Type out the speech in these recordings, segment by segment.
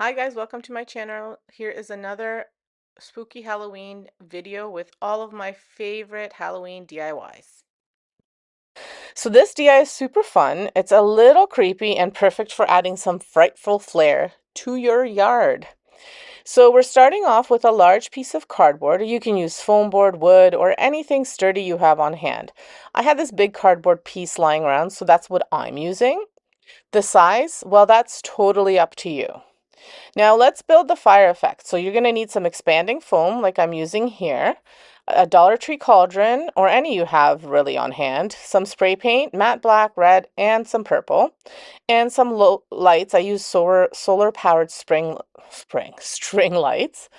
Hi guys, welcome to my channel. Here is another spooky Halloween video with all of my favorite Halloween DIYs. So this DIY is super fun. It's a little creepy and perfect for adding some frightful flair to your yard. So we're starting off with a large piece of cardboard. You can use foam board, wood, or anything sturdy you have on hand. I had this big cardboard piece lying around, so that's what I'm using. The size, well, that's totally up to you. Now let's build the fire effect. So you're going to need some expanding foam like I'm using here, a Dollar Tree cauldron or any you have really on hand, some spray paint, matte black, red, and some purple, and some low lights. I use solar powered string lights,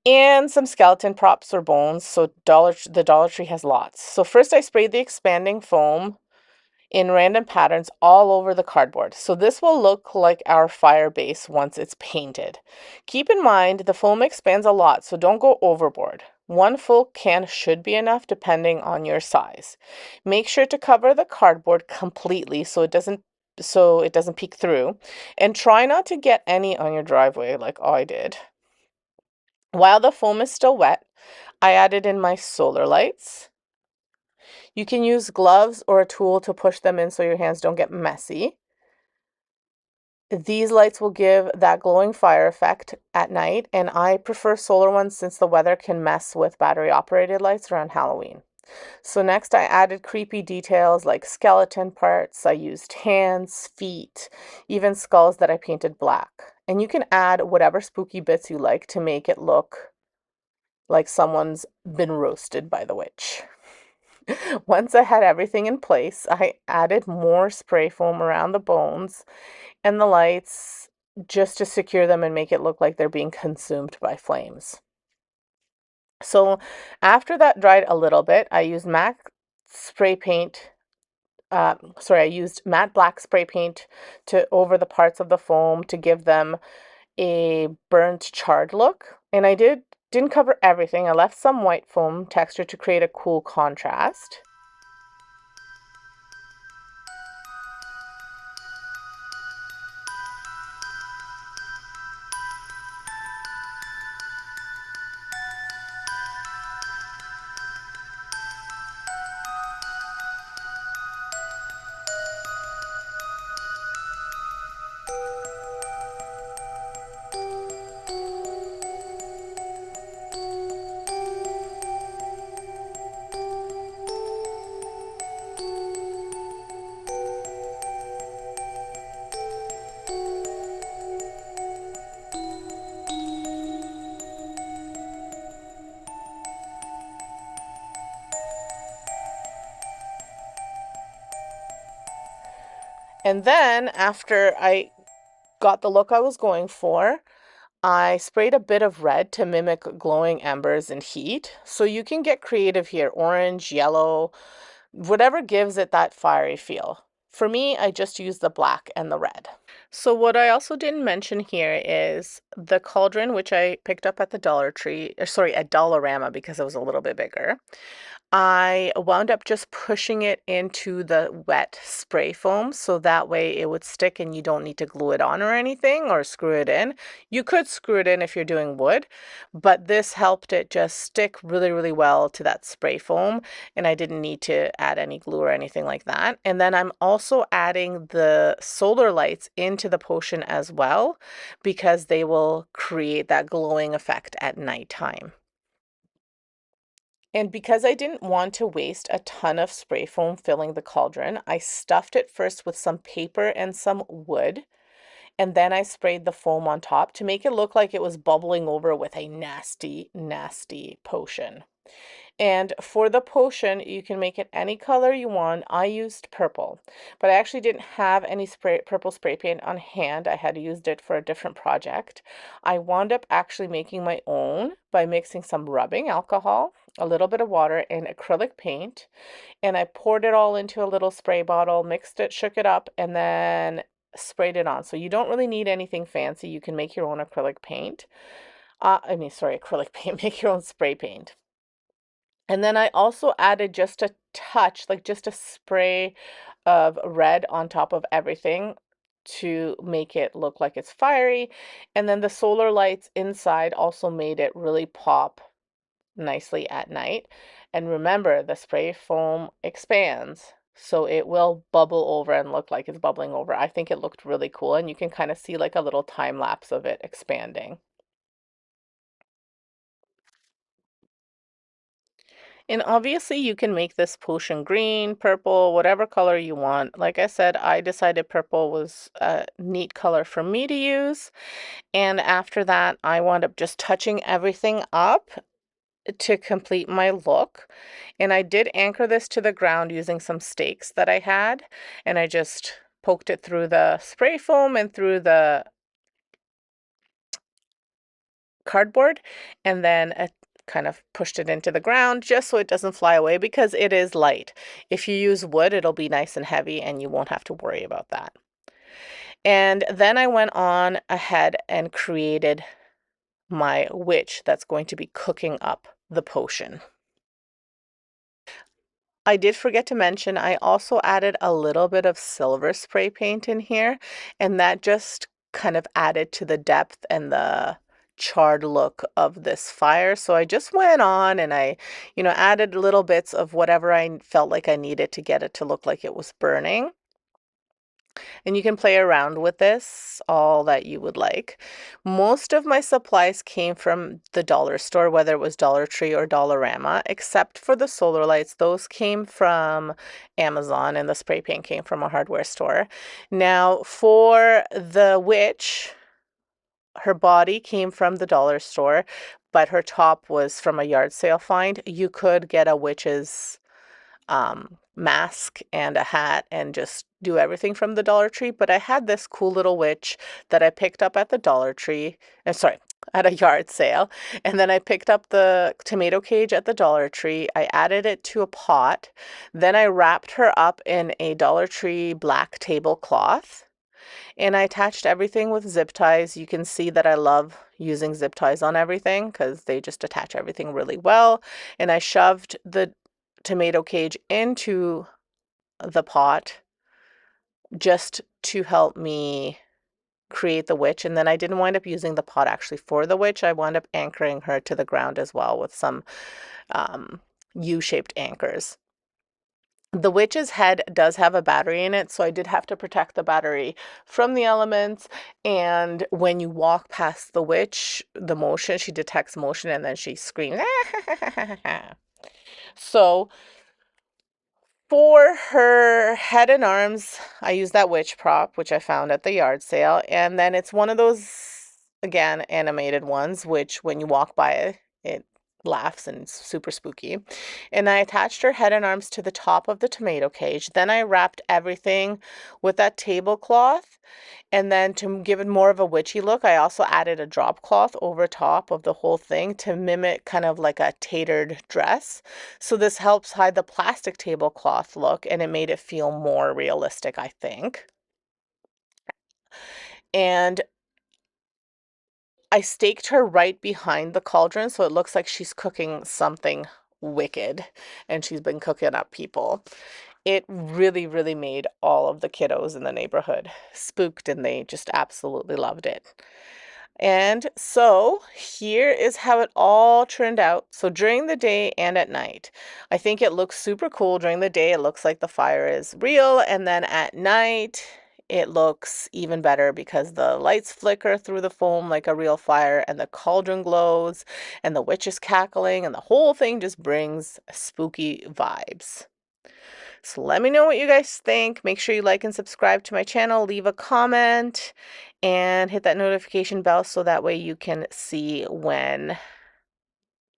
and some skeleton props or bones. So the Dollar Tree has lots. So first I sprayed the expanding foam in random patterns all over the cardboard. So this will look like our fire base once it's painted. Keep in mind the foam expands a lot, so don't go overboard. One full can should be enough depending on your size. Make sure to cover the cardboard completely so it doesn't peek through, and try not to get any on your driveway like I did. While the foam is still wet, I added in my solar lights. You can use gloves or a tool to push them in so your hands don't get messy. These lights will give that glowing fire effect at night, and I prefer solar ones since the weather can mess with battery operated lights around Halloween. So next I added creepy details like skeleton parts. I used hands, feet, even skulls that I painted black. And you can add whatever spooky bits you like to make it look like someone's been roasted by the witch. Once I had everything in place, I added more spray foam around the bones and the lights just to secure them and make it look like they're being consumed by flames. So after that dried a little bit, I used spray paint. I used matte black spray paint to over the parts of the foam to give them a burnt charred look. And I didn't cover everything. I left some white foam texture to create a cool contrast. And then after I got the look I was going for, I sprayed a bit of red to mimic glowing embers and heat. So you can get creative here, orange, yellow, whatever gives it that fiery feel. For me, I just used the black and the red. So what I also didn't mention here is the cauldron, which I picked up at the Dollar Tree, or sorry, at Dollarama because it was a little bit bigger. I wound up just pushing it into the wet spray foam so that way it would stick and you don't need to glue it on or anything or screw it in. You could screw it in if you're doing wood, but this helped it just stick really, really well to that spray foam, and I didn't need to add any glue or anything like that. And then I'm also adding the solar lights into the potion as well because they will create that glowing effect at nighttime. And because I didn't want to waste a ton of spray foam filling the cauldron, I stuffed it first with some paper and some wood, and then I sprayed the foam on top to make it look like it was bubbling over with a nasty, nasty potion. And for the potion, you can make it any color you want. I used purple, but I actually didn't have any purple spray paint on hand. I had used it for a different project. I wound up actually making my own by mixing some rubbing alcohol, a little bit of water, and acrylic paint. And I poured it all into a little spray bottle, mixed it, shook it up, and then sprayed it on. So you don't really need anything fancy. You can make your own acrylic paint. Acrylic paint, make your own spray paint. And then I also added just a touch, like just a spray of red on top of everything to make it look like it's fiery. And then the solar lights inside also made it really pop nicely at night. And remember, the spray foam expands, so it will bubble over and look like it's bubbling over. I think it looked really cool, and you can kind of see like a little time lapse of it expanding. And obviously you can make this potion green, purple, whatever color you want. Like I said, I decided purple was a neat color for me to use. And after that, I wound up just touching everything up to complete my look. And I did anchor this to the ground using some stakes that I had. And I just poked it through the spray foam and through the cardboard, and then kind of pushed it into the ground just so it doesn't fly away because it is light. If you use wood, it'll be nice and heavy and you won't have to worry about that. And then I went on ahead and created my witch that's going to be cooking up the potion. I did forget to mention, I also added a little bit of silver spray paint in here, and that just kind of added to the depth and the charred look of this fire. So I just went on and I, added little bits of whatever I felt like I needed to get it to look like it was burning. And you can play around with this all that you would like. Most of my supplies came from the dollar store, whether it was Dollar Tree or Dollarama, except for the solar lights. Those came from Amazon, and the spray paint came from a hardware store. Now, for the witch, her body came from the dollar store, but her top was from a yard sale find. You could get a witch's mask and a hat and just do everything from the Dollar Tree. But I had this cool little witch that I picked up at the Dollar Tree. At a yard sale. And then I picked up the tomato cage at the Dollar Tree. I added it to a pot. Then I wrapped her up in a Dollar Tree black tablecloth. And I attached everything with zip ties. You can see that I love using zip ties on everything because they just attach everything really well. And I shoved the tomato cage into the pot just to help me create the witch. And then I didn't wind up using the pot actually for the witch. I wound up anchoring her to the ground as well with some U-shaped anchors. The witch's head does have a battery in it, so I did have to protect the battery from the elements. And when you walk past the witch, the motion, she detects motion and then she screams. So for her head and arms, I used that witch prop, which I found at the yard sale. And then it's one of those, again, animated ones, which when you walk by it, it laughs and it's super spooky. And I attached her head and arms to the top of the tomato cage. Then I wrapped everything with that tablecloth. And then to give it more of a witchy look, I also added a drop cloth over top of the whole thing to mimic kind of like a tatered dress. So this helps hide the plastic tablecloth look, and it made it feel more realistic, I think. And I staked her right behind the cauldron, so it looks like she's cooking something wicked, and she's been cooking up people. It really, really made all of the kiddos in the neighborhood spooked, and they just absolutely loved it. And so here is how it all turned out. So during the day and at night, I think it looks super cool. During the day, it looks like the fire is real. And then at night, it looks even better because the lights flicker through the foam like a real fire, and the cauldron glows, and the witch is cackling, and the whole thing just brings spooky vibes. So let me know what you guys think. Make sure you like and subscribe to my channel, leave a comment, and hit that notification bell so that way you can see when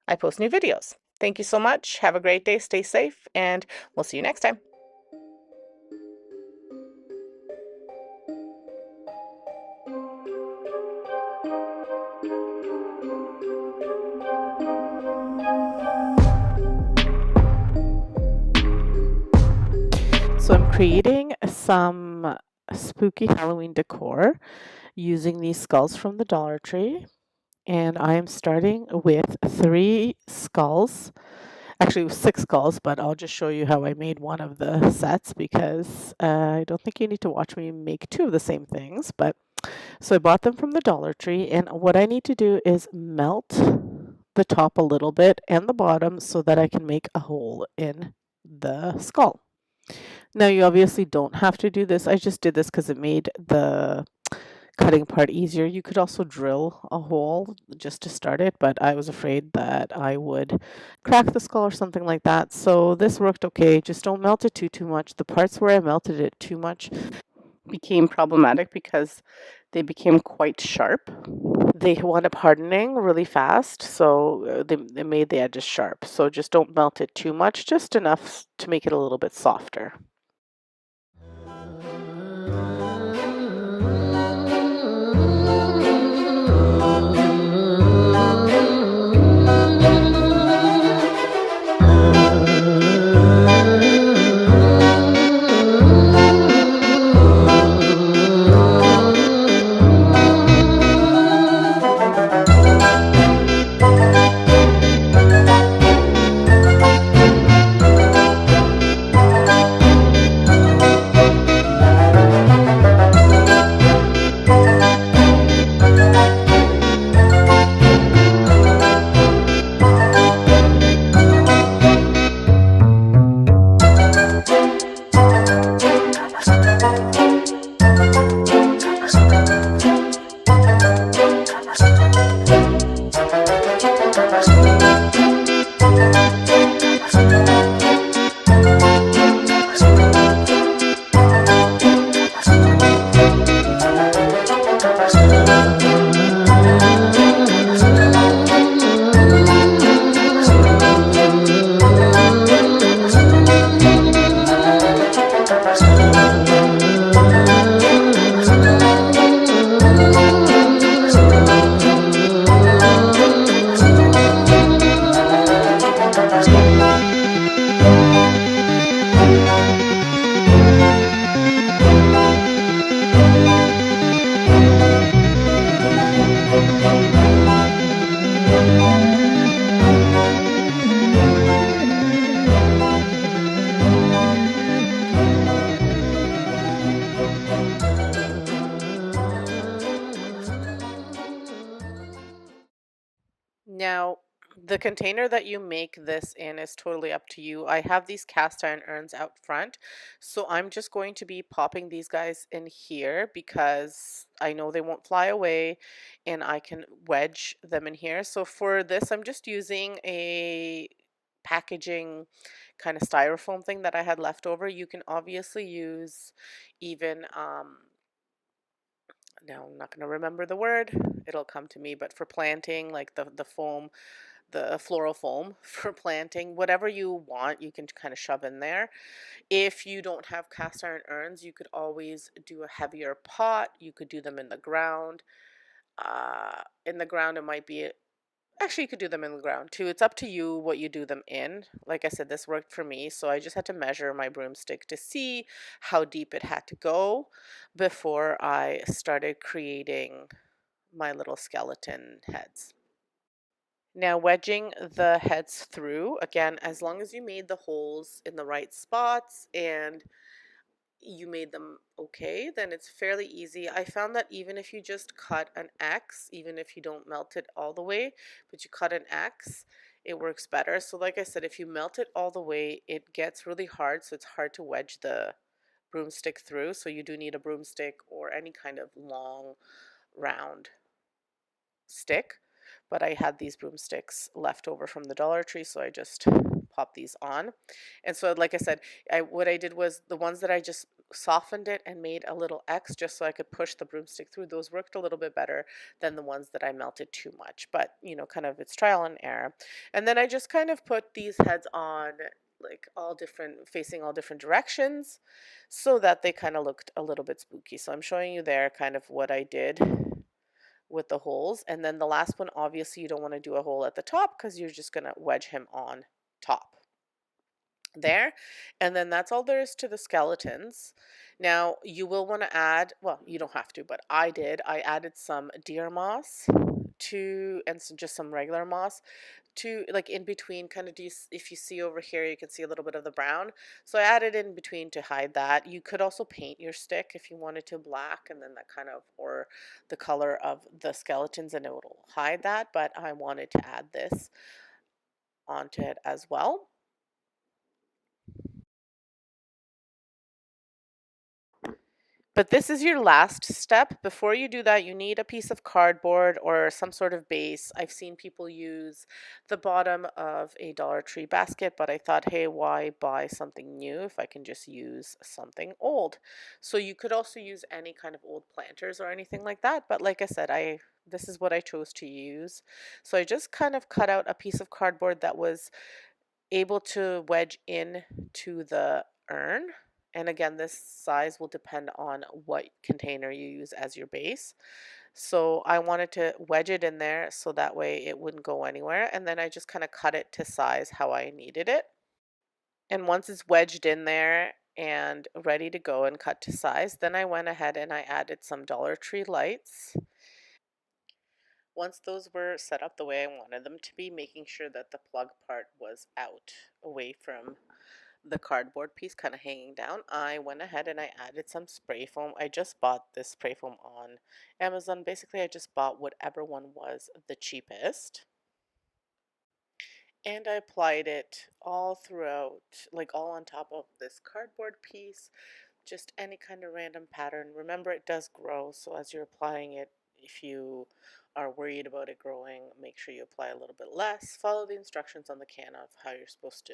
I post new videos. Thank you so much. Have a great day. Stay safe, and we'll see you next time. So I'm creating some spooky Halloween decor using these skulls from the Dollar Tree. And I am starting with 3 skulls Actually, it was 6 skulls, but I'll just show you how I made one of the sets because I don't think you need to watch me make 2 of the same things. But so I bought them from the Dollar Tree, and what I need to do is melt the top a little bit and the bottom so that I can make a hole in the skull. Now, you obviously don't have to do this. I just did this because it made the cutting part easier. You could also drill a hole just to start it, but I was afraid that I would crack the skull or something like that. So this worked okay. Just don't melt it too much. The parts where I melted it too much became problematic because they became quite sharp. They wound up hardening really fast, so they made the edges sharp. So just don't melt it too much, just enough to make it a little bit softer. Now, the container that you make this in is totally up to you. I have these cast iron urns out front, so I'm just going to be popping these guys in here because I know they won't fly away and I can wedge them in here. So for this, I'm just using a packaging kind of styrofoam thing that I had left over. You can obviously use even now I'm not going to remember the word. It'll come to me, but for planting, like the foam, the floral foam for planting, whatever you want, you can kind of shove in there. If you don't have cast iron urns, you could always do a heavier pot. You could do them in the ground. In the ground, it might be actually, you could do them in the ground too. It's up to you what you do them in. Like I said, this worked for me, so I just had to measure my broomstick to see how deep it had to go before I started creating my little skeleton heads. Now, wedging the heads through, again, as long as you made the holes in the right spots and you made them okay, then it's fairly easy. I found that even if you just cut an X, even if you don't melt it all the way, but you cut an X, it works better. So like I said, if you melt it all the way, it gets really hard, so it's hard to wedge the broomstick through. So you do need a broomstick or any kind of long, round stick. But I had these broomsticks left over from the Dollar Tree, so I just popped these on. And so, like I said, what I did was the ones that I just softened it and made a little X just so I could push the broomstick through. Those worked a little bit better than the ones that I melted too much. But, you know, kind of it's trial and error. And then I just kind of put these heads on like all different, facing all different directions so that they kind of looked a little bit spooky. So I'm showing you there kind of what I did with the holes. And then the last one, obviously you don't want to do a hole at the top because you're just going to wedge him on top there. And then that's all there is to the skeletons. Now you will want to add, well, you don't have to, but I did. I added some deer moss to, and just some regular moss, to like in between, kind of, if you see over here, you can see a little bit of the brown. So I added in between to hide that. You could also paint your stick if you wanted to black, and then that kind of, or the color of the skeletons, and it will hide that. But I wanted to add this onto it as well. But this is your last step. Before you do that, you need a piece of cardboard or some sort of base. I've seen people use the bottom of a Dollar Tree basket, but I thought, hey, why buy something new if I can just use something old? So you could also use any kind of old planters or anything like that. But like I said, this is what I chose to use. So I just kind of cut out a piece of cardboard that was able to wedge in to the urn. And again, this size will depend on what container you use as your base. So I wanted to wedge it in there so that way it wouldn't go anywhere. And then I just kind of cut it to size how I needed it. And once it's wedged in there and ready to go and cut to size, then I went ahead and I added some Dollar Tree lights. Once those were set up the way I wanted them to be, making sure that the plug part was out away from the cardboard piece kind of hanging down, I went ahead and I added some spray foam. I just bought this spray foam on Amazon. Basically, I just bought whatever one was the cheapest. And I applied it all throughout, like all on top of this cardboard piece, just any kind of random pattern. Remember, it does grow, so as you're applying it, if you are worried about it growing, make sure you apply a little bit less. Follow the instructions on the can of how you're supposed to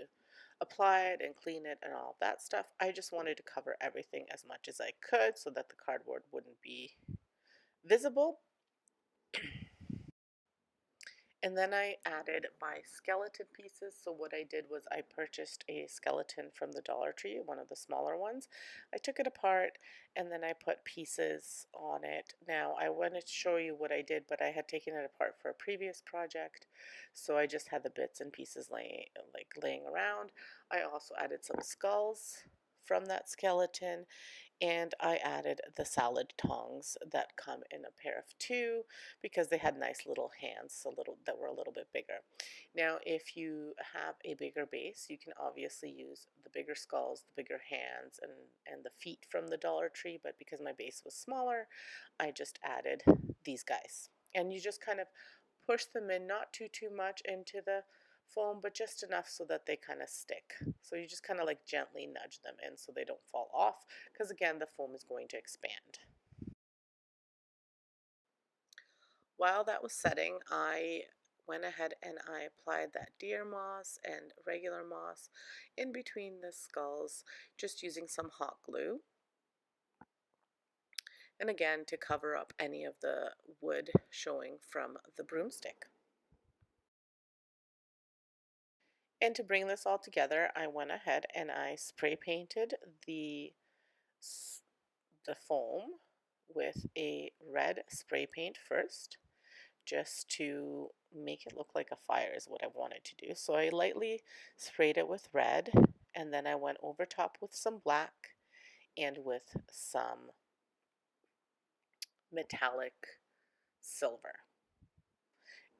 apply it and clean it and all that stuff. I just wanted to cover everything as much as I could so that the cardboard wouldn't be visible. And then I added my skeleton pieces. So what I did was I purchased a skeleton from the Dollar Tree, one of the smaller ones. I took it apart and then I put pieces on it. Now I wanted to show you what I did, but I had taken it apart for a previous project. So I just had the bits and pieces laying around. I also added some skulls from that skeleton, and I added the salad tongs that come in a pair of two because they had nice little hands, that were a little bit bigger. Now, if you have a bigger base, you can obviously use the bigger skulls, the bigger hands, and the feet from the Dollar Tree, but because my base was smaller, I just added these guys. And you just kind of push them in, not too much into the foam, but just enough so that they kind of stick. So you just kind of like gently nudge them in so they don't fall off, because again, the foam is going to expand. While that was setting, I went ahead and I applied that deer moss and regular moss in between the skulls, just using some hot glue. And again, to cover up any of the wood showing from the broomstick. And to bring this all together, I went ahead and I spray painted the foam with a red spray paint first, just to make it look like a fire is what I wanted to do. So I lightly sprayed it with red, and then I went over top with some black and with some metallic silver.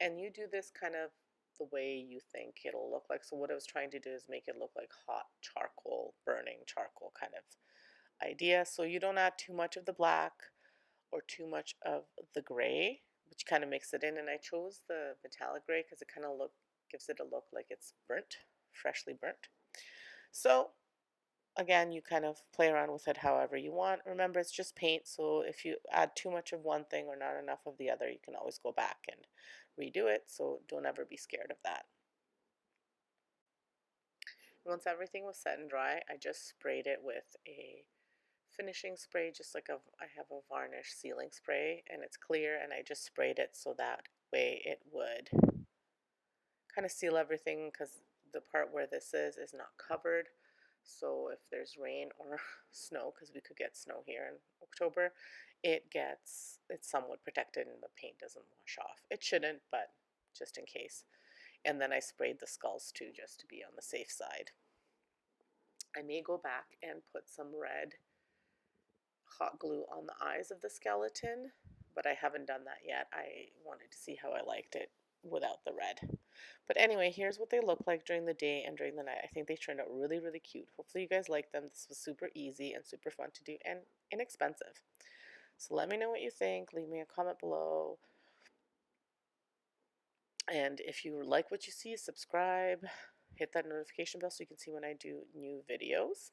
And you do this kind of the way you think it'll look like. So what I was trying to do is make it look like hot charcoal, burning charcoal kind of idea. So you don't add too much of the black or too much of the gray, which kind of mix it in. And I chose the metallic gray because it kind of gives it a look like it's burnt, freshly burnt. So again, you kind of play around with it however you want. Remember, it's just paint, so if you add too much of one thing or not enough of the other, you can always go back and redo it, so don't ever be scared of that. Once everything was set and dry, I just sprayed it with a finishing spray, just like I have a varnish sealing spray, and it's clear, and I just sprayed it so that way it would kind of seal everything, because the part where this is not covered. So if there's rain or snow, because we could get snow here in October, it's somewhat protected and the paint doesn't wash off. It shouldn't, but just in case. And then I sprayed the skulls too, just to be on the safe side. I may go back and put some red hot glue on the eyes of the skeleton, but I haven't done that yet. I wanted to see how I liked it without the red. But anyway, here's what they look like during the day and during the night. I think they turned out really, really cute. Hopefully you guys like them. This was super easy and super fun to do and inexpensive. So let me know what you think. Leave me a comment below. And if you like what you see, subscribe, hit that notification bell so you can see when I do new videos.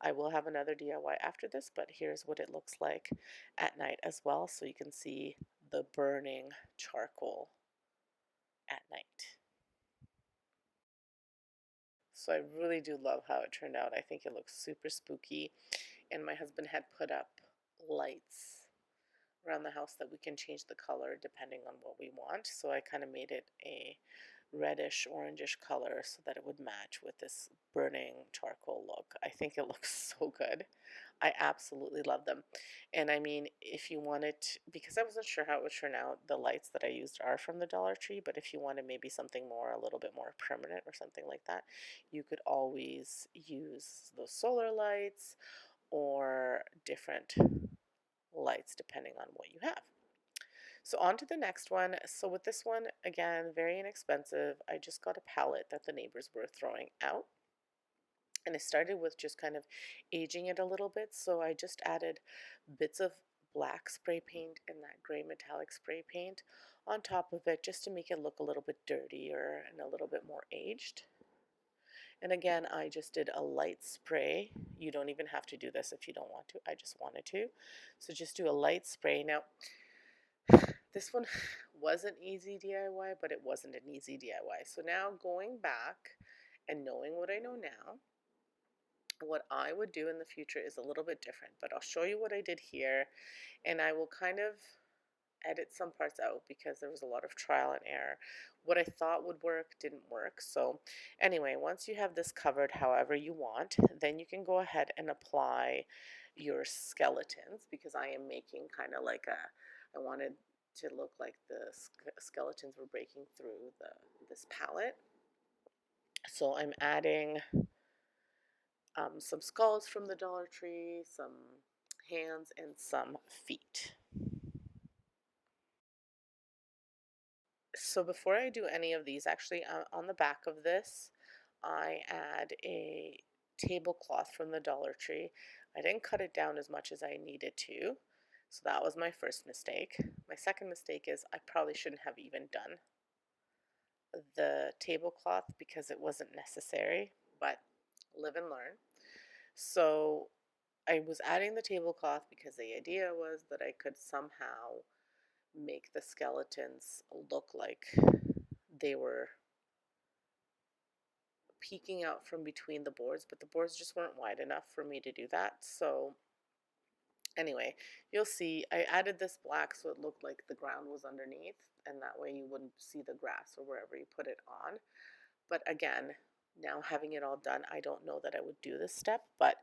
I will have another DIY after this, but here's what it looks like at night as well, so you can see the burning charcoal at night. So I really do love how it turned out. I think it looks super spooky, and my husband had put up lights around the house that we can change the color depending on what we want. So I kind of made it a reddish orangish color so that it would match with this burning charcoal look. I think it looks so good. I absolutely love them. And I mean, if you wanted, because I wasn't sure how it would turn out, the lights that I used are from the Dollar Tree, but if you wanted maybe something more, a little bit more permanent or something like that, you could always use those solar lights or different lights depending on what you have. So on to the next one. So with this one, again, very inexpensive. I just got a palette that the neighbors were throwing out. And I started with just kind of aging it a little bit. So I just added bits of black spray paint and that gray metallic spray paint on top of it just to make it look a little bit dirtier and a little bit more aged. And again, I just did a light spray. You don't even have to do this if you don't want to. I just wanted to. So just do a light spray. Now, this one was an easy DIY, but it wasn't an easy DIY. So now going back and knowing what I know now, what I would do in the future is a little bit different, but I'll show you what I did here, and I will kind of edit some parts out because there was a lot of trial and error. What I thought would work didn't work. So anyway, once you have this covered however you want, then you can go ahead and apply your skeletons, because I am making kind of like I wanted to look like the skeletons were breaking through this palette. So I'm adding some skulls from the Dollar Tree, some hands, and some feet. So before I do any of these, actually on the back of this, I add a tablecloth from the Dollar Tree. I didn't cut it down as much as I needed to, so that was my first mistake. My second mistake is I probably shouldn't have even done the tablecloth because it wasn't necessary, but live and learn. So I was adding the tablecloth because the idea was that I could somehow make the skeletons look like they were peeking out from between the boards, but the boards just weren't wide enough for me to do that. So anyway, you'll see I added this black so it looked like the ground was underneath, and that way you wouldn't see the grass or wherever you put it on. But again, now having it all done, I don't know that I would do this step, but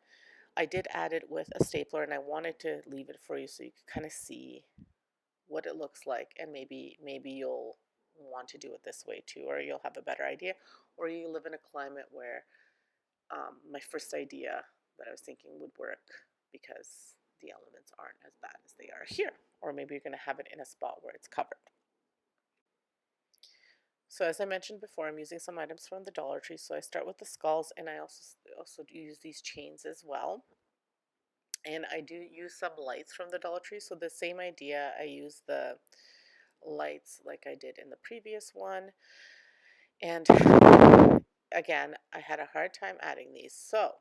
I did add it with a stapler, and I wanted to leave it for you so you could kind of see what it looks like, and maybe you'll want to do it this way too, or you'll have a better idea, or you live in a climate where my first idea that I was thinking would work because the elements aren't as bad as they are here, or maybe you're going to have it in a spot where it's covered. So as I mentioned before, I'm using some items from the Dollar Tree. So I start with the skulls, and I also use these chains as well. And I do use some lights from the Dollar Tree. So the same idea, I use the lights like I did in the previous one. And again, I had a hard time adding these. So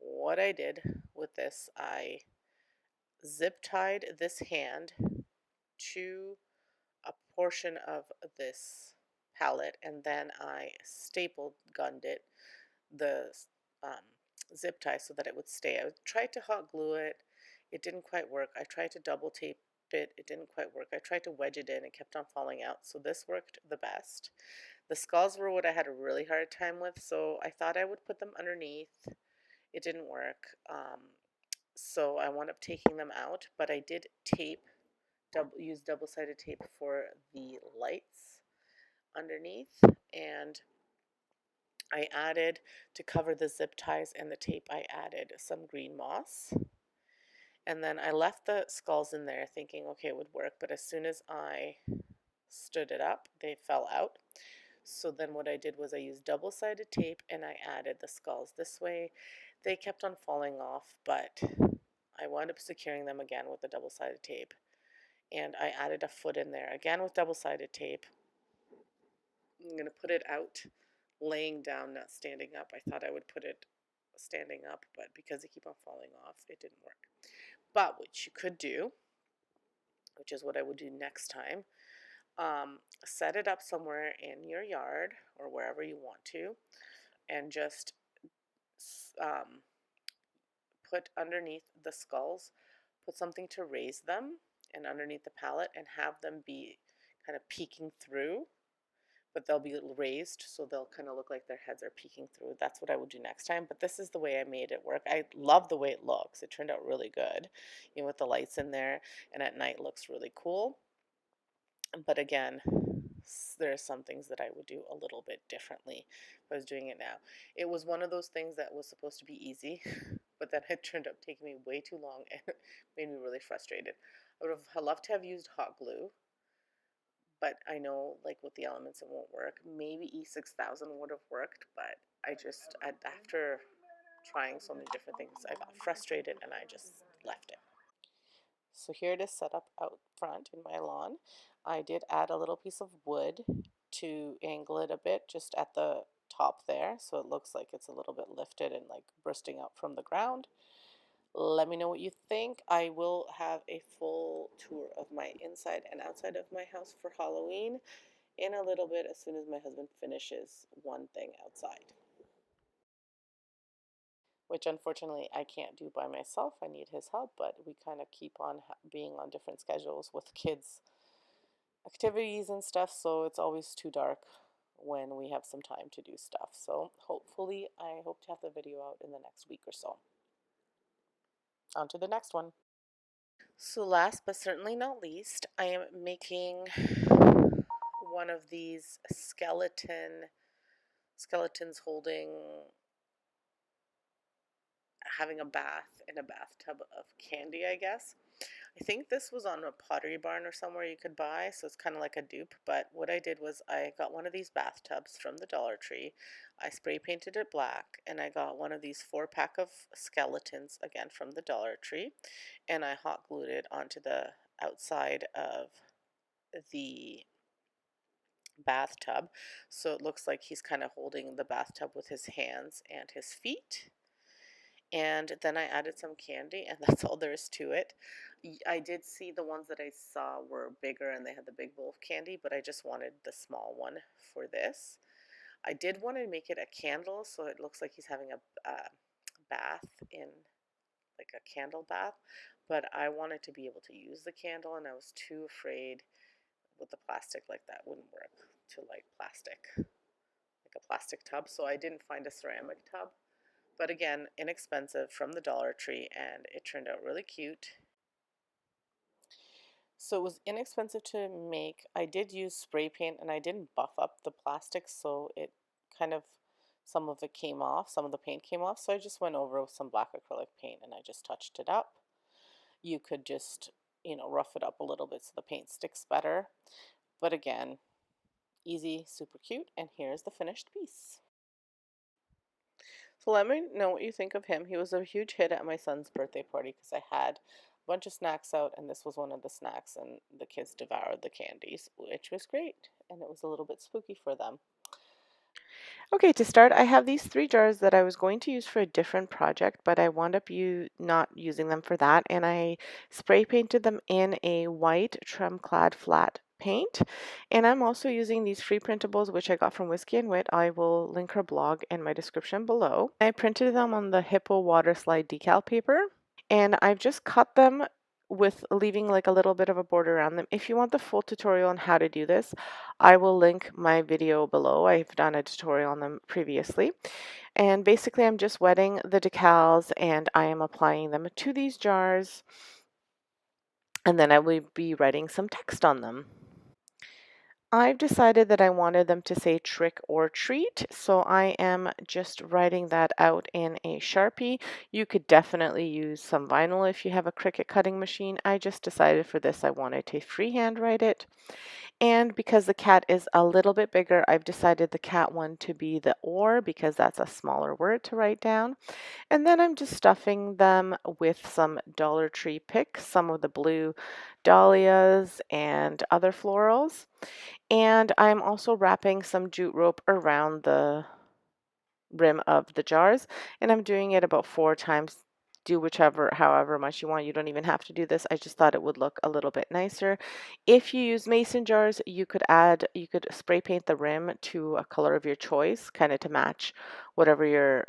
what I did with this, I zip tied this hand to a portion of this palette, and then I staple gunned it, the um, zip tie, so that it would stay. I tried to hot glue it. It didn't quite work. I tried to double tape it. It didn't quite work. I tried to wedge it in. It kept on falling out. So this worked the best. The skulls were what I had a really hard time with, so I thought I would put them underneath. It didn't work. So I wound up taking them out, but I did use double-sided tape for the lights underneath, and I added, to cover the zip ties and the tape, I added some green moss. And then I left the skulls in there thinking, okay, it would work. But as soon as I stood it up, they fell out. So then what I did was I used double-sided tape and I added the skulls this way. They kept on falling off, but I wound up securing them again with the double-sided tape. And I added a foot in there again with double-sided tape. I'm going to put it out laying down, not standing up. I thought I would put it standing up, but because they keep on falling off, it didn't work. But what you could do, which is what I would do next time, set it up somewhere in your yard or wherever you want to, and just put underneath the skulls, put something to raise them, and underneath the pallet, and have them be kind of peeking through, but they'll be raised, so they'll kind of look like their heads are peeking through. That's what I would do next time, but this is the way I made it work. I love the way it looks. It turned out really good, you know, with the lights in there, and at night looks really cool. But again, there are some things that I would do a little bit differently if I was doing it now. It was one of those things that was supposed to be easy, but then it turned out taking me way too long and made me really frustrated. I would have loved to have used hot glue, but I know, like with the elements, it won't work. Maybe E6000 would have worked, but after trying so many different things, I got frustrated and I just left it. So here it is set up out front in my lawn. I did add a little piece of wood to angle it a bit just at the top there, so it looks like it's a little bit lifted and like bursting up from the ground. Let me know what you think. I will have a full tour of my inside and outside of my house for Halloween in a little bit as soon as my husband finishes one thing outside, which unfortunately I can't do by myself. I need his help, but we kind of keep on being on different schedules with kids' activities and stuff, so it's always too dark when we have some time to do stuff. So hopefully, I hope to have the video out in the next week or so. On to the next one. So last but certainly not least, I am making one of these skeletons having a bath in a bathtub of candy, I guess. I think this was on a Pottery Barn or somewhere you could buy, so it's kind of like a dupe. But what I did was I got one of these bathtubs from the Dollar Tree. I spray painted it black, and I got one of these 4-pack of skeletons, again from the Dollar Tree, and I hot glued it onto the outside of the bathtub, so it looks like he's kind of holding the bathtub with his hands and his feet. And then I added some candy, and that's all there is to it. I did see the ones that I saw were bigger and they had the big bowl of candy, but I just wanted the small one for this. I did want to make it a candle, so it looks like he's having a bath in like a candle bath, but I wanted to be able to use the candle, and I was too afraid with the plastic like that wouldn't work to light plastic, like a plastic tub, so I didn't find a ceramic tub. But again, inexpensive from the Dollar Tree, and it turned out really cute. So it was inexpensive to make. I did use spray paint, and I didn't buff up the plastic, so it kind of, some of it came off, some of the paint came off, so I just went over with some black acrylic paint and I just touched it up. You could just, you know, rough it up a little bit so the paint sticks better. But again, easy, super cute, and here's the finished piece. So let me know what you think of him. He was a huge hit at my son's birthday party because I had a bunch of snacks out, and this was one of the snacks, and the kids devoured the candies, which was great, and it was a little bit spooky for them. Okay, to start, I have these 3 jars that I was going to use for a different project, but I wound up not using them for that, and I spray painted them in a white trim-clad flat paint. And I'm also using these free printables, which I got from Whiskey and Wit. I will link her blog in my description below. I printed them on the Hippo water slide decal paper, and I've just cut them with leaving like a little bit of a border around them. If you want the full tutorial on how to do this, I will link my video below. I've done a tutorial on them previously. And basically I'm just wetting the decals and I am applying them to these jars, and then I will be writing some text on them. I've decided that I wanted them to say trick or treat, so I am just writing that out in a Sharpie. You could definitely use some vinyl if you have a Cricut cutting machine. I just decided for this I wanted to freehand write it. And because the cat is a little bit bigger, I've decided the cat one to be the or because that's a smaller word to write down. And then I'm just stuffing them with some Dollar Tree picks, some of the blue dahlias and other florals. And I'm also wrapping some jute rope around the rim of the jars, and I'm doing it about 4 times. Do whichever, however much you want. You don't even have to do this. I just thought it would look a little bit nicer. If you use mason jars, you could spray paint the rim to a color of your choice, kind of to match whatever your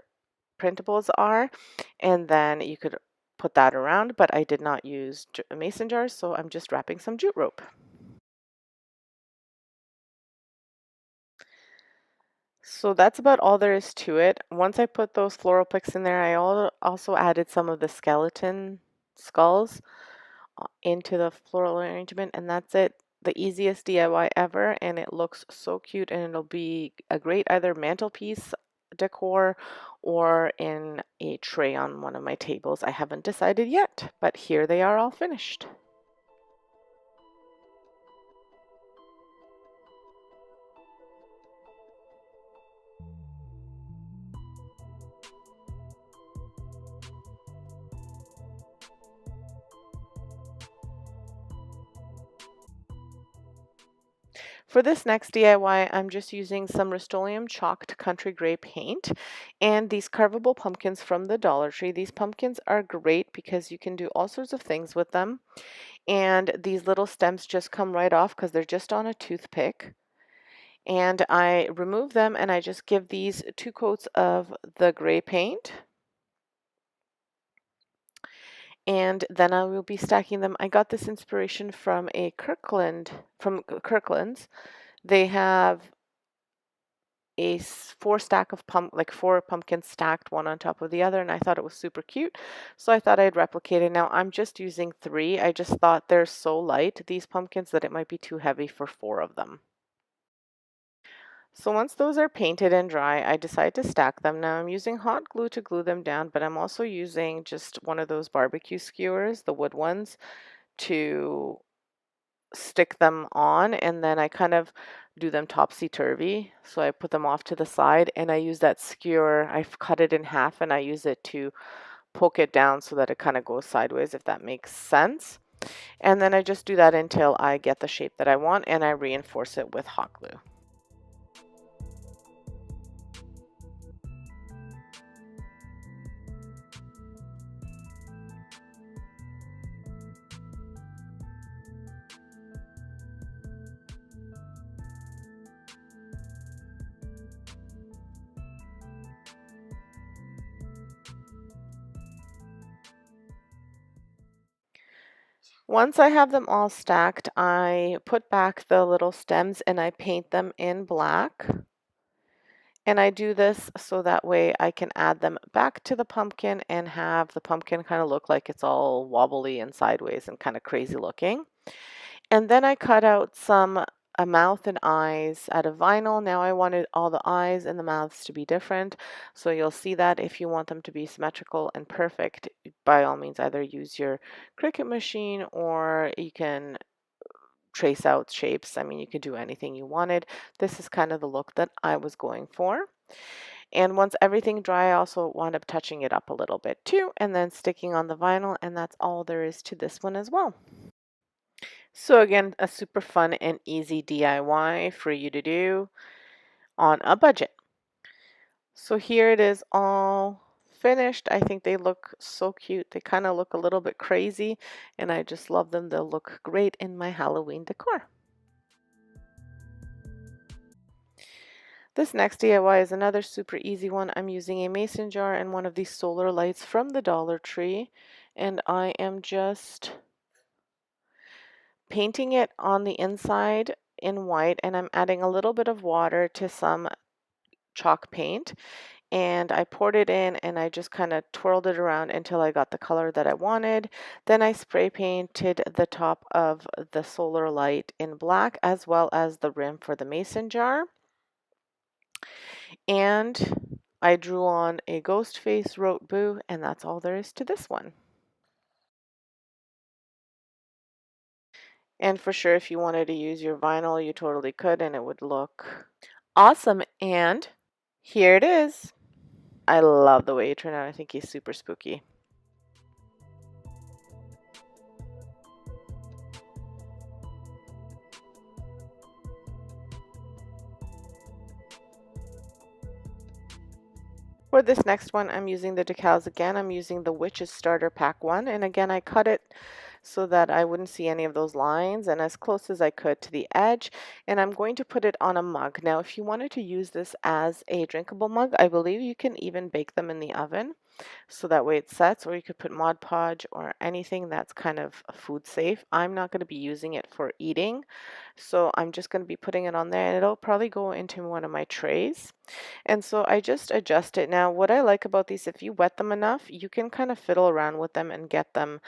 printables are, and then you could put that around, but I did not use mason jars, so I'm just wrapping some jute rope. So that's about all there is to it. Once I put those floral picks in there, I also added some of the skeleton skulls into the floral arrangement, and that's it. The easiest DIY ever, and it looks so cute, and it'll be a great either mantelpiece decor or in a tray on one of my tables. I haven't decided yet, but here they are all finished. For this next DIY, I'm just using some Rust-Oleum chalked country gray paint and these carvable pumpkins from the Dollar Tree. These pumpkins are great because you can do all sorts of things with them. And these little stems just come right off because they're just on a toothpick. And I remove them and I just give these 2 coats of the gray paint. And then I will be stacking them. I got this inspiration from from Kirkland's. They have a 4 stack of like 4 pumpkins stacked one on top of the other, and I thought it was super cute, so I thought I'd replicate it. Now I'm just using 3. I just thought they're so light, these pumpkins, that it might be too heavy for 4 of them. So once those are painted and dry, I decide to stack them. Now I'm using hot glue to glue them down, but I'm also using just one of those barbecue skewers, the wood ones, to stick them on, and then I kind of do them topsy-turvy. So I put them off to the side and I use that skewer. I've cut it in half and I use it to poke it down so that it kind of goes sideways, if that makes sense. And then I just do that until I get the shape that I want, and I reinforce it with hot glue. Once I have them all stacked, I put back the little stems and I paint them in black. And I do this so that way I can add them back to the pumpkin and have the pumpkin kind of look like it's all wobbly and sideways and kind of crazy looking. And then I cut out a mouth and eyes out of vinyl. Now I wanted all the eyes and the mouths to be different. So you'll see that if you want them to be symmetrical and perfect, by all means either use your Cricut machine or you can trace out shapes. I mean, you could do anything you wanted. This is kind of the look that I was going for. And once everything dry, I also wound up touching it up a little bit too, and then sticking on the vinyl, and that's all there is to this one as well. So again, a super fun and easy DIY for you to do on a budget. So here it is all finished. I think they look so cute. They kind of look a little bit crazy, and I just love them. They'll look great in my Halloween decor. This next DIY is another super easy one. I'm using a mason jar and one of these solar lights from the Dollar Tree, and I am just painting it on the inside in white, and I'm adding a little bit of water to some chalk paint, and I poured it in and I just kind of twirled it around until I got the color that I wanted. Then I spray painted the top of the solar light in black as well as the rim for the mason jar. And I drew on a ghost face, wrote boo, and that's all there is to this one. And for sure, if you wanted to use your vinyl, you totally could, and it would look awesome. And here it is. I love the way it turned out. I think he's super spooky. For this next one, I'm using the decals again. I'm using the Witch's Starter Pack one. And again, I cut it so that I wouldn't see any of those lines and as close as I could to the edge. And I'm going to put it on a mug. Now, if you wanted to use this as a drinkable mug, I believe you can even bake them in the oven. So that way it sets, or you could put Mod Podge or anything that's kind of food safe. I'm not going to be using it for eating, so I'm just going to be putting it on there, and it'll probably go into one of my trays. And so I just adjust it. Now, what I like about these, if you wet them enough, you can kind of fiddle around with them and get them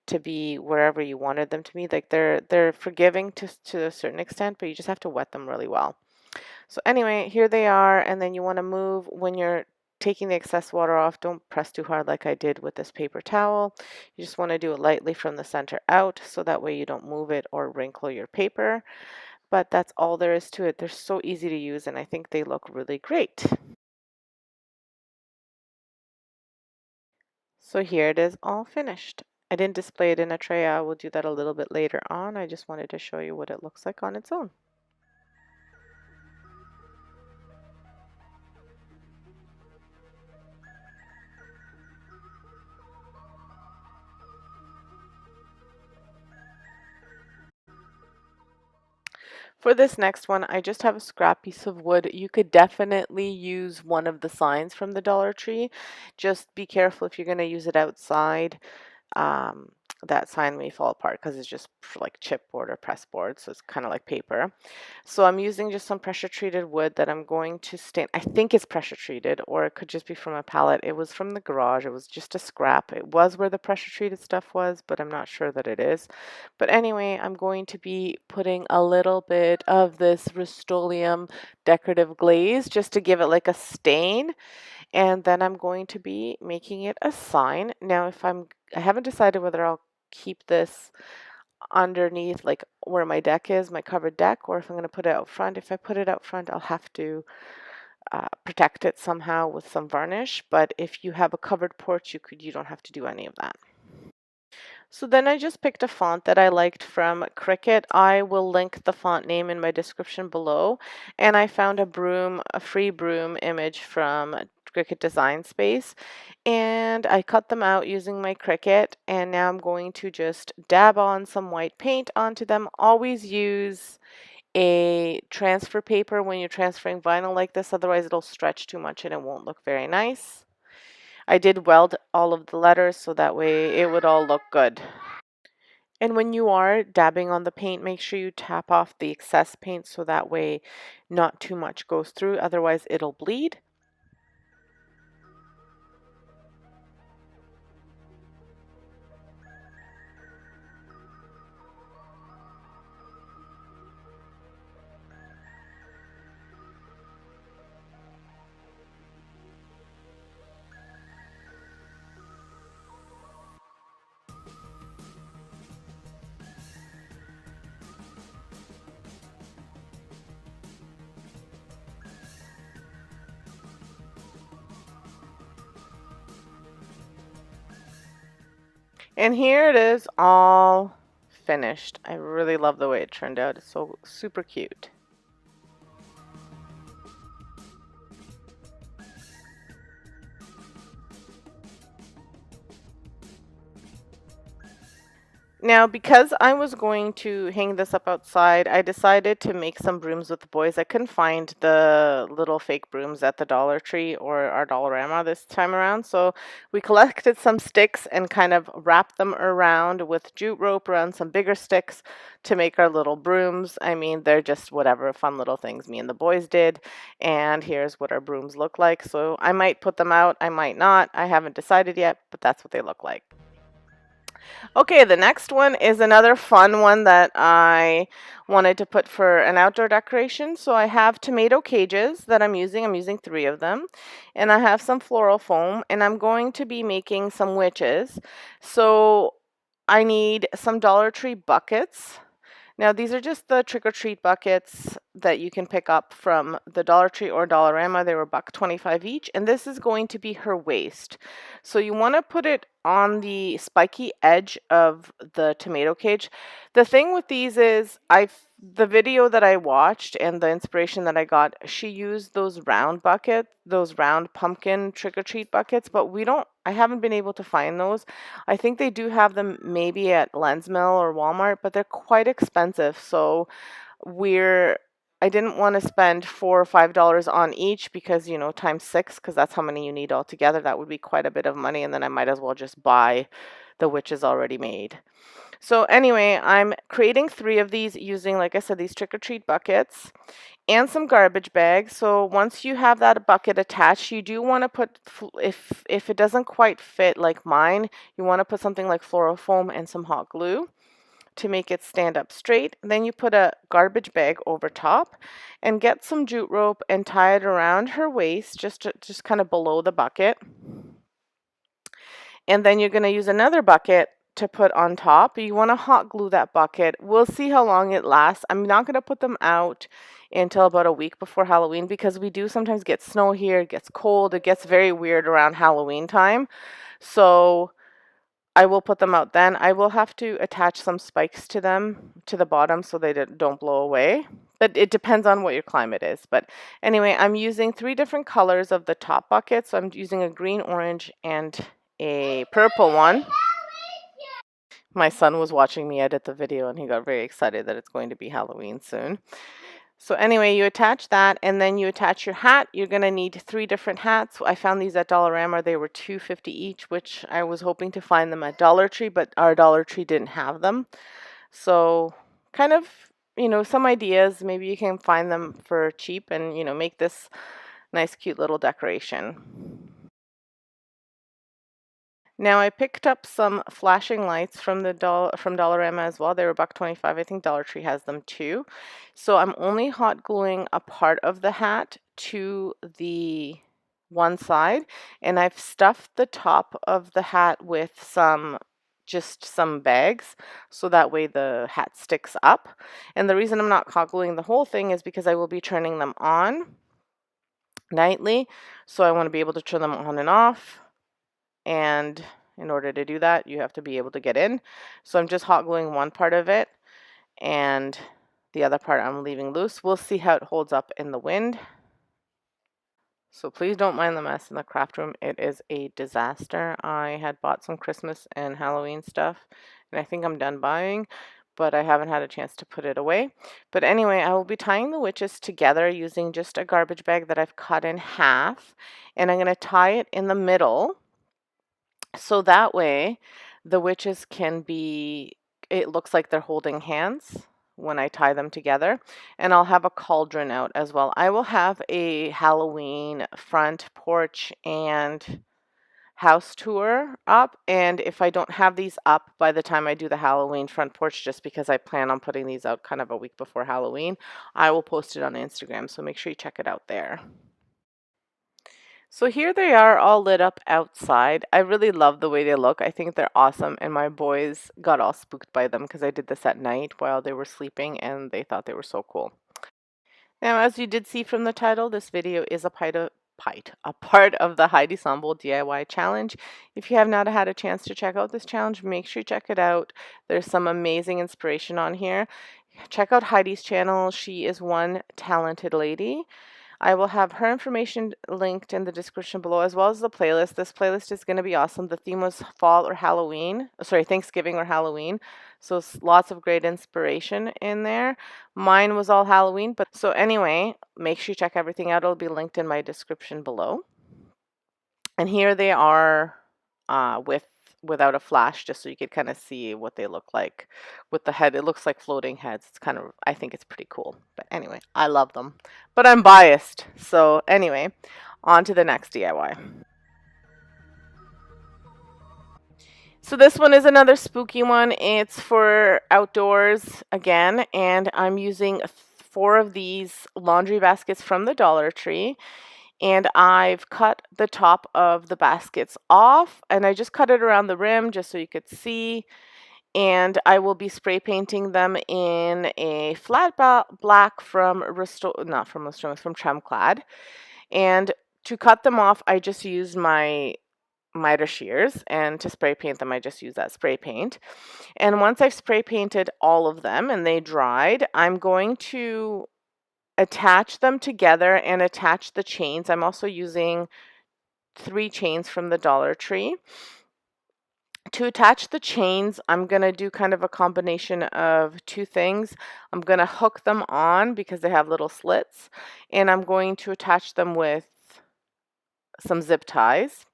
to be wherever you wanted them to be. Like they're forgiving to a certain extent, but you just have to wet them really well. So anyway, here they are, and then you want to move when you're taking the excess water off. Don't press too hard like I did with this paper towel. You just want to do it lightly from the center out, so that way you don't move it or wrinkle your paper. But that's all there is to it. They're so easy to use, and I think they look really great. So here it is all finished. I didn't display it in a tray. I will do that a little bit later on. I just wanted to show you what it looks like on its own. For this next one, I just have a scrap piece of wood. You could definitely use one of the signs from the Dollar Tree. Just be careful if you're going to use it outside. Um, that sign may fall apart because it's just like chipboard or pressboard, so it's kind of like paper. So I'm using just some pressure treated wood that I'm going to stain. I think it's pressure treated, or it could just be from a pallet. It was from the garage. It was just a scrap. It was where the pressure treated stuff was, but I'm not sure that it is. But anyway, I'm going to be putting a little bit of this Rust-Oleum decorative glaze just to give it like a stain. And then I'm going to be making it a sign. Now, I haven't decided whether I'll keep this underneath like where my deck is, my covered deck, or if I'm going to put it out front. If I put it out front, I'll have to protect it somehow with some varnish. But if you have a covered porch, you don't have to do any of that. So then I just picked a font that I liked from Cricut. I will link the font name in my description below. And I found a free broom image from Cricut Design Space. And I cut them out using my Cricut. And now I'm going to just dab on some white paint onto them. Always use a transfer paper when you're transferring vinyl like this. Otherwise it'll stretch too much and it won't look very nice. I did weld all of the letters so that way it would all look good. And when you are dabbing on the paint, make sure you tap off the excess paint so that way not too much goes through, otherwise it'll bleed. And here it is all finished. I really love the way it turned out. It's so super cute. Now, because I was going to hang this up outside, I decided to make some brooms with the boys. I couldn't find the little fake brooms at the Dollar Tree or our Dollarama this time around, so we collected some sticks and kind of wrapped them around with jute rope around some bigger sticks to make our little brooms. I mean, they're just whatever fun little things me and the boys did, and here's what our brooms look like. So I might put them out, I might not. I haven't decided yet, but that's what they look like. Okay, the next one is another fun one that I wanted to put for an outdoor decoration. So I have tomato cages that I'm using. I'm using 3 of them. And I have some floral foam, and I'm going to be making some witches. So I need some Dollar Tree buckets. Now, these are just the trick-or-treat buckets that you can pick up from the Dollar Tree or Dollarama. They were $1.25 each, and this is going to be her waist. So you want to put it on the spiky edge of the tomato cage. The thing with these is the video that I watched and the inspiration that I got, she used those round pumpkin trick-or-treat buckets, but I haven't been able to find those. I think they do have them maybe at Lens Mill or Walmart, but they're quite expensive. So I didn't want to spend $4 or $5 on each because, times 6, because that's how many you need altogether. That would be quite a bit of money, and then I might as well just buy the witches already made. So anyway, I'm creating 3 of these using, like I said, these trick-or-treat buckets and some garbage bags. So once you have that bucket attached, you do want to put, if it doesn't quite fit like mine, you want to put something like floral foam and some hot glue to make it stand up straight. Then you put a garbage bag over top and get some jute rope and tie it around her waist, just kind of below the bucket. And then you're going to use another bucket to put on top. You want to hot glue that bucket. We'll see how long it lasts. I'm not going to put them out until about a week before Halloween because we do sometimes get snow here. It gets cold. It gets very weird around Halloween time. So I will put them out then. I will have to attach some spikes to them, to the bottom, so they don't blow away. But it depends on what your climate is. But anyway, I'm using 3 different colors of the top bucket. So I'm using a green, orange, and a purple one. My son was watching me edit the video and he got very excited that it's going to be Halloween soon. So anyway, you attach that and then you attach your hat. You're going to need 3 different hats. I found these at Dollarama. They were $2.50 each, which I was hoping to find them at Dollar Tree, but our Dollar Tree didn't have them. So kind of, some ideas. Maybe you can find them for cheap and, make this nice, cute little decoration. Now I picked up some flashing lights from Dollarama as well. They were $1.25. I think Dollar Tree has them too. So I'm only hot gluing a part of the hat to the one side, and I've stuffed the top of the hat with just some bags so that way the hat sticks up. And the reason I'm not hot gluing the whole thing is because I will be turning them on nightly, so I want to be able to turn them on and off. And in order to do that, you have to be able to get in. So I'm just hot gluing one part of it and the other part I'm leaving loose. We'll see how it holds up in the wind. So please don't mind the mess in the craft room. It is a disaster. I had bought some Christmas and Halloween stuff and I think I'm done buying, but I haven't had a chance to put it away. But anyway, I will be tying the witches together using just a garbage bag that I've cut in half, and I'm going to tie it in the middle. So that way the witches it looks like they're holding hands when I tie them together. And I'll have a cauldron out as well. I will have a Halloween front porch and house tour up. And if I don't have these up by the time I do the Halloween front porch, just because I plan on putting these out kind of a week before Halloween, I will post it on Instagram. So make sure you check it out there. So here they are all lit up outside. I really love the way they look. I think they're awesome, and my boys got all spooked by them because I did this at night while they were sleeping and they thought they were so cool. Now, as you did see from the title, this video is a part of the Heidi Tumble DIY challenge. If you have not had a chance to check out this challenge, make sure you check it out. There's some amazing inspiration on here. Check out Heidi's channel. She is one talented lady. I will have her information linked in the description below, as well as the playlist. This playlist is going to be awesome. The theme was fall or Halloween, sorry, Thanksgiving or Halloween. So lots of great inspiration in there. Mine was all Halloween, but so anyway, make sure you check everything out. It'll be linked in my description below. And here they are without a flash, just so you could kind of see what they look like. With the head, it looks like floating heads. It's kind of, I think it's pretty cool. But anyway, I love them. But I'm biased. So anyway, on to the next DIY. So this one is another spooky one. It's for outdoors again, and I'm using 4 of these laundry baskets from the Dollar Tree. And I've cut the top of the baskets off, and I just cut it around the rim just so you could see. And I will be spray painting them in a flat black from not from Restore, from Tremclad. And to cut them off, I just used my miter shears, and to spray paint them, I just use that spray paint. And once I've spray painted all of them and they dried, I'm going to attach them together and attach the chains. I'm also using 3 chains from the Dollar Tree. To attach the chains, I'm going to do kind of a combination of 2 things. I'm going to hook them on because they have little slits, and I'm going to attach them with some zip ties.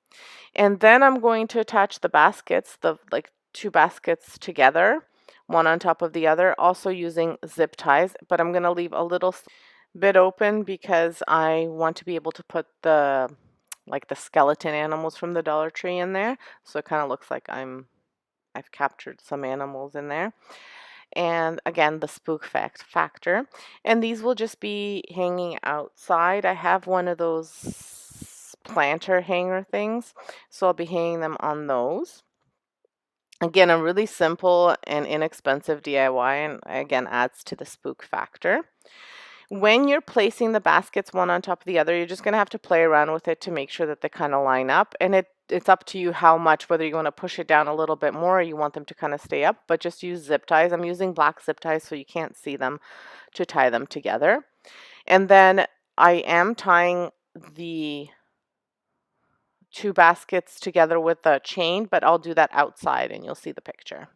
And then I'm going to attach the baskets, the like 2 baskets together, one on top of the other, also using zip ties, but I'm going to leave a little bit open because I want to be able to put the skeleton animals from the Dollar Tree in there. So it kind of looks like I've captured some animals in there. And again, the spook factor. And these will just be hanging outside. I have one of those planter hanger things, so I'll be hanging them on those. Again, a really simple and inexpensive DIY, and again adds to the spook factor. When you're placing the baskets one on top of the other, you're just going to have to play around with it to make sure that they kind of line up. And it's up to you how much, whether you want to push it down a little bit more or you want them to kind of stay up, but just use zip ties. I'm using black zip ties so you can't see them, to tie them together. And then I am tying the 2 baskets together with a chain, but I'll do that outside and you'll see the picture.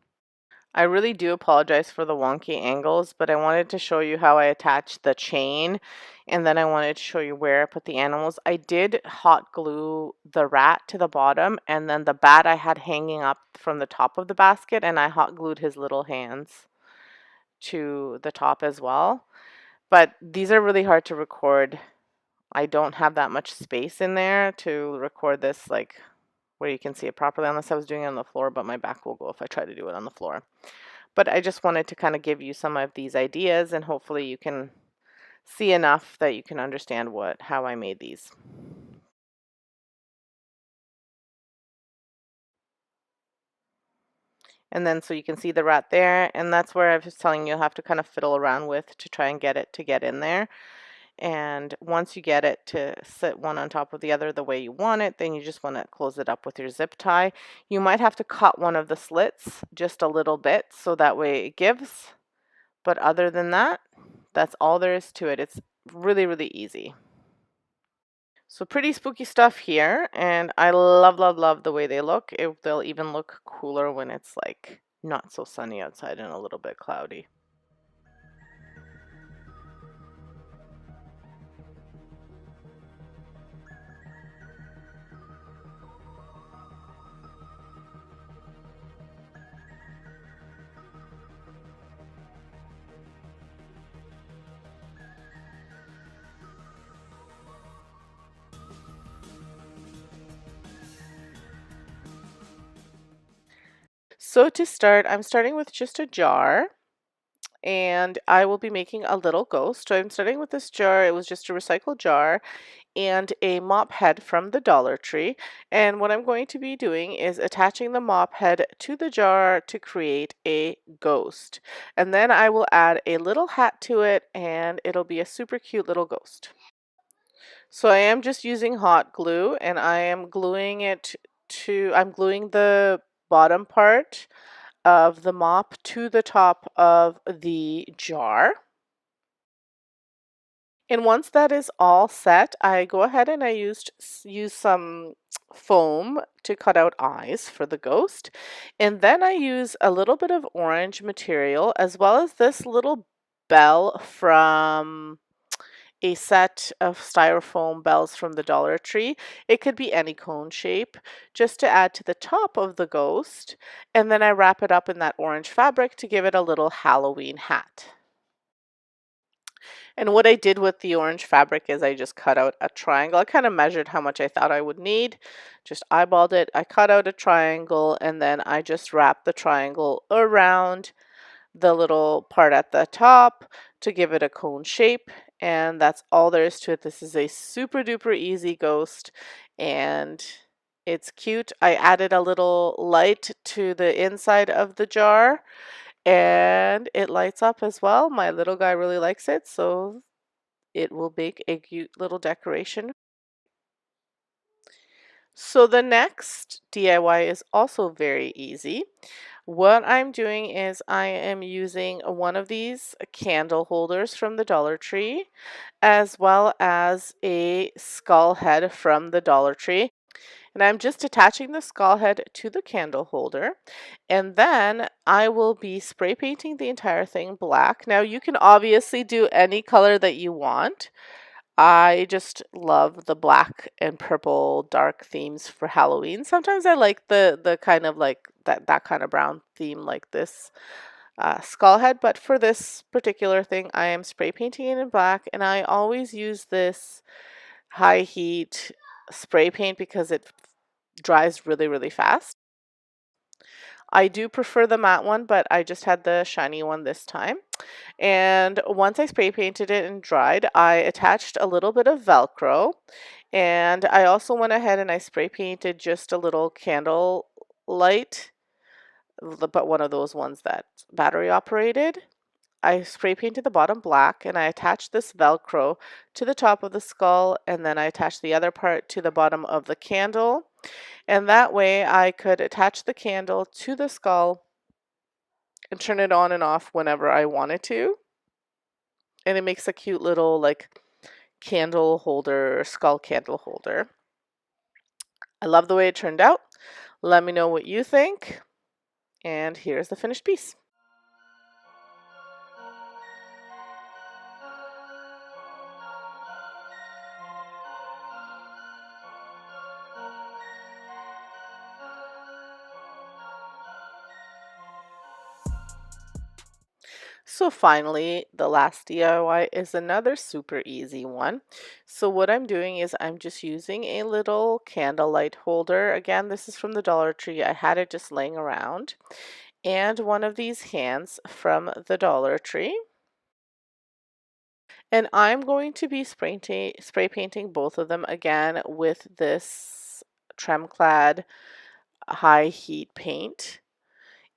I really do apologize for the wonky angles, but I wanted to show you how I attached the chain, and then I wanted to show you where I put the animals. I did hot glue the rat to the bottom, and then the bat I had hanging up from the top of the basket, and I hot glued his little hands to the top as well. But these are really hard to record. I don't have that much space in there to record this like where you can see it properly, unless I was doing it on the floor, but my back will go if I try to do it on the floor. But I just wanted to kind of give you some of these ideas, and hopefully you can see enough that you can understand how I made these. And then so you can see the rat there, and that's where I was telling you you'll have to kind of fiddle around with to try and get it to get in there. And once you get it to sit one on top of the other the way you want it, then you just want to close it up with your zip tie. You might have to cut one of the slits just a little bit so that way it gives. But other than that, that's all there is to it. It's really, really easy. So pretty spooky stuff here, and I love, love, love the way they look. They'll even look cooler when it's like not so sunny outside and a little bit cloudy. So to start, I'm starting with just a jar, and I will be making a little ghost. So I'm starting with this jar. It was just a recycled jar and a mop head from the Dollar Tree. And what I'm going to be doing is attaching the mop head to the jar to create a ghost. And then I will add a little hat to it, and it'll be a super cute little ghost. So I am just using hot glue, and I am gluing I'm gluing the bottom part of the mop to the top of the jar. And once that is all set, I go ahead and I use some foam to cut out eyes for the ghost. And then I use a little bit of orange material as well as this little bell from a set of styrofoam bells from the Dollar Tree. It could be any cone shape, just to add to the top of the ghost. And then I wrap it up in that orange fabric to give it a little Halloween hat. And what I did with the orange fabric is I just cut out a triangle. I kind of measured how much I thought I would need, just eyeballed it. I cut out a triangle and then I just wrapped the triangle around the little part at the top to give it a cone shape. And that's all there is to it. This is a super duper easy ghost and it's cute. I added a little light to the inside of the jar and it lights up as well. My little guy really likes it, so it will make a cute little decoration. So the next DIY is also very easy. What I'm doing is I am using one of these candle holders from the Dollar Tree, as well as a skull head from the Dollar Tree. And I'm just attaching the skull head to the candle holder. And then I will be spray painting the entire thing black. Now you can obviously do any color that you want. I just love the black and purple dark themes for Halloween. Sometimes I like the kind of like that kind of brown theme like this skull head, but for this particular thing I am spray painting it in black, and I always use this high heat spray paint because it dries really fast. I do prefer the matte one, but I just had the shiny one this time. And once I spray painted it and dried, I attached a little bit of Velcro. And I also went ahead and I spray painted just a little candle light, but one of those ones that's battery operated. I spray painted the bottom black and I attached this Velcro to the top of the skull, and then I attached the other part to the bottom of the candle. And that way I could attach the candle to the skull and turn it on and off whenever I wanted to. And it makes a cute little like candle holder, skull candle holder. I love the way it turned out. Let me know what you think. And here's the finished piece. So finally, the last DIY is another super easy one. So what I'm doing is I'm just using a little candlelight holder. Again, this is from the Dollar Tree. I had it just laying around. And one of these hands from the Dollar Tree. And I'm going to be spray painting both of them again with this Tremclad high heat paint.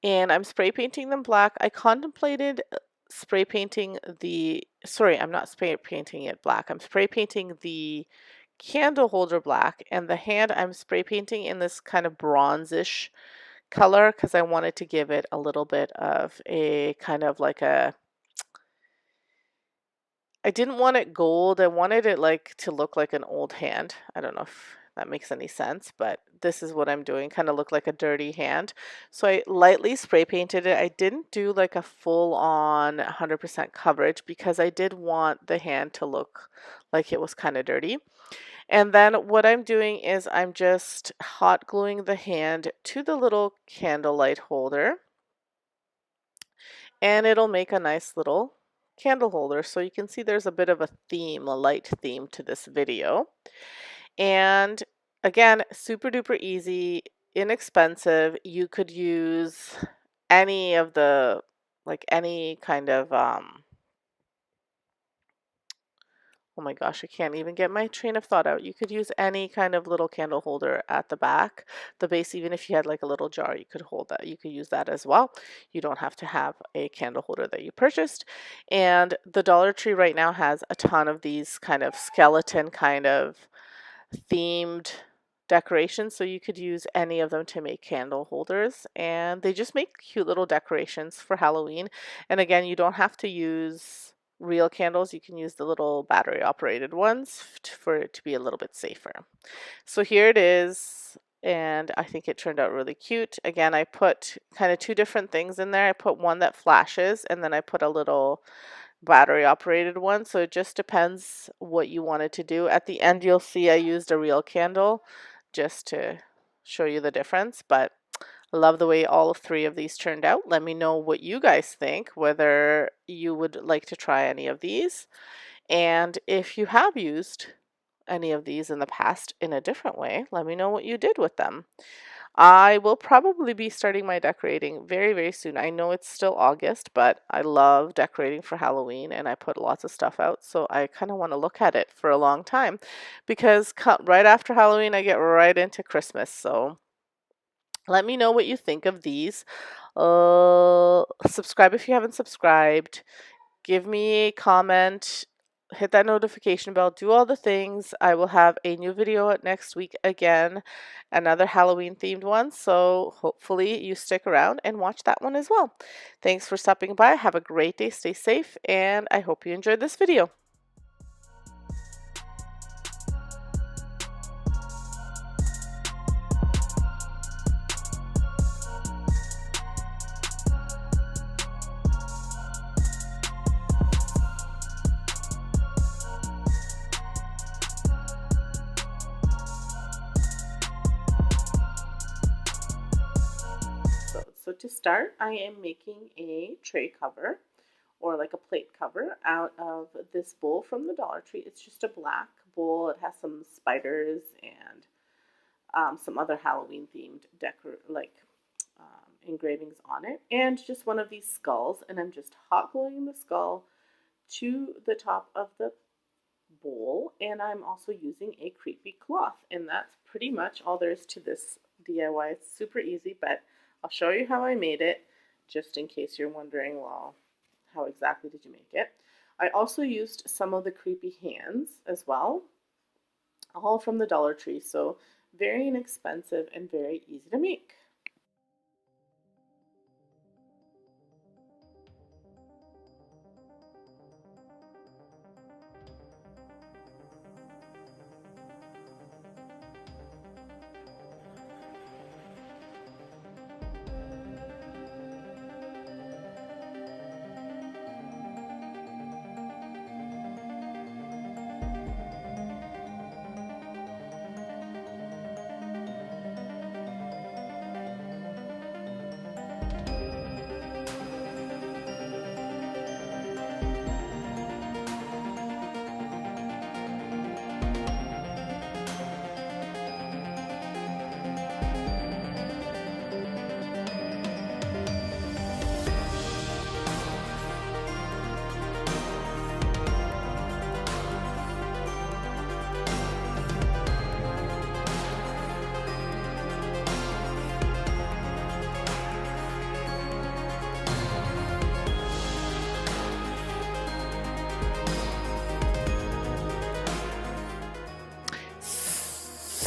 And I'm spray painting them black. I contemplated spray painting sorry, I'm not spray painting it black. I'm spray painting the candle holder black, and the hand I'm spray painting in this kind of bronzish color because I wanted to give it a little bit of a kind of like I didn't want it gold. I wanted it like to look like an old hand. I don't know if that makes any sense, but this is what I'm doing, kind of look like a dirty hand. So I lightly spray painted it. I didn't do like a full on 100% coverage because I did want the hand to look like it was kind of dirty. And then what I'm doing is I'm just hot gluing the hand to the little candlelight holder, and it'll make a nice little candle holder. So you can see there's a bit of a theme, a light theme to this video. And again, super duper easy, inexpensive. You could use any of the, like any kind of, oh my gosh, I can't even get my train of thought out. You could use any kind of little candle holder at the back. The base, even if you had like a little jar, you could hold that. You could use that as well. You don't have to have a candle holder that you purchased. And the Dollar Tree right now has a ton of these kind of skeleton kind of themed decorations, so you could use any of them to make candle holders, and they just make cute little decorations for Halloween. And again, you don't have to use real candles, you can use the little battery operated ones for it to be a little bit safer. So here it is, and I think it turned out really cute. Again, I put kind of two different things in there. I put one that flashes, and then I put a little battery operated one, so it just depends what you wanted to do. At the end, you'll see I used a real candle just to show you the difference, but I love the way all three of these turned out. Let me know what you guys think, whether you would like to try any of these, and if you have used any of these in the past in a different way, let me know what you did with them. I will probably be starting my decorating very, very soon. I know it's still August, but I love decorating for Halloween and I put lots of stuff out. So I kind of want to look at it for a long time because right after Halloween, I get right into Christmas. So let me know what you think of these. Subscribe if you haven't subscribed. Give me a comment. Hit that notification bell. Do all the things. I will have a new video out next week again. Another Halloween themed one. So hopefully you stick around and watch that one as well. Thanks for stopping by. Have a great day. Stay safe. And I hope you enjoyed this video. So to start, I am making a tray cover or like a plate cover out of this bowl from the Dollar Tree. It's just a black bowl. It has some spiders and some other Halloween themed engravings on it, and just one of these skulls. And I'm just hot gluing the skull to the top of the bowl, and I'm also using a creepy cloth, and that's pretty much all there is to this DIY. It's super easy, but I'll show you how I made it just in case you're wondering, well, how exactly did you make it? I also used some of the creepy hands as well, all from the Dollar Tree, so very inexpensive and very easy to make.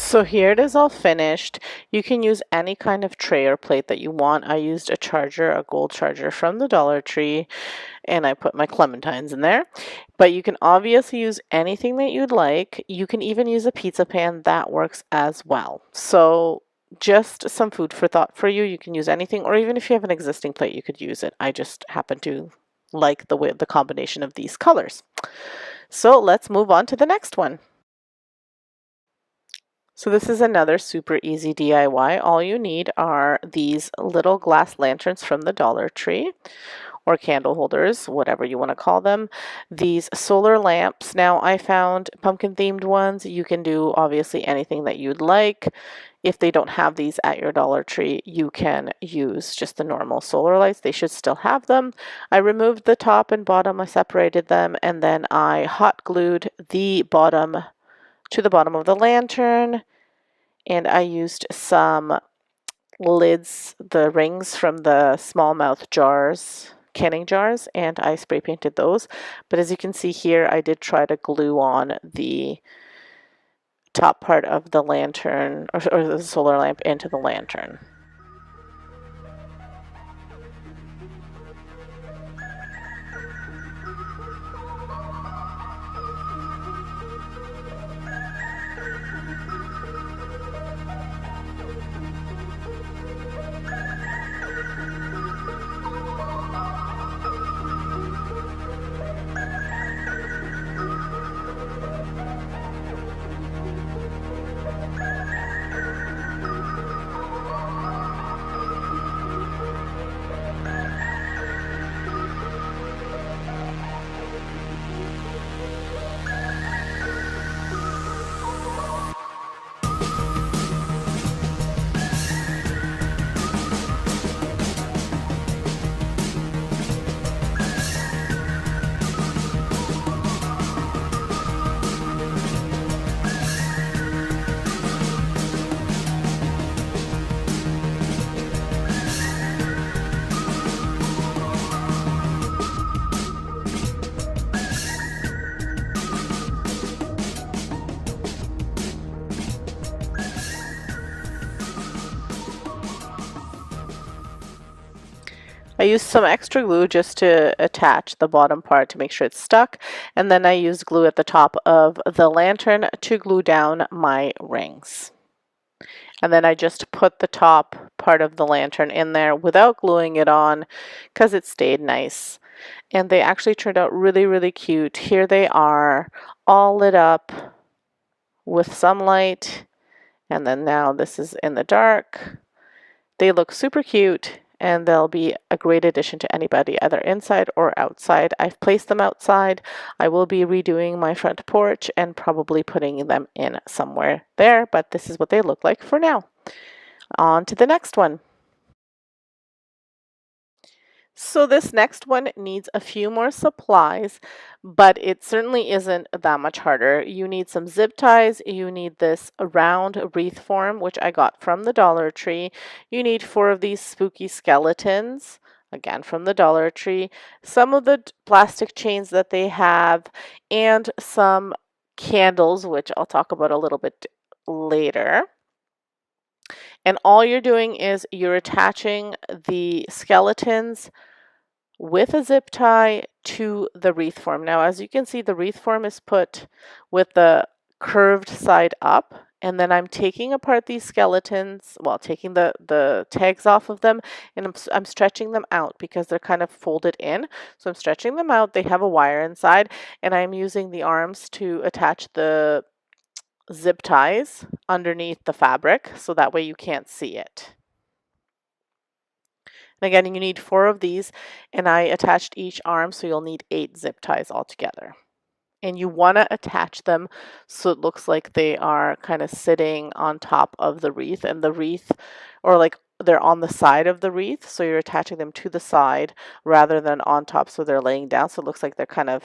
So here it is all finished. You can use any kind of tray or plate that you want. I used a charger, a gold charger from the Dollar Tree, and I put my clementines in there. But you can obviously use anything that you'd like. You can even use a pizza pan. That works as well. So just some food for thought for you. You can use anything, or even if you have an existing plate, you could use it. I just happen to like the combination of these colors. So let's move on to the next one. So this is another super easy DIY. All you need are these little glass lanterns from the Dollar Tree, or candle holders, whatever you want to call them. These solar lamps. Now I found pumpkin themed ones. You can do obviously anything that you'd like. If they don't have these at your Dollar Tree, you can use just the normal solar lights. They should still have them. I removed the top and bottom. I separated them, and then I hot glued the bottom to the bottom of the lantern, and I used some lids, the rings from the small mouth jars, canning jars, and I spray painted those. But as you can see here, I did try to glue on the top part of the lantern or the solar lamp into the lantern. I used some extra glue just to attach the bottom part to make sure it's stuck, and then I used glue at the top of the lantern to glue down my rings. And then I just put the top part of the lantern in there without gluing it on because it stayed nice. And they actually turned out really, really cute. Here they are, all lit up with some light, and then now this is in the dark. They look super cute, and they'll be a great addition to anybody, either inside or outside. I've placed them outside. I will be redoing my front porch and probably putting them in somewhere there, but this is what they look like for now. On to the next one. So this next one needs a few more supplies, but it certainly isn't that much harder. You need some zip ties, you need this round wreath form, which I got from the Dollar Tree. You need 4 of these spooky skeletons, again from the Dollar Tree, some of the plastic chains that they have, and some candles, which I'll talk about a little bit later. And all you're doing is you're attaching the skeletons with a zip tie to the wreath form. Now, as you can see, the wreath form is put with the curved side up, and then I'm taking apart these skeletons, well, taking the tags off of them, and I'm stretching them out because they're kind of folded in. So I'm stretching them out. They have a wire inside, and I'm using the arms to attach the zip ties underneath the fabric, so that way you can't see it. And again, you need 4 of these, and I attached each arm, so you'll need 8 zip ties altogether. And you want to attach them so it looks like they are kind of sitting on top of the wreath, and the wreath, or like they're on the side of the wreath, so you're attaching them to the side rather than on top, so they're laying down, so it looks like they're kind of,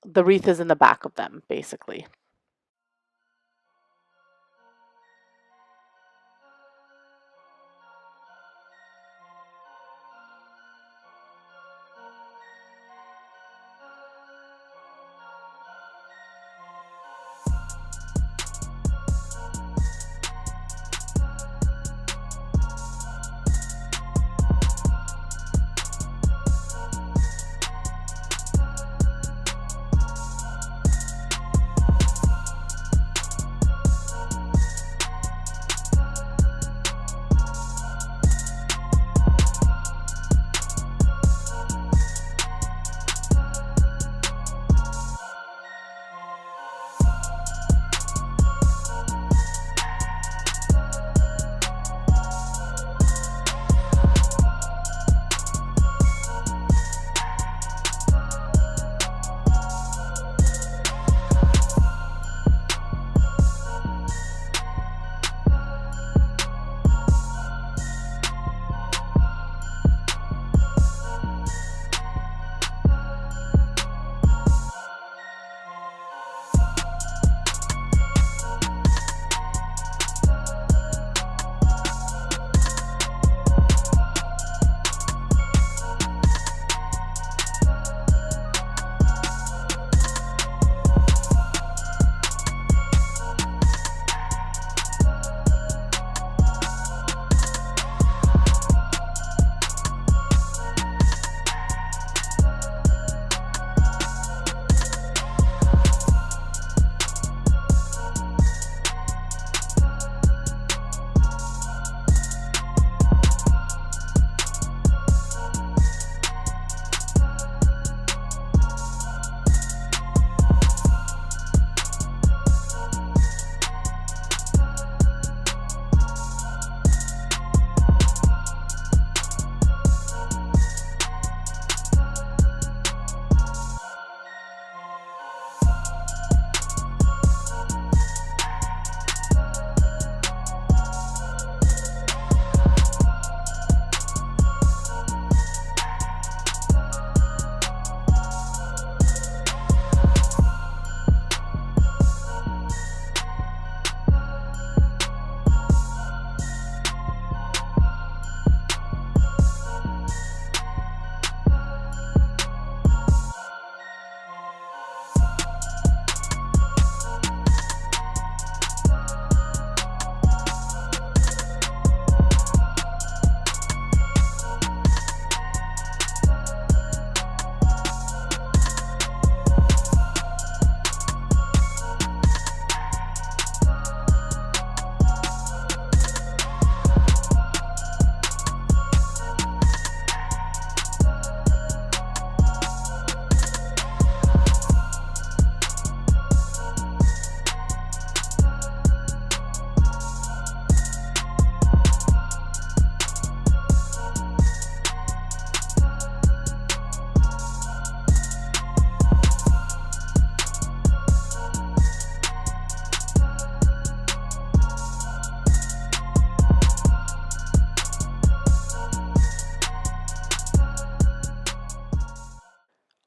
the wreath is in the back of them, basically.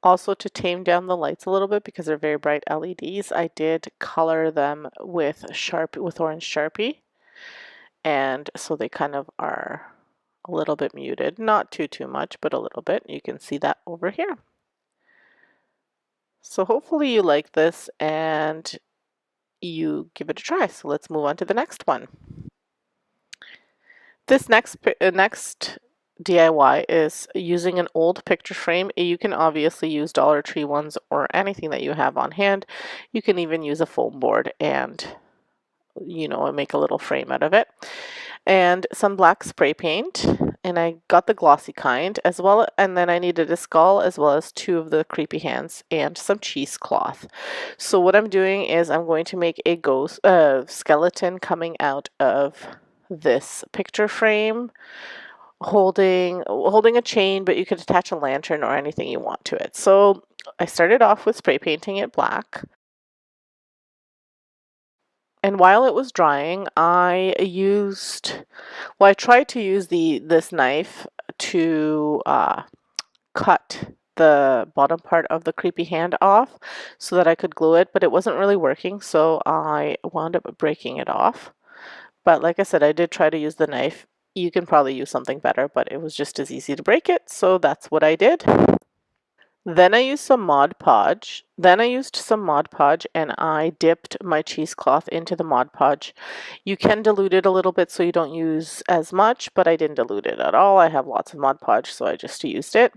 Also, to tame down the lights a little bit because they're very bright LEDs, I did color them with orange Sharpie, and so they kind of are a little bit muted, not too much, but a little bit. You can see that over here. So hopefully you like this and you give it a try. So let's move on to the next one. This next DIY is using an old picture frame. You can obviously use Dollar Tree ones or anything that you have on hand. You can even use a foam board and, you know, make a little frame out of it. And some black spray paint, and I got the glossy kind as well, and then I needed a skull as well as 2 of the creepy hands and some cheesecloth. So what I'm doing is I'm going to make a ghost skeleton coming out of this picture frame, holding a chain, but you could attach a lantern or anything you want to it. So I started off with spray painting it black. And while it was drying, I tried to use this knife to cut the bottom part of the creepy hand off so that I could glue it, but it wasn't really working, so I wound up breaking it off. But like I said, I did try to use the knife. You can probably use something better, but it was just as easy to break it, so that's what I did. Then I used some Mod Podge. And I dipped my cheesecloth into the Mod Podge. You can dilute it a little bit so you don't use as much, but I didn't dilute it at all. I have lots of Mod Podge, so I just used it.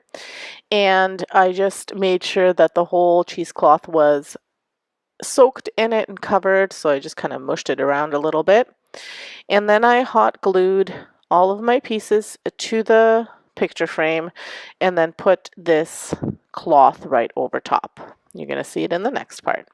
And I just made sure that the whole cheesecloth was soaked in it and covered, so I just kind of mushed it around a little bit. And then I hot glued all of my pieces to the picture frame and then put this cloth right over top. You're going to see it in the next part.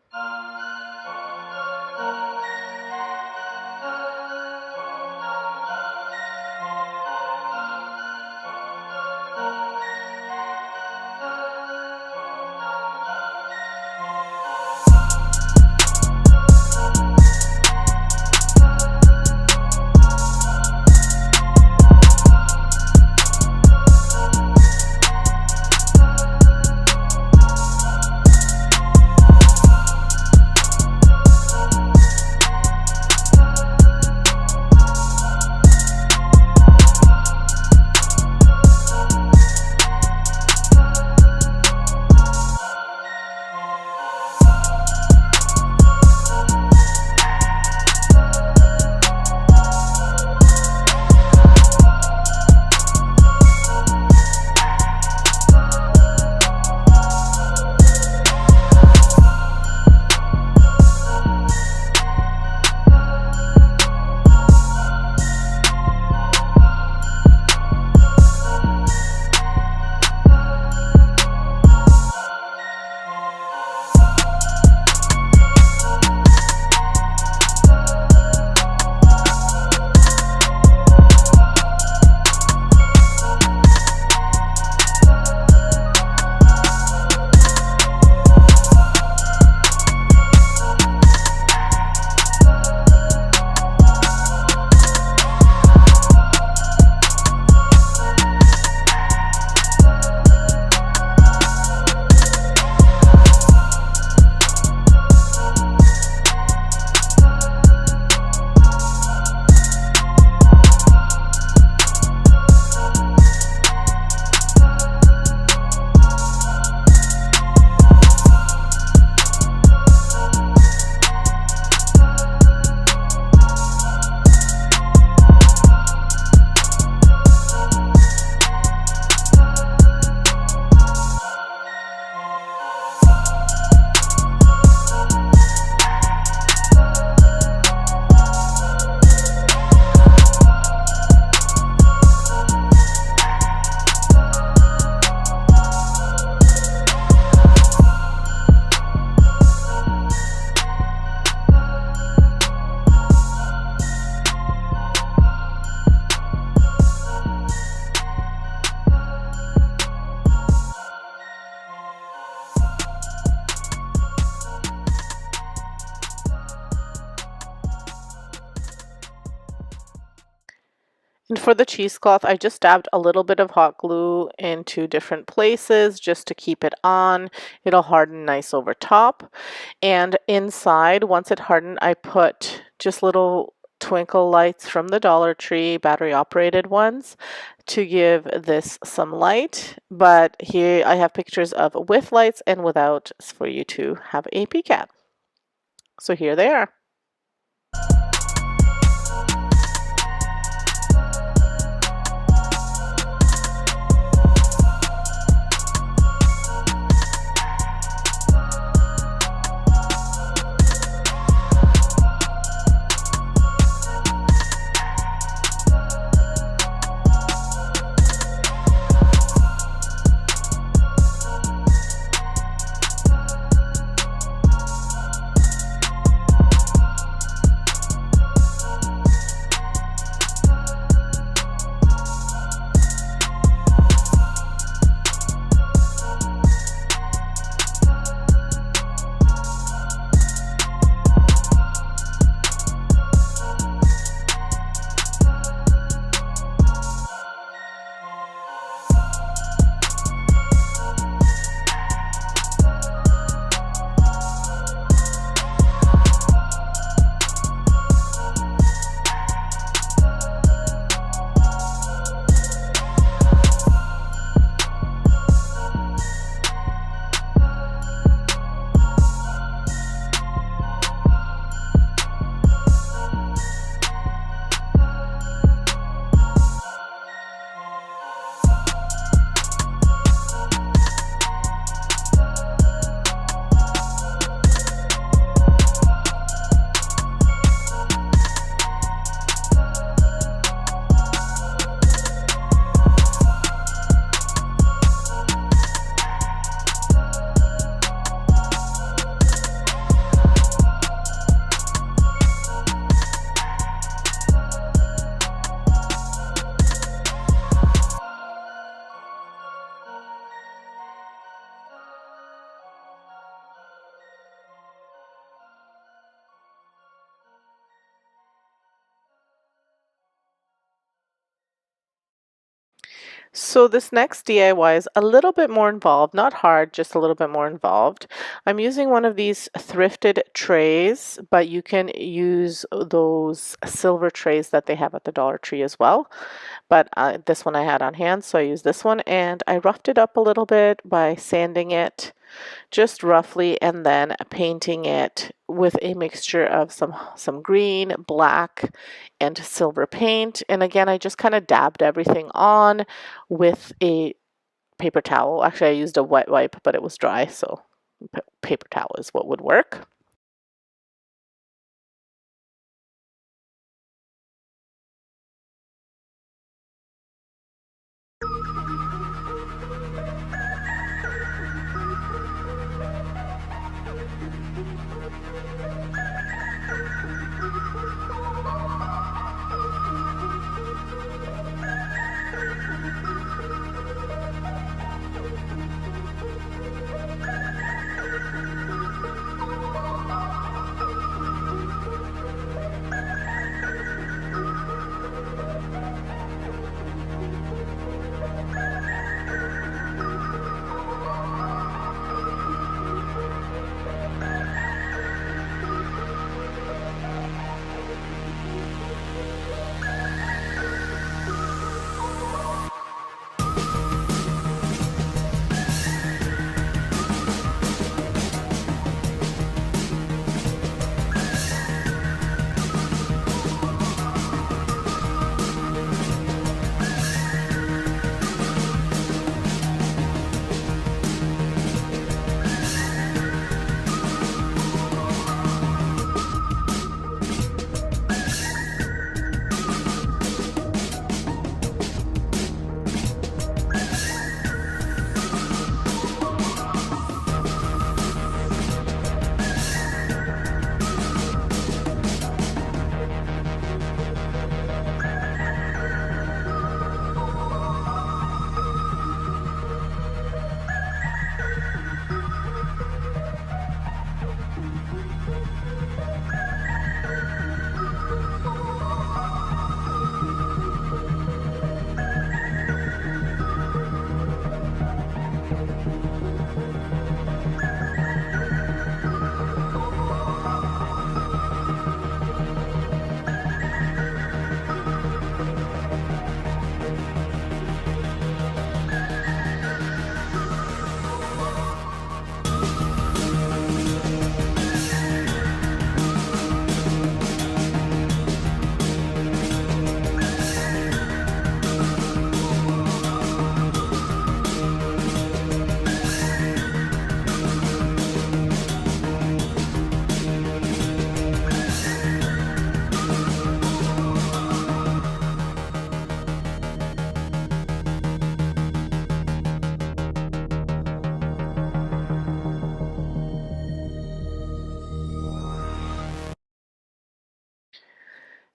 And for the cheesecloth, I just dabbed a little bit of hot glue into different places just to keep it on. It'll harden nice over top. And inside, once it hardened, I put just little twinkle lights from the Dollar Tree, battery operated ones, to give this some light. But here I have pictures of with lights and without for you to have a peek at. So here they are. So this next DIY is a little bit more involved, not hard, just a little bit more involved. I'm using one of these thrifted trays, but you can use those silver trays that they have at the Dollar Tree as well. But this one I had on hand, so I used this one, and I roughed it up a little bit by sanding it just roughly and then painting it with a mixture of some green, black, and silver paint. And again, I just kind of dabbed everything on with a paper towel. Actually, I used a wet wipe, but it was dry, so paper towel is what would work.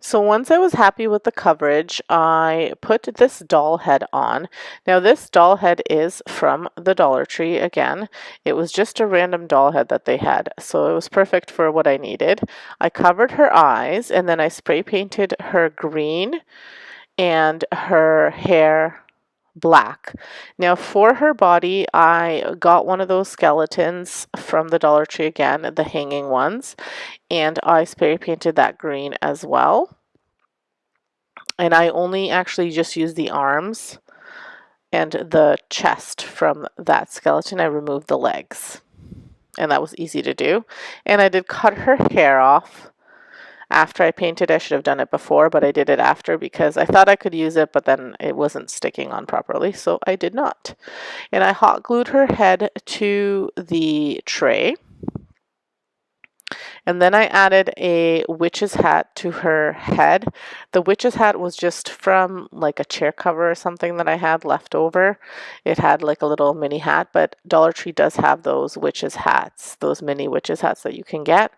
So once I was happy with the coverage, I put this doll head on. Now this doll head is from the Dollar Tree again. It was just a random doll head that they had, so it was perfect for what I needed. I covered her eyes and then I spray painted her green and her hair black. Now for her body, I got one of those skeletons from the Dollar Tree again, the hanging ones, and I spray painted that green as well. And I only actually just used the arms and the chest from that skeleton. I removed the legs, and that was easy to do. And I did cut her hair off after I painted. I should have done it before, but I did it after because I thought I could use it, but then it wasn't sticking on properly, so I did not. And I hot glued her head to the tray. And then I added a witch's hat to her head. The witch's hat was just from like a chair cover or something that I had left over. It had like a little mini hat, but Dollar Tree does have those witch's hats, those mini witch's hats that you can get.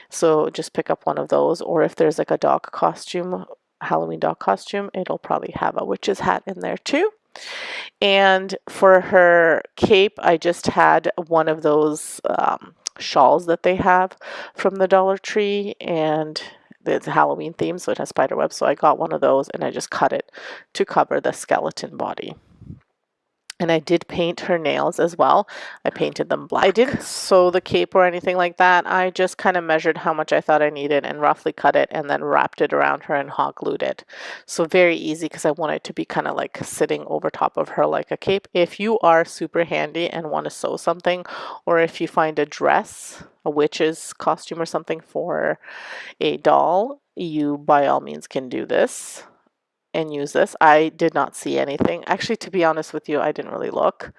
So just pick up one of those, or if there's like a dog costume, Halloween dog costume, it'll probably have a witch's hat in there too. And for her cape, I just had one of those shawls that they have from the Dollar Tree, and it's a Halloween theme, so it has spider webs. So I got one of those and I just cut it to cover the skeleton body. And I did paint her nails as well. I painted them black. I didn't sew the cape or anything like that. I just kind of measured how much I thought I needed and roughly cut it and then wrapped it around her and hot glued it. So very easy because I want it to be kind of like sitting over top of her like a cape. If you are super handy and want to sew something, or if you find a dress, a witch's costume or something for a doll, you by all means can do this and use this. I did not see anything. Actually, to be honest with you, I didn't really look,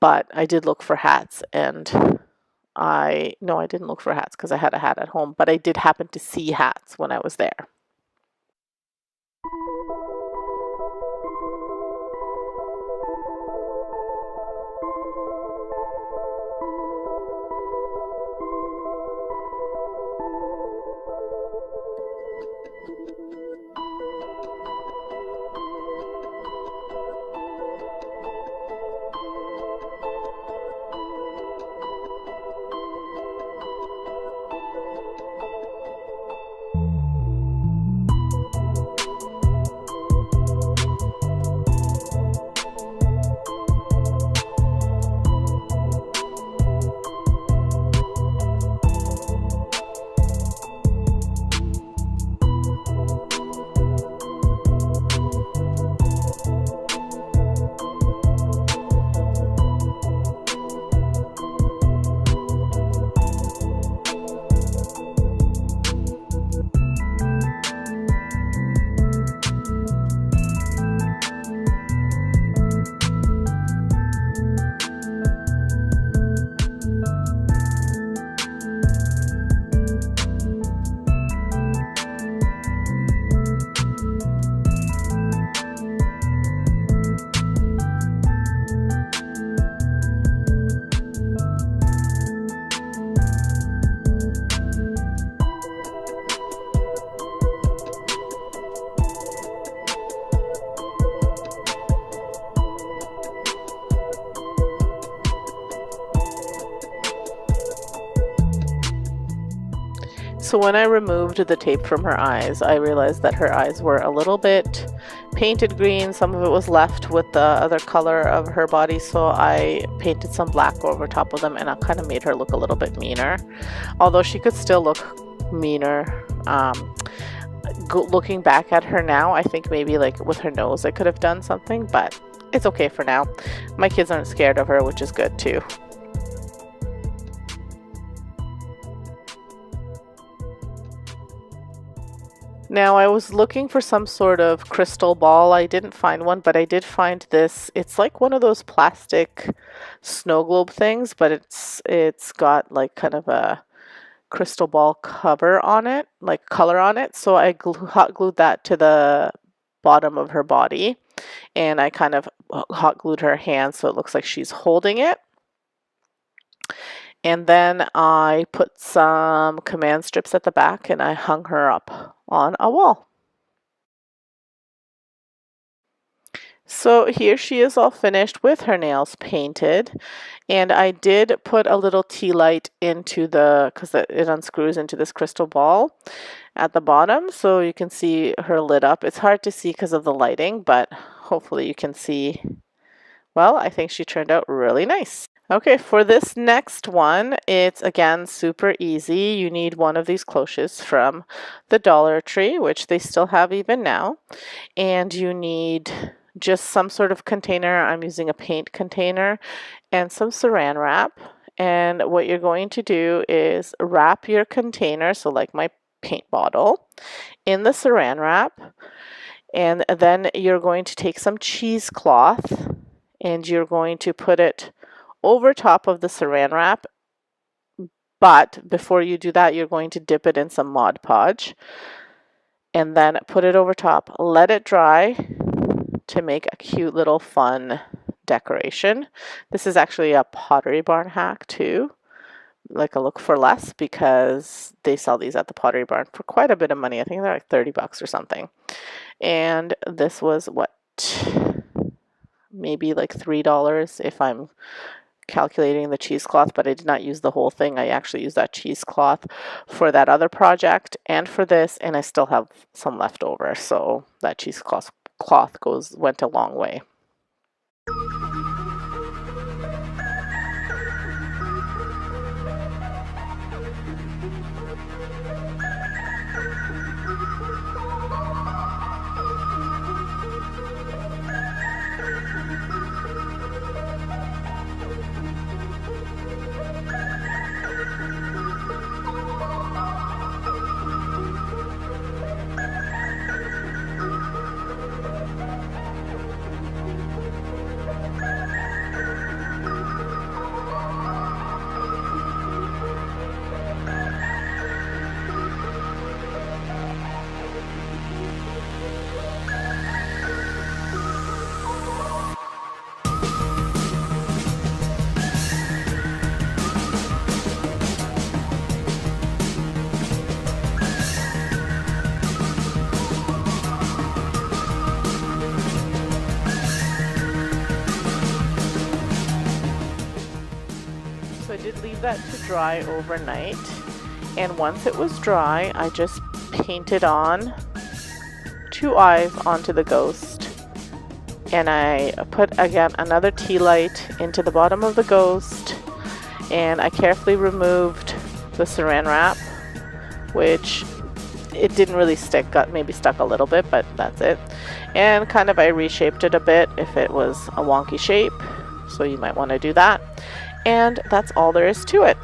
but I did look for hats, and I didn't look for hats because I had a hat at home, but I did happen to see hats when I was there. So when I removed the tape from her eyes, I realized that her eyes were a little bit painted green. Some of it was left with the other color of her body, so I painted some black over top of them, and I kind of made her look a little bit meaner. Although she could still look meaner. Looking back at her now, I think maybe like with her nose I could have done something, but it's okay for now. My kids aren't scared of her, which is good too. Now I was looking for some sort of crystal ball. I didn't find one, but I did find this. It's like one of those plastic snow globe things, but it's got like kind of a crystal ball cover on it, like color on it. So I hot glued that to the bottom of her body, and I kind of hot glued her hand so it looks like she's holding it. And then I put some command strips at the back and I hung her up on a wall. So here she is all finished with her nails painted, and I did put a little tea light into because it unscrews into this crystal ball at the bottom, so you can see her lit up. It's hard to see because of the lighting, but hopefully you can see. Well, I think she turned out really nice. Okay, for this next one, it's again super easy. You need one of these cloches from the Dollar Tree, which they still have even now, and you need just some sort of container. I'm using a paint container and some saran wrap. And what you're going to do is wrap your container, so like my paint bottle, in the saran wrap. And then you're going to take some cheesecloth and you're going to put it over top of the saran wrap. But before you do that, you're going to dip it in some Mod Podge and then put it over top. Let it dry to make a cute little fun decoration. This is actually a Pottery Barn hack too, like a look for less, because they sell these at the Pottery Barn for quite a bit of money. I think they're like 30 bucks or something. And this was what, maybe like $3 if I'm calculating the cheesecloth, but I did not use the whole thing. I actually used that cheesecloth for that other project and for this, and I still have some left over, so that cheesecloth went a long way. So I did leave that to dry overnight, and once it was dry, I just painted on 2 eyes onto the ghost, and I put again another tea light into the bottom of the ghost, and I carefully removed the saran wrap, which it didn't really stick, got maybe stuck a little bit, but that's it. And kind of I reshaped it a bit if it was a wonky shape, so you might want to do that. And that's all there is to it.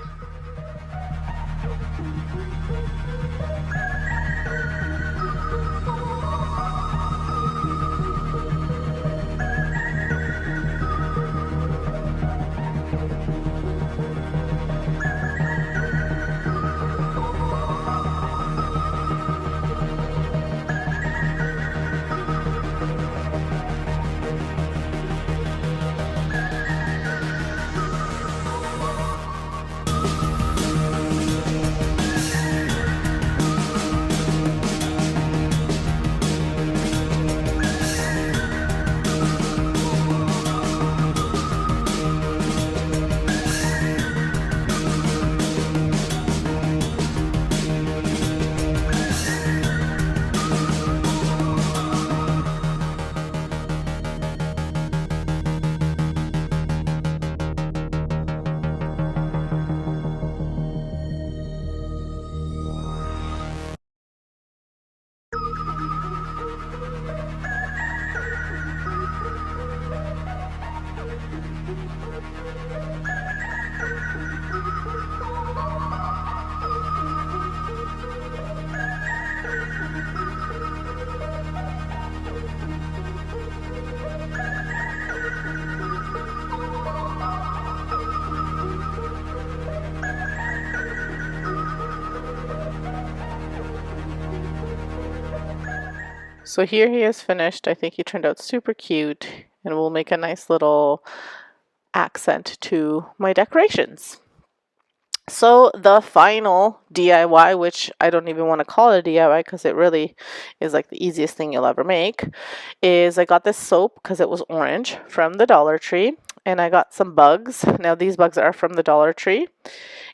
So here he is finished. I think he turned out super cute and will make a nice little accent to my decorations. So the final DIY, which I don't even want to call it a DIY because it really is like the easiest thing you'll ever make, is I got this soap because it was orange from the Dollar Tree, and I got some bugs. Now these bugs are from the Dollar Tree,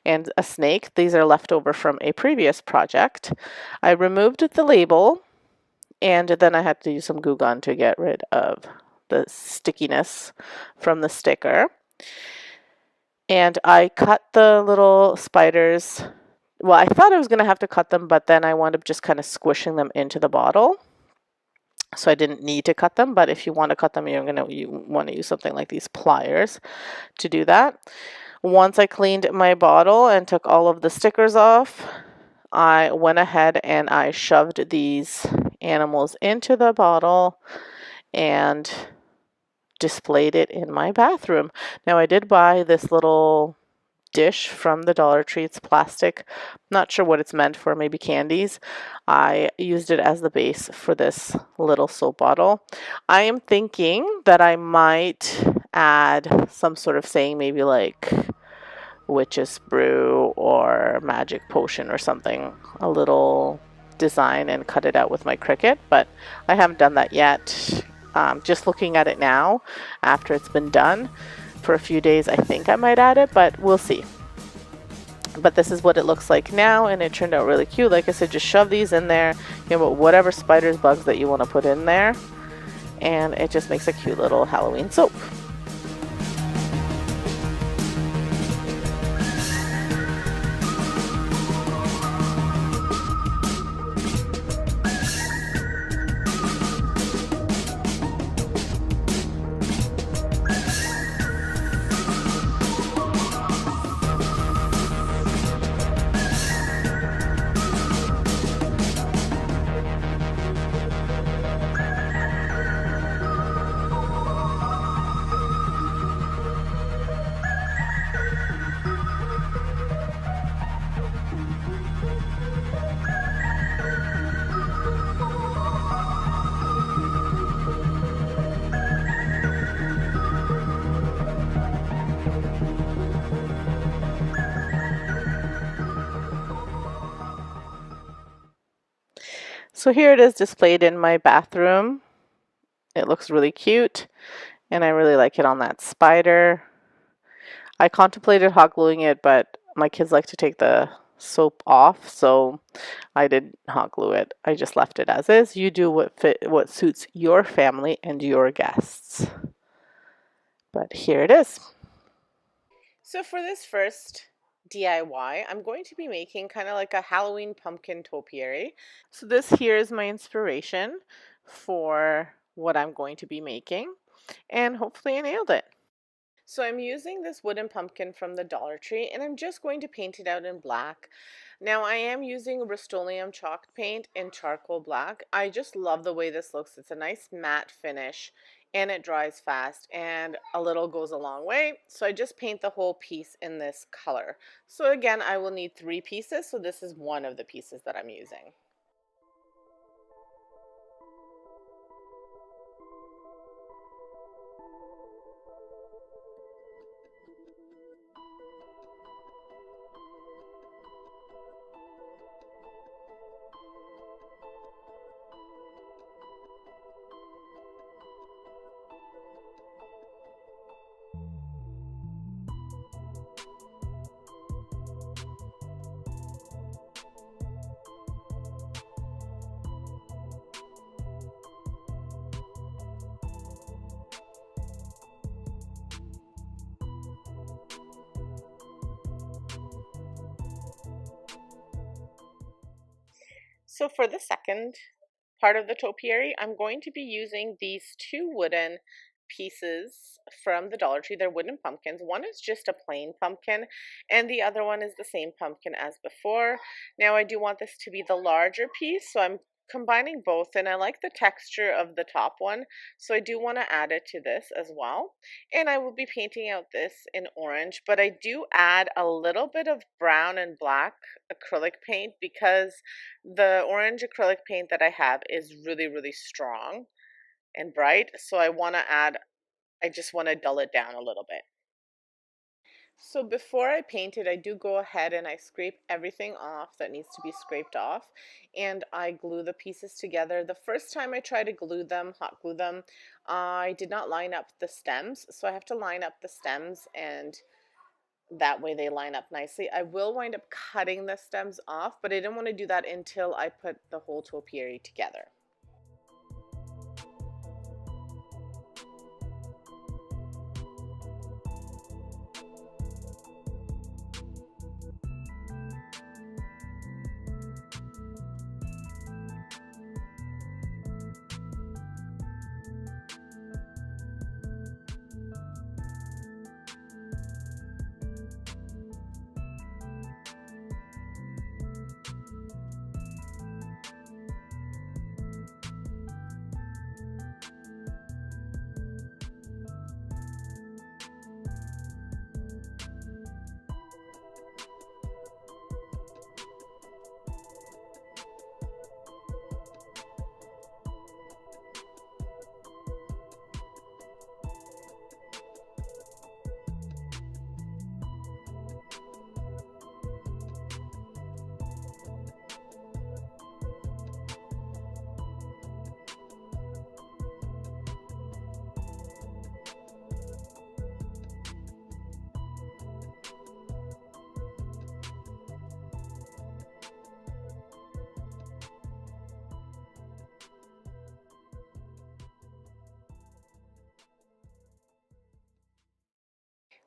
and a snake. These are left over from a previous project. I removed the label, and then I had to use some glue gun to get rid of the stickiness from the sticker. And I cut the little spiders. Well, I thought I was going to have to cut them, but then I wound up just kind of squishing them into the bottle. So I didn't need to cut them, but if you want to cut them, you want to use something like these pliers to do that. Once I cleaned my bottle and took all of the stickers off, I went ahead and I shoved these animals into the bottle and displayed it in my bathroom. Now I did buy this little dish from the Dollar Tree. It's plastic. Not sure what it's meant for, maybe candies. I used it as the base for this little soap bottle. I am thinking that I might add some sort of saying, maybe like witch's brew or magic potion or something, a little design, and cut it out with my Cricut, but I haven't done that yet. Just looking at it now after it's been done for a few days, I think I might add it, but we'll see. But this is what it looks like now, and it turned out really cute. Like I said, just shove these in there, you know, whatever spiders, bugs that you want to put in there, and it just makes a cute little Halloween soap. So here it is displayed in my bathroom. It looks really cute, and I really like it on that spider. I contemplated hot gluing it, but my kids like to take the soap off, so I didn't hot glue it. I just left it as is. You do what suits your family and your guests. But here it is. So for this first DIY, I'm going to be making kind of like a Halloween pumpkin topiary. So this here is my inspiration for what I'm going to be making, and hopefully I nailed it. So I'm using this wooden pumpkin from the Dollar Tree, and I'm just going to paint it out in black. Now I am using Rust-Oleum chalk paint in charcoal black. I just love the way this looks. It's a nice matte finish, and it dries fast, and a little goes a long way. So I just paint the whole piece in this color. So again, I will need 3 pieces, so this is one of the pieces that I'm using. So for the second part of the topiary, I'm going to be using these 2 wooden pieces from the Dollar Tree. They're wooden pumpkins. One is just a plain pumpkin, and the other one is the same pumpkin as before. Now I do want this to be the larger piece, so I'm combining both, and I like the texture of the top one, so I do want to add it to this as well. And I will be painting out this in orange, but I do add a little bit of brown and black acrylic paint because the orange acrylic paint that I have is really, really strong and bright, so I just want to dull it down a little bit. So before I paint it, I do go ahead and I scrape everything off that needs to be scraped off, and I glue the pieces together. The first time I try to glue them, hot glue them, I did not line up the stems, so I have to line up the stems, and that way they line up nicely. I will wind up cutting the stems off, but I didn't want to do that until I put the whole topiary together.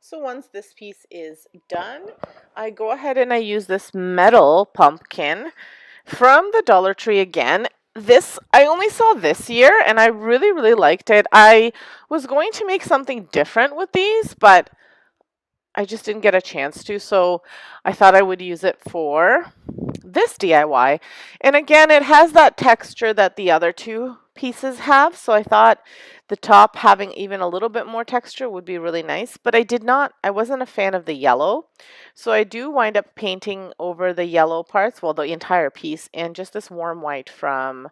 So once this piece is done, I go ahead and I use this metal pumpkin from the Dollar Tree again. This I only saw this year and I really liked it. I was going to make something different with these, but I just didn't get a chance to, so I thought I would use it for this DIY. And again, it has that texture that the other two pieces have, so I thought the top having even a little bit more texture would be really nice, but I wasn't a fan of the yellow, so I do wind up painting over the yellow parts, well, the entire piece, and just this warm white from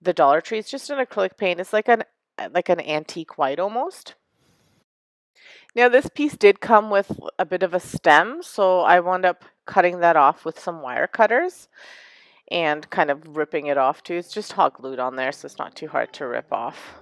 the Dollar Tree. It's just an acrylic paint. It's like an antique white almost. Now this piece did come with a bit of a stem, so I wound up cutting that off with some wire cutters and kind of ripping it off too. It's just hot glued on there, so it's not too hard to rip off.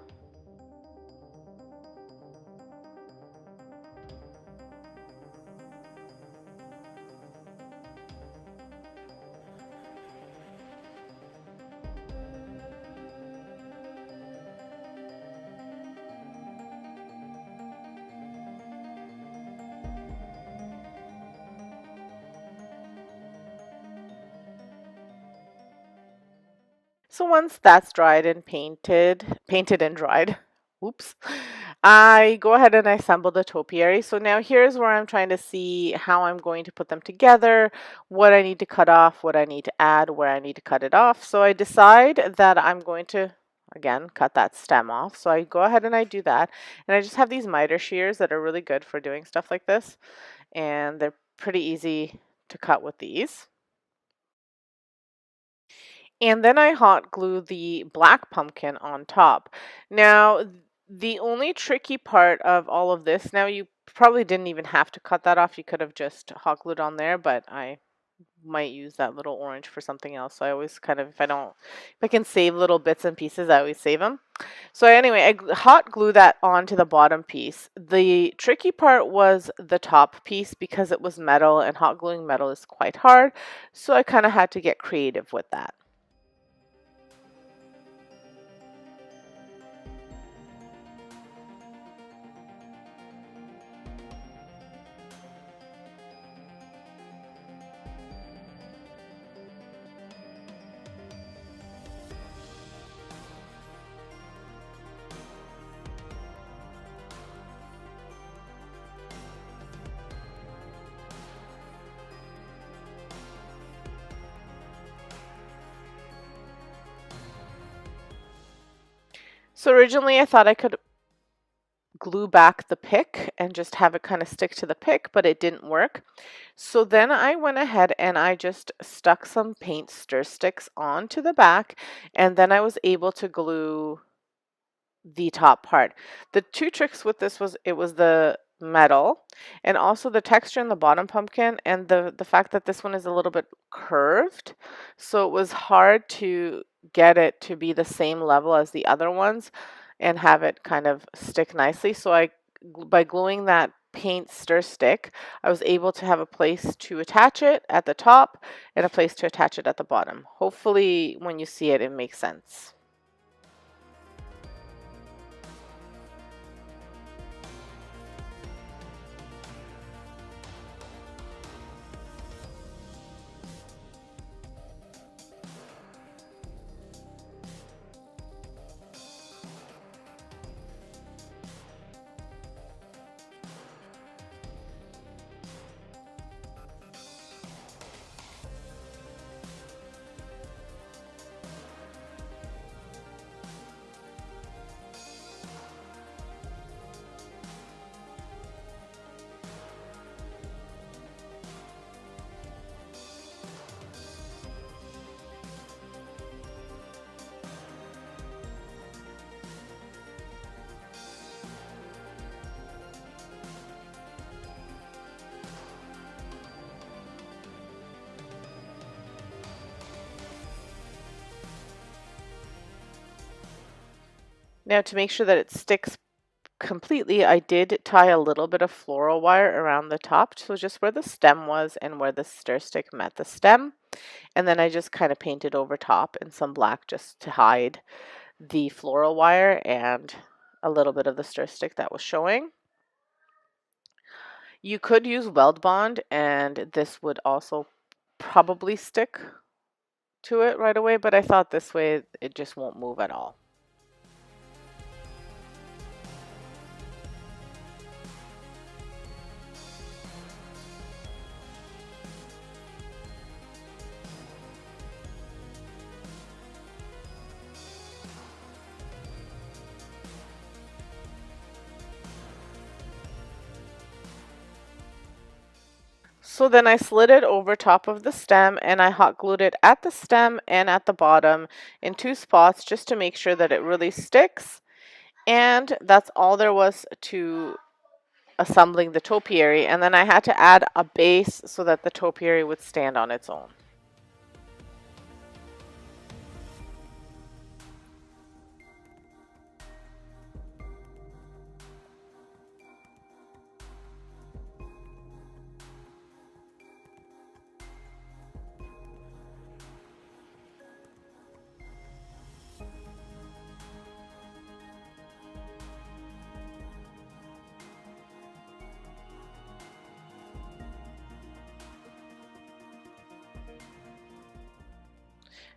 So once that's dried and painted and dried, oops, I go ahead and I assemble the topiary. So now here's where I'm trying to see how I'm going to put them together, what I need to cut off, what I need to add, where I need to cut it off. So I decide that I'm going to, again, cut that stem off. So I go ahead and I do that. And I just have these miter shears that are really good for doing stuff like this. And they're pretty easy to cut with these. And then I hot glue the black pumpkin on top. Now, the only tricky part of all of this, now you probably didn't even have to cut that off. You could have just hot glued on there, but I might use that little orange for something else. So I always kind of, if I can save little bits and pieces, I always save them. So anyway, I hot glue that onto the bottom piece. The tricky part was the top piece because it was metal and hot gluing metal is quite hard. So I kind of had to get creative with that. So originally I thought I could glue back the pick and just have it kind of stick to the pick, but it didn't work. So then I went ahead and I just stuck some paint stir sticks onto the back, and then I was able to glue the top part. The two tricks with this was it was the metal, and also the texture in the bottom pumpkin, and the fact that this one is a little bit curved, so it was hard to get it to be the same level as the other ones and have it kind of stick nicely. So by gluing that paint stir stick, I was able to have a place to attach it at the top and a place to attach it at the bottom. Hopefully when you see it, it makes sense. Now to make sure that it sticks completely, I did tie a little bit of floral wire around the top, so just where the stem was and where the stir stick met the stem. And then I just kind of painted over top in some black just to hide the floral wire and a little bit of the stir stick that was showing. You could use weld bond, and this would also probably stick to it right away, but I thought this way it just won't move at all. So then I slid it over top of the stem and I hot glued it at the stem and at the bottom in 2 spots just to make sure that it really sticks. And that's all there was to assembling the topiary. And then I had to add a base so that the topiary would stand on its own.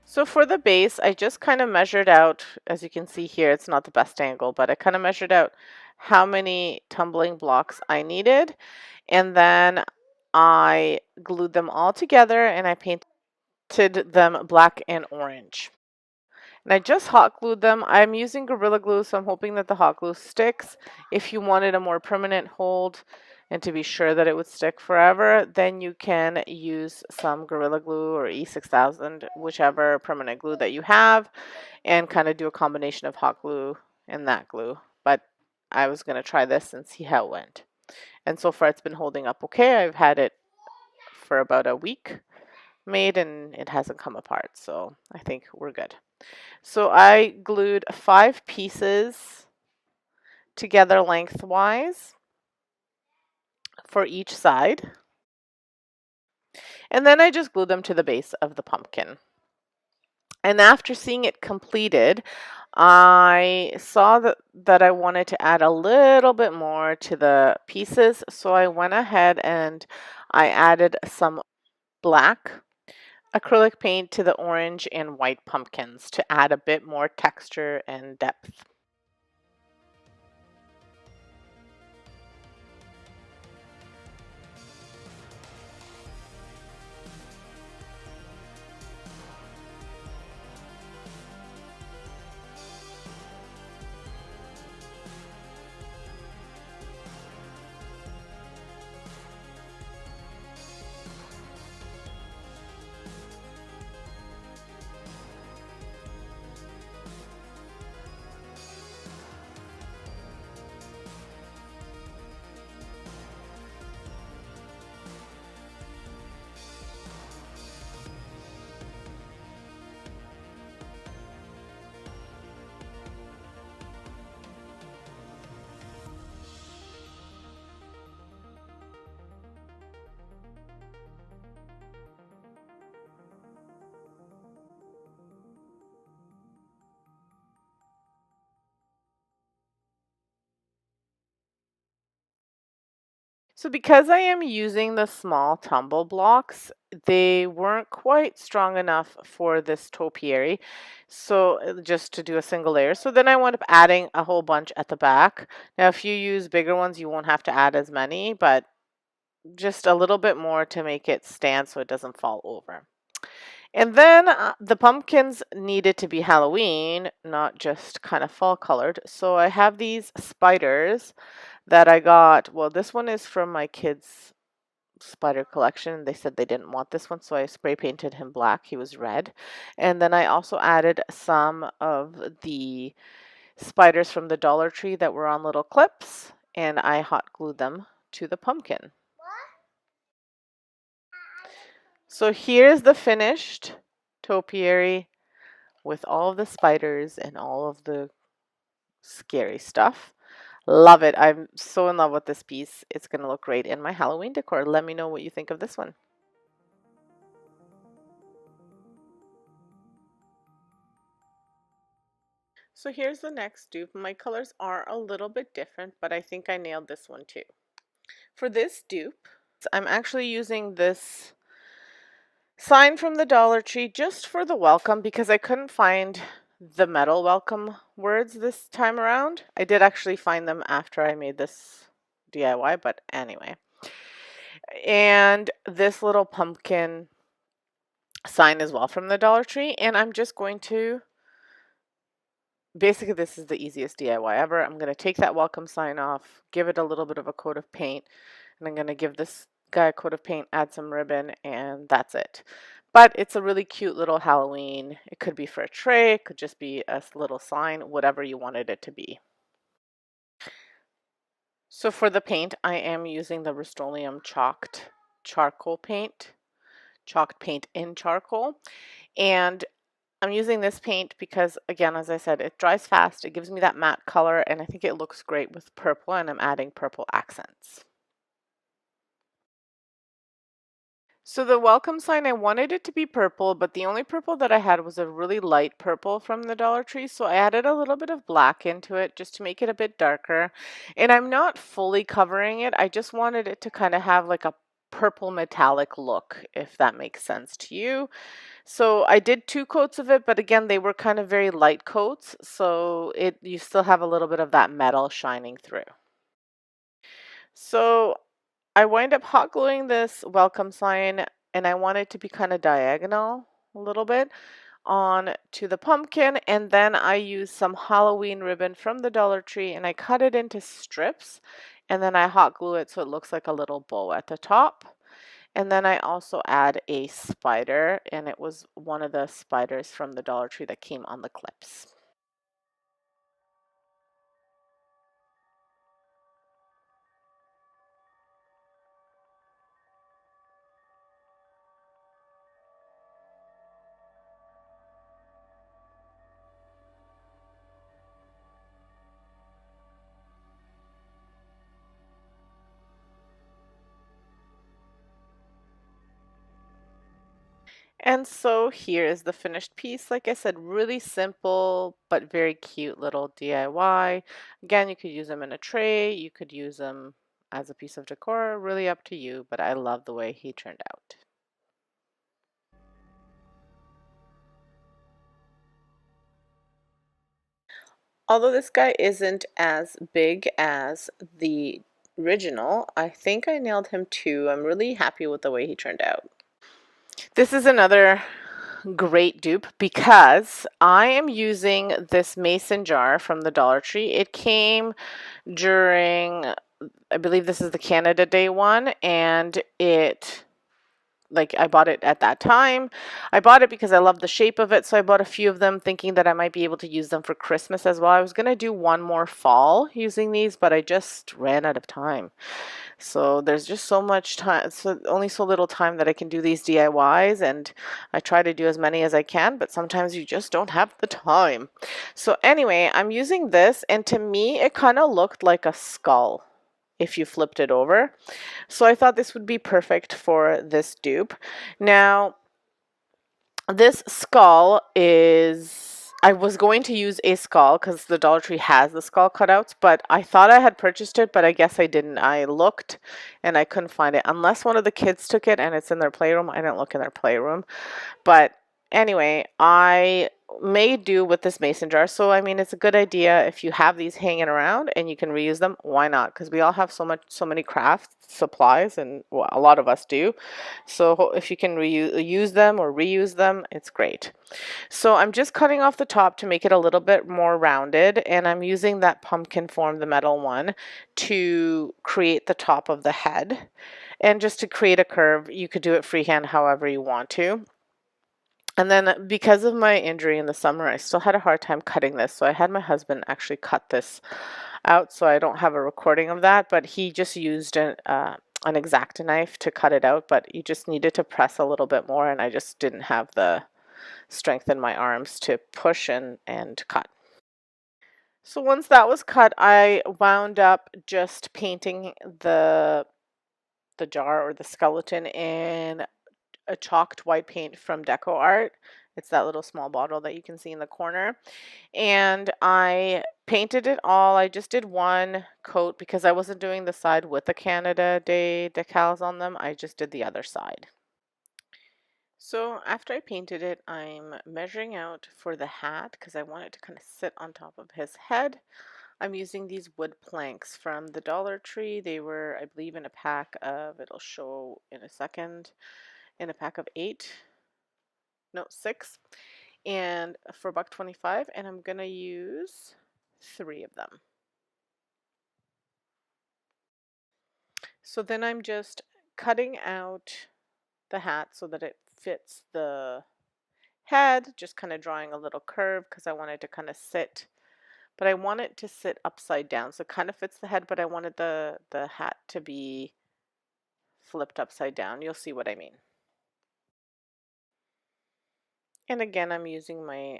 So for the base, I just kind of measured out, as you can see here, it's not the best angle, but I kind of measured out how many tumbling blocks I needed. And then I glued them all together and I painted them black and orange. And I just hot glued them. I'm using Gorilla Glue, so I'm hoping that the hot glue sticks. If you wanted a more permanent hold and to be sure that it would stick forever, then you can use some Gorilla Glue or E6000, whichever permanent glue that you have, and kind of do a combination of hot glue and that glue. But I was going to try this and see how it went. And so far it's been holding up okay. I've had it for about a week made and it hasn't come apart, so I think we're good. So I glued 5 pieces together lengthwise for each side. And then I just glued them to the base of the pumpkin. And after seeing it completed, I saw that I wanted to add a little bit more to the pieces. So I went ahead and I added some black acrylic paint to the orange and white pumpkins to add a bit more texture and depth. So because I am using the small tumble blocks, they weren't quite strong enough for this topiary, so just to do a single layer. So then I wound up adding a whole bunch at the back. Now if you use bigger ones, you won't have to add as many, but just a little bit more to make it stand so it doesn't fall over. And then the pumpkins needed to be Halloween, not just kind of fall colored. So I have these spiders that I got. Well, this one is from my kids' spider collection. They said they didn't want this one, so I spray painted him black. He was red. And then I also added some of the spiders from the Dollar Tree that were on little clips, and I hot glued them to the pumpkin. So here's the finished topiary with all of the spiders and all of the scary stuff. Love it. I'm so in love with this piece. It's going to look great in my Halloween decor. Let me know what you think of this one. So here's the next dupe. My colors are a little bit different, but I think I nailed this one too. For this dupe, I'm actually using this sign from the Dollar Tree just for the welcome because I couldn't find the metal welcome words this time around. I did actually find them after I made this DIY, but anyway. And this little pumpkin sign as well from the Dollar Tree, and I'm just going to basically, this is the easiest DIY ever. I'm going to take that welcome sign off, give it a little bit of a coat of paint, and I'm going to give this guy a coat of paint, add some ribbon, and that's it. But it's a really cute little Halloween. It could be for a tray, it could just be a little sign, whatever you wanted it to be. So for the paint, I am using the Rust-Oleum chalked charcoal paint, chalked paint in charcoal. And I'm using this paint because, again, as I said, it dries fast, it gives me that matte color, and I think it looks great with purple, and I'm adding purple accents. So the welcome sign, I wanted it to be purple, but the only purple that I had was a really light purple from the Dollar Tree, so I added a little bit of black into it just to make it a bit darker. And I'm not fully covering it, I just wanted it to kind of have like a purple metallic look, if that makes sense to you. So I did 2 coats of it, but again, they were kind of very light coats, so you still have a little bit of that metal shining through. So I wind up hot gluing this welcome sign, and I want it to be kind of diagonal a little bit on to the pumpkin, and then I use some Halloween ribbon from the Dollar Tree and I cut it into strips, and then I hot glue it so it looks like a little bow at the top. And then I also add a spider, and it was one of the spiders from the Dollar Tree that came on the clips. And so here is the finished piece. Like I said, really simple, but very cute little DIY. Again, you could use them in a tray, you could use them as a piece of decor, really up to you, but I love the way he turned out. Although this guy isn't as big as the original, I think I nailed him too. I'm really happy with the way he turned out. This is another great dupe because I am using this mason jar from the Dollar Tree. It came during, I believe this is the Canada Day one, and I bought it at that time. I bought it because I love the shape of it, so I bought a few of them thinking that I might be able to use them for Christmas as well. I was going to do one more fall using these, but I just ran out of time. So there's just so much time, so only so little time that I can do these DIYs, and I try to do as many as I can, but sometimes you just don't have the time. So anyway, I'm using this, and to me it kind of looked like a skull if you flipped it over. So I thought this would be perfect for this dupe. Now, this skull is I was going to use a skull because the Dollar Tree has the skull cutouts, but I thought I had purchased it, but I guess I didn't. I looked and I couldn't find it unless one of the kids took it and it's in their playroom. I didn't look in their playroom. But anyway, I may do with this mason jar. So, I mean, it's a good idea if you have these hanging around and you can reuse them. Why not? Because we all have so many craft supplies, and well, a lot of us do. So, if you can use them or reuse them, it's great. So, I'm just cutting off the top to make it a little bit more rounded, and I'm using that pumpkin form, the metal one, to create the top of the head. And just to create a curve, you could do it freehand however you want to. And then because of my injury in the summer, I still had a hard time cutting this. So I had my husband actually cut this out. So I don't have a recording of that, but he just used an X-Acto knife to cut it out. But you just needed to press a little bit more, and I just didn't have the strength in my arms to push and cut. So once that was cut, I wound up just painting the jar or the skeleton in a chalked white paint from Decor. It's that little small bottle that you can see in the corner. And I painted it all. I just did one coat because I wasn't doing the side with the Canada Day decals on them. I just did the other side. So after I painted it, I'm measuring out for the hat because I want it to kind of sit on top of his head. I'm using these wood planks from the Dollar Tree. They were, I believe, in a pack of, it'll show in a second, in a pack of 8. No, 6, and for $1.25, and I'm gonna use 3 of them. So then I'm just cutting out the hat so that it fits the head, just kind of drawing a little curve because I wanted to kind of sit, but I want it to sit upside down, so it kind of fits the head, but I wanted the hat to be flipped upside down. You'll see what I mean. And again, I'm using my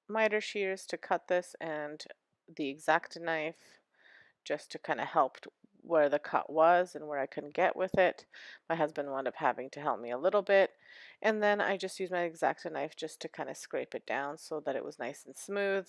miter shears to cut this and the X-Acto knife just to kind of help where the cut was and where I couldn't get with it. My husband wound up having to help me a little bit. And then I just used my X-Acto knife just to kind of scrape it down so that it was nice and smooth.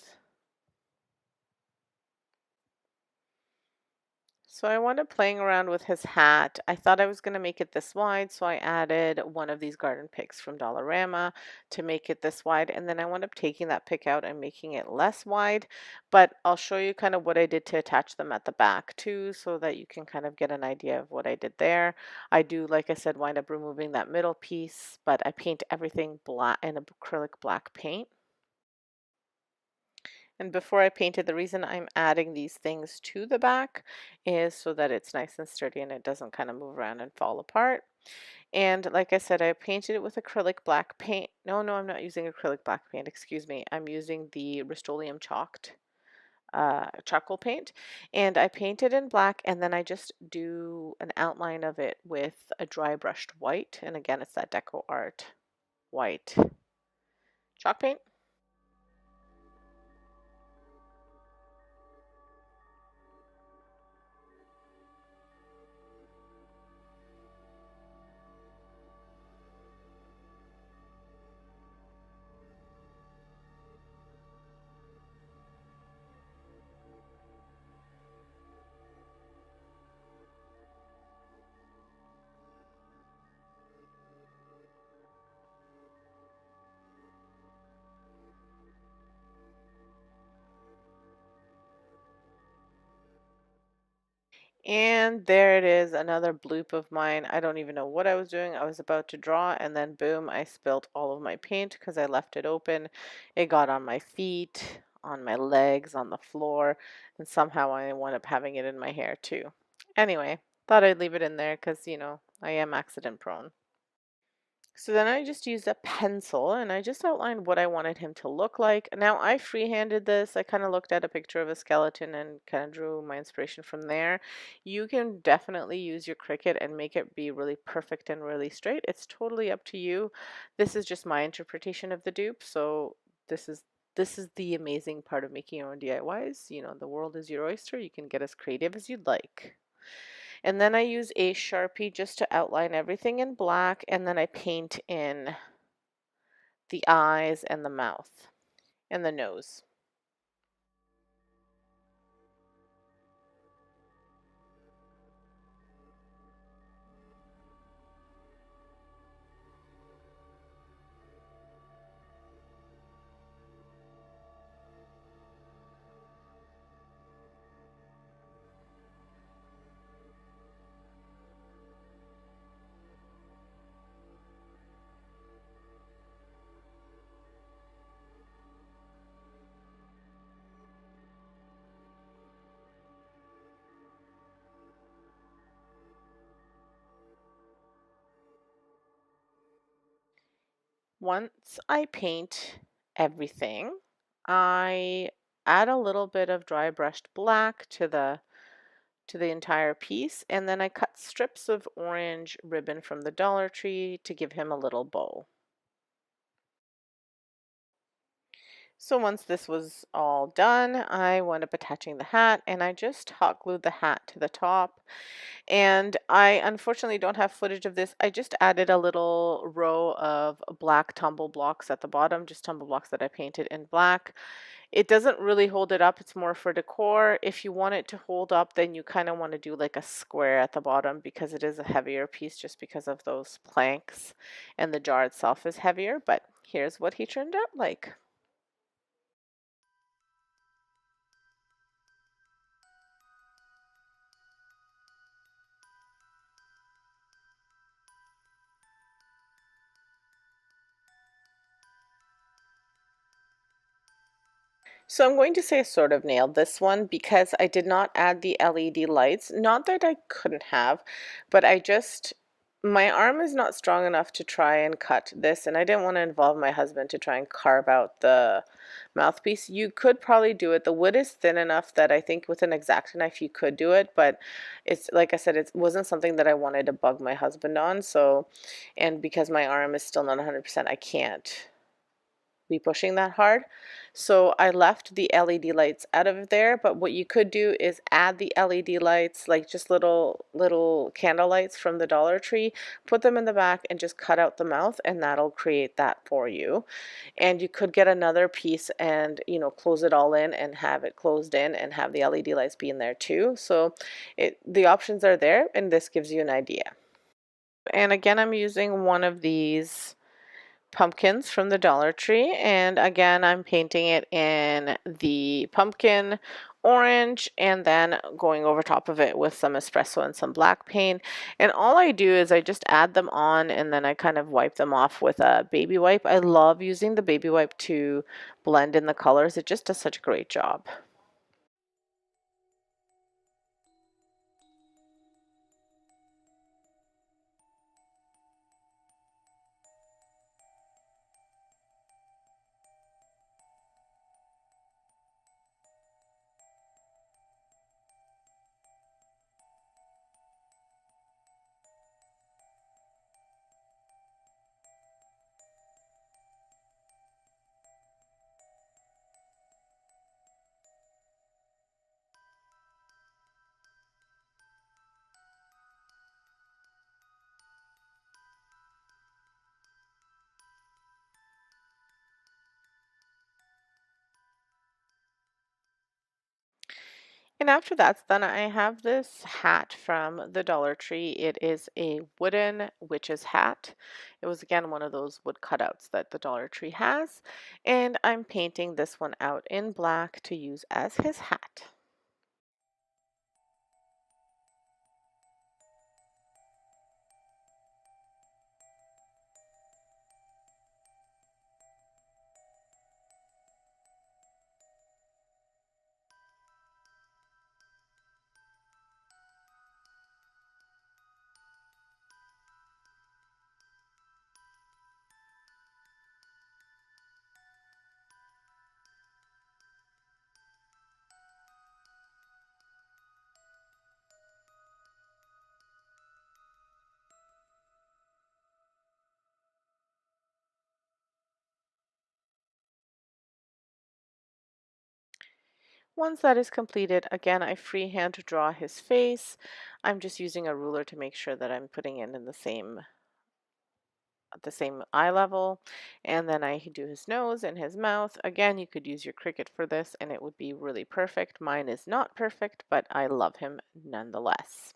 So I wound up playing around with his hat. I thought I was going to make it this wide, so I added one of these garden picks from Dollarama to make it this wide, and then I wound up taking that pick out and making it less wide, but I'll show you kind of what I did to attach them at the back too, so that you can kind of get an idea of what I did there. I do, like I said, wind up removing that middle piece, but I paint everything black in acrylic black paint. And before I painted, the reason I'm adding these things to the back is so that it's nice and sturdy and it doesn't kind of move around and fall apart. And like I said, I painted it with acrylic black paint. No, I'm not using acrylic black paint, excuse me. I'm using the Rust-Oleum chalked charcoal paint, and I paint it in black, and then I just do an outline of it with a dry brushed white, and again it's that Deco Art white chalk paint. And there it is, another bloop of mine. I don't even know what I was doing. I was about to draw, and then boom, I spilled all of my paint because I left it open. It got on my feet, on my legs, on the floor, and somehow I wound up having it in my hair too. Anyway, thought I'd leave it in there because, I am accident prone. So then I just used a pencil and I just outlined what I wanted him to look like. Now I freehanded this. I kind of looked at a picture of a skeleton and kind of drew my inspiration from there. You can definitely use your Cricut and make it be really perfect and really straight. It's totally up to you. This is just my interpretation of the dupe. So this is the amazing part of making your own DIYs. The world is your oyster. You can get as creative as you'd like. And then I use a Sharpie just to outline everything in black, and then I paint in the eyes and the mouth. and the nose. Once I paint everything, I add a little bit of dry brushed black to the entire piece, and then I cut strips of orange ribbon from the Dollar Tree to give him a little bow. So once this was all done, I wound up attaching the hat, and I just hot glued the hat to the top. And I unfortunately don't have footage of this. I just added a little row of black tumble blocks at the bottom, just tumble blocks that I painted in black. It doesn't really hold it up. It's more for decor. If you want it to hold up, then you kind of want to do like a square at the bottom because it is a heavier piece just because of those planks, and the jar itself is heavier. But here's what he turned out like. So I'm going to say I sort of nailed this one because I did not add the LED lights. Not that I couldn't have, but my arm is not strong enough to try and cut this, and I didn't want to involve my husband to try and carve out the mouthpiece. You could probably do it. The wood is thin enough that I think with an X-Acto knife you could do it, but it's like I said, it wasn't something that I wanted to bug my husband on. So, and because my arm is still not 100%, I can't be pushing that hard. So I left the LED lights out of there, but what you could do is add the LED lights, like just little candle lights from the Dollar Tree, put them in the back and just cut out the mouth, and that'll create that for you. And you could get another piece and, close it all in and have it closed in and have the LED lights be in there too. So the options are there, and this gives you an idea. And again, I'm using one of these pumpkins from the Dollar Tree, and again I'm painting it in the pumpkin orange and then going over top of it with some espresso and some black paint. And all I do is I just add them on, and then I kind of wipe them off with a baby wipe. I love using the baby wipe to blend in the colors. It just does such a great job. And after that's done, I have this hat from the Dollar Tree. It is a wooden witch's hat. It was again one of those wood cutouts that the Dollar Tree has. And I'm painting this one out in black to use as his hat. Once that is completed, again, I freehand draw his face. I'm just using a ruler to make sure that I'm putting it in the same at the same eye level, and then I do his nose and his mouth. Again, you could use your Cricut for this and it would be really perfect. Mine is not perfect, but I love him nonetheless.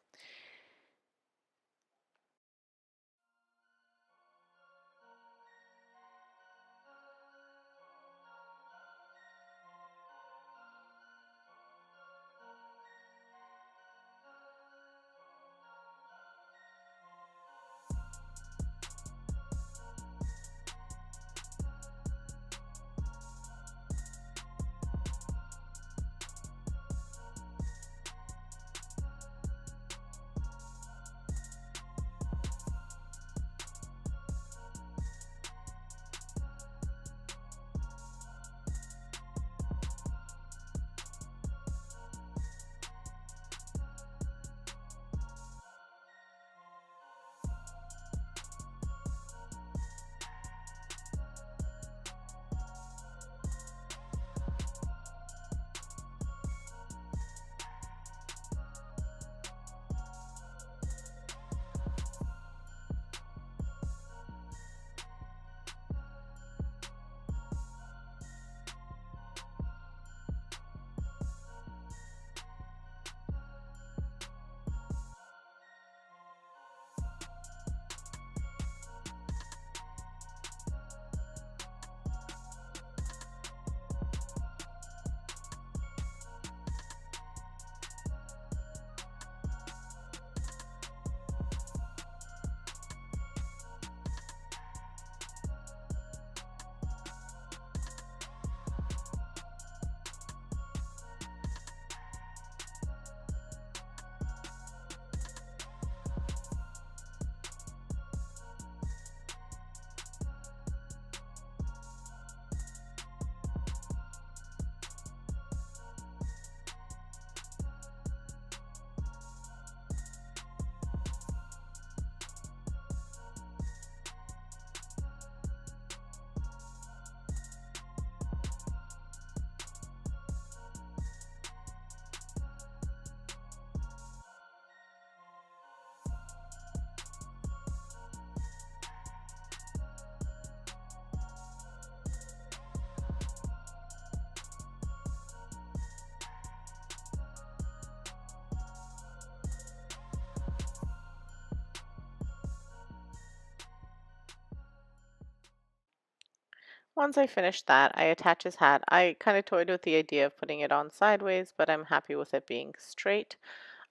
Once I finish that, I attach his hat. I kind of toyed with the idea of putting it on sideways, but I'm happy with it being straight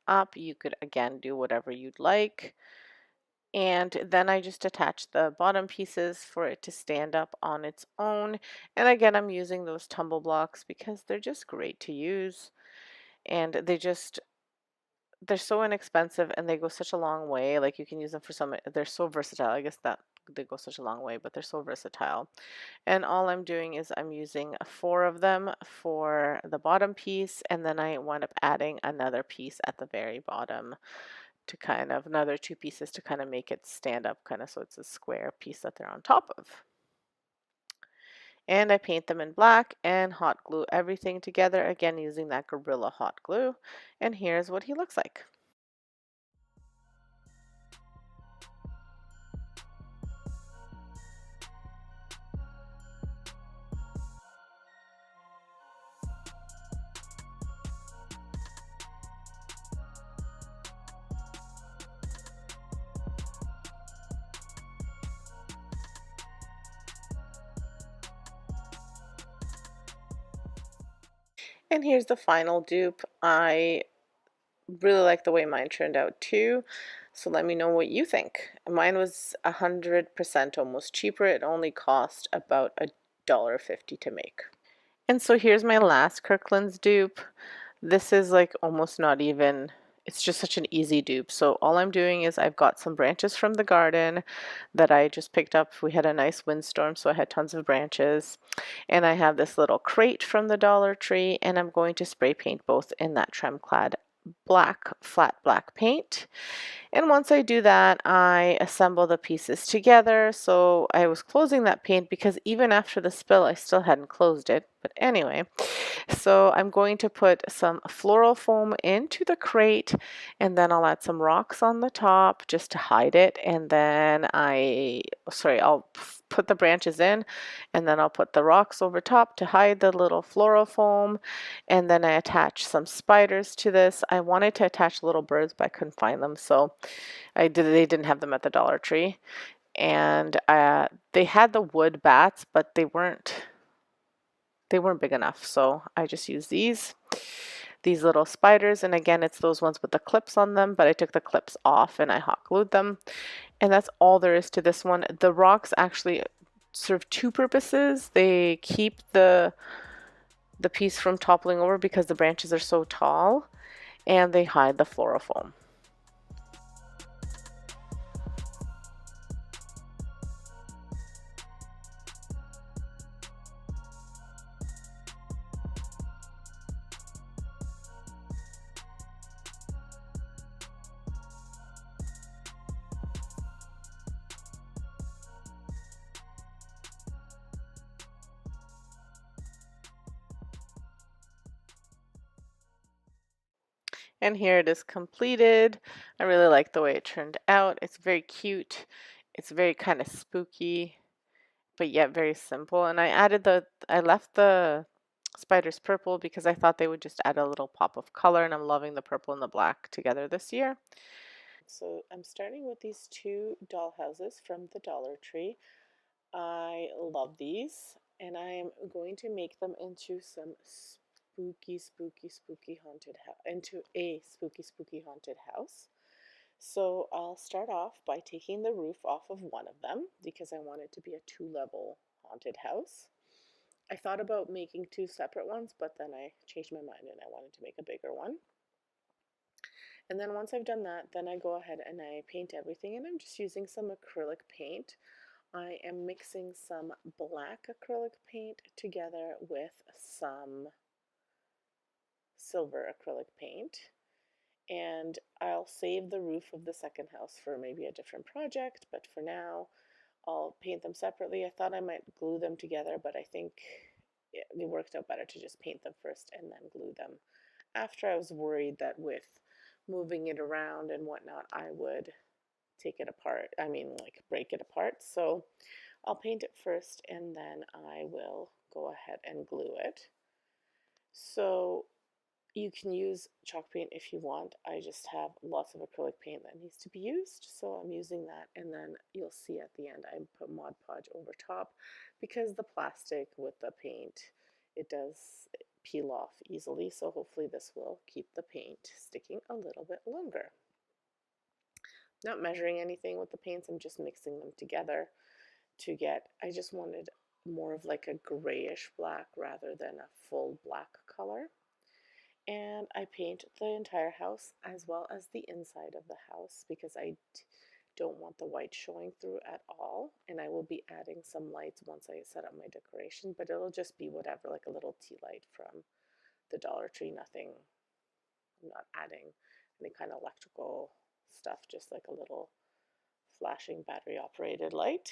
up. You could again do whatever you'd like. And then I just attach the bottom pieces for it to stand up on its own. And again, I'm using those tumble blocks because they're just great to use. And they're so inexpensive and they go such a long way. Like you can use them for some, they're so versatile. I guess that they go such a long way, but they're so versatile. And all I'm doing is I'm using 4 of them for the bottom piece, and then I wind up adding another piece at the very bottom to kind of, another 2 pieces to kind of make it stand up kind of so it's a square piece that they're on top of. And I paint them in black and hot glue everything together, again using that Gorilla hot glue. And here's what he looks like. And here's the final dupe. I really like the way mine turned out too. So let me know what you think. Mine was 100% almost cheaper. It only cost about $1.50 to make. And so here's my last Kirkland's dupe. This is like almost not even, it's just such an easy dupe. So all I'm doing is I've got some branches from the garden that I just picked up. We had a nice windstorm, so I had tons of branches. And I have this little crate from the Dollar Tree, and I'm going to spray paint both in that Tremclad black, flat black paint. And once I do that, I assemble the pieces together. So I was closing that paint because even after the spill, I still hadn't closed it. But anyway, so I'm going to put some floral foam into the crate, and then I'll add some rocks on the top just to hide it. And then I'll put the branches in, and then I'll put the rocks over top to hide the little floral foam. And then I attach some spiders to this. I wanted to attach little birds, but I couldn't find them, so they didn't have them at the Dollar Tree. And they had the wood bats, but they weren't big enough, so I just used these little spiders. And again, it's those ones with the clips on them, but I took the clips off and I hot glued them. And that's all there is to this one. The rocks actually serve two purposes. They keep the piece from toppling over because the branches are so tall, and they hide the floral foam. And here it is completed. I really like the way it turned out. It's very cute. It's very kind of spooky, but yet very simple. And I left the spiders purple because I thought they would just add a little pop of color, and I'm loving the purple and the black together this year. So I'm starting with these two doll houses from the Dollar Tree. I love these, and I am going to make them into some spooky haunted house, into a spooky haunted house. So I'll start off by taking the roof off of one of them because I want it to be a 2-level haunted house. I thought about making 2 separate ones, but then I changed my mind and I wanted to make a bigger one. And then once I've done that, then I go ahead and I paint everything, and I'm just using some acrylic paint. I am mixing some black acrylic paint together with some silver acrylic paint, and I'll save the roof of the second house for maybe a different project, but for now I'll paint them separately. I thought I might glue them together, but I think it worked out better to just paint them first and then glue them after. I was worried that with moving it around and whatnot, I would take it apart, like break it apart. So I'll paint it first and then I will go ahead and glue it. So you can use chalk paint if you want. I just have lots of acrylic paint that needs to be used, so I'm using that. And then you'll see at the end I put Mod Podge over top because the plastic with the paint, it does peel off easily, so hopefully this will keep the paint sticking a little bit longer. Not measuring anything with the paints, I'm just mixing them together to get, I just wanted more of like a grayish black rather than a full black color. And I paint the entire house as well as the inside of the house because I don't want the white showing through at all. And I will be adding some lights once I set up my decoration, but it'll just be whatever, like a little tea light from the Dollar Tree. Nothing, I'm not adding any kind of electrical stuff, just like a little flashing battery operated light.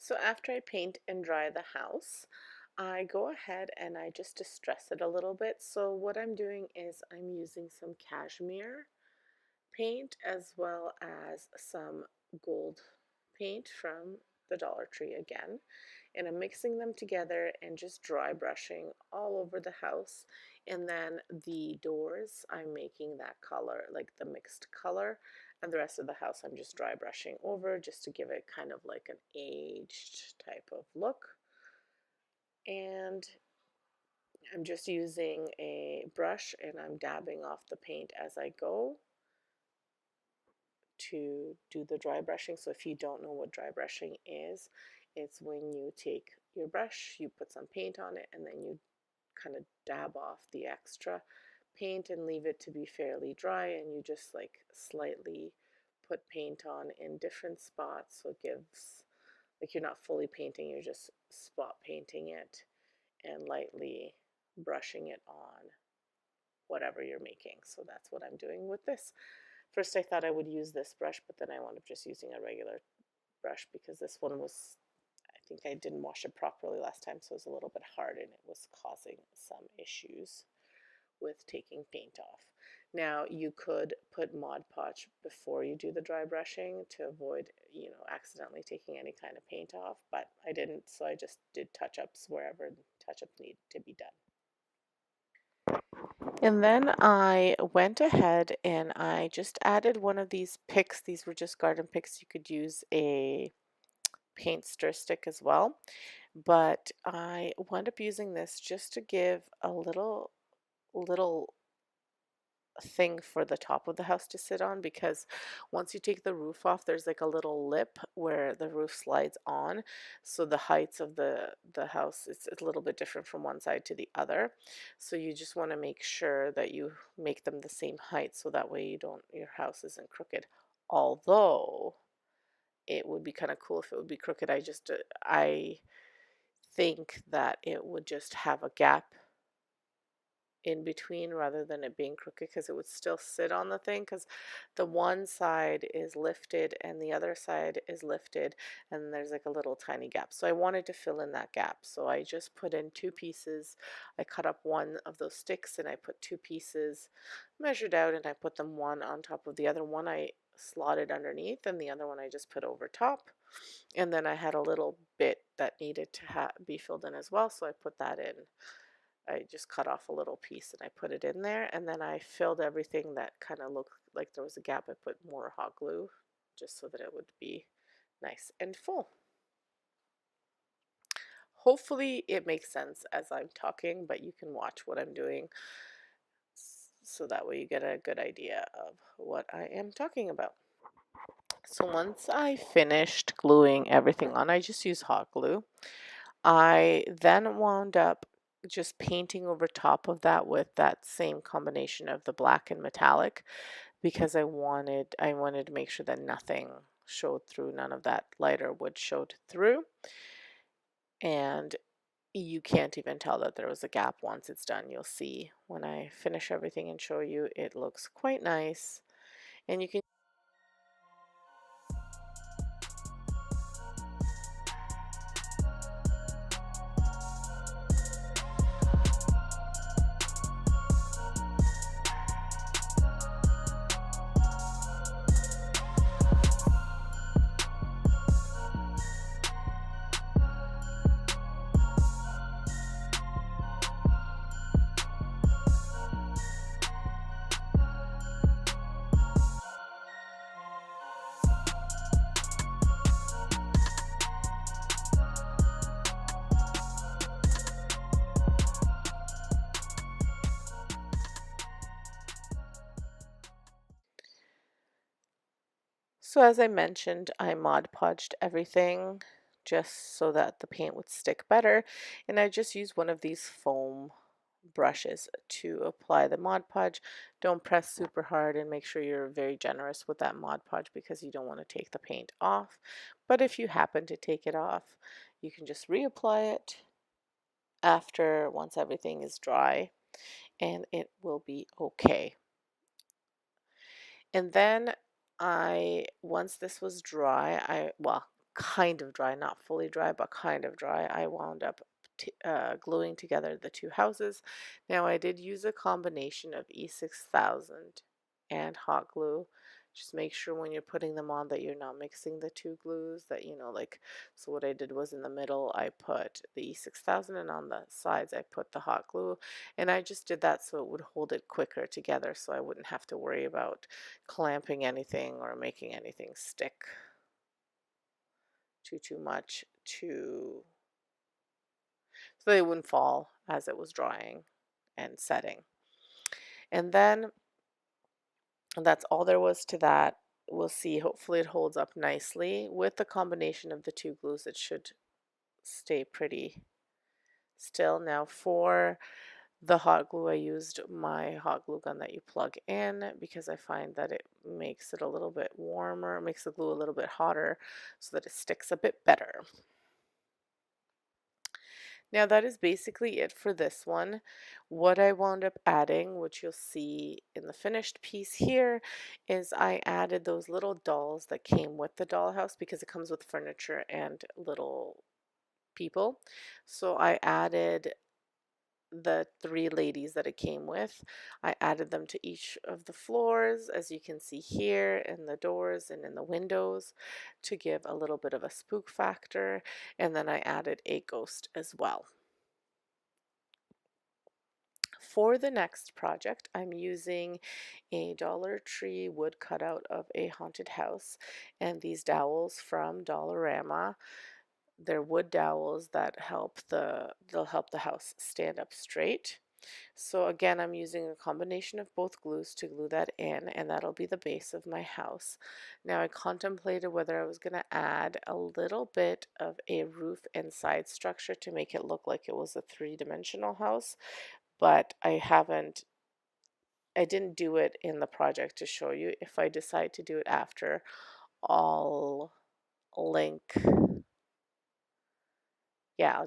So after I paint and dry the house, I go ahead and I just distress it a little bit. So what I'm doing is I'm using some cashmere paint as well as some gold paint from the Dollar Tree again. And I'm mixing them together and just dry brushing all over the house. And then the doors, I'm making that color, like the mixed color. And the rest of the house, I'm just dry brushing over just to give it kind of like an aged type of look. And I'm just using a brush and I'm dabbing off the paint as I go to do the dry brushing. So if you don't know what dry brushing is, it's when you take your brush, you put some paint on it, and then you kind of dab off the extra paint and leave it to be fairly dry, and you just like slightly put paint on in different spots, so it gives, like, you're not fully painting, you're just spot painting it and lightly brushing it on whatever you're making. So that's what I'm doing with this. First I thought I would use this brush, but then I wound up just using a regular brush because this one was, I think I didn't wash it properly last time, so it was a little bit hard and it was causing some issues with taking paint off. Now you could put Mod Podge before you do the dry brushing to avoid, accidentally taking any kind of paint off, but I didn't, so I just did touch-ups wherever touch-ups need to be done. And then I went ahead and I just added one of these picks. These were just garden picks. You could use a paint stir stick as well, but I wound up using this just to give a little thing for the top of the house to sit on, because once you take the roof off, there's like a little lip where the roof slides on, so the heights of the house, it's a little bit different from one side to the other, so you just want to make sure that you make them the same height, so that way your house isn't crooked. Although it would be kind of cool if it would be crooked. I think that it would just have a gap in between rather than it being crooked, because it would still sit on the thing, because the one side is lifted and the other side is lifted, and there's like a little tiny gap. So I wanted to fill in that gap, so I just put in two pieces. I cut up one of those sticks and I put two pieces measured out, and I put them one on top of the other. One I slotted underneath and the other one I just put over top, and then I had a little bit that needed to be filled in as well, so I put that in. I just cut off a little piece and I put it in there, and then I filled everything that kind of looked like there was a gap. I put more hot glue just so that it would be nice and full. Hopefully it makes sense as I'm talking, but you can watch what I'm doing so that way you get a good idea of what I am talking about. So once I finished gluing everything on, I just used hot glue. I then wound up just painting over top of that with that same combination of the black and metallic, because I wanted to make sure that nothing showed through, none of that lighter wood showed through, and you can't even tell that there was a gap once it's done. You'll see when I finish everything and show you, it looks quite nice, and you can. So as I mentioned, I Mod Podged everything just so that the paint would stick better, and I just used one of these foam brushes to apply the Mod Podge. Don't press super hard, and make sure you're very generous with that Mod Podge because you don't want to take the paint off. But if you happen to take it off, you can just reapply it once everything is dry, and it will be okay. And then once this was dry, well, kind of dry, not fully dry, but kind of dry, I wound up gluing together the two houses. Now I did use a combination of E6000 and hot glue. Just make sure when you're putting them on that you're not mixing the two glues, that like, so what I did was in the middle I put the E6000 and on the sides I put the hot glue, and I just did that so it would hold it quicker together, so I wouldn't have to worry about clamping anything or making anything stick too much so they wouldn't fall as it was drying and setting. And then that's all there was to that. We'll see. Hopefully it holds up nicely. With the combination of the two glues, it should stay pretty still. Now for the hot glue, I used my hot glue gun that you plug in because I find that it makes it a little bit warmer, makes the glue a little bit hotter so that it sticks a bit better. Now that is basically it for this one. What I wound up adding, which you'll see in the finished piece here, is I added those little dolls that came with the dollhouse because it comes with furniture and little people. So I added the 3 ladies that it came with. I added them to each of the floors, as you can see here, in the doors and in the windows, to give a little bit of a spook factor, and then I added a ghost as well. For the next project, I'm using a Dollar Tree wood cutout of a haunted house, and these dowels from Dollarama. They're wood dowels that they'll help the house stand up straight. So again, I'm using a combination of both glues to glue that in, and that'll be the base of my house. Now I contemplated whether I was going to add a little bit of a roof and side structure to make it look like it was a three-dimensional house, but I didn't do it in the project to show you. If I decide to do it after, I'll link, yeah,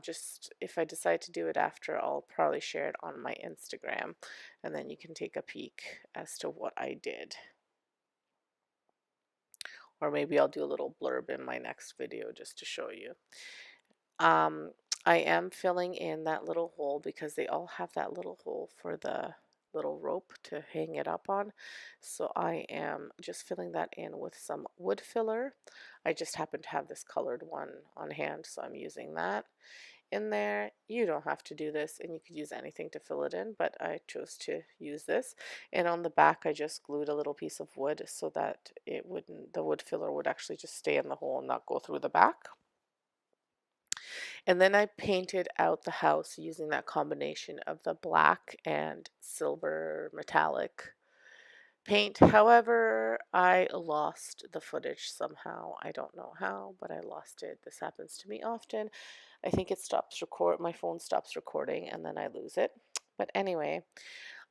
if I decide to do it after, I'll probably share it on my Instagram, and then you can take a peek as to what I did. Or maybe I'll do a little blurb in my next video just to show you. I am filling in that little hole because they all have that little hole for the little rope to hang it up on. So I am just filling that in with some wood filler. I just happen to have this colored one on hand, so I'm using that in there. You don't have to do this, and you could use anything to fill it in, but I chose to use this. And on the back I just glued a little piece of wood so that the wood filler would actually just stay in the hole and not go through the back. And then I painted out the house using that combination of the black and silver metallic paint. However, I lost the footage somehow. I don't know how, but I lost it. This happens to me often. I think my phone stops recording and then I lose it. But anyway,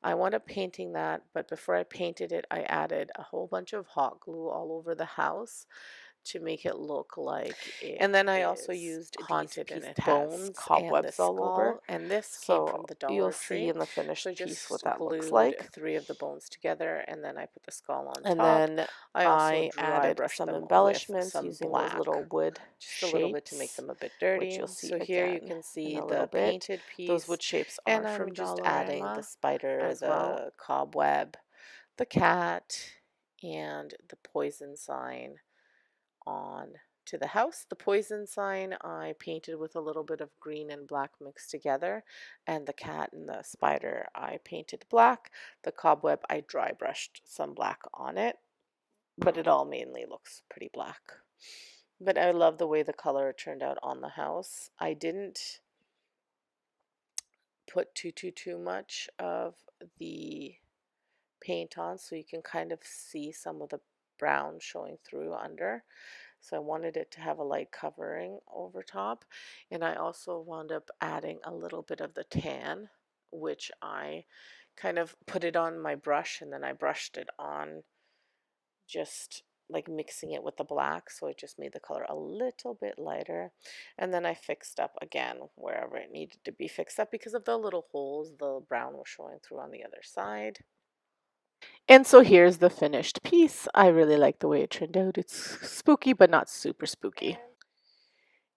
I wound up painting that, but before I painted it, I added a whole bunch of hot glue all over the house to make it look like it. And then I also used haunted, and it has cobwebs all over. And this came from the Dollar Tree. You'll see in the finished piece what that looks like. 3 of the bones together, and then I put the skull on top. And then I also added some embellishments using those little wood shapes, a little bit to make them a bit dirty. You'll see so here you can see the painted piece. Those wood shapes are from I'm just adding the spider, the cobweb, the cat, and the poison sign on to the house. The poison sign I painted with a little bit of green and black mixed together, and the cat and the spider I painted black. The cobweb I dry brushed some black on it, but it all mainly looks pretty black. But I love the way the color turned out on the house. I didn't put too much of the paint on, so you can kind of see some of the brown showing through under. So I wanted it to have a light covering over top, and I also wound up adding a little bit of the tan, which I kind of put it on my brush, and then I brushed it on, just like mixing it with the black, so it just made the color a little bit lighter. And then I fixed up again wherever it needed to be fixed up because of the little holes the brown was showing through on the other side. And so here's the finished piece. I really like the way it turned out. It's spooky, but not super spooky.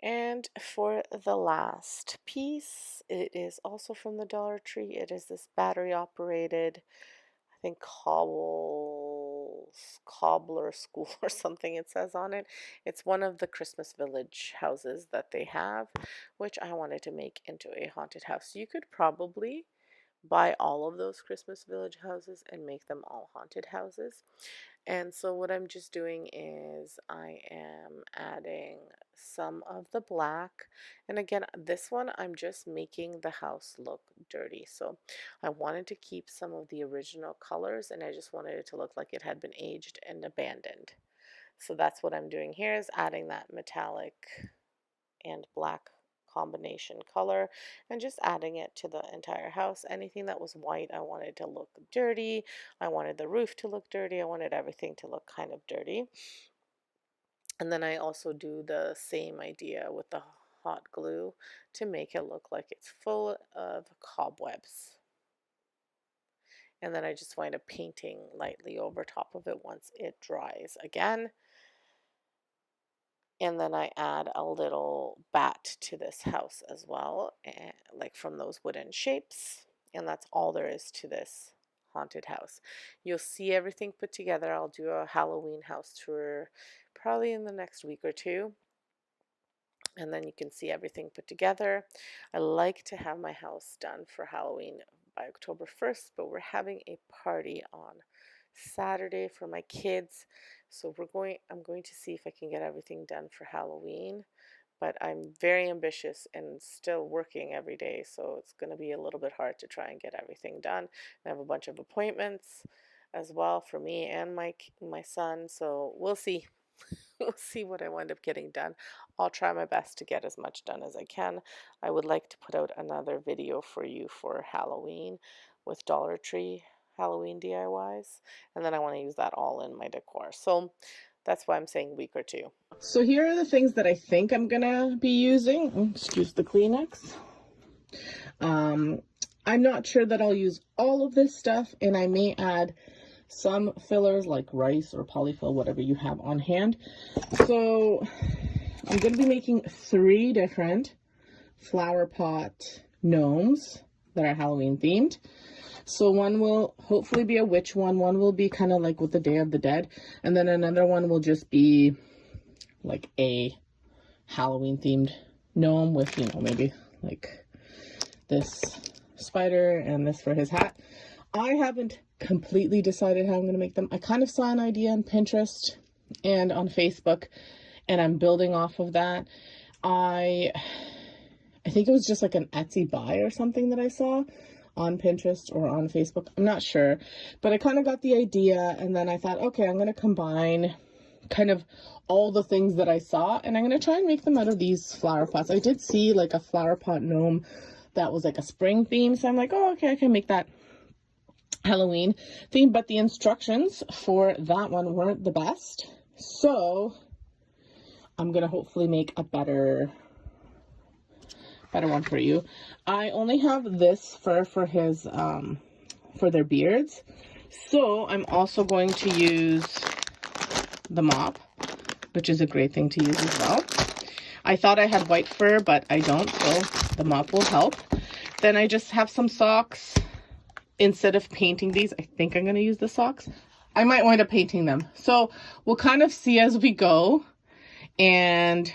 And for the last piece, it is also from the Dollar Tree. It is this battery operated, I think cobbler school or something it says on it. It's one of the Christmas Village houses that they have, which I wanted to make into a haunted house. You could probably buy all of those Christmas Village houses and make them all haunted houses. And so what I'm just doing is I am adding some of the black. And again, this one I'm just making the house look dirty. So I wanted to keep some of the original colors, and I just wanted it to look like it had been aged and abandoned. So that's what I'm doing here, is adding that metallic and black combination color and just adding it to the entire house. Anything that was white I wanted to look dirty. I wanted the roof to look dirty. I wanted everything to look kind of dirty. And then I also do the same idea with the hot glue to make it look like it's full of cobwebs. And then I just wind up painting lightly over top of it once it dries again. And then I add a little bat to this house as well, and like from those wooden shapes. And that's all there is to this haunted house. You'll see everything put together. I'll do a Halloween house tour probably in the next week or two. And then you can see everything put together. I like to have my house done for Halloween by October 1st, but we're having a party on Saturday for my kids. So I'm going to see if I can get everything done for Halloween, but I'm very ambitious and still working every day, so it's going to be a little bit hard to try and get everything done. I have a bunch of appointments as well for me and my son, so we'll see. We'll see what I wind up getting done. I'll try my best to get as much done as I can. I would like to put out another video for you for Halloween with Dollar Tree Halloween DIYs, and then I want to use that all in my decor. So that's why I'm saying a week or two. So here are the things that I think I'm gonna be using. Excuse the Kleenex. I'm not sure that I'll use all of this stuff, and I may add some fillers like rice or polyfill, whatever you have on hand. So I'm going to be making 3 different flower pot gnomes that are Halloween themed. So one will hopefully be a witch one will be kind of like with the Day of the Dead, and then another one will just be like a Halloween themed gnome with, you know, maybe like this spider and this for his hat. I haven't completely decided how I'm going to make them. I kind of saw an idea on Pinterest and on Facebook, and I'm building off of that. I think it was just like an Etsy buy or something that I saw on Pinterest or on Facebook. I'm not sure, but I kind of got the idea, and then I thought, okay, I'm going to combine kind of all the things that I saw, and I'm going to try and make them out of these flower pots. I did see like a flower pot gnome that was like a spring theme, so I'm like, oh, okay, I can make that Halloween theme, but the instructions for that one weren't the best, so I'm gonna hopefully make a better one for you. I only have this fur for his for their beards, so I'm also going to use the mop, which is a great thing to use as well. I thought I had white fur, but I don't, so the mop will help. Then I just have some socks. Instead of painting these, I think I'm going to use the socks. I might wind up painting them. So we'll kind of see as we go and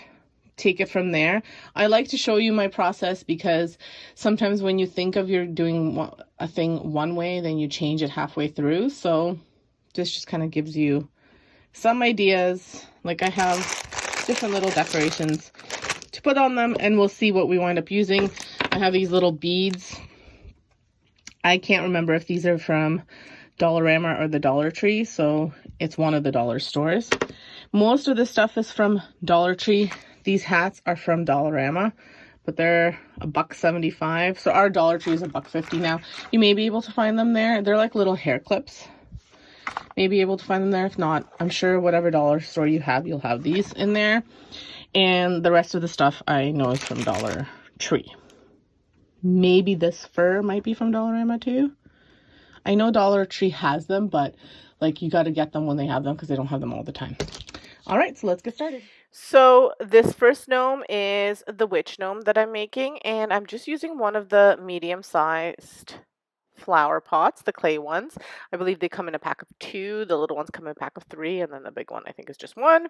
take it from there. I like to show you my process because sometimes when you think of you're doing a thing one way, then you change it halfway through. So this just kind of gives you some ideas. Like I have different little decorations to put on them, and we'll see what we wind up using. I have these little beads. I can't remember if these are from Dollarama or the Dollar Tree, so it's one of the dollar stores. Most of the stuff is from Dollar Tree. These hats are from Dollarama, but they're $1.75. So our Dollar Tree is $1.50 now. You may be able to find them there. They're like little hair clips. May be able to find them there. If not, I'm sure whatever dollar store you have, you'll have these in there. And the rest of the stuff I know is from Dollar Tree. Maybe this fur might be from Dollarama too. I know Dollar Tree has them, but like you got to get them when they have them because they don't have them all the time. All right, so let's get started. So this first gnome is the witch gnome that I'm making, and I'm just using one of the medium-sized flower pots, the clay ones. I believe they come in a pack of 2, the little ones come in a pack of 3, and then the big one I think is just 1.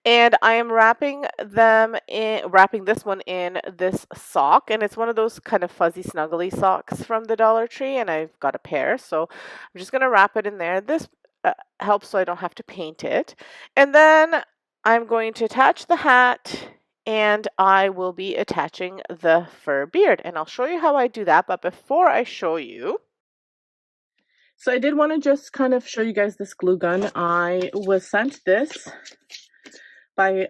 And I am wrapping this one in this sock, and it's one of those kind of fuzzy snuggly socks from the Dollar Tree, and I've got a pair, so I'm just going to wrap it in there. This helps so I don't have to paint it. And then I'm going to attach the hat, and I will be attaching the fur beard, and I'll show you how I do that. But before I show you, so I did want to just kind of show you guys this glue gun. I was sent this by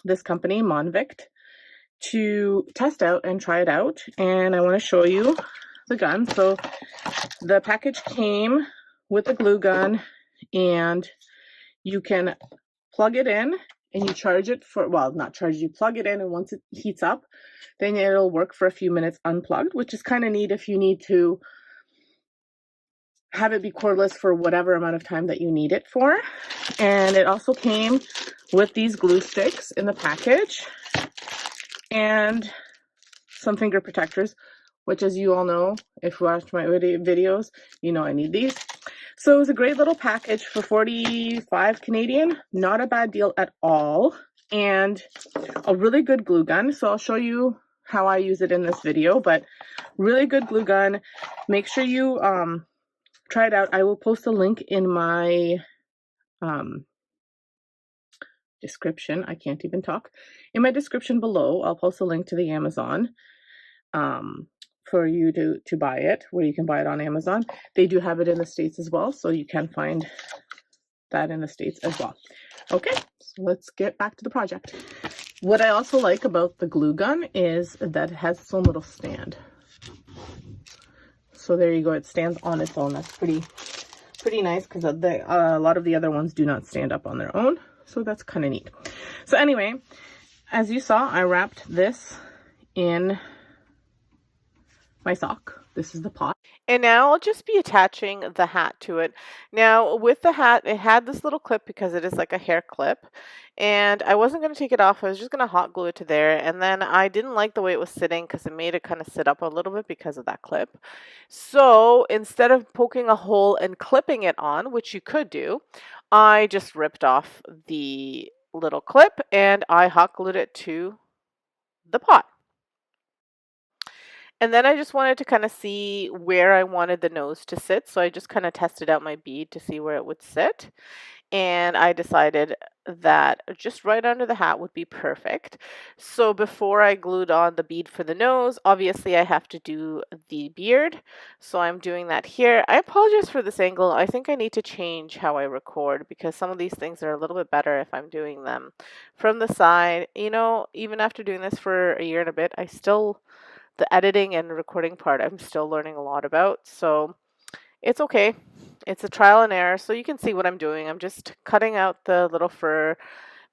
this company, Monvict, to test out and try it out, and I want to show you the gun. So the package came with the glue gun, and you can plug it in and you charge it for, well, not charge, you plug it in, and once it heats up, then it'll work for a few minutes unplugged, which is kind of neat if you need to have it be cordless for whatever amount of time that you need it for. And it also came with these glue sticks in the package and some finger protectors, which, as you all know, if you watch my videos, you know I need these. So it was a great little package for 45 Canadian, not a bad deal at all, and a really good glue gun. So I'll show you how I use it in this video, but really good glue gun. Make sure you try it out. I will post a link in my description. I can't even talk. In my description below, I'll post a link to the Amazon for you to buy it, where you can buy it on Amazon. They do have it in the States as well, so you can find that in the States as well. Okay, so let's get back to the project. What I also like about the glue gun is that it has its own little stand. So there you go, it stands on its own. That's pretty nice, because a lot of the other ones do not stand up on their own, so that's kind of neat. So anyway, as you saw, I wrapped this in my sock. This is the pot. And now I'll just be attaching the hat to it. Now with the hat, it had this little clip because it is like a hair clip, and I wasn't going to take it off. I was just going to hot glue it to there, and then I didn't like the way it was sitting because it made it kind of sit up a little bit because of that clip. So instead of poking a hole and clipping it on, which you could do, I just ripped off the little clip and I hot glued it to the pot. And then I just wanted to kind of see where I wanted the nose to sit. So I just kind of tested out my bead to see where it would sit. And I decided that just right under the hat would be perfect. So before I glued on the bead for the nose, obviously I have to do the beard. So I'm doing that here. I apologize for this angle. I think I need to change how I record, because some of these things are a little bit better if I'm doing them from the side. You know, even after doing this for a year and a bit, the editing and recording part, I'm still learning a lot about, so it's okay. It's a trial and error, so you can see what I'm doing. I'm just cutting out the little fur,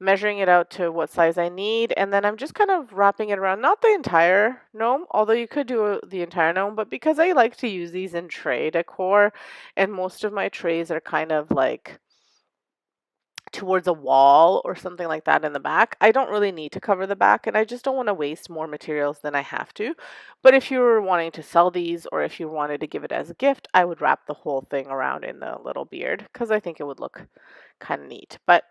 measuring it out to what size I need, and then I'm just kind of wrapping it around, not the entire gnome, although you could do the entire gnome, but because I like to use these in tray decor, and most of my trays are kind of like towards a wall or something like that in the back, I don't really need to cover the back, and I just don't want to waste more materials than I have to. But if you were wanting to sell these, or if you wanted to give it as a gift, I would wrap the whole thing around in the little beard, because I think it would look kind of neat. But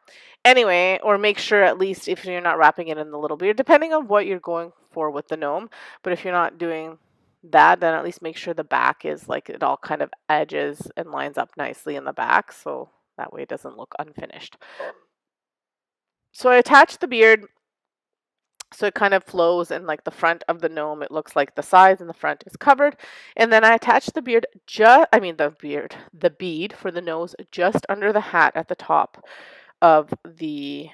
anyway, or make sure, at least if you're not wrapping it in the little beard, depending on what you're going for with the gnome, but if you're not doing that, then at least make sure the back is like, it all kind of edges and lines up nicely in the back, so that way it doesn't look unfinished. So I attached the beard so it kind of flows in like the front of the gnome. It looks like the sides and the front is covered. And then I attached the bead for the nose just under the hat at the top of the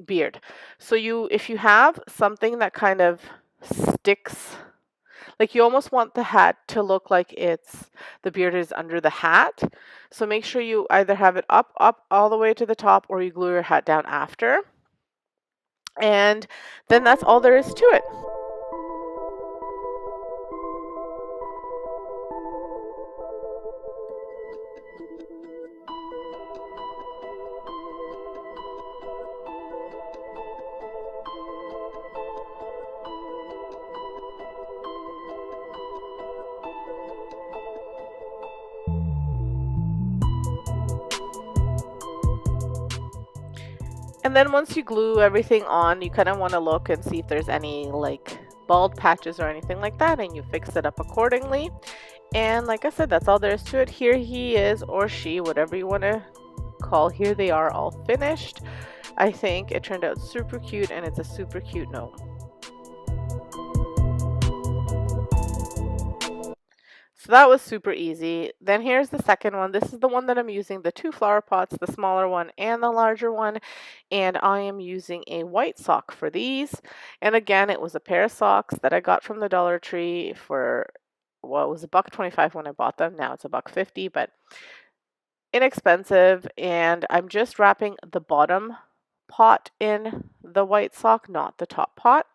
beard. So if you have something that kind of sticks, like you almost want the hat to look like the beard is under the hat. So make sure you either have it up all the way to the top, or you glue your hat down after. And then that's all there is to it. And then once you glue everything on, you kind of want to look and see if there's any like bald patches or anything like that, and you fix it up accordingly. And like I said, that's all there is to it. Here he is, or she, whatever you want to call. Here they are all finished. I think it turned out super cute, and it's a super cute gnome. So that was super easy. Then here's the second one. This is the one that I'm using, the 2 flower pots, the smaller one and the larger one. And I am using a white sock for these. And again, it was a pair of socks that I got from the Dollar Tree for, well, it was $1.25 when I bought them. Now it's $1.50, but inexpensive. And I'm just wrapping the bottom pot in the white sock, not the top pot.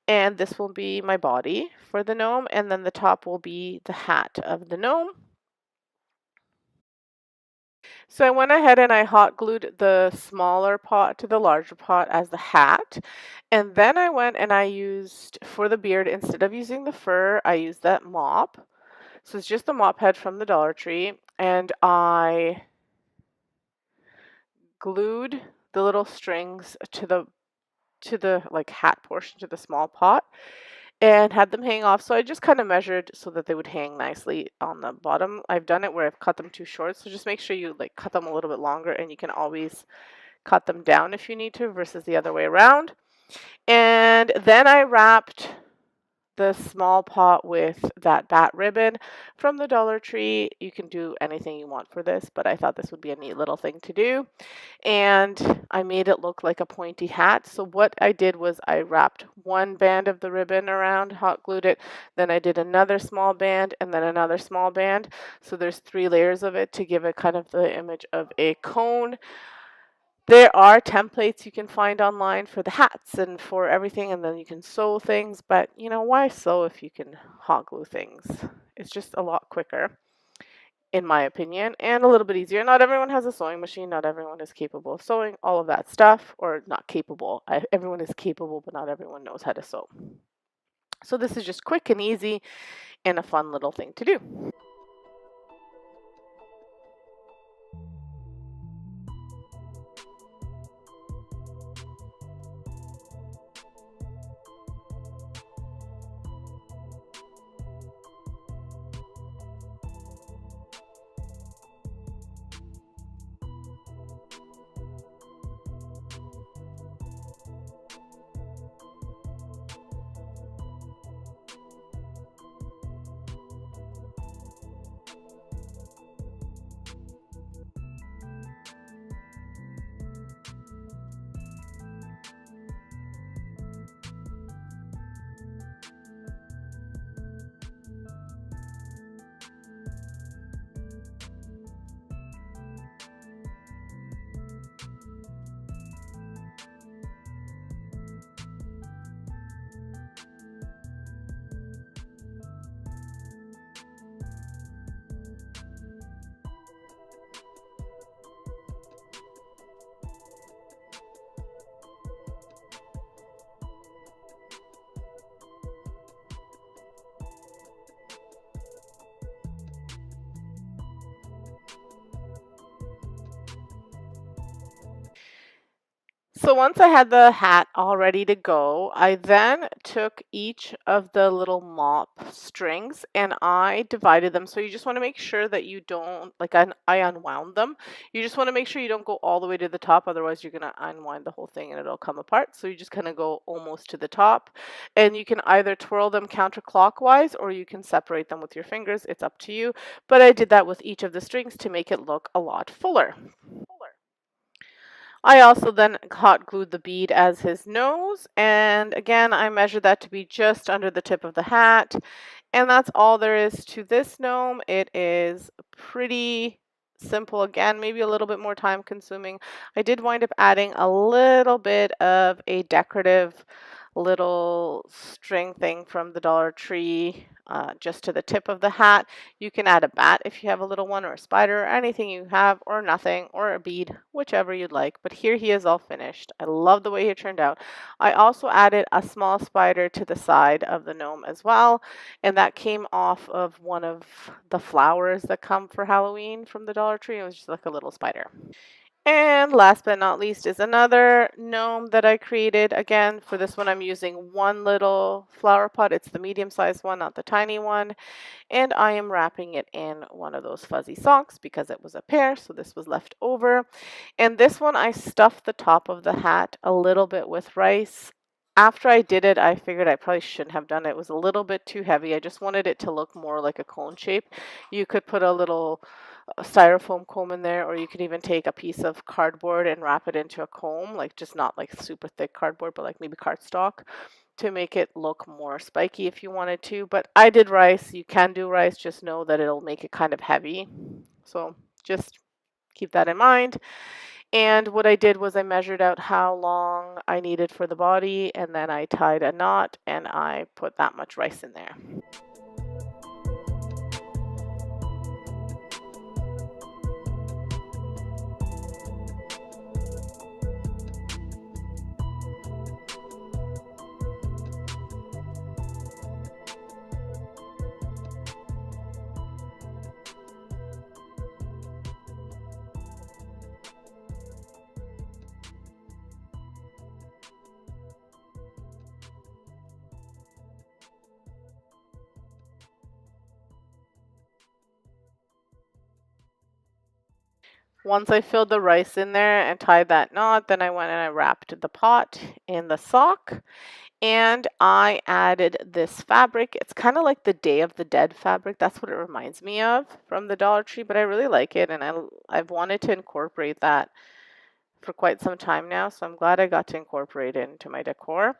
And this will be my body for the gnome, and then the top will be the hat of the gnome. So I went ahead and I hot glued the smaller pot to the larger pot as the hat. And then I went and I used, for the beard, instead of using the fur, I used that mop. So it's just the mop head from the Dollar Tree. And I glued the little strings to the like hat portion, to the small pot, and had them hang off. So I just kind of measured so that they would hang nicely on the bottom. I've done it where I've cut them too short, so just make sure you like cut them a little bit longer, and you can always cut them down if you need to versus the other way around. And then I wrapped the small pot with that bat ribbon from the Dollar Tree. You can do anything you want for this, but I thought this would be a neat little thing to do. And I made it look like a pointy hat. So what I did was I wrapped one band of the ribbon around, hot glued it, then I did another small band and then another small band. So there's 3 layers of it to give it kind of the image of a cone. There are templates you can find online for the hats and for everything, and then you can sew things, but you know, why sew if you can hot glue things? It's just a lot quicker, in my opinion, and a little bit easier. Not everyone has a sewing machine, not everyone is capable of sewing, all of that stuff, or not capable. Everyone is capable, but not everyone knows how to sew. So this is just quick and easy and a fun little thing to do. So once I had the hat all ready to go, I then took each of the little mop strings and I divided them. So you just want to make sure that you don't, like I unwound them. You just want to make sure you don't go all the way to the top, otherwise you're going to unwind the whole thing and it'll come apart. So you just kind of go almost to the top, and you can either twirl them counterclockwise or you can separate them with your fingers. It's up to you. But I did that with each of the strings to make it look a lot fuller. I also then hot glued the bead as his nose, and again I measured that to be just under the tip of the hat, and that's all there is to this gnome. It is pretty simple, again maybe a little bit more time consuming. I did wind up adding a little bit of a decorative little string thing from the Dollar Tree just to the tip of the hat. You can add a bat if you have a little one, or a spider, or anything you have, or nothing, or a bead, whichever you'd like. But here he is all finished. I love the way he turned out. I also added a small spider to the side of the gnome as well, and that came off of one of the flowers that come for Halloween from the Dollar Tree. It was just like a little spider. And last but not least is another gnome that I created. Again, for this one, I'm using one little flower pot. It's the medium-sized one, not the tiny one. And I am wrapping it in one of those fuzzy socks because it was a pair, so this was left over. And this one, I stuffed the top of the hat a little bit with rice. After I did it, I figured I probably shouldn't have done it. It was a little bit too heavy. I just wanted it to look more like a cone shape. You could put a little styrofoam comb in there, or you could even take a piece of cardboard and wrap it into a comb, like just not like super thick cardboard, but like maybe cardstock to make it look more spiky if you wanted to. But I did rice. You can do rice, just know that it'll make it kind of heavy. So just keep that in mind. And what I did was I measured out how long I needed for the body, and then I tied a knot and I put that much rice in there. Once I filled the rice in there and tied that knot, then I went and I wrapped the pot in the sock. And I added this fabric. It's kind of like the Day of the Dead fabric. That's what it reminds me of from the Dollar Tree, but I really like it, and I've wanted to incorporate that for quite some time now, so I'm glad I got to incorporate it into my decor.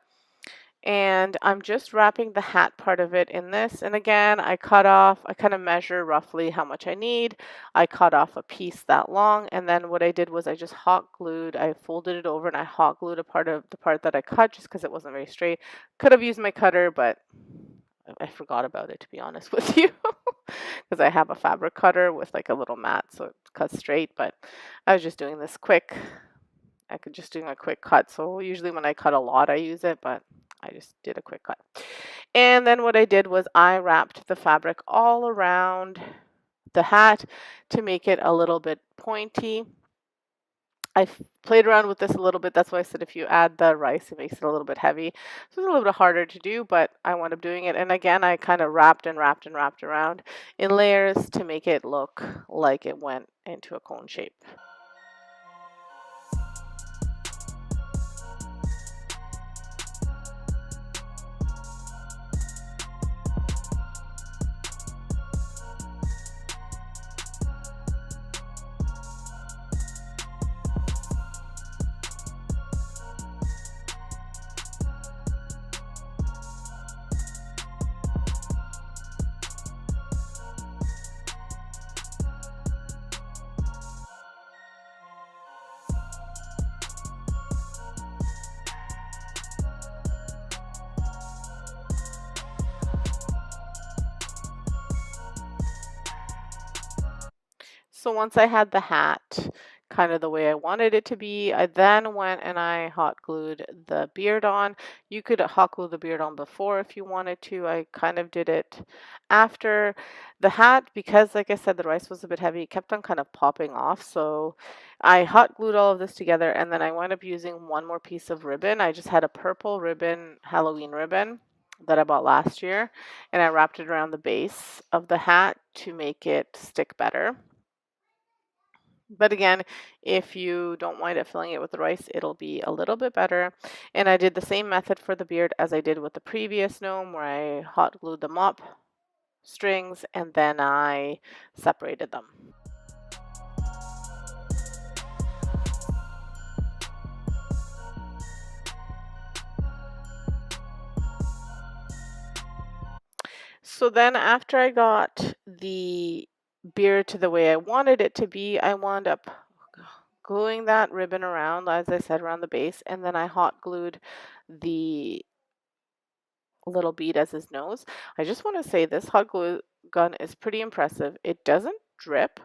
And I'm just wrapping the hat part of it in this. And again, I kind of measure roughly how much I need. I cut off a piece that long. And then what I did was I just I folded it over and I hot glued a part of the part that I cut just because it wasn't very straight. Could have used my cutter, but I forgot about it, to be honest with you, because I have a fabric cutter with like a little mat, so it cuts straight. But I was just doing this quick. I could just do a quick cut. So usually when I cut a lot, I use it, but I just did a quick cut. And then what I did was I wrapped the fabric all around the hat to make it a little bit pointy. I played around with this a little bit. That's why I said if you add the rice, it makes it a little bit heavy. So it's a little bit harder to do, but I wound up doing it. And again, I kind of wrapped and wrapped and wrapped around in layers to make it look like it went into a cone shape. So once I had the hat kind of the way I wanted it to be, I then went and I hot glued the beard on. You could hot glue the beard on before if you wanted to. I kind of did it after the hat because, like I said, the rice was a bit heavy. It kept on kind of popping off. So I hot glued all of this together, and then I wound up using one more piece of ribbon. I just had a purple ribbon, Halloween ribbon that I bought last year, and I wrapped it around the base of the hat to make it stick better. But again, if you don't wind up filling it with the rice, it'll be a little bit better. And I did the same method for the beard as I did with the previous gnome, where I hot glued them up, strings, and then I separated them. So then after I got the beard to the way I wanted it to be, I wound up gluing that ribbon around, as I said, around the base, and then I hot glued the little bead as his nose. I just want to say this hot glue gun is pretty impressive. It doesn't drip.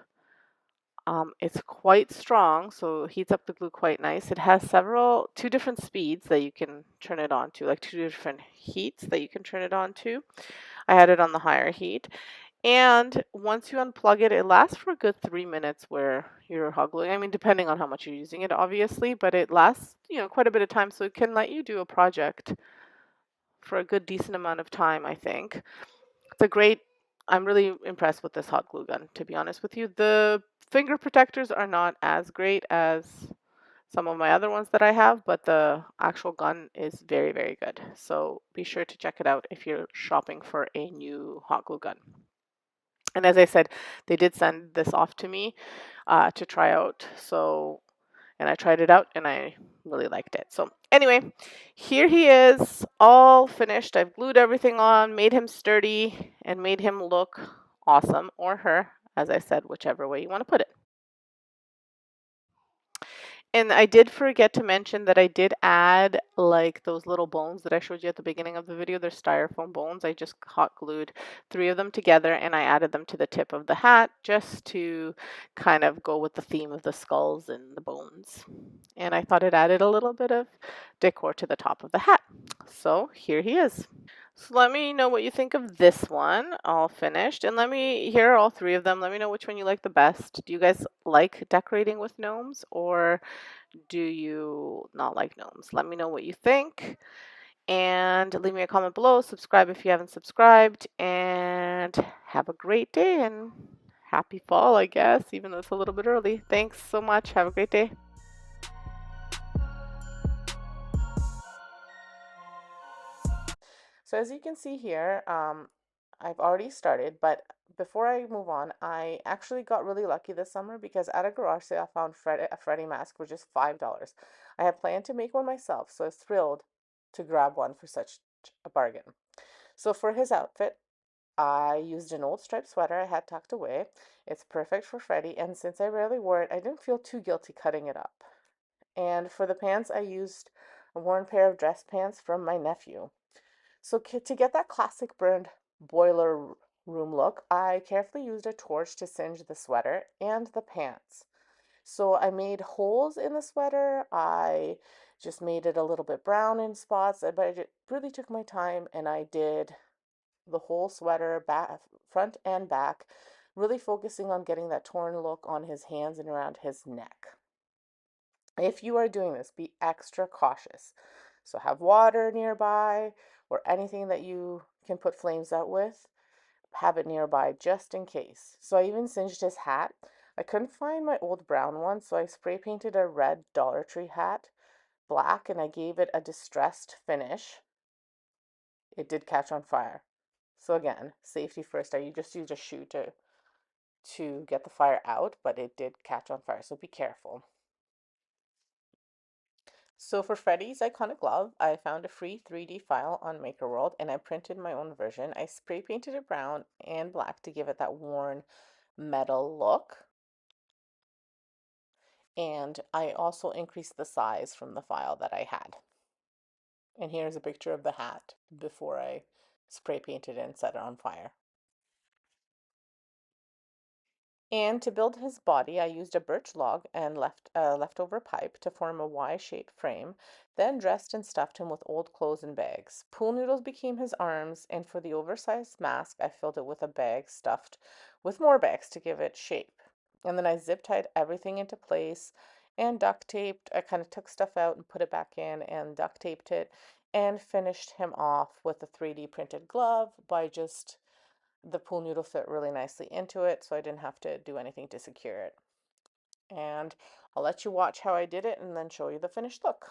It's quite strong, so it heats up the glue quite nice. It has two different speeds that you can turn it on to, like two different heats that you can turn it on to. I had it on the higher heat. And once you unplug it, it lasts for a good 3 minutes where you're hot gluing. I mean, depending on how much you're using it, obviously, but it lasts, quite a bit of time. So it can let you do a project for a good decent amount of time, I think. I'm really impressed with this hot glue gun, to be honest with you. The finger protectors are not as great as some of my other ones that I have, but the actual gun is very, very good. So be sure to check it out if you're shopping for a new hot glue gun. And as I said, they did send this off to me to try out. And I tried it out and I really liked it. So anyway, here he is, all finished. I've glued everything on, made him sturdy, and made him look awesome, or her, as I said, whichever way you want to put it. And I did forget to mention that I did add like those little bones that I showed you at the beginning of the video. They're styrofoam bones. I just hot glued 3 of them together and I added them to the tip of the hat just to kind of go with the theme of the skulls and the bones. And I thought it added a little bit of decor to the top of the hat. So here he is. So let me know what you think of this one, all finished. And here are all 3 of them. Let me know which one you like the best. Do you guys like decorating with gnomes or do you not like gnomes? Let me know what you think. And leave me a comment below. Subscribe if you haven't subscribed. And have a great day and happy fall, I guess, even though it's a little bit early. Thanks so much. Have a great day. So as you can see here, I've already started, but before I move on, I actually got really lucky this summer because at a garage sale I found a Freddy mask for just $5. I had planned to make one myself, so I was thrilled to grab one for such a bargain. So for his outfit, I used an old striped sweater I had tucked away. It's perfect for Freddy, and since I rarely wore it, I didn't feel too guilty cutting it up. And for the pants, I used a worn pair of dress pants from my nephew. So to get that classic burned boiler room look, I carefully used a torch to singe the sweater and the pants. So I made holes in the sweater. I just made it a little bit brown in spots, but I really took my time and I did the whole sweater, back, front and back, really focusing on getting that torn look on his hands and around his neck. If you are doing this, be extra cautious. So have water nearby or anything that you can put flames out with. Have it nearby just in case. So I even singed his hat. I couldn't find my old brown one, so I spray painted a red Dollar Tree hat black and I gave it a distressed finish. It did catch on fire. So again, safety first. I just used a shoe to get the fire out, but it did catch on fire, so be careful. So for Freddy's iconic glove, I found a free 3D file on MakerWorld and I printed my own version. I spray painted it brown and black to give it that worn metal look. And I also increased the size from the file that I had. And here's a picture of the hat before I spray painted it and set it on fire. And to build his body, I used a birch log and leftover pipe to form a Y-shaped frame, then dressed and stuffed him with old clothes and bags. Pool noodles became his arms, and for the oversized mask, I filled it with a bag stuffed with more bags to give it shape. And then I zip tied everything into place and duct taped. I kind of took stuff out and put it back in and duct taped it and finished him off with a 3D printed glove by just the pool noodle fit really nicely into it, so I didn't have to do anything to secure it. And I'll let you watch how I did it and then show you the finished look.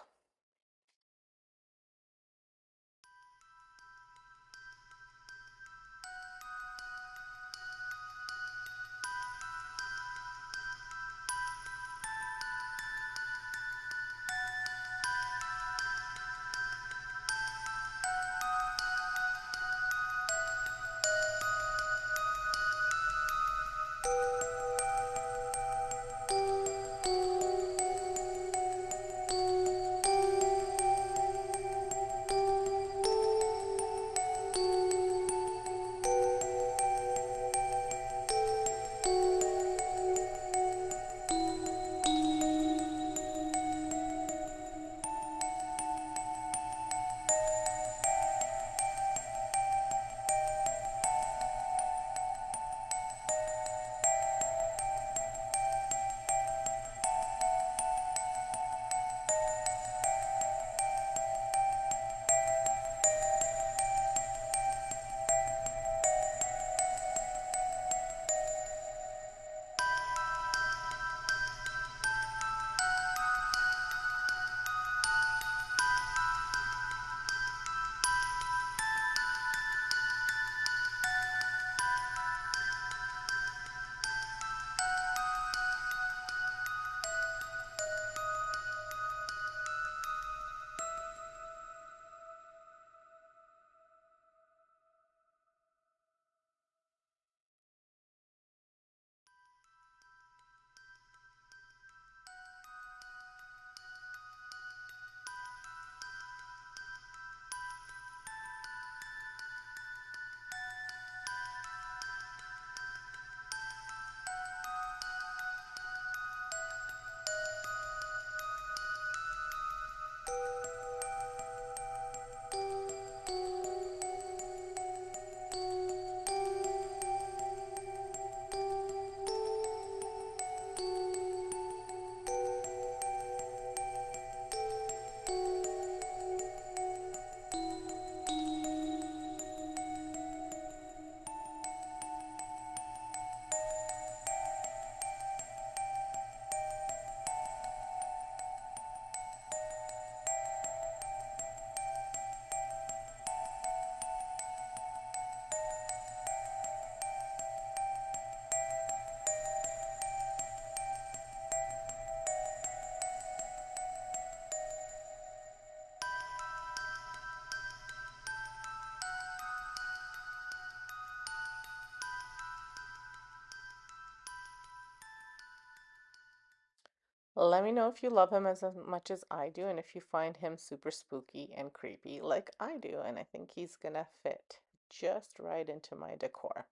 Let me know if you love him as much as I do and if you find him super spooky and creepy like I do. And I think he's gonna fit just right into my decor.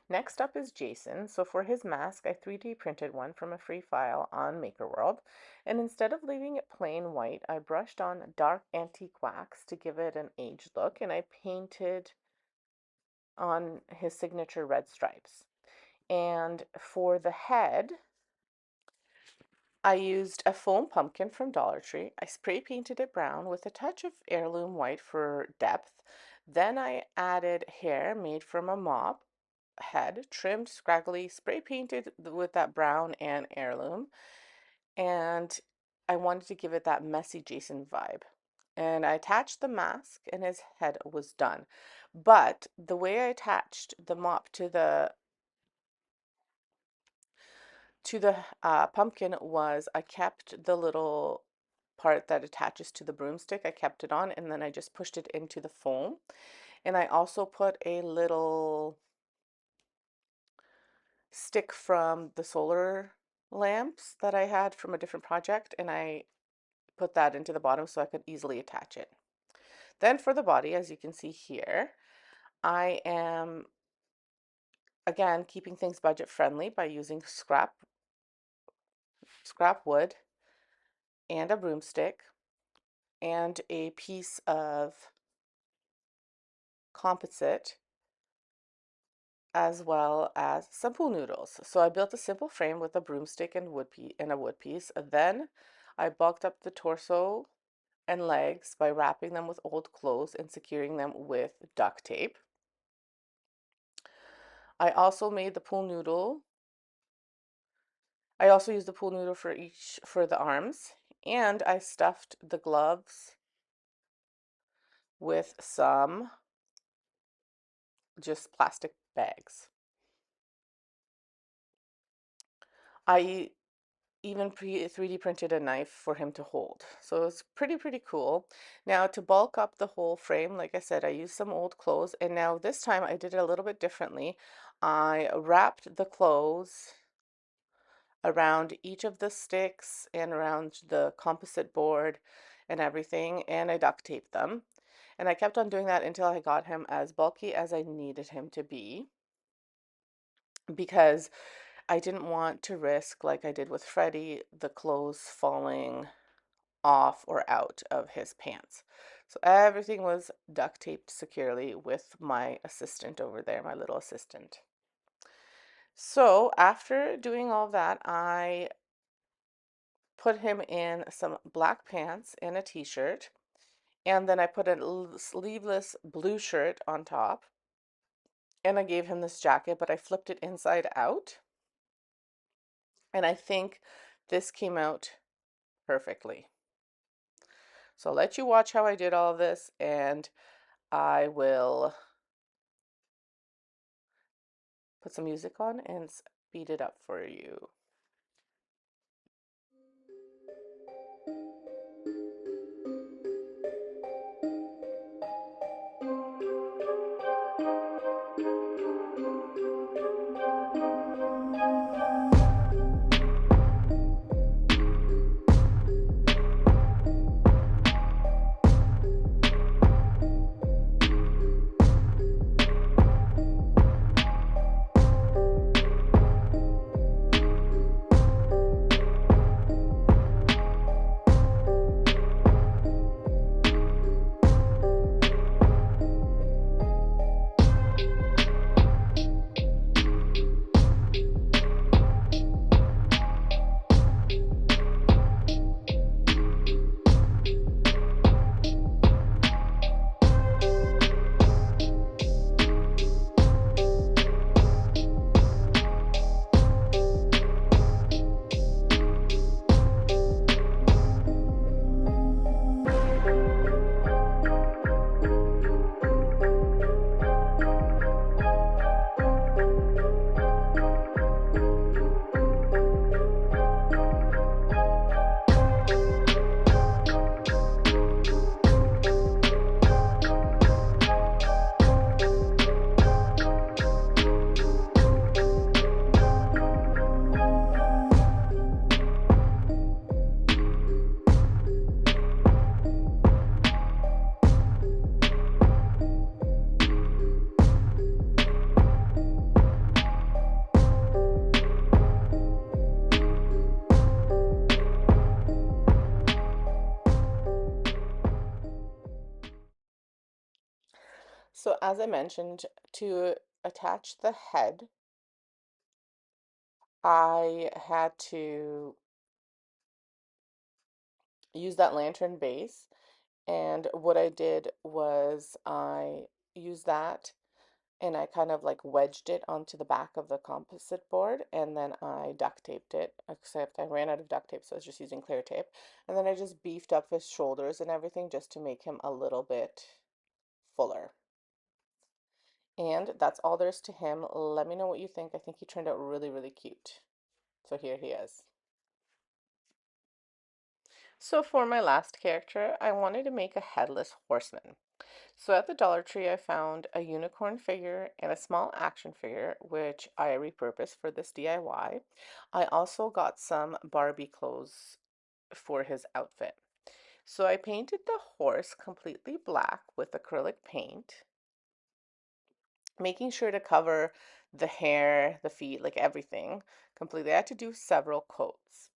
Next up is Jason. So for his mask, I 3D printed one from a free file on MakerWorld. And instead of leaving it plain white, I brushed on dark antique wax to give it an aged look, and I painted on his signature red stripes. And for the head, I used a foam pumpkin from Dollar Tree. I spray painted it brown with a touch of heirloom white for depth. Then I added hair made from a mop head, trimmed scraggly, spray painted with that brown and heirloom. And I wanted to give it that messy Jason vibe. And I attached the mask and his head was done. But the way I attached the mop to the pumpkin was I kept the little part that attaches to the broomstick. I kept it on and then I just pushed it into the foam. And I also put a little stick from the solar lamps that I had from a different project, and I put that into the bottom so I could easily attach it. Then for the body, as you can see here, I am again keeping things budget friendly by using scrap wood and a broomstick and a piece of composite as well as some pool noodles. So I built a simple frame with a broomstick and a wood piece. Then I bulked up the torso and legs by wrapping them with old clothes and securing them with duct tape. I also made the pool noodle. I also used the pool noodle for the arms, and I stuffed the gloves with some just plastic bags. I even 3D printed a knife for him to hold. So it's pretty cool. Now to bulk up the whole frame, like I said, I used some old clothes, and now this time I did it a little bit differently. I wrapped the clothes around each of the sticks and around the composite board and everything, and I duct taped them. And I kept on doing that until I got him as bulky as I needed him to be, because I didn't want to risk, like I did with Freddy, the clothes falling off or out of his pants. So everything was duct taped securely with my assistant over there, my little assistant. So after doing all that, I put him in some black pants and a t-shirt, and then I put a sleeveless blue shirt on top, and I gave him this jacket, but I flipped it inside out, and I think this came out perfectly. So I'll let you watch how I did all of this, and I will put some music on and speed it up for you. So as I mentioned, to attach the head, I had to use that lantern base. And what I did was I used that and I kind of like wedged it onto the back of the composite board and then I duct taped it, except I ran out of duct tape, so I was just using clear tape. And then I just beefed up his shoulders and everything just to make him a little bit fuller. And that's all there's to him. Let me know what you think. I think he turned out really, really cute. So here he is. So for my last character, I wanted to make a headless horseman. So at the Dollar Tree, I found a unicorn figure and a small action figure, which I repurposed for this DIY. I also got some Barbie clothes for his outfit. So I painted the horse completely black with acrylic paint, making sure to cover the hair, the feet, like everything completely. I had to do several coats.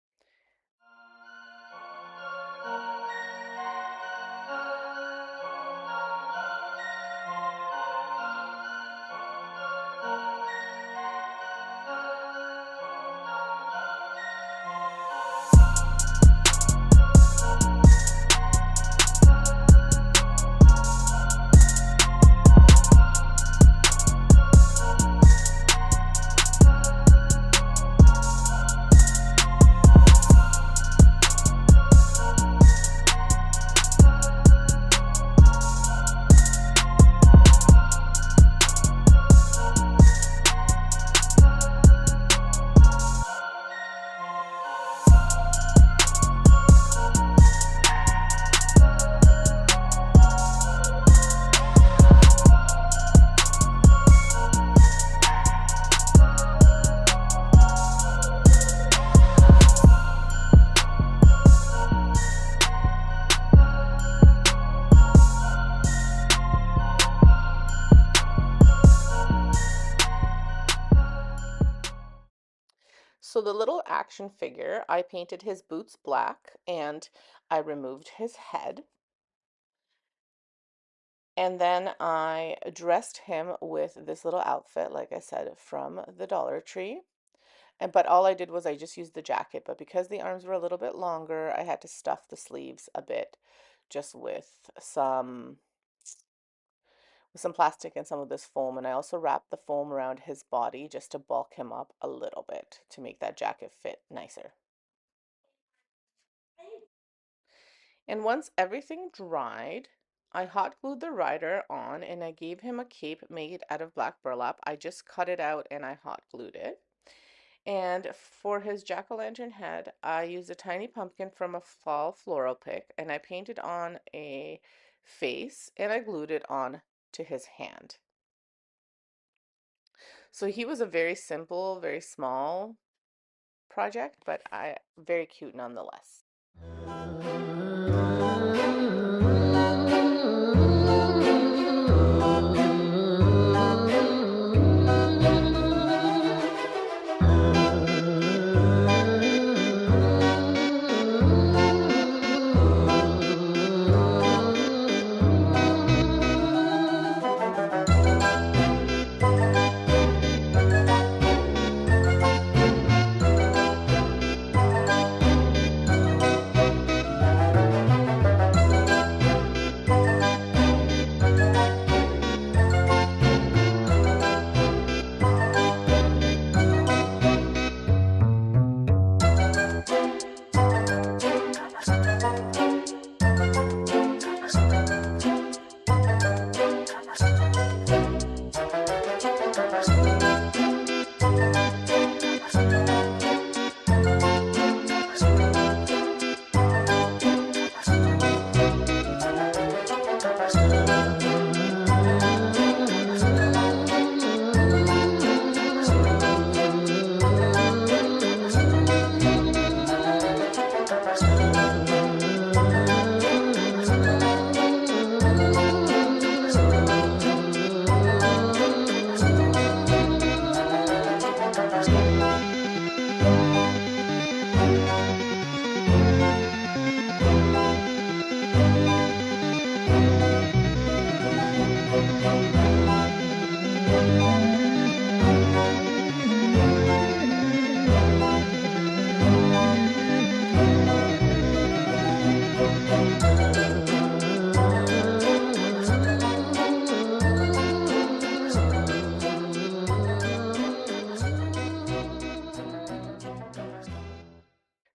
So the little action figure, I painted his boots black and I removed his head. And then I dressed him with this little outfit, like I said, from the Dollar Tree. But all I did was I just used the jacket, but because the arms were a little bit longer, I had to stuff the sleeves a bit just with some plastic and some of this foam. And I also wrapped the foam around his body just to bulk him up a little bit to make that jacket fit nicer. And once everything dried, I hot glued the rider on and I gave him a cape made out of black burlap. I just cut it out and I hot glued it. And for his jack-o'-lantern head, I used a tiny pumpkin from a fall floral pick and I painted on a face and I glued it on to his hand. So he was a very simple, very small project, but very cute nonetheless.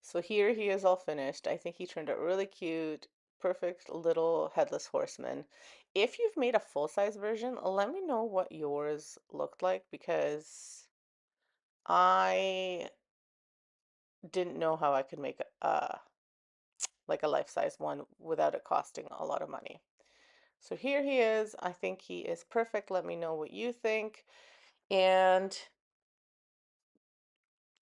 So here he is all finished. I think he turned out really cute. Perfect little headless horseman. If you've made a full-size version, let me know what yours looked like because I didn't know how I could make like a life-size one without it costing a lot of money. So here he is. I think he is perfect. Let me know what you think. And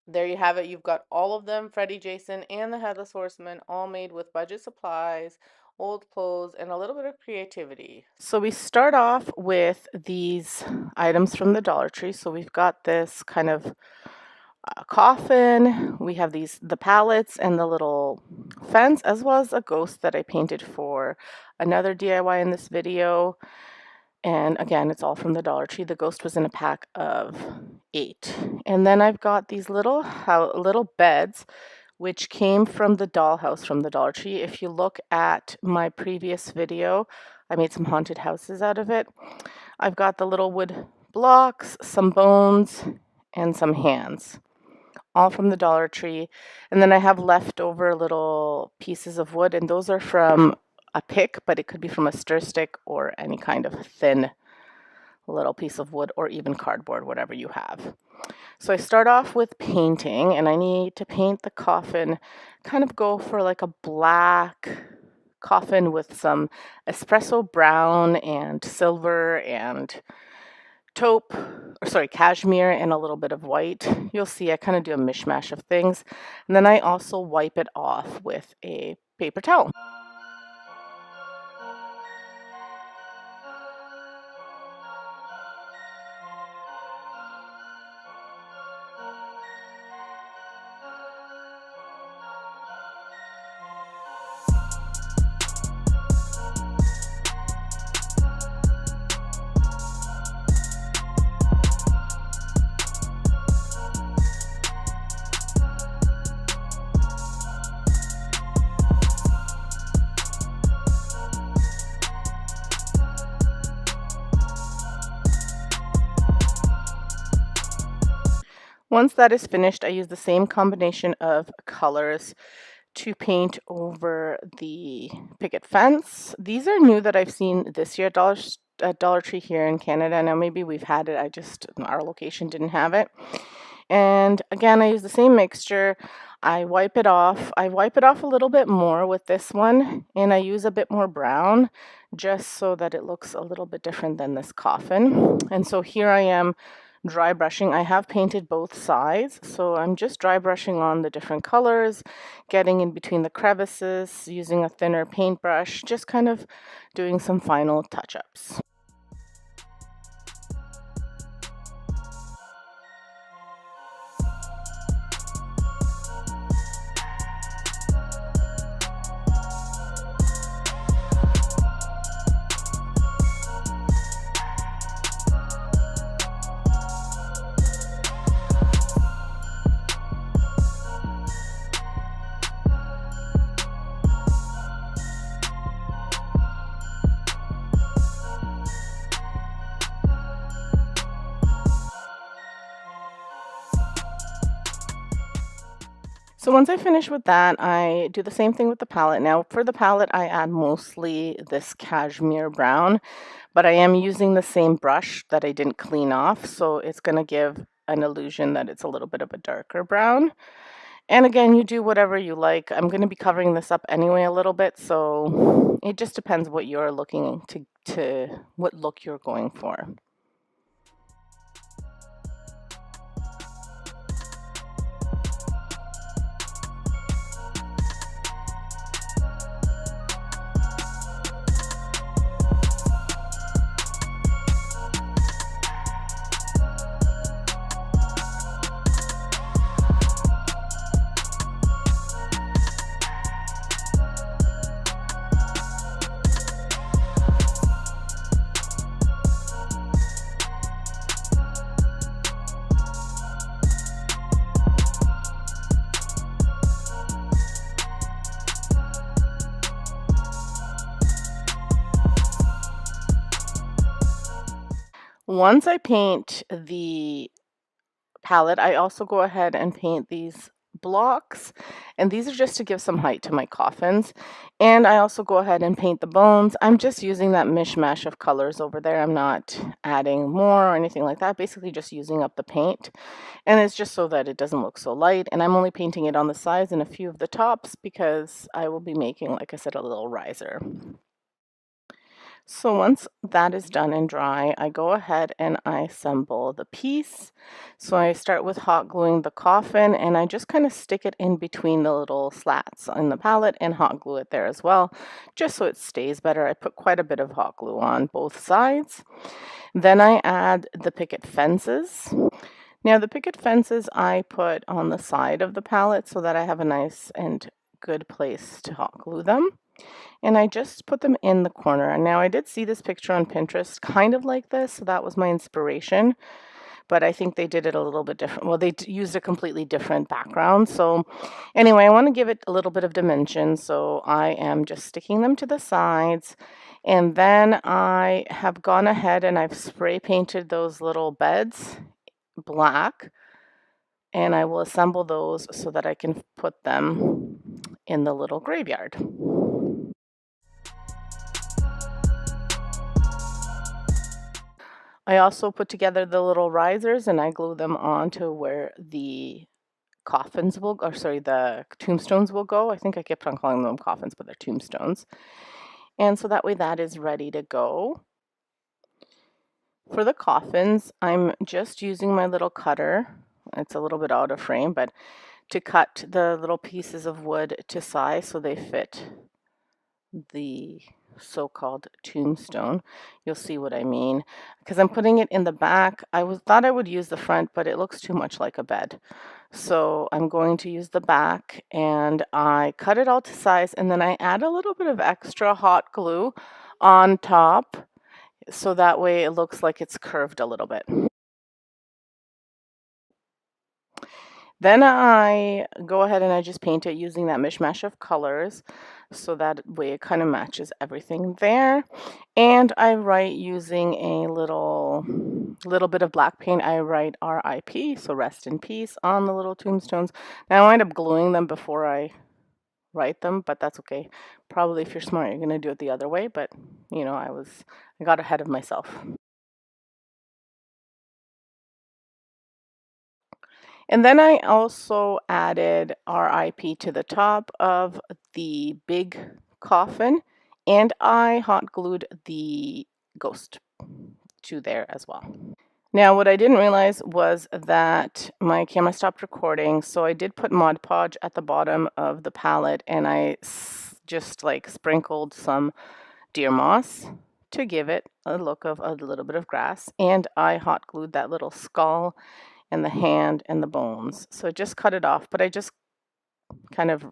there you have it. You've got all of them, Freddy, Jason, and the Headless Horseman, all made with budget supplies, old clothes, and a little bit of creativity. So we start off with these items from the Dollar Tree. So we've got this kind of coffin. We have the pallets and the little fence, as well as a ghost that I painted for another DIY in this video. And again, it's all from the Dollar Tree. The ghost was in a pack of 8. And then I've got these little beds, which came from the dollhouse from the Dollar Tree. If you look at my previous video, I made some haunted houses out of it. I've got the little wood blocks, some bones, and some hands, all from the Dollar Tree. And then I have leftover little pieces of wood, and those are from a pick, but it could be from a stir stick or any kind of thin little piece of wood or even cardboard, whatever you have. So I start off with painting, and I need to paint the coffin, kind of go for like a black coffin with some espresso brown and silver and taupe, or sorry, cashmere and a little bit of white. You'll see I kind of do a mishmash of things. And then I also wipe it off with a paper towel. Once that is finished, I use the same combination of colors to paint over the picket fence. These are new that I've seen this year at Dollar Tree here in Canada. Now maybe we've had it, our location didn't have it. And again, I use the same mixture. I wipe it off. I wipe it off a little bit more with this one, and I use a bit more brown just so that it looks a little bit different than this coffin. And so here I am dry brushing. I have painted both sides, so I'm just dry brushing on the different colors, getting in between the crevices, using a thinner paintbrush, just kind of doing some final touch-ups. So once I finish with that, I do the same thing with the palette. Now for the palette, I add mostly this cashmere brown, but I am using the same brush that I didn't clean off, so it's going to give an illusion that it's a little bit of a darker brown. And again, you do whatever you like. I'm going to be covering this up anyway a little bit, so it just depends what you're looking to what look you're going for. Once I paint the palette, I also go ahead and paint these blocks, and these are just to give some height to my coffins. And I also go ahead and paint the bones. I'm just using that mishmash of colors over there. I'm not adding more or anything like that, basically just using up the paint. And it's just so that it doesn't look so light, and I'm only painting it on the sides and a few of the tops because I will be making, like I said, a little riser. So once that is done and dry, I go ahead and I assemble the piece. So I start with hot gluing the coffin, and I just kind of stick it in between the little slats in the palette and hot glue it there as well, just so it stays better. I put quite a bit of hot glue on both sides. Then I add the picket fences. Now the picket fences I put on the side of the palette so that I have a nice and good place to hot glue them. And I just put them in the corner. And now I did see this picture on Pinterest kind of like this, so that was my inspiration. But I think they did it a little bit different. Well, they used a completely different background. So anyway, I want to give it a little bit of dimension. So I am just sticking them to the sides. And then I have gone ahead and I've spray painted those little beds black. And I will assemble those so that I can put them in the little graveyard. I also put together the little risers and I glue them onto where the coffins will go, or sorry, the tombstones will go. I think I kept on calling them coffins, but they're tombstones. And so that way that is ready to go. For the coffins, I'm just using my little cutter. It's a little bit out of frame, but to cut the little pieces of wood to size so they fit the so-called tombstone. You'll see what I mean because I'm putting it in the back. Thought I would use the front, but it looks too much like a bed. So I'm going to use the back, and I cut it all to size, and then I add a little bit of extra hot glue on top so that way it looks like it's curved a little bit. Then I go ahead and I just paint it using that mishmash of colors so that way it kind of matches everything there. And I write using a little bit of black paint. I write RIP, so rest in peace, on the little tombstones. Now I wind up gluing them before I write them, but that's okay. Probably if you're smart, you're going to do it the other way, but you know, I got ahead of myself. And then I also added RIP to the top of the big coffin, and I hot glued the ghost to there as well. Now, what I didn't realize was that my camera stopped recording, so I did put Mod Podge at the bottom of the palette, and I just like sprinkled some deer moss to give it a look of a little bit of grass, and I hot glued that little skull and the hand and the bones. So I just cut it off, but I just kind of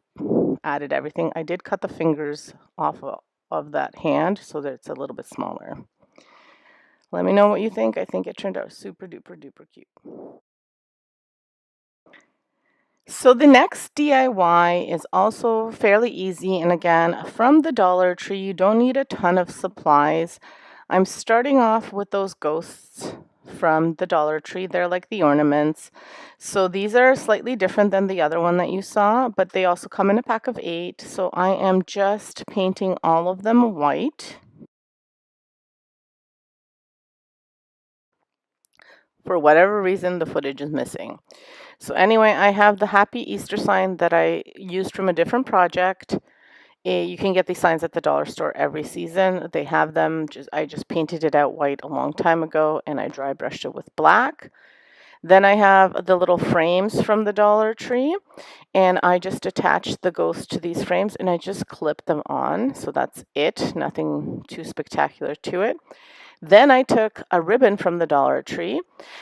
added everything. I did cut the fingers off of that hand so that it's a little bit smaller. Let me know what you think. I think it turned out super duper duper cute. So the next DIY is also fairly easy, and again, from the Dollar Tree. You don't need a ton of supplies. I'm starting off with those ghosts from the Dollar Tree. They're like the ornaments. So these are slightly different than the other one that you saw, but they also come in a pack of 8. So I am just painting all of them white. For whatever reason, the footage is missing. So anyway, I have the Happy Easter sign that I used from a different project. You can get these signs at the dollar store every season. They have them. I just painted it out white a long time ago, and I dry brushed it with black. Then I have the little frames from the Dollar Tree, and I just attached the ghost to these frames, and I just clipped them on. So that's it. Nothing too spectacular to it. Then I took a ribbon from the Dollar Tree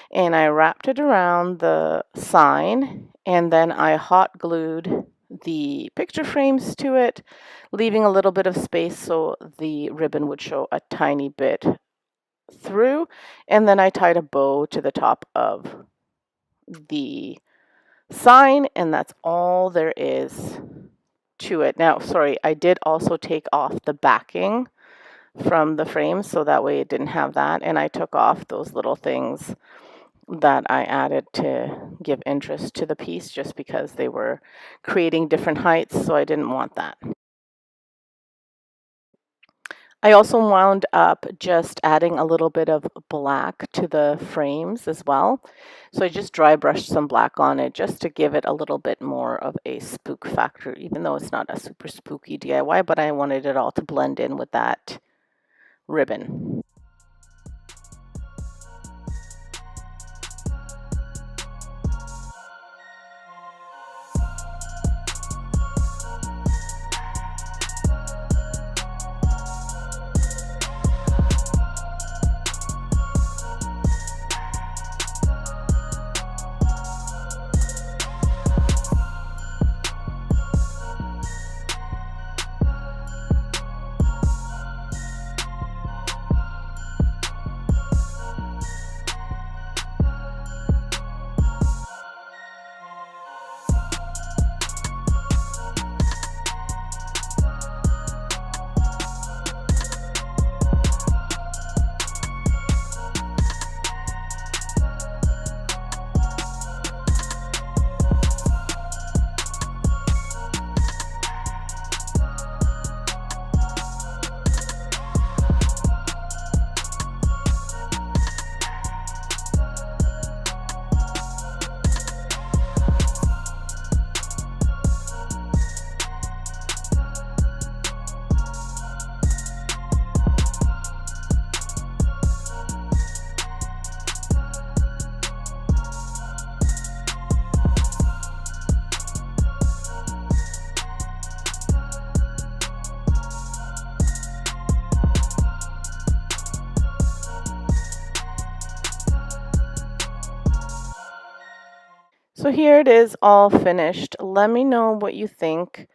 and I wrapped it around the sign, and then I hot glued the picture frames to it, leaving a little bit of space so the ribbon would show a tiny bit through, and then I tied a bow to the top of the sign, and that's all there is to it. Now, sorry, I did also take off the backing from the frame, so that way it didn't have that. And I took off those little things that I added to give interest to the piece just because they were creating different heights, so I didn't want that. I also wound up just adding a little bit of black to the frames as well. So I just dry brushed some black on it just to give it a little bit more of a spook factor, even though it's not a super spooky DIY, but I wanted it all to blend in with that ribbon. So here it is all finished. Let me know what you think.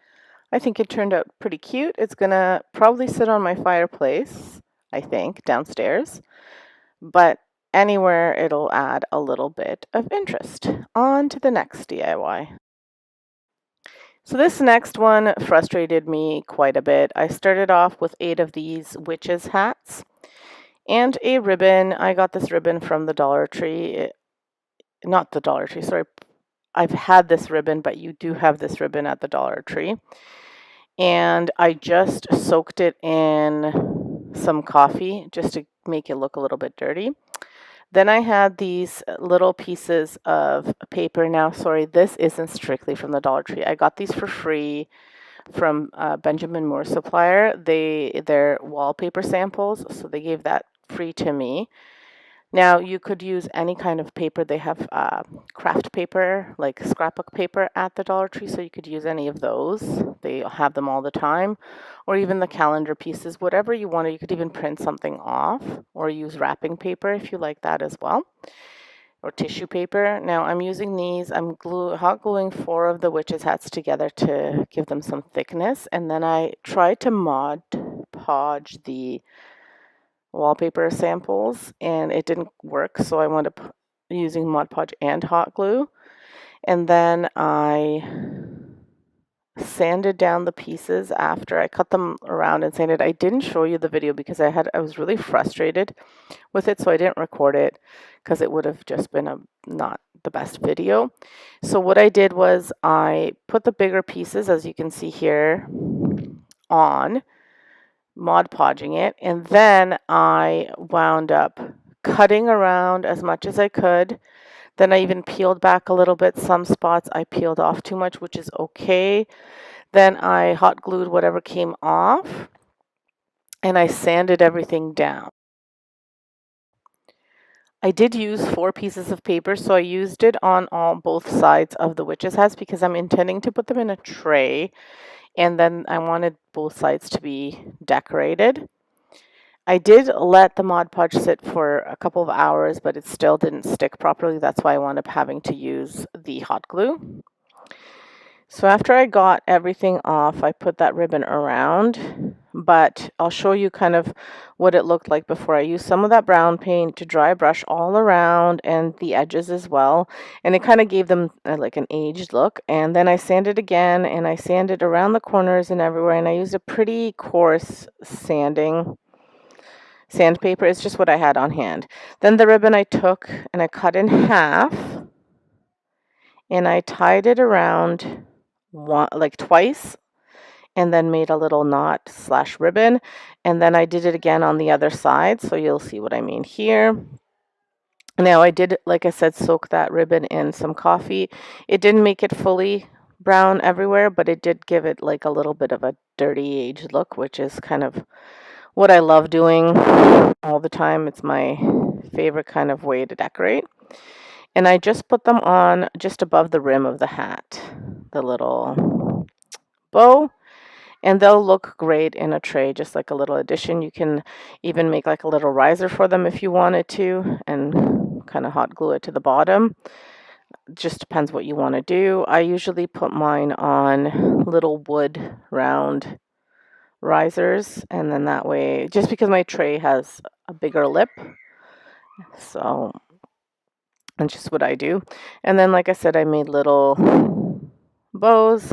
I think it turned out pretty cute. It's gonna probably sit on my fireplace, I think, downstairs. But anywhere it'll add a little bit of interest. On to the next DIY. So this next one frustrated me quite a bit. I started off with 8 of these witches hats and a ribbon. I got this ribbon from the Dollar Tree. Not the Dollar Tree, sorry. I've had this ribbon, but you do have this ribbon at the Dollar Tree. And I just soaked it in some coffee just to make it look a little bit dirty. Then I had these little pieces of paper. Now, sorry, this isn't strictly from the Dollar Tree. I got these for free from Benjamin Moore Supplier. They're wallpaper samples, so they gave that free to me. Now, you could use any kind of paper. They have craft paper, like scrapbook paper at the Dollar Tree, so you could use any of those. They have them all the time, or even the calendar pieces, whatever you want. You could even print something off, or use wrapping paper if you like that as well, or tissue paper. Now, I'm using these. I'm hot gluing 4 of the witches' hats together to give them some thickness, and then I tried to Mod Podge the wallpaper samples and it didn't work, so I wound up using Mod Podge and hot glue. And then I sanded down the pieces after I cut them around and sanded. I didn't show you the video because I was really frustrated with it, so I didn't record it because it would have just been not the best video. So what I did was I put the bigger pieces, as you can see here, on Mod Podging it, and then I wound up cutting around as much as I could. Then I even peeled back a little bit. Some spots I peeled off too much, which is okay. Then I hot glued whatever came off, and I sanded everything down. I did use 4 pieces of paper, so I used it on both sides of the witch's hats because I'm intending to put them in a tray, and then I wanted both sides to be decorated. I did let the Mod Podge sit for a couple of hours, but it still didn't stick properly. That's why I wound up having to use the hot glue. So after I got everything off, I put that ribbon around, but I'll show you kind of what it looked like before. I used some of that brown paint to dry brush all around and the edges as well, and it kind of gave them like an aged look. And then I sanded again, and I sanded around the corners and everywhere, and I used a pretty coarse sanding sandpaper. It's just what I had on hand. Then the ribbon I took and I cut in half, and I tied it around like twice, and then made a little knot slash ribbon, and then I did it again on the other side, so you'll see what I mean here. Now I did, like I said, soak that ribbon in some coffee. It didn't make it fully brown everywhere, but it did give it like a little bit of a dirty aged look, which is kind of what I love doing all the time. It's my favorite kind of way to decorate. And I just put them on just above the rim of the hat, the little bow, and they'll look great in a tray, just like a little addition. You can even make like a little riser for them if you wanted to, and kind of hot glue it to the bottom. Just depends what you want to do. I usually put mine on little wood round risers, and then that way, just because my tray has a bigger lip, so that's just what I do. And then, like I said, I made little bows.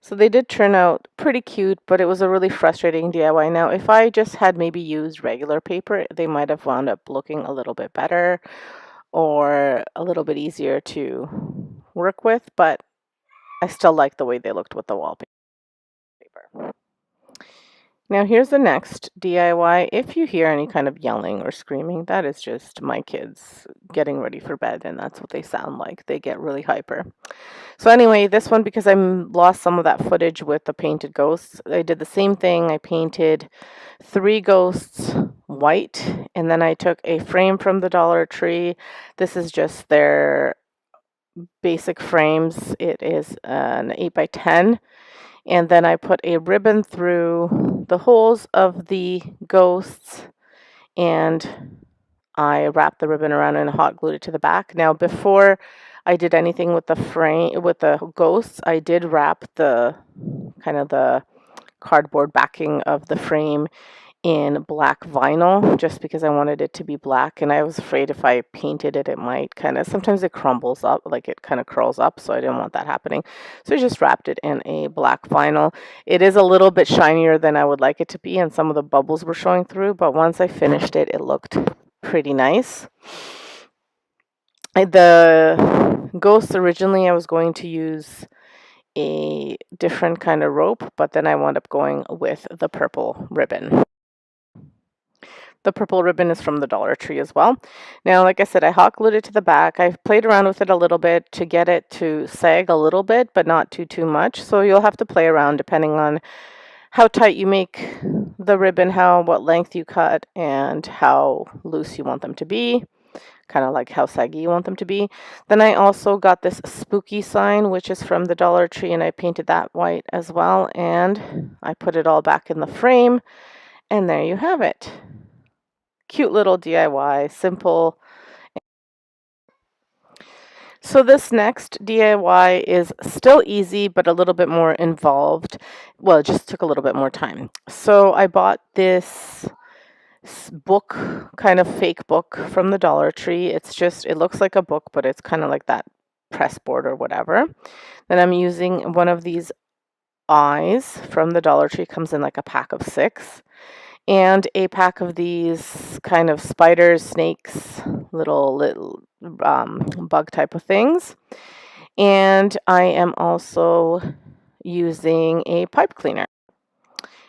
So they did turn out pretty cute, but it was a really frustrating DIY. Now, if I just had maybe used regular paper, they might have wound up looking a little bit better or a little bit easier to work with, but I still like the way they looked with the wallpaper. Now here's the next DIY. If you hear any kind of yelling or screaming, that is just my kids getting ready for bed, and that's what they sound like. They get really hyper. So anyway, this one, because I lost some of that footage with the painted ghosts, I did the same thing. I painted 3 ghosts white, and then I took a frame from the Dollar Tree. This is just their basic frames. It is an 8x10. And then I put a ribbon through the holes of the ghosts, and I wrapped the ribbon around and hot glued it to the back. Now, before I did anything with the frame, with the ghosts, I did wrap the kind of the cardboard backing of the frame in black vinyl, just because I wanted it to be black, and I was afraid if I painted it, it might kind of, sometimes it crumbles up, like it kind of curls up, so I didn't want that happening. So I just wrapped it in a black vinyl. It is a little bit shinier than I would like it to be, and some of the bubbles were showing through, but once I finished it, it looked pretty nice. The ghosts, originally I was going to use a different kind of rope, but then I wound up going with the purple ribbon. The purple ribbon is from the Dollar Tree as well. Now, like I said, I hot glued it to the back. I've played around with it a little bit to get it to sag a little bit, but not too much. So you'll have to play around depending on how tight you make the ribbon, what length you cut, and how loose you want them to be. Kind of like how saggy you want them to be. Then I also got this spooky sign, which is from the Dollar Tree, and I painted that white as well. And I put it all back in the frame, and there you have it. Cute little DIY, simple. So this next DIY is still easy, but a little bit more involved. Well, it just took a little bit more time. So I bought this book, kind of fake book from the Dollar Tree. It's just, it looks like a book, but it's kind of like that press board or whatever. Then I'm using one of these eyes from the Dollar Tree. Comes in like a pack of 6. And a pack of these kind of spiders, snakes, little bug type of things. And I am also using a pipe cleaner.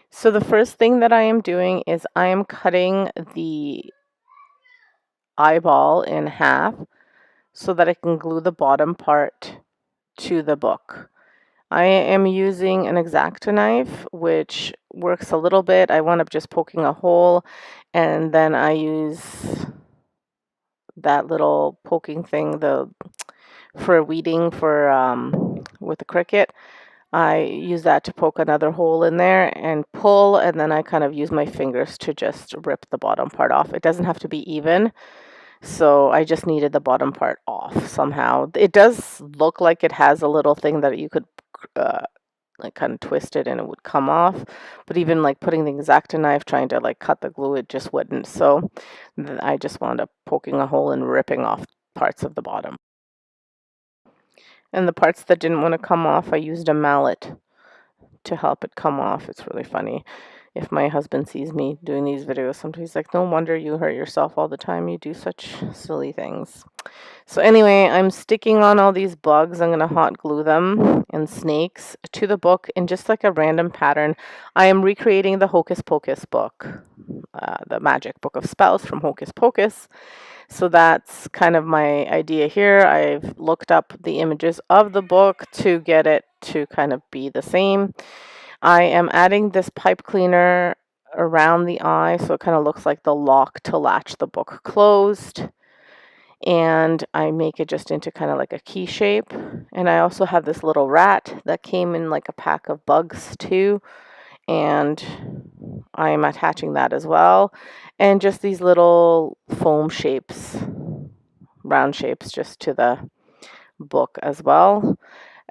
So the first thing that I am doing is I am cutting the eyeball in half so that I can glue the bottom part to the book. I am using an X-Acto knife, which works a little bit. I wound up just poking a hole, and then I use that little poking thing, for weeding with the Cricut. I use that to poke another hole in there and pull, and then I kind of use my fingers to just rip the bottom part off. It doesn't have to be even, so I just needed the bottom part off somehow. It does look like it has a little thing that you could like kind of twist it and it would come off, but even like putting the X-Acto knife trying to like cut the glue, it just wouldn't. So then I just wound up poking a hole and ripping off parts of the bottom. And the parts that didn't want to come off, I used a mallet to help it come off. It's really funny. if my husband sees me doing these videos, sometimes he's like, no wonder you hurt yourself all the time. You do such silly things. So anyway, I'm sticking on all these bugs. I'm going to hot glue them and snakes to the book in just like a random pattern. I am recreating the Hocus Pocus book, the magic book of spells from Hocus Pocus. So that's kind of my idea here. I've looked up the images of the book to get it to kind of be the same. I am adding this pipe cleaner around the eye so it kind of looks like the lock to latch the book closed. And I make it just into kind of like a key shape. And I also have this little rat that came in like a pack of bugs too. And I'm attaching that as well. And just these little foam shapes, round shapes, just to the book as well.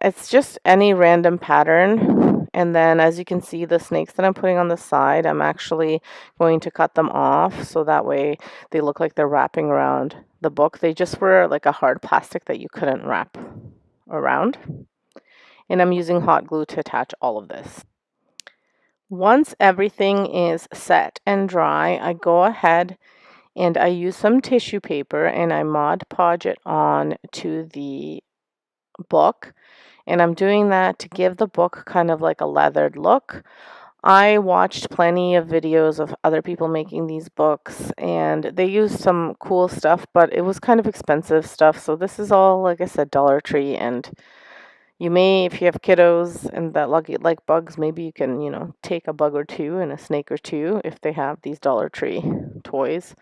It's just any random pattern. And then as you can see, the snakes that I'm putting on the side, I'm actually going to cut them off so that way they look like they're wrapping around the book. They just were like a hard plastic that you couldn't wrap around. And I'm using hot glue to attach all of this. Once everything is set and dry, I go ahead and I use some tissue paper and I Mod Podge it on to the book. And I'm doing that to give the book kind of like a leathered look. I watched plenty of videos of other people making these books and they used some cool stuff, but it was kind of expensive stuff. So this is all, like I said, Dollar Tree. And you may, if you have kiddos and that like bugs, maybe you can, take a bug or two and a snake or two if they have these Dollar Tree toys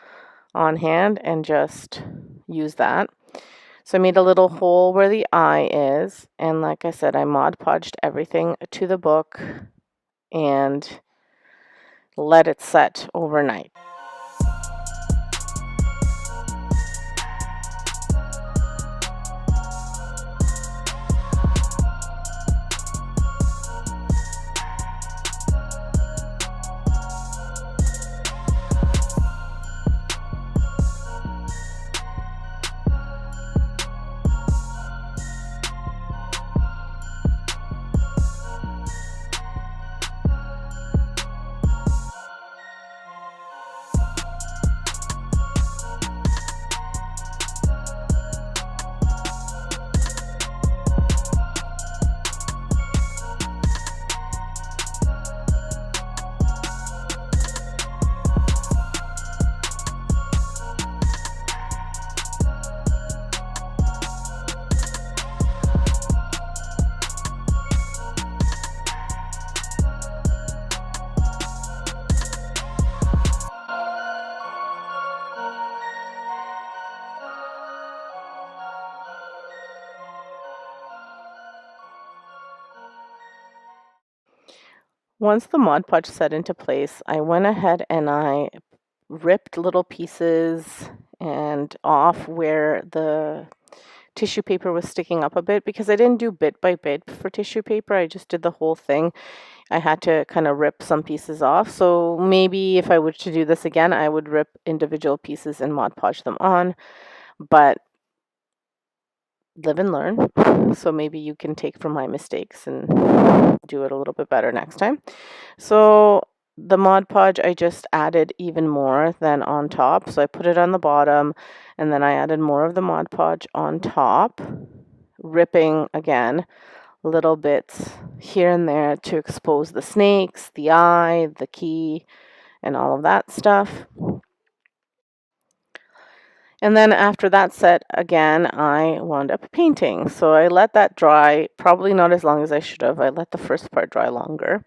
on hand and just use that. So I made a little hole where the eye is, and like I said, I Mod Podged everything to the book and let it set overnight. Once the Mod Podge set into place, I went ahead and I ripped little pieces and off where the tissue paper was sticking up a bit because I didn't do bit by bit for tissue paper. I just did the whole thing. I had to kind of rip some pieces off. So maybe if I were to do this again, I would rip individual pieces and Mod Podge them on. But live and learn. So maybe you can take from my mistakes and do it a little bit better next time. So the Mod Podge, I just added even more than on top. So I put it on the bottom and then I added more of the Mod Podge on top, ripping again little bits here and there to expose the snakes, the eye, the key, and all of that stuff. And then after that set, again, I wound up painting. So I let that dry, probably not as long as I should have. I let the first part dry longer.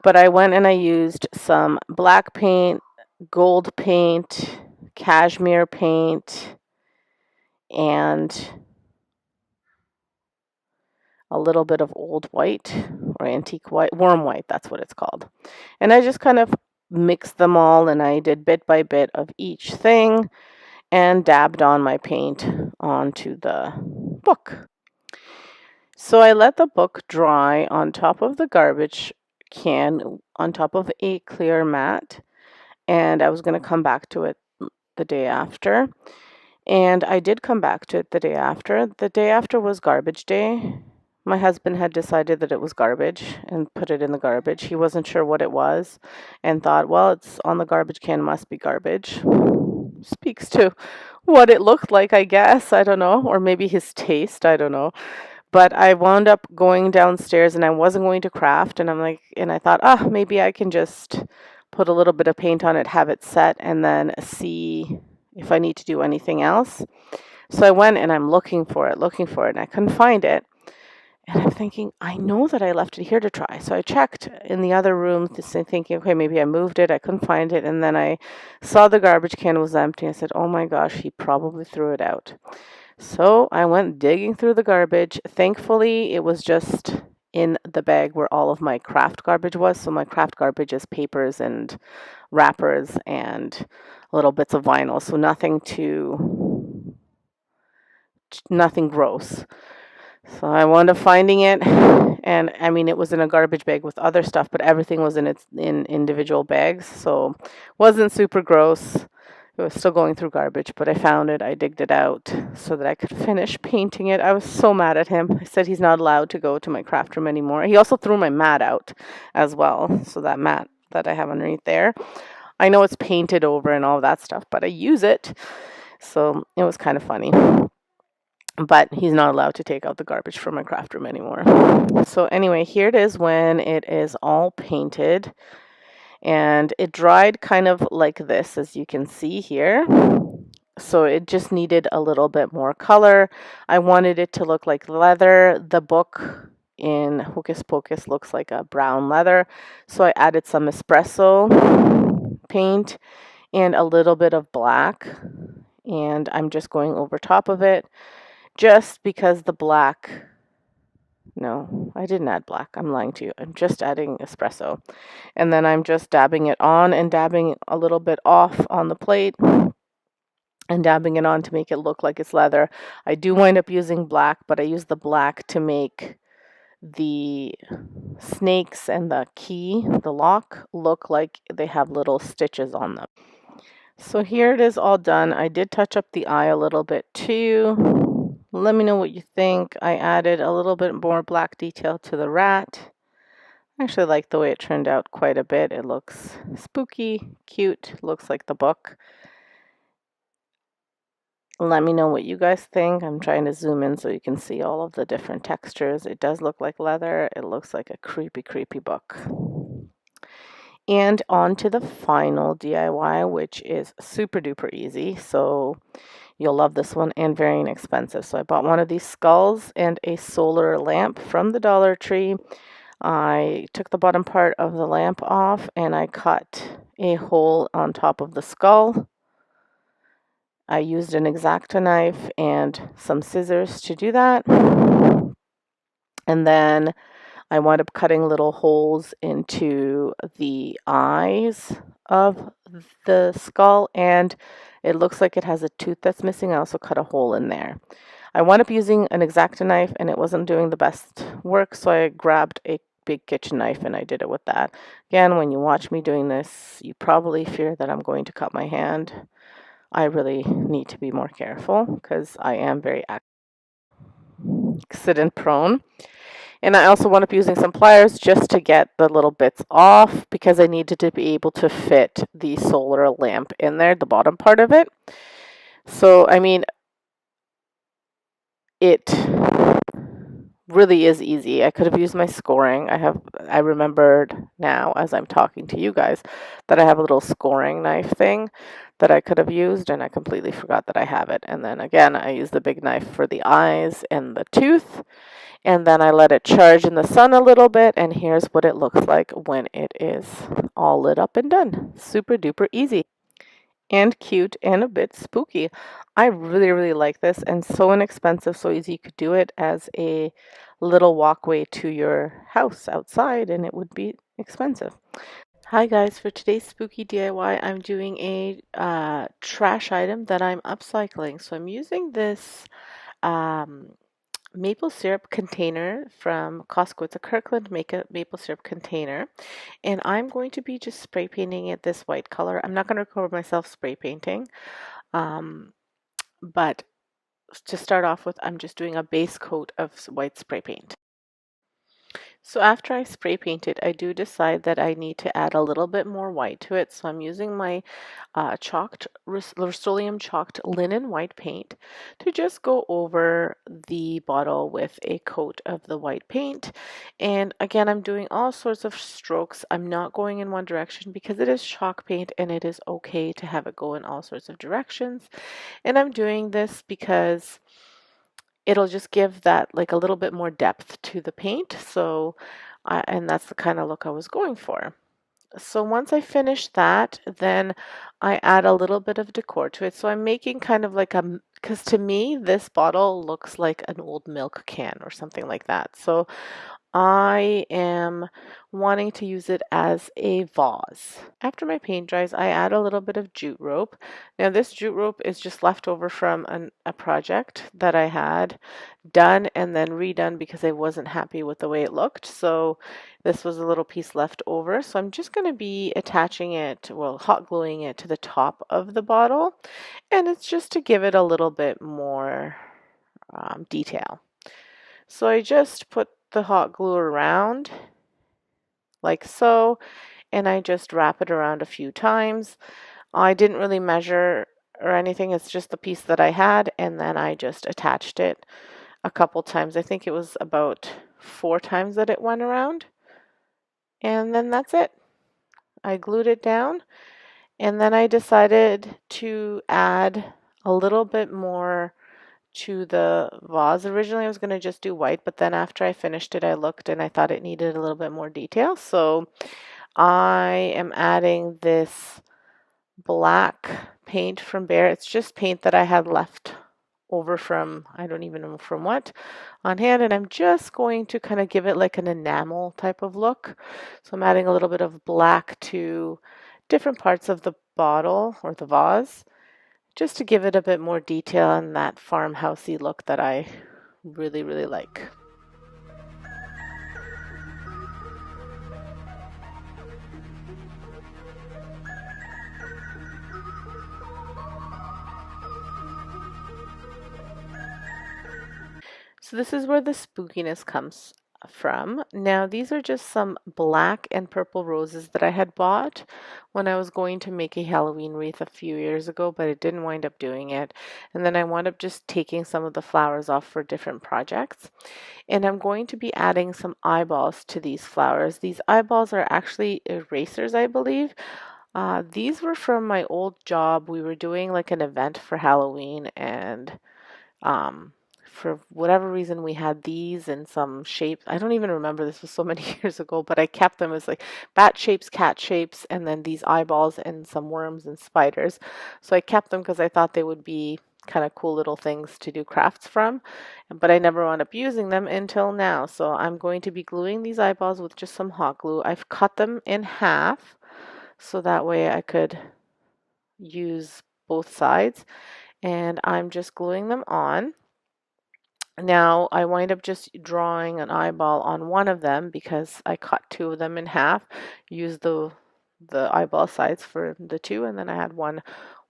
But I went and I used some black paint, gold paint, cashmere paint, and a little bit of old white or antique white, warm white, that's what it's called. And I just kind of mixed them all and I did bit by bit of each thing and dabbed on my paint onto the book. So I let the book dry on top of the garbage can, on top of a clear mat, and I was going to come back to it the day after. And I did come back to it the day after. The day after was garbage day, My husband had decided that it was garbage and put it in the garbage. He wasn't sure what it was and thought, well, it's on the garbage can, must be garbage. Speaks to what it looked like, I guess. I don't know. Or maybe his taste. I don't know. But I wound up going downstairs and I wasn't going to craft. And I thought, maybe I can just put a little bit of paint on it, have it set, and then see if I need to do anything else. So I went and I'm looking for it, and I couldn't find it. And I'm thinking, I know that I left it here to try. So I checked in the other room, thinking, okay, maybe I moved it. I couldn't find it. And then I saw the garbage can was empty. I said, oh my gosh, he probably threw it out. So I went digging through the garbage. Thankfully, it was just in the bag where all of my craft garbage was. So my craft garbage is papers and wrappers and little bits of vinyl. So nothing gross. So I wound up finding it, and I mean, it was in a garbage bag with other stuff, but everything was in individual bags, so wasn't super gross. It was still going through garbage, but I found it. I digged it out so that I could finish painting it. I was so mad at him. I said he's not allowed to go to my craft room anymore. He also threw my mat out as well, so that mat that I have underneath there. I know it's painted over and all that stuff, but I use it, so it was kind of funny. But he's not allowed to take out the garbage from my craft room anymore. So anyway, here it is when it is all painted, and it dried kind of like this, as you can see here. So it just needed a little bit more color. I wanted it to look like leather. The book in Hocus Pocus looks like a brown leather, so I added some espresso paint and a little bit of black, and I'm just going over top of it. Just because the black, no, I didn't add black. I'm lying to you. I'm just adding espresso. And then I'm just dabbing it on and dabbing a little bit off on the plate and dabbing it on to make it look like it's leather. I do wind up using black, but I use the black to make the snakes and the key, the lock, look like they have little stitches on them. So here it is all done. I did touch up the eye a little bit too. Let me know what you think. I added a little bit more black detail to the rat. I actually like the way it turned out quite a bit. It looks spooky, cute, looks like the book. Let me know what you guys think. I'm trying to zoom in so you can see all of the different textures. It does look like leather. It looks like a creepy, creepy book. And on to the final DIY, which is super duper easy. So you'll love this one and very inexpensive. So I bought one of these skulls and a solar lamp from the Dollar Tree. I took the bottom part of the lamp off and I cut a hole on top of the skull. I used an X-Acto knife and some scissors to do that. And then I wound up cutting little holes into the eyes of the skull, and it looks like it has a tooth that's missing. I also cut a hole in there. I wound up using an X-Acto knife and it wasn't doing the best work, so I grabbed a big kitchen knife and I did it with that. Again, when you watch me doing this, you probably fear that I'm going to cut my hand. I really need to be more careful because I am very accident prone. And I also wound up using some pliers just to get the little bits off because I needed to be able to fit the solar lamp in there, the bottom part of it. So, I mean, it really is easy. I could have used my scoring. I remembered now as I'm talking to you guys that I have a little scoring knife thing that I could have used, and I completely forgot that I have it. And then again, I used the big knife for the eyes and the tooth. And then I let it charge in the sun a little bit, and here's what it looks like when it is all lit up and done. Super duper easy and cute and a bit spooky. I really, really like this, and so inexpensive, so easy. You could do it as a little walkway to your house outside, and it would be expensive. Hi guys, for today's spooky DIY, I'm doing a trash item that I'm upcycling. So I'm using this maple syrup container from Costco. It's a Kirkland maple syrup container, and I'm going to be just spray painting it this white color. I'm not going to record myself spray painting, but to start off with, I'm just doing a base coat of white spray paint. So after I spray paint it, I do decide that I need to add a little bit more white to it. So I'm using my Rust-Oleum chalked linen white paint to just go over the bottle with a coat of the white paint. And again, I'm doing all sorts of strokes. I'm not going in one direction because it is chalk paint and it is okay to have it go in all sorts of directions. And I'm doing this because it'll just give that like a little bit more depth to the paint. So, and that's the kind of look I was going for. So once I finish that, then I add a little bit of decor to it. So I'm making kind of like because to me, this bottle looks like an old milk can or something like that. So I am wanting to use it as a vase. After my paint dries, I add a little bit of jute rope. Now this jute rope is just left over from a project that I had done and then redone because I wasn't happy with the way it looked. So this was a little piece left over. So I'm just going to be attaching it, well, hot gluing it to the top of the bottle. And it's just to give it a little bit more detail. So I just put the hot glue around like so, and I just wrap it around a few times. I didn't really measure or anything, it's just the piece that I had, and then I just attached it a couple times. I think it was about 4 times that it went around, and then that's it. I glued it down, and then I decided to add a little bit more to the vase. Originally I was going to just do white, but then after I finished it, I looked and I thought it needed a little bit more detail. So I am adding this black paint from Bear. It's just paint that I had left over from, I don't even know from what, on hand. And I'm just going to kind of give it like an enamel type of look. So I'm adding a little bit of black to different parts of the bottle or the vase, just to give it a bit more detail and that farmhousey look that I really, really like. So this is where the spookiness comes from. Now these are just some black and purple roses that I had bought when I was going to make a Halloween wreath a few years ago, but I didn't wind up doing it. And then I wound up just taking some of the flowers off for different projects. And I'm going to be adding some eyeballs to these flowers. These eyeballs are actually erasers, I believe. These were from my old job. We were doing like an event for Halloween, and um, for whatever reason, we had these in some shapes. I don't even remember, this was so many years ago, but I kept them as like bat shapes, cat shapes, and then these eyeballs and some worms and spiders. So I kept them because I thought they would be kind of cool little things to do crafts from, but I never wound up using them until now. So I'm going to be gluing these eyeballs with just some hot glue. I've cut them in half so that way I could use both sides, and I'm just gluing them on. Now I wind up just drawing an eyeball on one of them because I cut 2 of them in half, used the eyeball sides for the 2, and then I had one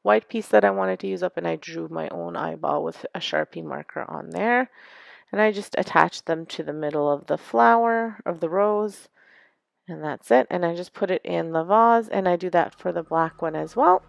white piece that I wanted to use up, and I drew my own eyeball with a Sharpie marker on there. And I just attached them to the middle of the flower, of the rose, and that's it. And I just put it in the vase, and I do that for the black one as well.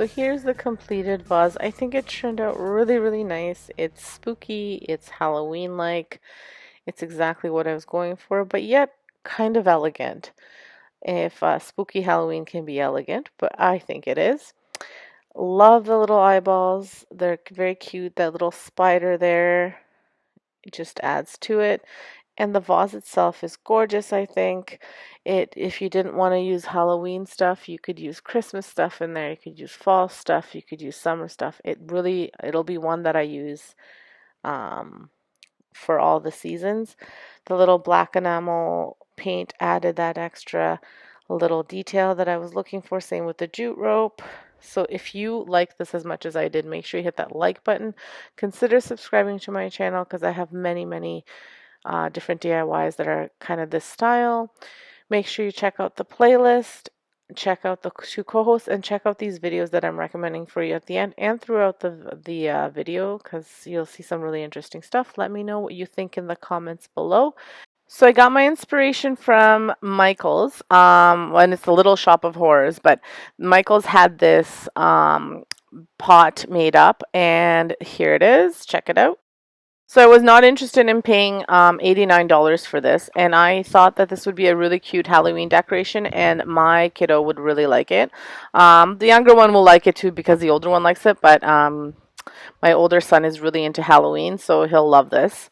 So here's the completed vase. I think it turned out really, really nice. It's spooky, it's Halloween-like. It's exactly what I was going for, but yet kind of elegant. If spooky Halloween can be elegant, but I think it is. Love the little eyeballs. They're very cute. That little spider there, it just adds to it. And the vase itself is gorgeous, I think. If you didn't want to use Halloween stuff, you could use Christmas stuff in there. You could use fall stuff. You could use summer stuff. It'll be one that I use um, for all the seasons. The little black enamel paint added that extra little detail that I was looking for. Same with the jute rope. So if you like this as much as I did, make sure you hit that like button. Consider subscribing to my channel because I have many, many different DIYs that are kind of this style. Make sure you check out the playlist, check out the two co-hosts, and check out these videos that I'm recommending for you at the end and throughout the video because you'll see some really interesting stuff. Let me know what you think in the comments below. So I got my inspiration from Michael's, and it's the Little Shop of Horrors, but Michael's had this pot made up, and here it is. Check it out. So I was not interested in paying $89 for this, and I thought that this would be a really cute Halloween decoration, and my kiddo would really like it. The younger one will like it too because the older one likes it, but my older son is really into Halloween, so he'll love this.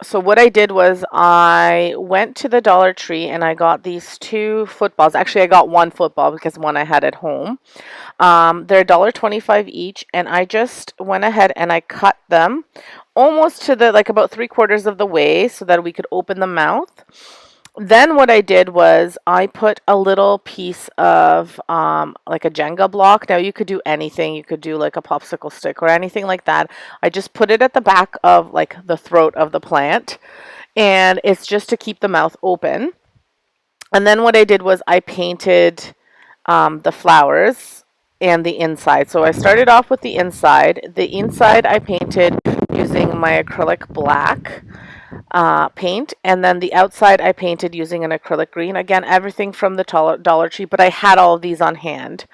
So what I did was I went to the Dollar Tree and I got these two footballs. Actually, I got one football because one I had at home. They're $1.25 each, and I just went ahead and I cut them almost to the like about 3/4 of the way so that we could open the mouth. Then what I did was I put a little piece of like a Jenga block. Now you could do anything. You could do like a popsicle stick or anything like that. I just put it at the back of like the throat of the plant, and it's just to keep the mouth open. And then what I did was I painted the flowers and the inside. So I started off with the inside. The inside I painted using my acrylic black paint, and then the outside I painted using an acrylic green. Again, everything from the Dollar Tree, but I had all of these on hand.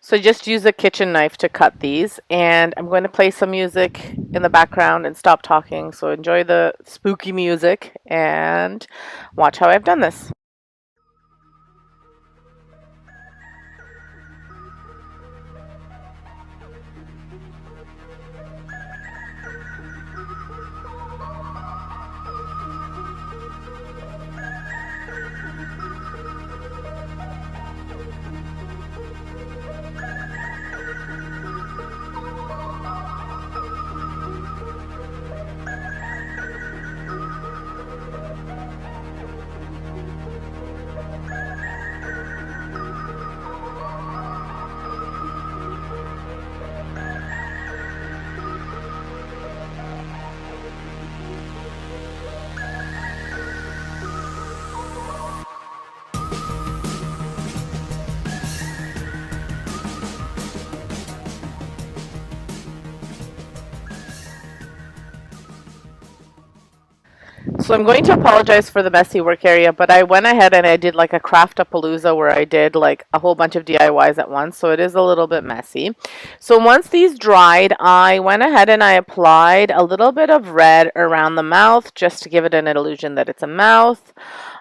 So just use a kitchen knife to cut these, and I'm going to play some music in the background and stop talking. So enjoy the spooky music and watch how I've done this. So I'm going to apologize for the messy work area, but I went ahead and I did like a craft-a-palooza where I did like a whole bunch of DIYs at once, so it is a little bit messy. So once these dried, I went ahead and I applied a little bit of red around the mouth just to give it an illusion that it's a mouth.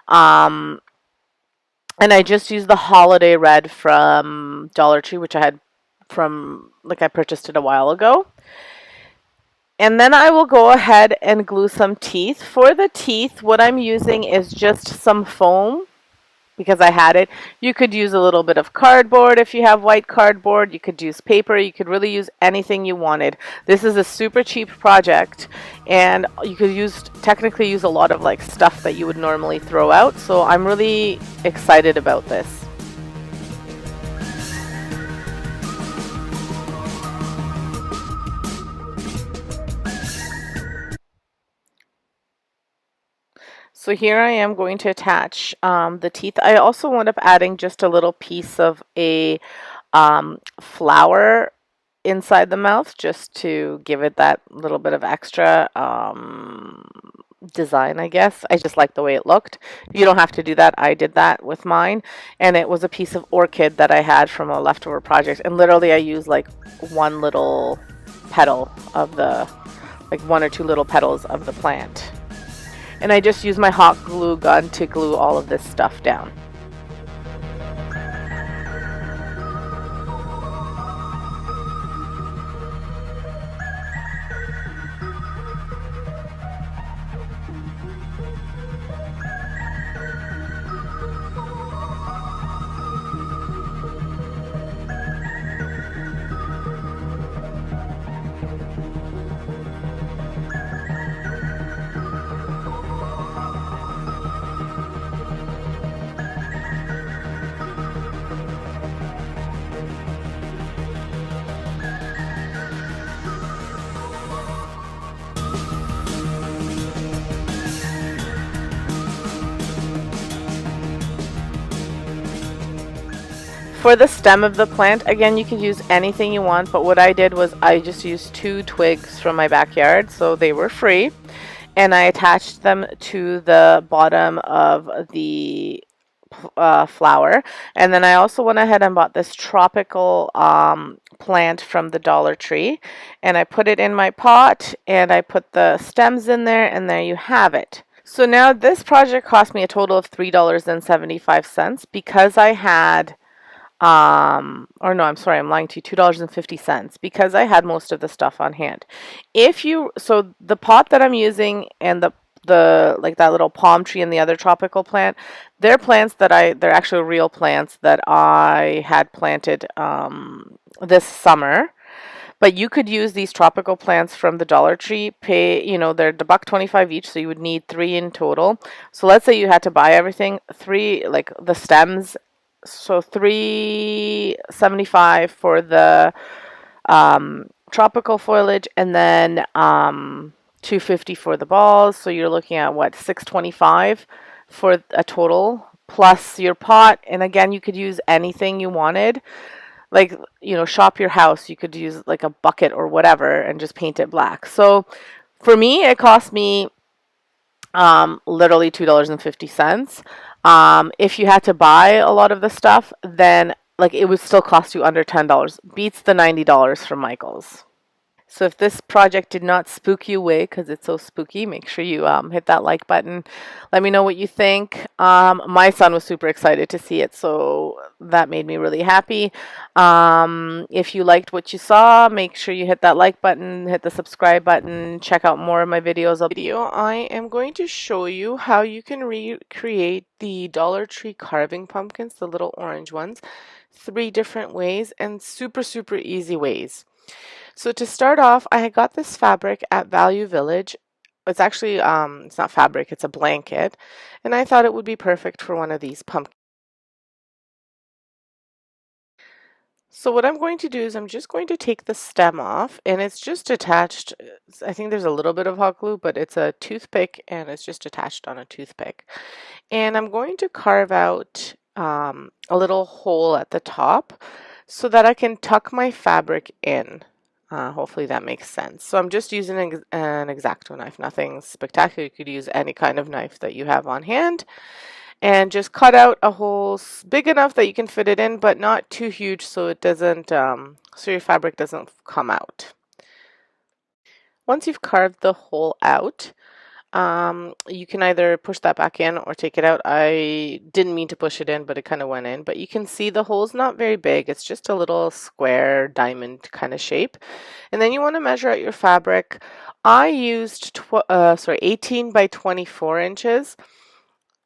Um, and I just used the holiday red from Dollar Tree, which I had from, like I purchased it a while ago. And then I will go ahead and glue some teeth. For the teeth, what I'm using is just some foam because I had it. You could use a little bit of cardboard if you have white cardboard. You could use paper. You could really use anything you wanted. This is a super cheap project, and you could technically use a lot of like stuff that you would normally throw out. So I'm really excited about this. So here I am going to attach the teeth. I also wound up adding just a little piece of a flower inside the mouth just to give it that little bit of extra design, I guess. I just like the way it looked. You don't have to do that. I did that with mine, and it was a piece of orchid that I had from a leftover project, and literally I used like one little petal of the, like one or two little petals of the plant. And I just used my hot glue gun to glue all of this stuff down. For the stem of the plant, again, you can use anything you want, but what I did was I just used 2 twigs from my backyard, so they were free, and I attached them to the bottom of the flower. And then I also went ahead and bought this tropical plant from the Dollar Tree, and I put it in my pot, and I put the stems in there, and there you have it. So now this project cost me a total of $3.75 because I had or no, I'm sorry, I'm lying to you, $2.50 because I had most of the stuff on hand. If you, so the pot that I'm using and the like that little palm tree and the other tropical plant, they're plants that they're actually real plants that I had planted this summer. But you could use these tropical plants from the Dollar Tree. Pay, they're $1.25 each, so you would need 3 in total. So let's say you had to buy everything, 3, like the stems, so $3.75 for the tropical foliage, and then $2.50 for the balls. So you're looking at what, $6.25 for a total plus your pot. And again, you could use anything you wanted. Like, shop your house. You could use like a bucket or whatever and just paint it black. So for me, it cost me literally $2.50. If you had to buy a lot of the stuff, then like it would still cost you under $10. Beats the $90 from Michael's. So if this project did not spook you away because it's so spooky, make sure you hit that like button. Let me know what you think. My son was super excited to see it, so that made me really happy. If you liked what you saw, make sure you hit that like button, hit the subscribe button, check out more of my videos. I am going to show you how you can recreate the Dollar Tree carving pumpkins, the little orange ones, 3 different ways and super, super easy ways. So to start off, I got this fabric at Value Village. It's actually, it's not fabric, it's a blanket. And I thought it would be perfect for one of these pumpkins. So what I'm going to do is I'm just going to take the stem off, and it's just attached. I think there's a little bit of hot glue, but it's a toothpick and it's just attached on a toothpick. And I'm going to carve out a little hole at the top so that I can tuck my fabric in. Hopefully that makes sense. So I'm just using an X-Acto knife, nothing spectacular. You could use any kind of knife that you have on hand. And just cut out a hole big enough that you can fit it in, but not too huge so it doesn't, so your fabric doesn't come out. Once you've carved the hole out, you can either push that back in or take it out. I didn't mean to push it in, but it kind of went in. But you can see the hole's not very big. It's just a little square diamond kind of shape. And then you want to measure out your fabric. I used 18 by 24 inches.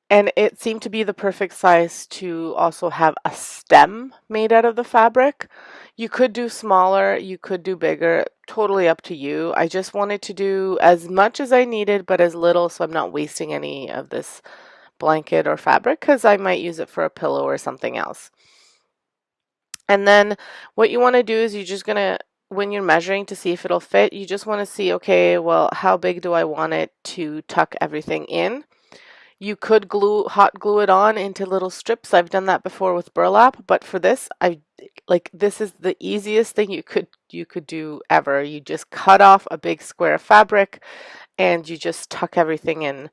And it seemed to be the perfect size to also have a stem made out of the fabric. You could do smaller, you could do bigger, totally up to you. I just wanted to do as much as I needed, but as little so I'm not wasting any of this blanket or fabric because I might use it for a pillow or something else. And then what you want to do is you're just going to, when you're measuring to see if it'll fit, you just want to see, okay, well, how big do I want it to tuck everything in? You could hot glue it on into little strips. I've done that before with burlap, but for this, this is the easiest thing you could do ever. You just cut off a big square of fabric and you just tuck everything in.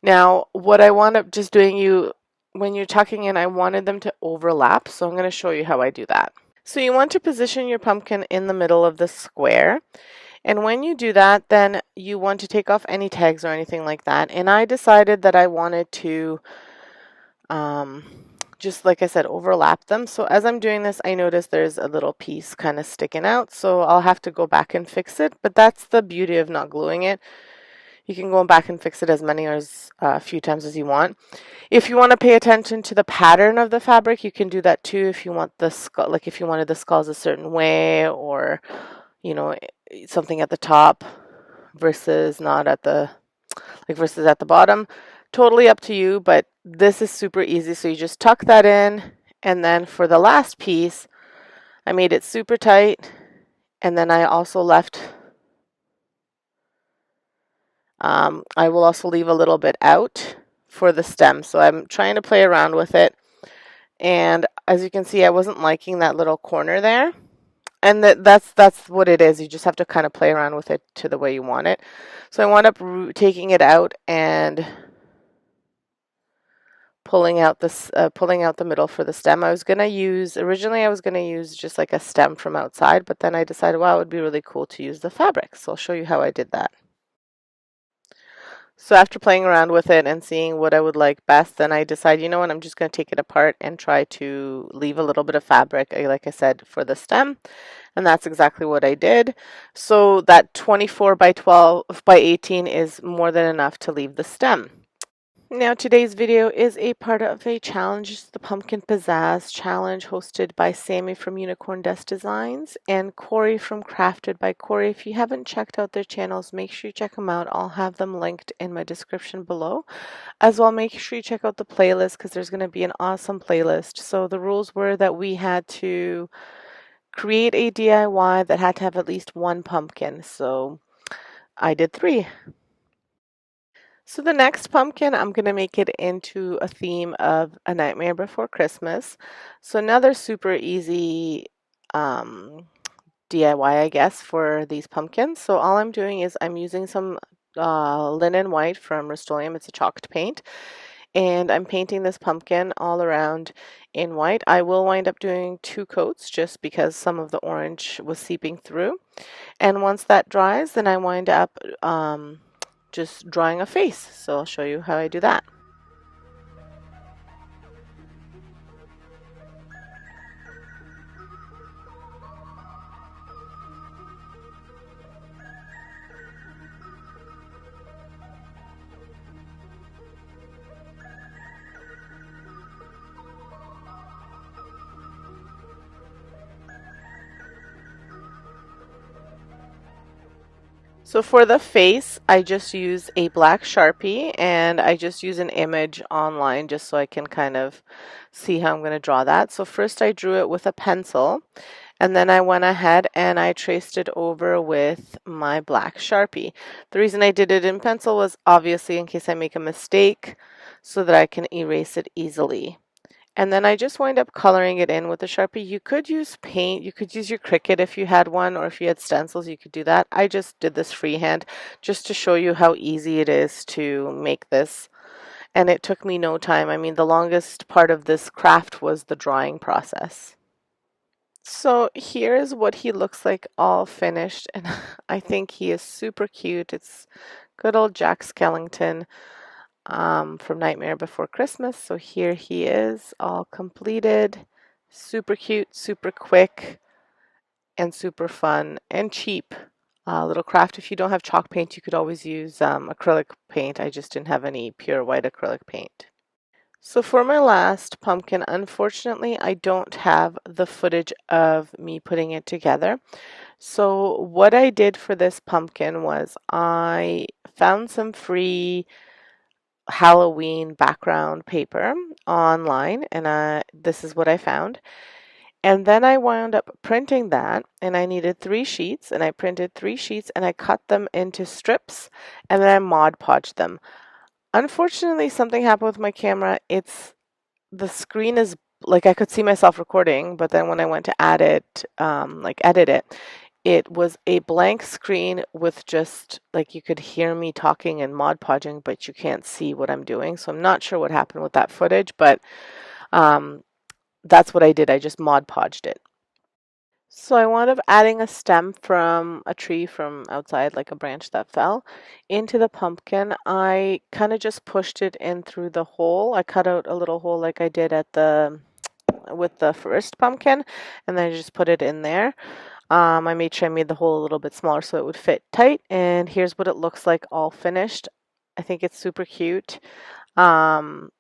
Now, what I wound up just doing, when you're tucking in, I wanted them to overlap, so I'm going to show you how I do that. So you want to position your pumpkin in the middle of the square. And when you do that, then you want to take off any tags or anything like that. And I decided that I wanted to, just like I said, overlap them. So as I'm doing this, I notice there's a little piece kind of sticking out. So I'll have to go back and fix it. But that's the beauty of not gluing it. You can go back and fix it as many or as a few times as you want. If you want to pay attention to the pattern of the fabric, you can do that too. If you want the skull, like if you wanted the skulls a certain way, or something at the top versus not at the versus at the bottom, totally up to you. But this is super easy. So you just tuck that in, and then for the last piece, I made it super tight, and then I also left. I will also leave a little bit out for the stem. So I'm trying to play around with it. And as you can see, I wasn't liking that little corner there. And that's what it is. You just have to kind of play around with it to the way you want it. So I wound up taking it out and pulling out the middle for the stem. Originally I was gonna use just like a stem from outside, but then I decided, wow, it would be really cool to use the fabric. So I'll show you how I did that. So after playing around with it and seeing what I would like best, then I decided, you know what, I'm just going to take it apart and try to leave a little bit of fabric, like I said, for the stem. And that's exactly what I did. So that 24 by 12 by 18 is more than enough to leave the stem. Now today's video is a part of a challenge, the Pumpkin Pizzazz Challenge, hosted by Sammy from Unicorn Desk Designs and Corey from Crafted by Corey. If you haven't checked out their channels, make sure you check them out. I'll have them linked in my description below. As well, make sure you check out the playlist because there's going to be an awesome playlist. So the rules were that we had to create a DIY that had to have at least one pumpkin. So I did 3. So the next pumpkin, I'm going to make it into a theme of A Nightmare Before Christmas. So another super easy DIY, I guess, for these pumpkins. So all I'm doing is I'm using some linen white from Rust-Oleum. It's a chalked paint. And I'm painting this pumpkin all around in white. I will wind up doing 2 coats just because some of the orange was seeping through. And once that dries, then I wind up just drawing a face. So I'll show you how I do that. So for the face, I just use a black Sharpie and I just use an image online just so I can kind of see how I'm going to draw that. So first I drew it with a pencil and then I went ahead and I traced it over with my black Sharpie. The reason I did it in pencil was obviously in case I make a mistake so that I can erase it easily. And then I just wind up coloring it in with a Sharpie. You could use paint, you could use your Cricut if you had one, or if you had stencils, you could do that. I just did this freehand just to show you how easy it is to make this. And it took me no time. I mean, the longest part of this craft was the drawing process. So here's what he looks like all finished, and I think he is super cute. It's good old Jack Skellington. From Nightmare Before Christmas. So here he is, all completed. Super cute, super quick, and super fun and cheap. Little craft. If you don't have chalk paint, you could always use acrylic paint. I just didn't have any pure white acrylic paint. So for my last pumpkin, unfortunately, I don't have the footage of me putting it together. So what I did for this pumpkin was I found some free Halloween background paper online, and this is what I found. And then I wound up printing that, and I needed 3 sheets, and I printed 3 sheets, and I cut them into strips, and then I Mod Podged them. Unfortunately, something happened with my camera. The screen is like I could see myself recording, but then when I went to add it, like edit it, it was a blank screen with just like you could hear me talking and Mod Podging, but you can't see what I'm doing. So I'm not sure what happened with that footage, but um, that's what I did. I just Mod Podged it. So I wound up adding a stem from a tree from outside, like a branch that fell, into the pumpkin. I kind of just pushed it in through the hole. I cut out a little hole like I did at the with the first pumpkin, and then I just put it in there. I made sure I made the hole a little bit smaller so it would fit tight, and here's what it looks like all finished. I think it's super cute. And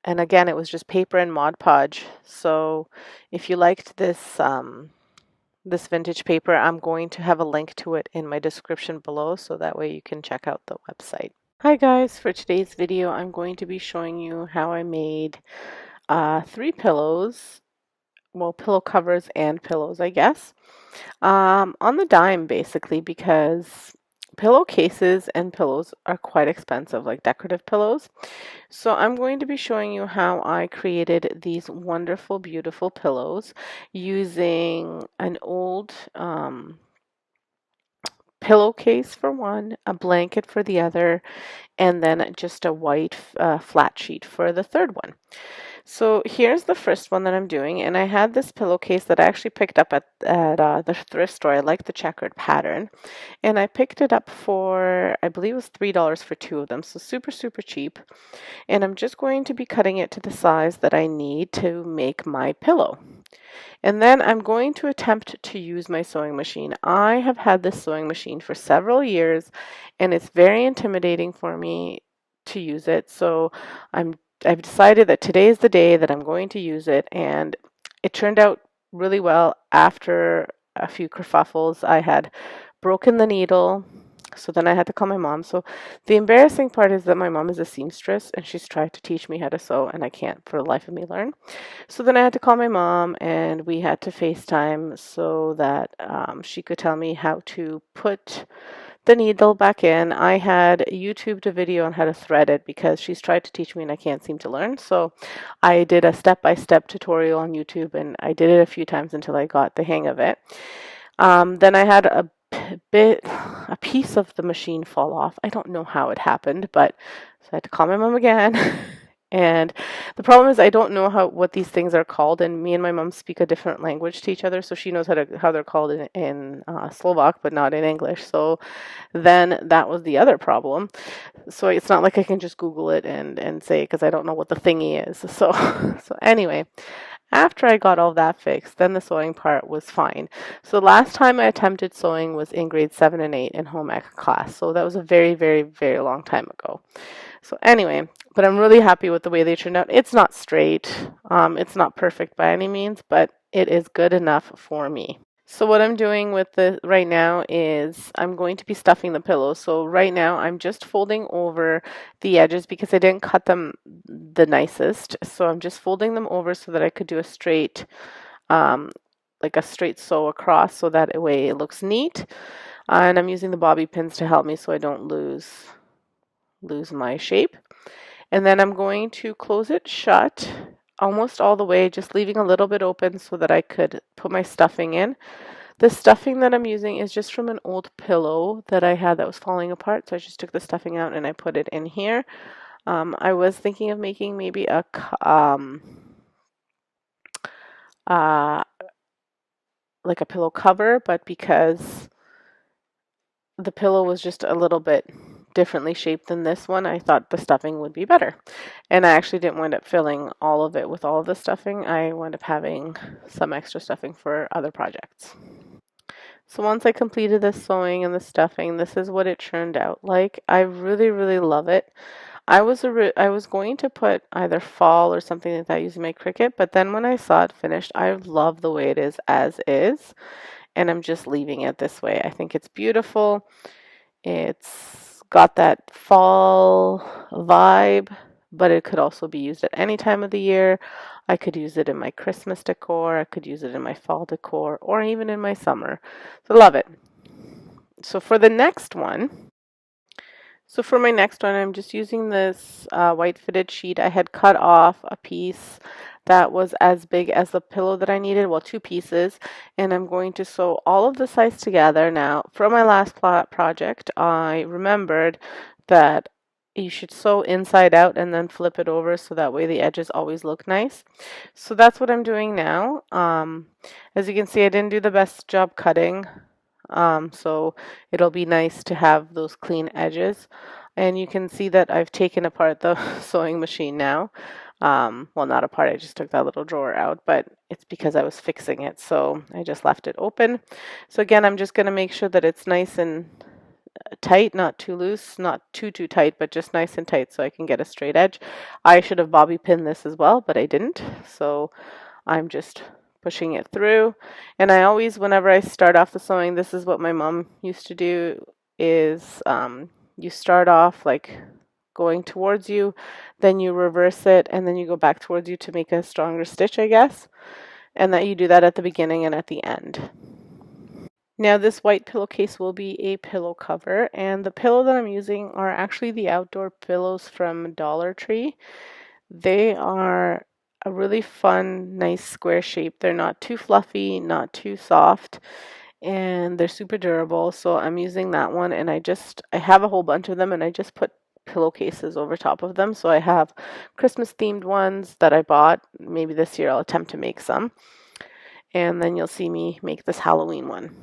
again, it was just paper and Mod Podge. So if you liked this vintage paper, I'm going to have a link to it in my description below so that way you can check out the website. Hi guys, for today's video I'm going to be showing you how I made 3 pillows, well, pillow covers and pillows, I guess, on the dime basically, because pillowcases and pillows are quite expensive, like decorative pillows. So I'm going to be showing you how I created these wonderful, beautiful pillows using an old pillowcase for one, a blanket for the other, and then just a white flat sheet for the third one. So here's the first one that I'm doing, and I had this pillowcase that I actually picked up at the thrift store. I like the checkered pattern, and I picked it up for, I believe it was $3 for 2 of them, so super, super cheap. And I'm just going to be cutting it to the size that I need to make my pillow. And then I'm going to attempt to use my sewing machine. I have had this sewing machine for several years, and it's very intimidating for me to use it. So I've decided that today is the day that I'm going to use it, and it turned out really well. After a few kerfuffles, I had broken the needle, so then I had to call my mom. So the embarrassing part is that my mom is a seamstress, and she's tried to teach me how to sew, and I can't for the life of me learn. So then I had to call my mom, and we had to FaceTime so that she could tell me how to put the needle back in. I had YouTubed a video on how to thread it because she's tried to teach me and I can't seem to learn. So I did a step-by-step tutorial on YouTube, and I did it a few times until I got the hang of it. Then I had a piece of the machine fall off. I don't know how it happened, but so I had to call my mom again. And the problem is I don't know what these things are called, and me and my mom speak a different language to each other, so she knows how they're called in Slovak, but not in English. So then that was the other problem. So it's not like I can just Google it and say because I don't know what the thingy is. So so anyway, after I got all that fixed, then the sewing part was fine. So last time I attempted sewing was in grade 7 and 8 in home ec class. So that was a very, very, very long time ago. So anyway, but I'm really happy with the way they turned out. It's not straight. It's not perfect by any means, but it is good enough for me. So what I'm doing with the right now is I'm going to be stuffing the pillow. So right now I'm just folding over the edges because I didn't cut them the nicest. So I'm just folding them over so that I could do a straight, like a straight sew across so that way it looks neat. And I'm using the bobby pins to help me so I don't lose my shape. And then I'm going to close it shut almost all the way, just leaving a little bit open so that I could put my stuffing in. The stuffing that I'm using is just from an old pillow that I had that was falling apart, so I just took the stuffing out and I put it in here. I was thinking of making maybe uh, like a pillow cover, but because the pillow was just a little bit differently shaped than this one, I thought the stuffing would be better. And I actually didn't wind up filling all of it with all of the stuffing. I wound up having some extra stuffing for other projects. So once I completed the sewing and the stuffing, this is what it turned out like. I really, really love it. I was going to put either fall or something like that using my Cricut, but then when I saw it finished, I love the way it is as is, and I'm just leaving it this way. I think it's beautiful. It's got that fall vibe, but it could also be used at any time of the year. I could use it in my Christmas decor, I could use it in my fall decor, or even in my summer. So love it. So for the next one, So for my next one, I'm just using this white fitted sheet. I had cut off a piece that was as big as the pillow that I needed, well, two pieces, and I'm going to sew all of the sides together. Now, from my last project, I remembered that you should sew inside out and then flip it over so that way the edges always look nice. So that's what I'm doing now. As you can see, I didn't do the best job cutting. So it'll be nice to have those clean edges. And you can see that I've taken apart the sewing machine now. Well, not apart, I just took that little drawer out, but it's because I was fixing it, so I just left it open. So again, I'm just going to make sure that it's nice and tight, not too loose, not too tight, but just nice and tight so I can get a straight edge. I should have bobby pinned this as well, but I didn't, so I'm just pushing it through. And I always, whenever I start off the sewing, this is what my mom used to do, is you start off like going towards you, then you reverse it, and then you go back towards you to make a stronger stitch, I guess. And that you do that at the beginning and at the end. Now this white pillowcase will be a pillow cover, and the pillow that I'm using are actually the outdoor pillows from Dollar Tree. They are a really fun, nice square shape. They're not too fluffy, not too soft, and they're super durable. So I'm using that one, and I have a whole bunch of them, and I just put pillowcases over top of them. So I have Christmas themed ones that I bought. Maybe this year I'll attempt to make some. And then you'll see me make this Halloween one.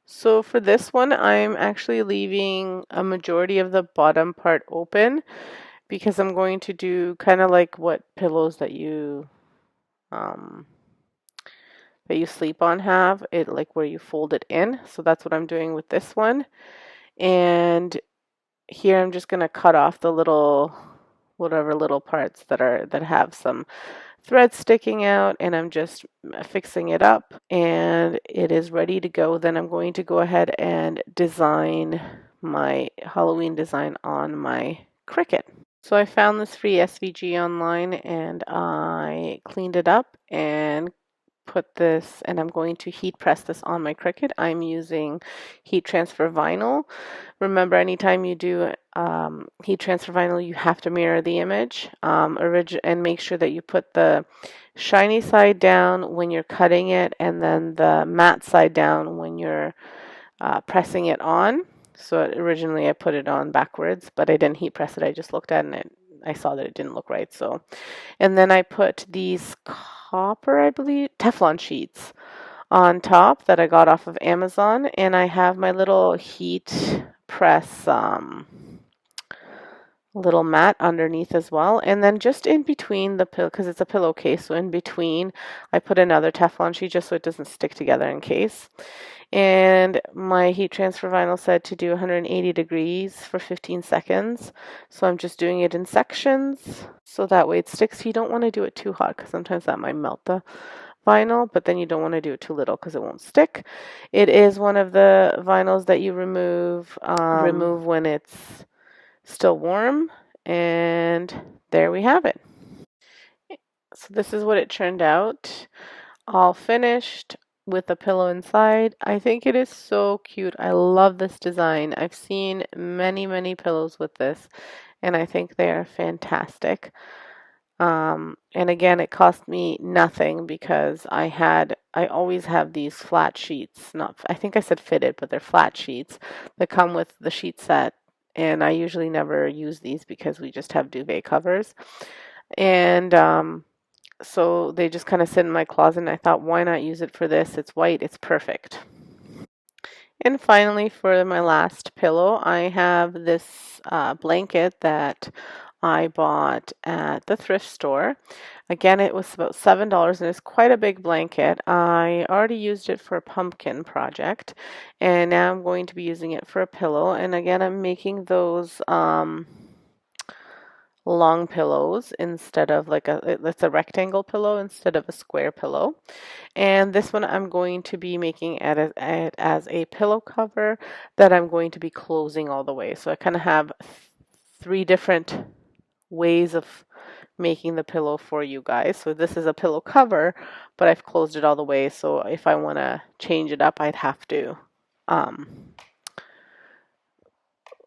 So for this one, I'm actually leaving a majority of the bottom part open because I'm going to do kind of like what pillows um, that you sleep on have, it like where you fold it in. So that's what I'm doing with this one. And here I'm just going to cut off the whatever little parts that have some thread sticking out, and I'm just fixing it up and it is ready to go. Then I'm going to go ahead and design my Halloween design on my Cricut. So I found this free SVG online and I cleaned it up and put this, and I'm going to heat press this on my Cricut. I'm using heat transfer vinyl. Remember, anytime you do heat transfer vinyl, you have to mirror the image and make sure that you put the shiny side down when you're cutting it and then the matte side down when you're pressing it on. So originally I put it on backwards, but I didn't heat press it. I just looked at it and I saw that it didn't look right. So, and then I put these copper, I believe, Teflon sheets on top that I got off of Amazon, and I have my little heat press little mat underneath as well. And then just in between the pillow, because it's a pillowcase, so in between I put another Teflon sheet just so it doesn't stick together in case. And my heat transfer vinyl said to do 180 degrees for 15 seconds. So I'm just doing it in sections so that way it sticks. You don't want to do it too hot because sometimes that might melt the vinyl, but then you don't want to do it too little because it won't stick. It is one of the vinyls that you remove when it's still warm, and there we have it. So this is what it turned out, all finished with a pillow inside. I think it is so cute. I love this design. I've seen many pillows with this, and I think they are fantastic. And again, it cost me nothing because I always have these flat sheets, not, I think I said fitted, but they're flat sheets that come with the sheet set. And I usually never use these because we just have duvet covers. And so they just kind of sit in my closet, and I thought, why not use it for this? It's white, it's perfect. And finally, for my last pillow, I have this blanket that I bought at the thrift store. Again, it was about $7 and it's quite a big blanket. I already used it for a pumpkin project, and now I'm going to be using it for a pillow. And again, I'm making those long pillows instead of it's a rectangle pillow instead of a square pillow. And this one I'm going to be making it as a pillow cover that I'm going to be closing all the way. So I kind of have three different ways of making the pillow for you guys. So this is a pillow cover, but I've closed it all the way. So if I want to change it up, I'd have to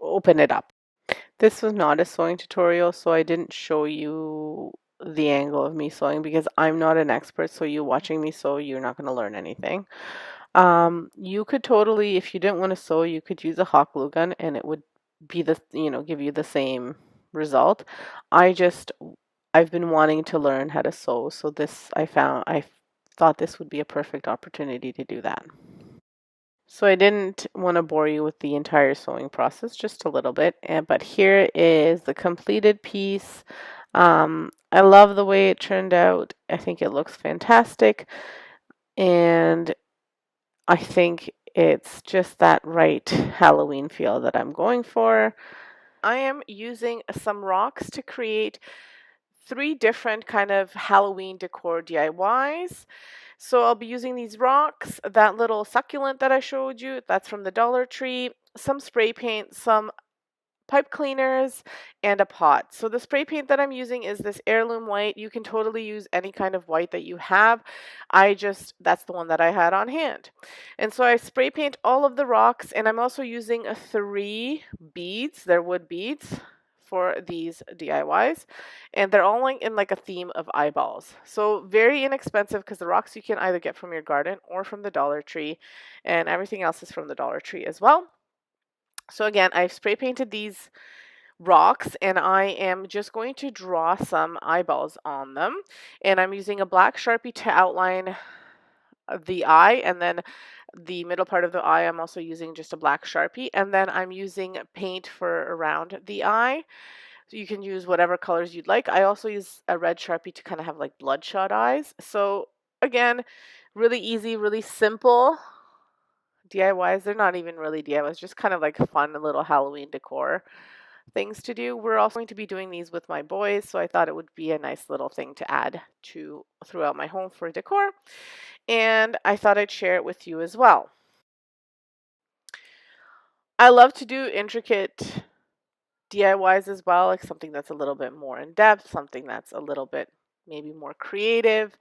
open it up. This was not a sewing tutorial, so I didn't show you the angle of me sewing because I'm not an expert, so you watching me sew, you're not going to learn anything. You could totally, if you didn't want to sew, you could use a hot glue gun and it would be the, give you the same result. I've been wanting to learn how to sew, so I thought this would be a perfect opportunity to do that. So I didn't want to bore you with the entire sewing process, just a little bit, but here is the completed piece. I love the way it turned out. I think it looks fantastic, and I think it's just that right Halloween feel that I'm going for. I am using some rocks to create 3 different kind of Halloween decor DIYs. So I'll be using these rocks, that little succulent that I showed you, that's from the Dollar Tree, some spray paint, some pipe cleaners, and a pot. So the spray paint that I'm using is this heirloom white. You can totally use any kind of white that you have. That's the one that I had on hand. And so I spray paint all of the rocks, and I'm also using 3 beads. They're wood beads for these DIYs, and they're all in like a theme of eyeballs. So very inexpensive because the rocks you can either get from your garden or from the Dollar Tree, and everything else is from the Dollar Tree as well. So again, I've spray painted these rocks and I am just going to draw some eyeballs on them. And I'm using a black Sharpie to outline the eye, and then the middle part of the eye I'm also using just a black Sharpie, and then I'm using paint for around the eye. So you can use whatever colors you'd like. I also use a red Sharpie to kind of have like bloodshot eyes. So again, really easy, really simple DIYs. They're not even really DIYs, just kind of like fun little Halloween decor things to do. We're also going to be doing these with my boys, so I thought it would be a nice little thing to add to throughout my home for decor, and I thought I'd share it with you as well. I love to do intricate DIYs as well, like something that's a little bit more in depth, something that's a little bit maybe more creative.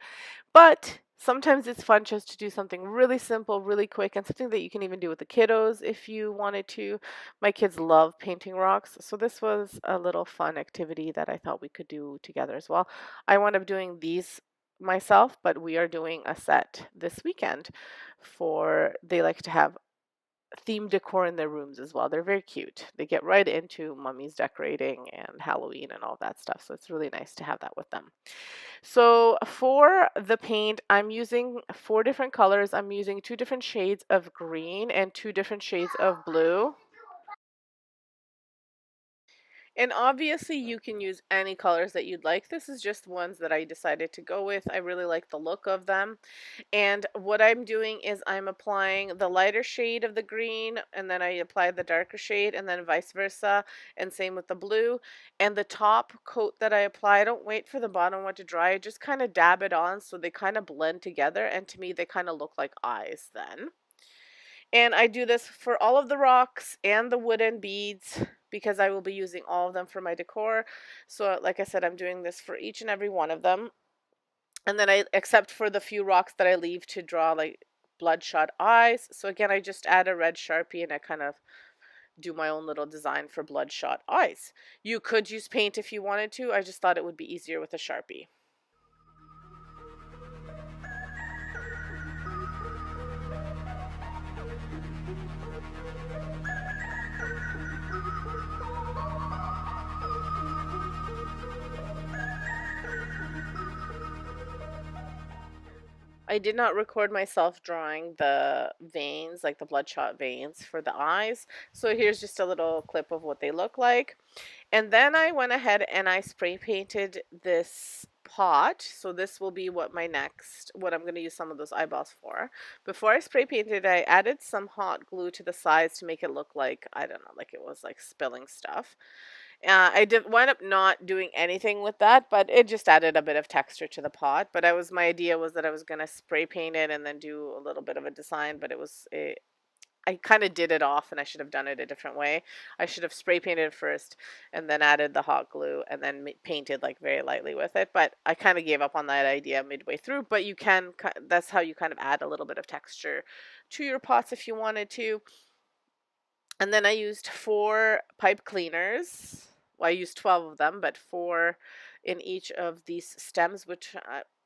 But sometimes it's fun just to do something really simple, really quick, and something that you can even do with the kiddos if you wanted to. My kids love painting rocks, so this was a little fun activity that I thought we could do together as well. I wound up doing these myself, but we are doing a set this weekend they like to have themed decor in their rooms as well. They're very cute. They get right into mummy's decorating and Halloween and all that stuff, so it's really nice to have that with them. So for the paint, I'm using 4 different colors. I'm using 2 different shades of green and 2 different shades of blue. And obviously you can use any colors that you'd like. This is just ones that I decided to go with. I really like the look of them. And what I'm doing is I'm applying the lighter shade of the green, and then I apply the darker shade, and then vice versa, and same with the blue. And the top coat that I apply, I don't wait for the bottom one to dry. I just kind of dab it on so they kind of blend together, and to me they kind of look like eyes then. And I do this for all of the rocks and the wooden beads because I will be using all of them for my decor. So like I said, I'm doing this for each and every one of them. And then except for the few rocks that I leave to draw like bloodshot eyes. So again, I just add a red Sharpie and I kind of do my own little design for bloodshot eyes. You could use paint if you wanted to. I just thought it would be easier with a Sharpie. I did not record myself drawing the veins, like the bloodshot veins for the eyes. So here's just a little clip of what they look like. And then I went ahead and I spray painted this pot. So this will be what I'm going to use some of those eyeballs for. Before I spray painted, I added some hot glue to the sides to make it look like, I don't know, like it was like spilling stuff. I did wind up not doing anything with that, but it just added a bit of texture to the pot. But my idea was that I was gonna spray paint it and then do a little bit of a design. But I kind of did it off, and I should have done it a different way. I should have spray painted first, and then added the hot glue, and then painted like very lightly with it. But I kind of gave up on that idea midway through. But you can, that's how you kind of add a little bit of texture to your pots if you wanted to. And then I used 4 pipe cleaners. Well, I used 12 of them, but 4 in each of these stems, which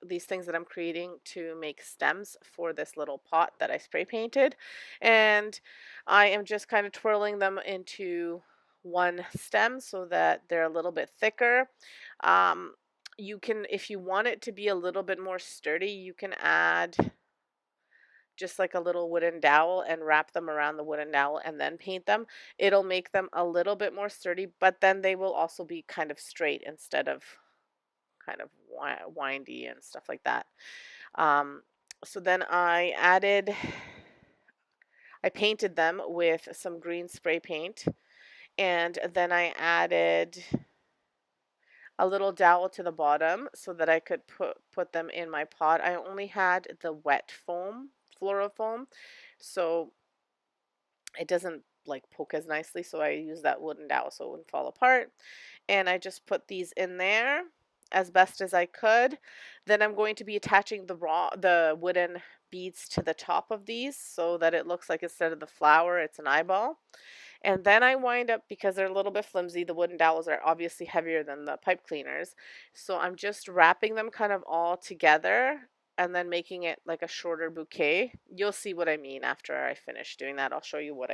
these things that I'm creating to make stems for this little pot that I spray painted. And I am just kind of twirling them into one stem so that they're a little bit thicker. You can, if you want it to be a little bit more sturdy, you can add just like a little wooden dowel and wrap them around the wooden dowel and then paint them. It'll make them a little bit more sturdy, but then they will also be kind of straight instead of kind of windy and stuff like that. Um, so then I painted them with some green spray paint, and then I added a little dowel to the bottom so that I could put them in my pot. I only had the wet foam, floral foam, so it doesn't like poke as nicely, so I use that wooden dowel so it wouldn't fall apart. And I just put these in there as best as I could. Then I'm going to be attaching the wooden beads to the top of these so that it looks like instead of the flower, it's an eyeball. And then I wind up, because they're a little bit flimsy, the wooden dowels are obviously heavier than the pipe cleaners. So I'm just wrapping them kind of all together and then making it like a shorter bouquet. You'll see what I mean after I finish doing that. I'll show you what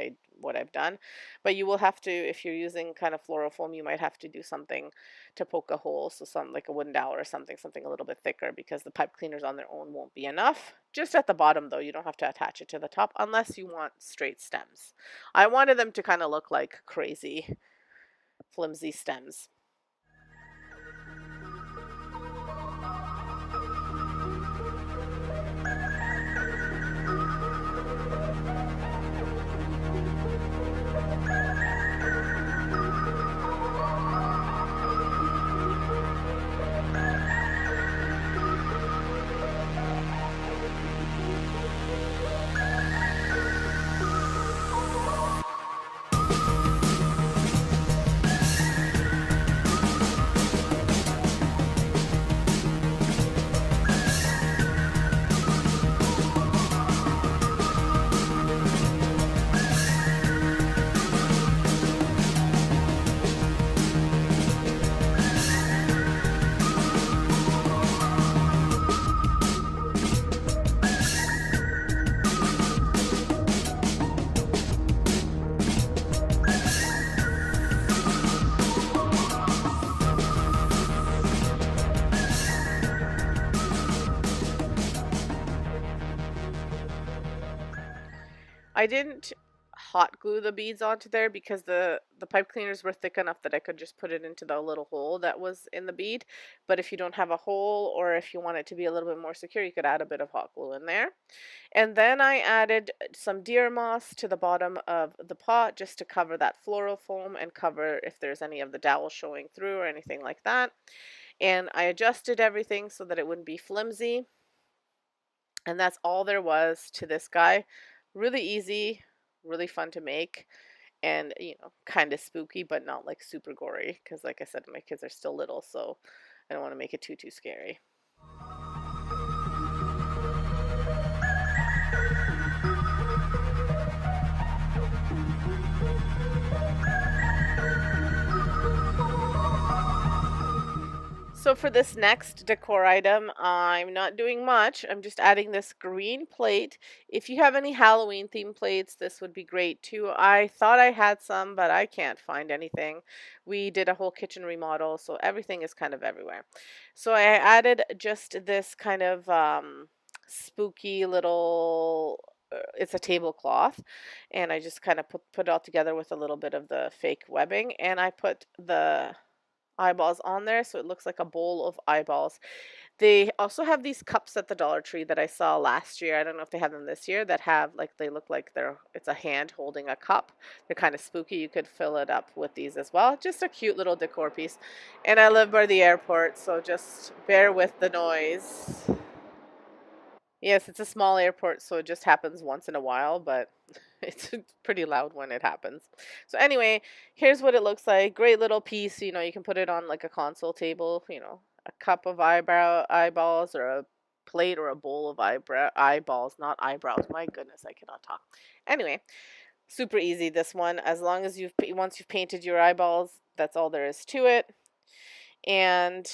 I've done. But you will have to, if you're using kind of floral foam, you might have to do something to poke a hole. So something like a wooden dowel or something a little bit thicker, because the pipe cleaners on their own won't be enough. Just at the bottom though, you don't have to attach it to the top unless you want straight stems. I wanted them to kind of look like crazy flimsy stems. I didn't hot glue the beads onto there because the pipe cleaners were thick enough that I could just put it into the little hole that was in the bead. But if you don't have a hole, or if you want it to be a little bit more secure, you could add a bit of hot glue in there. And then I added some deer moss to the bottom of the pot just to cover that floral foam and cover if there's any of the dowel showing through or anything like that. And I adjusted everything so that it wouldn't be flimsy. And that's all there was to this guy. Really easy, really fun to make, and kind of spooky, but not like super gory, because like I said, my kids are still little, so I don't want to make it too scary. So for this next decor item, I'm not doing much. I'm just adding this green plate. If you have any Halloween themed plates, this would be great too. I thought I had some, but I can't find anything. We did a whole kitchen remodel, so everything is kind of everywhere. So I added just this kind of spooky little, it's a tablecloth, and I just kind of put it all together with a little bit of the fake webbing, and I put the eyeballs on there so it looks like a bowl of eyeballs. They also have these cups at the Dollar Tree that I saw last year. I don't know if they have them this year, that have like, they look like it's a hand holding a cup. They're kind of spooky. You could fill it up with these as well. Just a cute little decor piece. And I live by the airport, so just bear with the noise. Yes, it's a small airport, so it just happens once in a while, but it's pretty loud when it happens. So anyway, here's what it looks like. Great little piece. You can put it on like a console table, a cup of eyeballs, or a plate or a bowl of eyeballs, not eyebrows. My goodness, I cannot talk. Anyway, Super easy, this one. As long as once you've painted your eyeballs, that's all there is to it. And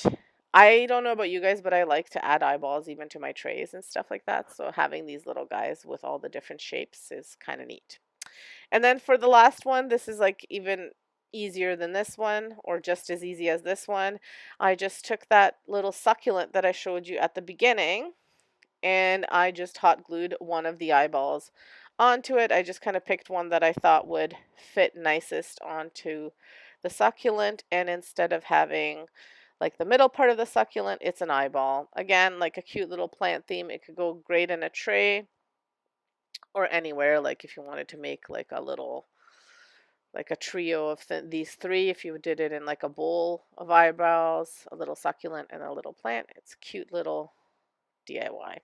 I don't know about you guys, but I like to add eyeballs even to my trays and stuff like that. So having these little guys with all the different shapes is kind of neat. And then for the last one, this is like even easier than this one, or just as easy as this one. I just took that little succulent that I showed you at the beginning, and I just hot glued one of the eyeballs onto it. I just kind of picked one that I thought would fit nicest onto the succulent, and instead of having like the middle part of the succulent, it's an eyeball. Again, like a cute little plant theme. It could go great in a tray or anywhere, like if you wanted to make like a little, like a trio of these three, if you did it in like a bowl of eyebrows, a little succulent, and a little plant. It's a cute little DIY.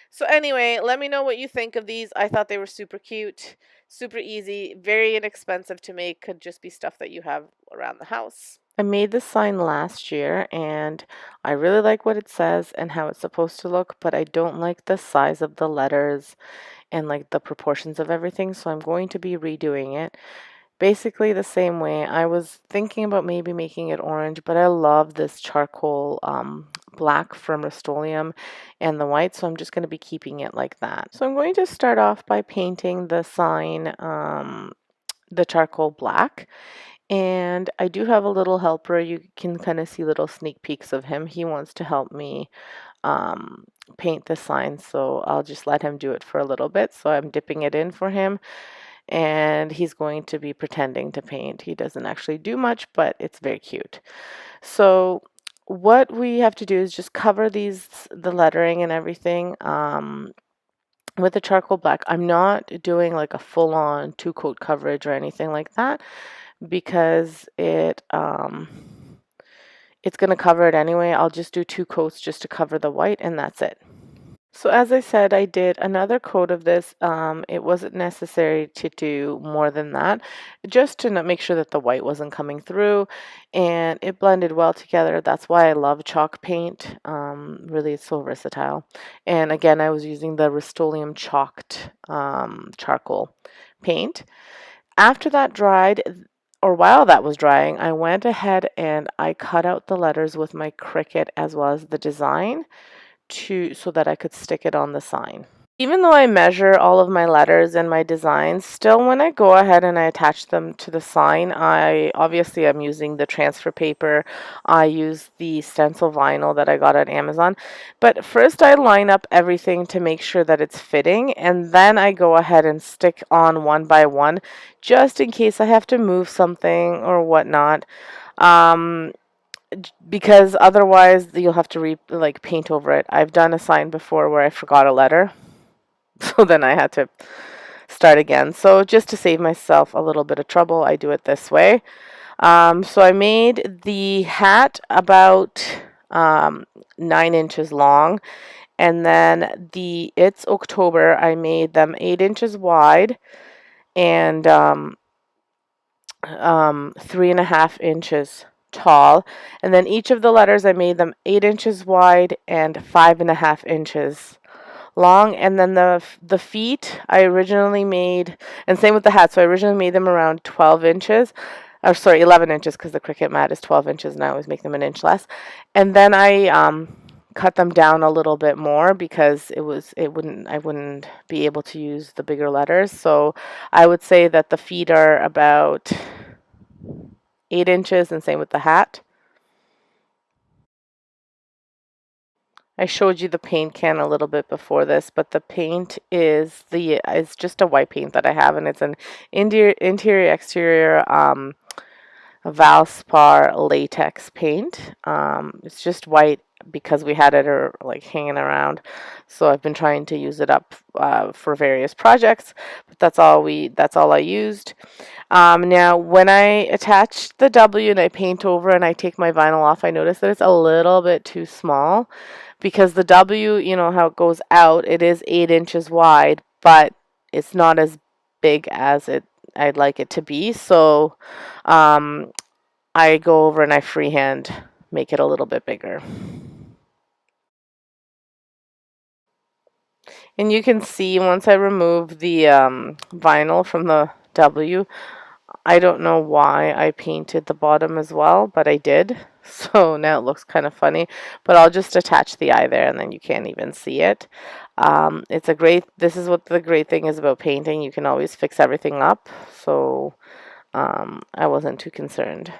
So anyway, let me know what you think of these. I thought they were super cute, super easy, very inexpensive to make. Could just be stuff that you have around the house. I made this sign last year and I really like what it says and how it's supposed to look, but I don't like the size of the letters and like the proportions of everything, so I'm going to be redoing it. Basically the same way. I was thinking about maybe making it orange, but I love this charcoal black from Rust-Oleum and the white, so I'm just going to be keeping it like that. So I'm going to start off by painting the sign the charcoal black. And I do have a little helper. You can kind of see little sneak peeks of him. He wants to help me paint the sign, so I'll just let him do it for a little bit. So I'm dipping it in for him, and he's going to be pretending to paint. He doesn't actually do much, but it's very cute. So what we have to do is just cover the lettering and everything with the charcoal black. I'm not doing like a full-on two-coat coverage or anything like that, because it's going to cover it anyway. I'll just do 2 coats just to cover the white, and that's it. So as I said, I did another coat of this. It wasn't necessary to do more than that, just to make sure that the white wasn't coming through, and it blended well together. That's why I love chalk paint. Really, it's so versatile. And again, I was using the Rust-Oleum chalked charcoal paint. After that dried, or while that was drying, I went ahead and I cut out the letters with my Cricut as well as the design so that I could stick it on the sign. Even though I measure all of my letters and my designs, still when I go ahead and I attach them to the sign, obviously I'm using the transfer paper. I use the stencil vinyl that I got at Amazon. But first I line up everything to make sure that it's fitting, and then I go ahead and stick on one by one, just in case I have to move something or whatnot. Because otherwise you'll have to paint over it. I've done a sign before where I forgot a letter. So then I had to start again. So just to save myself a little bit of trouble, I do it this way. So I made the hat about 9 inches long, and then it's October. I made them 8 inches wide and 3.5 inches tall. And then each of the letters I made them 8 inches wide and 5.5 inches long. And then the feet I originally made, and same with the hat, so I originally made them around 12 inches, or sorry, 11 inches, because the Cricut mat is 12 inches and I always make them an inch less. And then I cut them down a little bit more because I wouldn't be able to use the bigger letters. So I would say that the feet are about 8 inches, and same with the hat. I showed you the paint can a little bit before this, but the paint is just a white paint that I have, and it's an interior exterior Valspar latex paint. It's just white because we had it like hanging around, so I've been trying to use it up for various projects, but that's all I used. Now when I attach the W and I paint over and I take my vinyl off, I notice that it's a little bit too small, because the W, you know how it goes out, it is 8 inches wide, but it's not as big as I'd like it to be. So I go over and I freehand make it a little bit bigger. And you can see once I remove the vinyl from the W. I don't know why I painted the bottom as well, but I did. So now it looks kind of funny, but I'll just attach the eye there and then you can't even see it. This is what the great thing is about painting. You can always fix everything up. So I wasn't too concerned.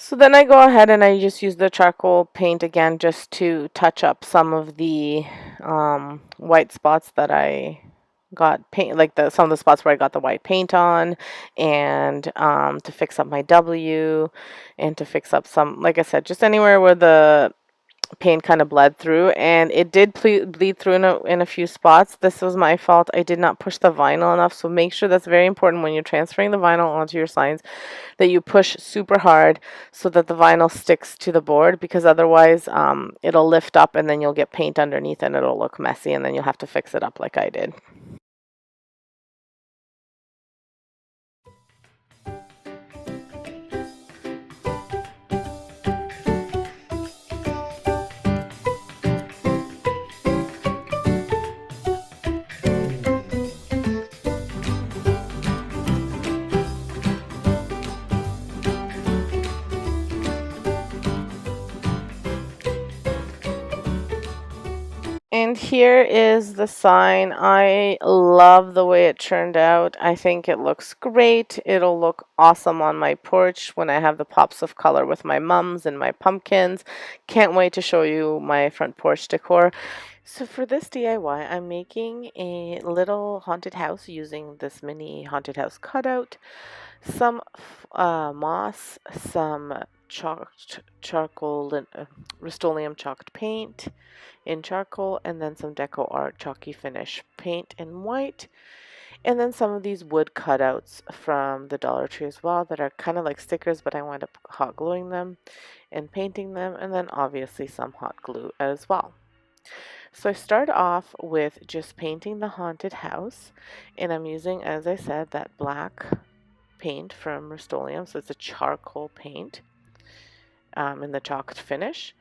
So then I go ahead and I just use the charcoal paint again just to touch up some of the white spots that I got paint, like some of the spots where I got the white paint on, and to fix up my W, and to fix up some, like I said, just anywhere where the paint kind of bled through, and it did bleed through in a few spots. This was my fault. I did not push the vinyl enough, so make sure that's very important when you're transferring the vinyl onto your signs, that you push super hard so that the vinyl sticks to the board, because otherwise it'll lift up and then you'll get paint underneath and it'll look messy, and then you'll have to fix it up like I did. And here is the sign. I love the way it turned out. I think it looks great. It'll look awesome on my porch when I have the pops of color with my mums and my pumpkins. Can't wait to show you my front porch decor. So for this DIY, I'm making a little haunted house using this mini haunted house cutout, some moss, some charcoal, Rust-Oleum chalked paint in charcoal, and then some deco art chalky finish paint in white, and then some of these wood cutouts from the Dollar Tree as well that are kind of like stickers, but I wound up hot gluing them and painting them, and then obviously some hot glue as well. So I start off with just painting the haunted house, and I'm using, as I said, that black paint from Rust-Oleum, so it's a charcoal paint in the chalked finish.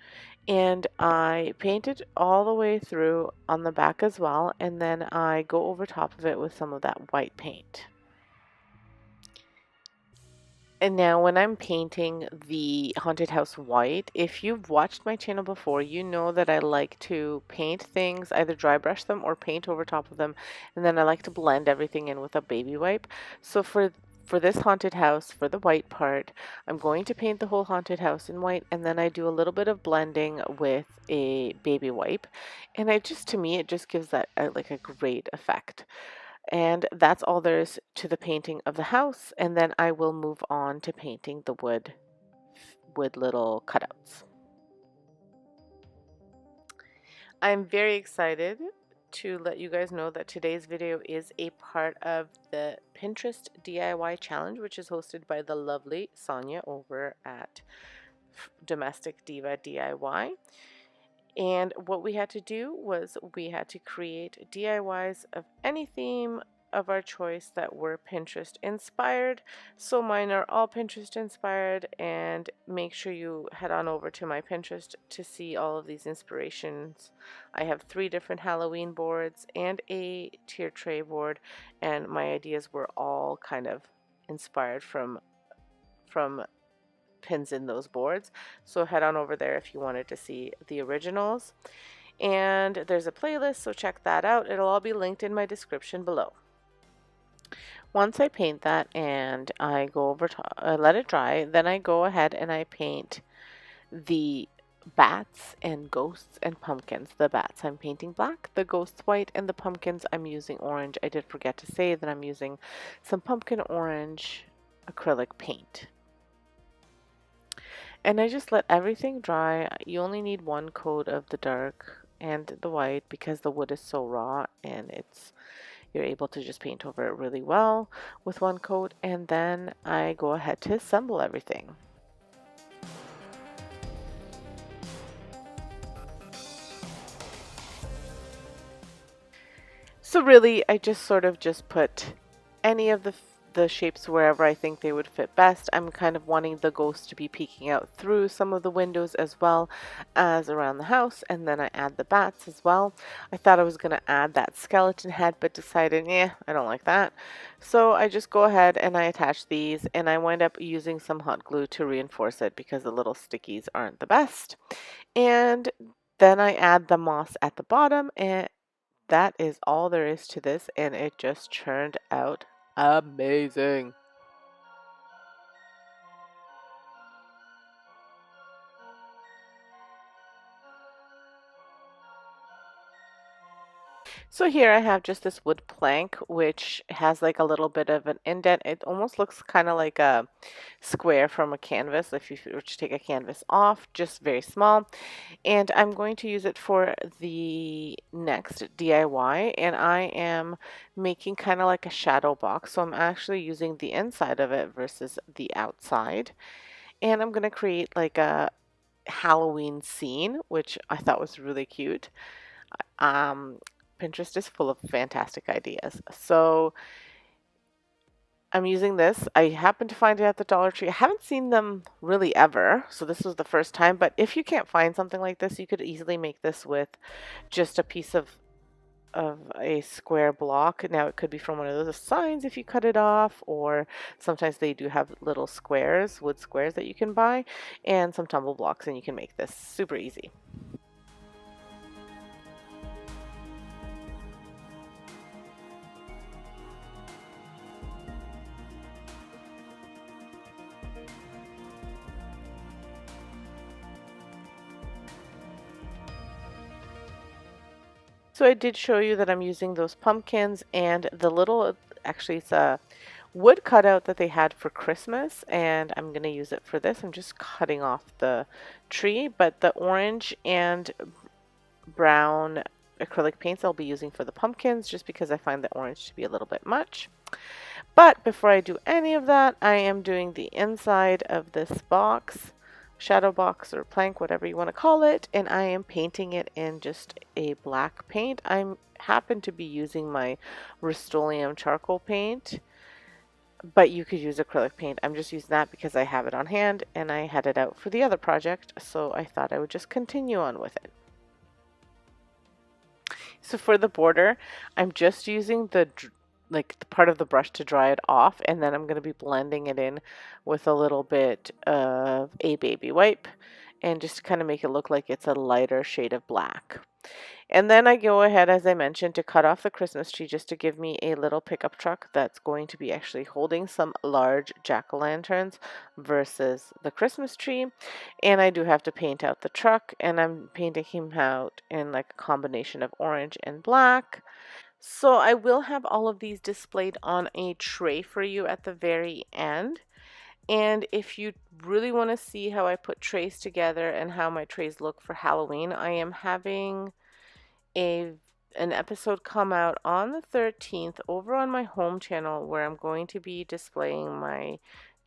And I painted all the way through on the back as well, and then I go over top of it with some of that white paint. And now when I'm painting the haunted house white, if you've watched my channel before, you know that I like to paint things, either dry brush them or paint over top of them, and then I like to blend everything in with a baby wipe. So for this haunted house, for the white part, I'm going to paint the whole haunted house in white, and then I do a little bit of blending with a baby wipe, and to me, it just gives that like a great effect. And that's all there is to the painting of the house, and then I will move on to painting the wood little cutouts. I'm very excited to let you guys know that today's video is a part of the Pinterest DIY challenge, which is hosted by the lovely Sonia over at Domestic Diva DIY. And what we had to do was we had to create DIYs of any theme of our choice that were Pinterest inspired. So mine are all Pinterest inspired, and make sure you head on over to my Pinterest to see all of these inspirations. I have 3 different Halloween boards and a tier tray board, and my ideas were all kind of inspired from pins in those boards. So head on over there if you wanted to see the originals. And there's a playlist, so check that out. It'll all be linked in my description below. Once I paint that and I go over to let it dry, then I go ahead and I paint the bats and ghosts and pumpkins. The bats I'm painting black, the ghosts white, and the pumpkins I'm using orange. I did forget to say that I'm using some pumpkin orange acrylic paint. And I just let everything dry. You only need 1 coat of the dark and the white because the wood is so raw, and you're able to just paint over it really well with 1 coat. And then I go ahead to assemble everything. So really, I just sort of just put any of the shapes wherever I think they would fit best. I'm kind of wanting the ghost to be peeking out through some of the windows as well as around the house, and then I add the bats as well. I thought I was going to add that skeleton head, but decided, yeah, I don't like that. So I just go ahead and I attach these, and I wind up using some hot glue to reinforce it because the little stickies aren't the best. And then I add the moss at the bottom, and that is all there is to this, and it just turned out amazing. So here I have just this wood plank, which has like a little bit of an indent. It almost looks kind of like a square from a canvas if you were to take a canvas off, just very small. And I'm going to use it for the next DIY, and I am making kind of like a shadow box. So I'm actually using the inside of it versus the outside. And I'm going to create like a Halloween scene, which I thought was really cute. Um, Pinterest is full of fantastic ideas. So I'm using this. I happened to find it at the Dollar Tree. I haven't seen them really ever, so this was the first time. But if you can't find something like this, you could easily make this with just a piece of a square block. Now it could be from one of those signs if you cut it off, or sometimes they do have little squares, wood squares that you can buy, and some tumble blocks, and you can make this super easy. So I did show you that I'm using those pumpkins and the little, actually it's a wood cutout that they had for Christmas, and I'm going to use it for this. I'm just cutting off the tree, but the orange and brown acrylic paints I'll be using for the pumpkins just because I find the orange to be a little bit much. But before I do any of that, I am doing the inside of this box, shadow box or plank, whatever you want to call it, and I am painting it in just a black paint. I happen to be using my Rust-Oleum charcoal paint, but you could use acrylic paint. I'm just using that because I have it on hand and I had it out for the other project, so I thought I would just continue on with it. So for the border, I'm just using the part of the brush to dry it off, and then I'm going to be blending it in with a little bit of a baby wipe and just to kind of make it look like it's a lighter shade of black. And then I go ahead, as I mentioned, to cut off the Christmas tree just to give me a little pickup truck that's going to be actually holding some large jack-o'-lanterns versus the Christmas tree. And I do have to paint out the truck, and I'm painting him out in like a combination of orange and black. So I will have all of these displayed on a tray for you at the very end. And if you really want to see how I put trays together and how my trays look for Halloween, I am having an episode come out on the 13th over on my home channel where I'm going to be displaying my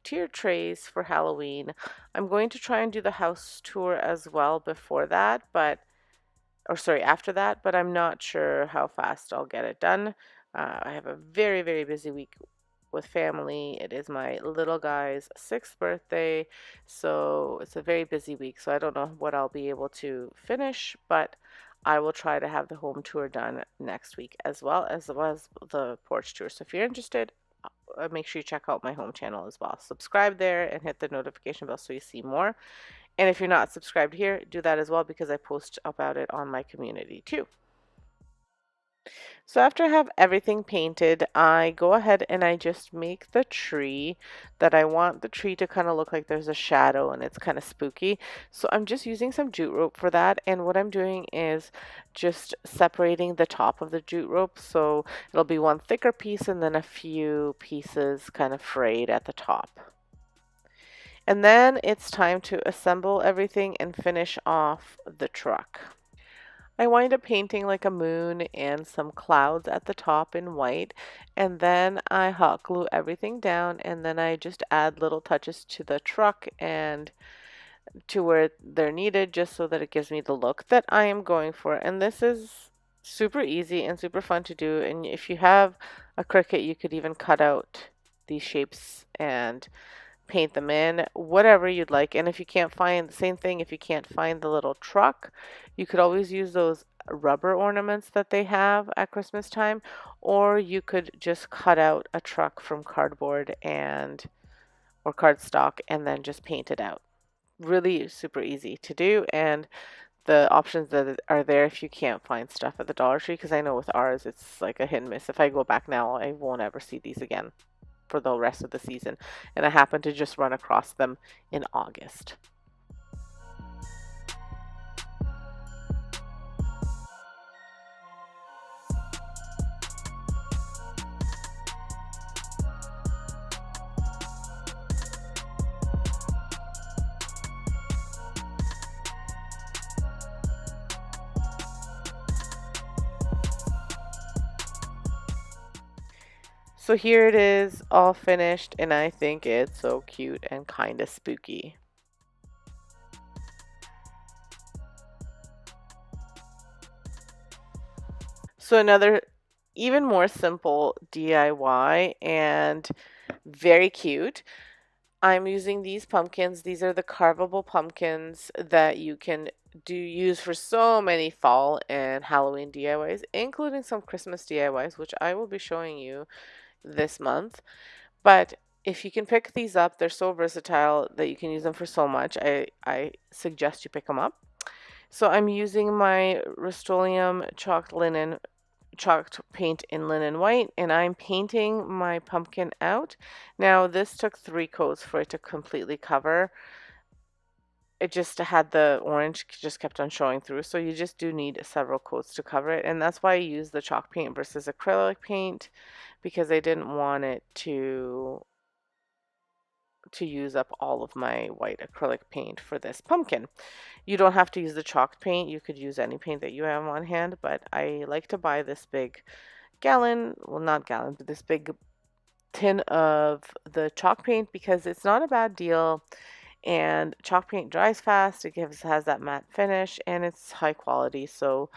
tier trays for Halloween. I'm going to try and do the house tour as well before that, after that, but I'm not sure how fast I'll get it done. I have a very, very busy week with family. It is my little guy's 6th birthday, so it's a very busy week. So I don't know what I'll be able to finish, but I will try to have the home tour done next week as well as the porch tour. So if you're interested, make sure you check out my home channel as well. Subscribe there and hit the notification bell so you see more. And if you're not subscribed here, do that as well because I post about it on my community too. So after I have everything painted, I go ahead and I just make the tree that I want the tree to kind of look like there's a shadow and it's kind of spooky. So I'm just using some jute rope for that. And what I'm doing is just separating the top of the jute rope. So it'll be one thicker piece and then a few pieces kind of frayed at the top. And then it's time to assemble everything and finish off the truck. I wind up painting like a moon and some clouds at the top in white, and then I hot glue everything down, and then I just add little touches to the truck and to where they're needed just so that it gives me the look that I am going for. And this is super easy and super fun to do, and if you have a Cricut, you could even cut out these shapes and paint them in, whatever you'd like. And if you can't find the same thing, if you can't find the little truck, you could always use those rubber ornaments that they have at Christmas time, or you could just cut out a truck from cardboard and or cardstock and then just paint it out. Really super easy to do, and the options that are there if you can't find stuff at the Dollar Tree, because I know with ours it's like a hit and miss. If I go back now, I won't ever see these again for the rest of the season, and I happened to just run across them in August. So here it is all finished, and I think it's so cute and kind of spooky. So another even more simple DIY and very cute. I'm using these pumpkins. These are the carvable pumpkins that you can use for so many fall and Halloween DIYs, including some Christmas DIYs, which I will be showing you this month. But if you can pick these up, they're so versatile that you can use them for so much. I suggest you pick them up. So I'm using my Rust-Oleum chalked paint in linen white, and I'm painting my pumpkin out. Now this took 3 coats for it to completely cover. It just had the orange just kept on showing through, so you just do need several coats to cover it, and that's why I use the chalk paint versus acrylic paint, because I didn't want it to use up all of my white acrylic paint for this pumpkin. You don't have to use the chalk paint, you could use any paint that you have on hand, but I like to buy this big gallon, well not gallon, but this big tin of the chalk paint because it's not a bad deal, and chalk paint dries fast, has that matte finish, and it's high quality, so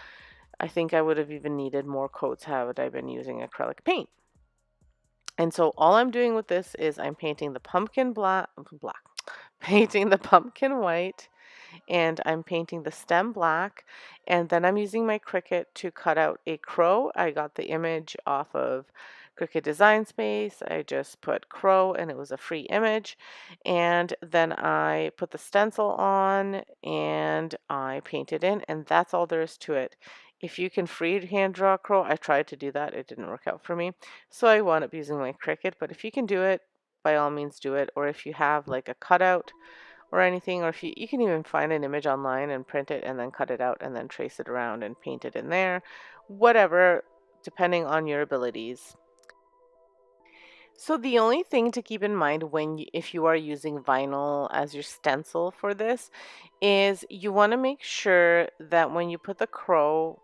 I think I would have even needed more coats had I been using acrylic paint. And so all I'm doing with this is I'm painting the pumpkin painting the pumpkin white, and I'm painting the stem black, and then I'm using my Cricut to cut out a crow. I got the image off of Cricut Design Space. I just put crow and it was a free image, and then I put the stencil on and I painted in, and that's all there is to it. If you can freehand draw a crow, I tried to do that, it didn't work out for me, so I wound up using my Cricut. But if you can do it, by all means do it. Or if you have like a cutout or anything, or if you can even find an image online and print it and then cut it out and then trace it around and paint it in there, whatever, depending on your abilities. So the only thing to keep in mind if you are using vinyl as your stencil for this is you want to make sure that when you put the crow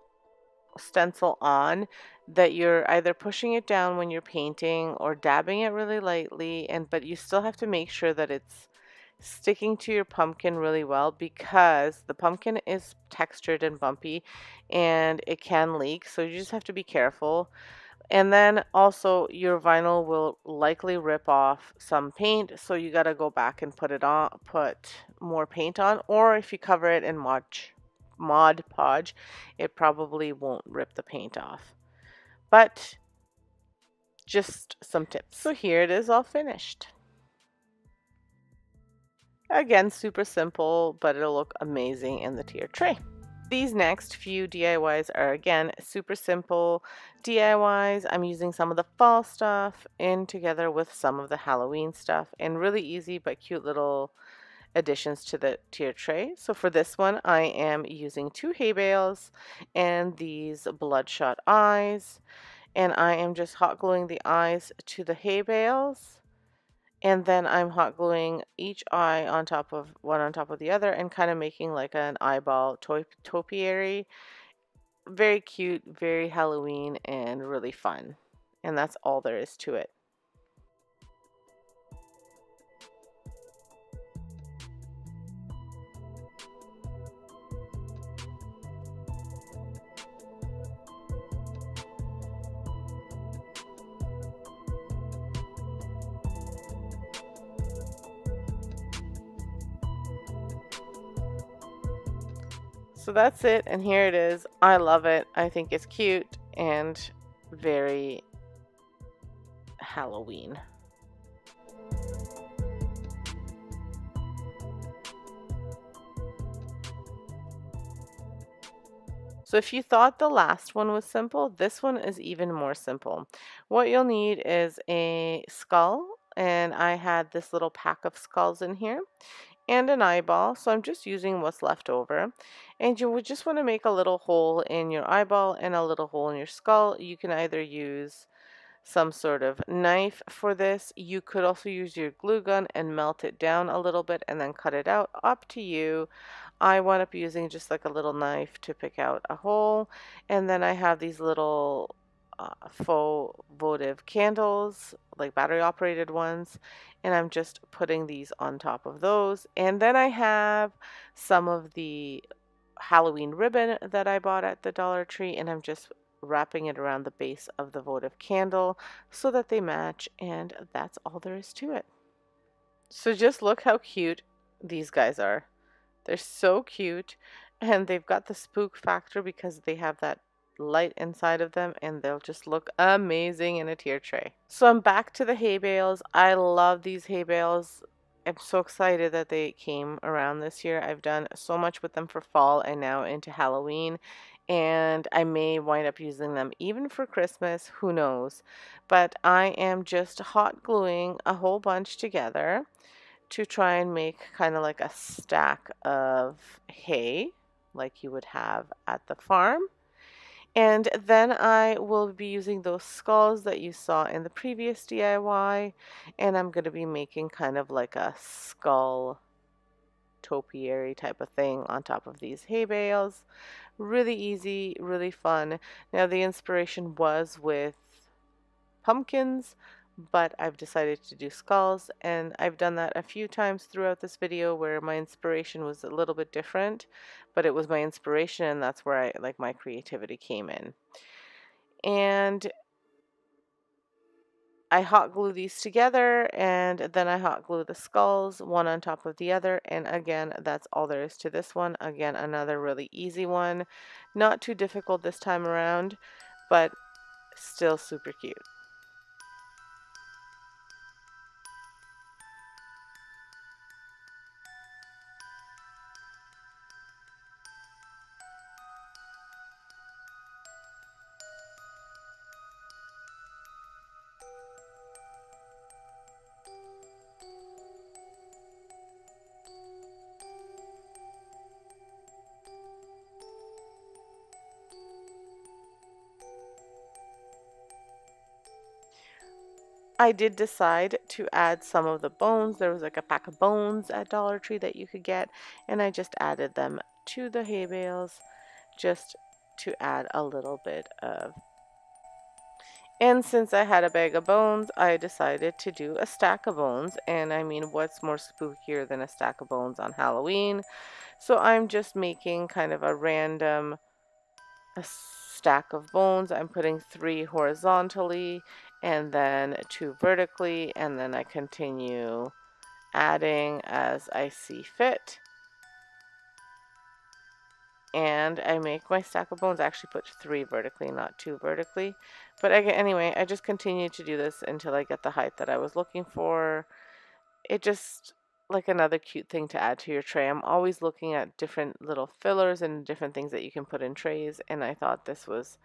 stencil on, that you're either pushing it down when you're painting or dabbing it really lightly, but you still have to make sure that it's sticking to your pumpkin really well, because the pumpkin is textured and bumpy and it can leak, so you just have to be careful. And then also your vinyl will likely rip off some paint, so you got to go back and put more paint on, or if you cover it in Mod Podge, it probably won't rip the paint off. But just some tips. So here it is all finished. Again, super simple, but it'll look amazing in the tier tray. These next few DIYs are again super simple DIYs. I'm using some of the fall stuff in together with some of the Halloween stuff, and really easy but cute little additions to the tier tray. So for this one, I am using 2 hay bales and these bloodshot eyes, and I am just hot gluing the eyes to the hay bales, and then I'm hot gluing each eye on top of the other and kind of making like an eyeball topiary. Very cute, very Halloween, and really fun. And that's all there is to it. So that's it, and here it is. I love it. I think it's cute and very Halloween. So if you thought the last one was simple, this one is even more simple. What you'll need is a skull, and I had this little pack of skulls in here, and an eyeball, so I'm just using what's left over. And you would just want to make a little hole in your eyeball and a little hole in your skull. You can either use some sort of knife for this. You could also use your glue gun and melt it down a little bit and then cut it out. Up to you. I wound up using just like a little knife to pick out a hole, and then I have these little faux votive candles, like battery operated ones, and I'm just putting these on top of those. And then I have some of the Halloween ribbon that I bought at the Dollar Tree, and I'm just wrapping it around the base of the votive candle so that they match, and that's all there is to it. So just look how cute these guys are. They're so cute, and they've got the spook factor because they have that light inside of them, and they'll just look amazing in a tier tray. So I'm back to the hay bales. I love these hay bales. I'm so excited that they came around this year. I've done so much with them for fall and now into Halloween, and I may wind up using them even for Christmas, who knows. But I am just hot gluing a whole bunch together to try and make kind of like a stack of hay like you would have at the farm. And then I will be using those skulls that you saw in the previous DIY, and I'm going to be making kind of like a skull topiary type of thing on top of these hay bales. Really easy, really fun. Now the inspiration was with pumpkins, but I've decided to do skulls, and I've done that a few times throughout this video where my inspiration was a little bit different, but it was my inspiration, and that's where I like my creativity came in. And I hot glue these together, and then I hot glue the skulls one on top of the other, and again, that's all there is to this one. Again, another really easy one, not too difficult this time around, but still super cute. I did decide to add some of the bones. There was like a pack of bones at Dollar Tree that you could get, and I just added them to the hay bales just to add a little bit of. And since I had a bag of bones, I decided to do a stack of bones. And I mean, what's more spookier than a stack of bones on Halloween? So I'm just making kind of a random stack of bones. I'm putting 3 horizontally and then 2 vertically, and then I continue adding as I see fit. And I make my stack of bones. I actually put 3 vertically, not 2 vertically. But anyway, I just continue to do this until I get the height that I was looking for. It just like another cute thing to add to your tray. I'm always looking at different little fillers and different things that you can put in trays, and I thought this was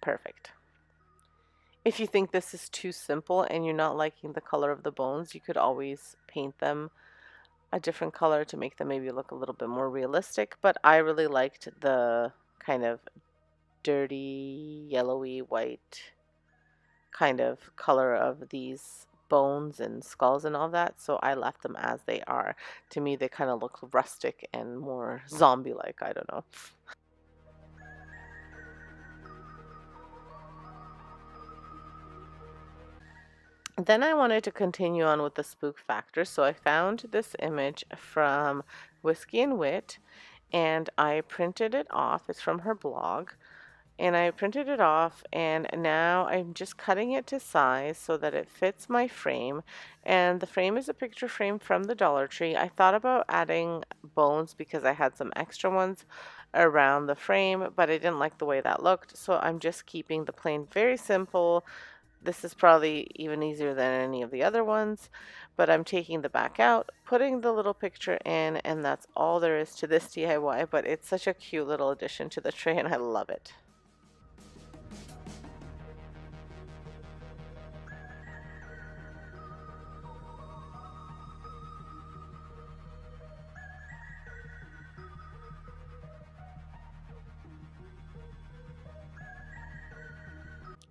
perfect. If you think this is too simple and you're not liking the color of the bones, you could always paint them a different color to make them maybe look a little bit more realistic, but I really liked the kind of dirty, yellowy white kind of color of these bones and skulls and all that, so I left them as they are. To me, they kind of look rustic and more zombie-like, I don't know. Then I wanted to continue on with the spook factor, so I found this image from Whiskey and Wit, and I printed it off. It's from her blog, and I printed it off, and now I'm just cutting it to size so that it fits my frame. And the frame is a picture frame from the Dollar Tree. I thought about adding bones because I had some extra ones around the frame, but I didn't like the way that looked, so I'm just keeping the plain very simple. This is probably even easier than any of the other ones, but I'm taking the back out, putting the little picture in, and that's all there is to this DIY, but it's such a cute little addition to the tray and I love it.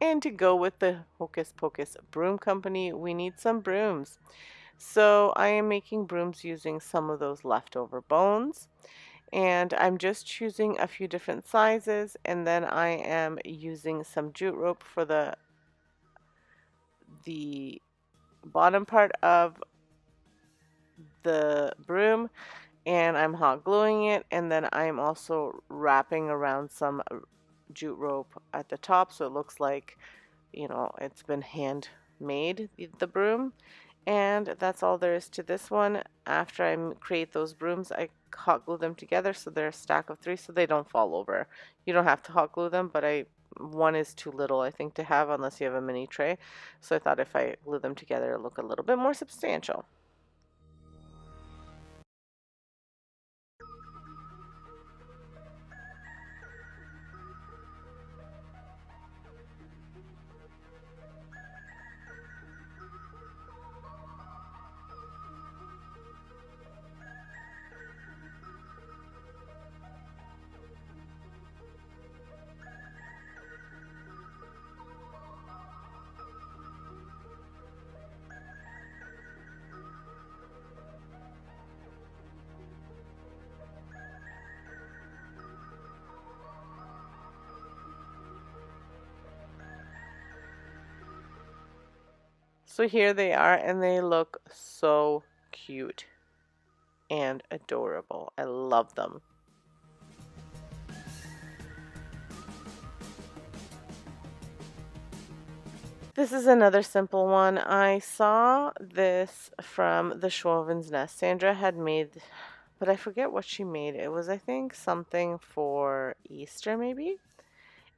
And to go with the Hocus Pocus Broom Company, we need some brooms. So I am making brooms using some of those leftover bones. And I'm just choosing a few different sizes, and then I am using some jute rope for the bottom part of the broom, and I'm hot gluing it, and then I'm also wrapping around some jute rope at the top so it looks like, you know, it's been handmade, the broom. And that's all there is to this one. After I create those brooms, I hot glue them together so they're a stack of 3 so they don't fall over. You don't have to hot glue them, but one is too little, I think, to have unless you have a mini tray. So I thought if I glue them together, it'll look a little bit more substantial. So here they are, and they look so cute and adorable. I love them. This is another simple one. I saw this from the Schwoven's Nest. Sandra had made, but I forget what she made. It was, I think, something for Easter maybe.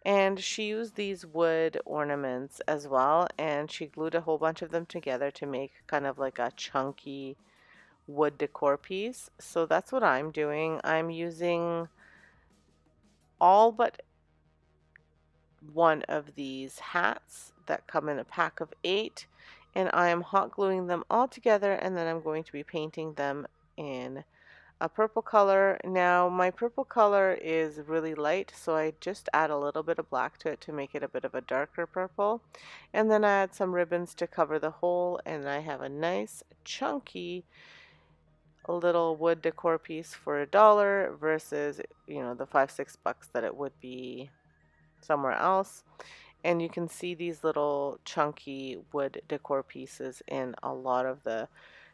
And she used these wood ornaments as well, and she glued a whole bunch of them together to make kind of like a chunky wood decor piece. So that's what I'm doing. I'm using all but one of these hats that come in a pack of 8, and I am hot gluing them all together, and then I'm going to be painting them in a purple color. Now my purple color is really light, so I just add a little bit of black to it to make it a bit of a darker purple, and then I add some ribbons to cover the hole, and I have a nice chunky little wood decor piece for $1 versus, you know, the $5-6 that it would be somewhere else. And you can see these little chunky wood decor pieces in a lot of the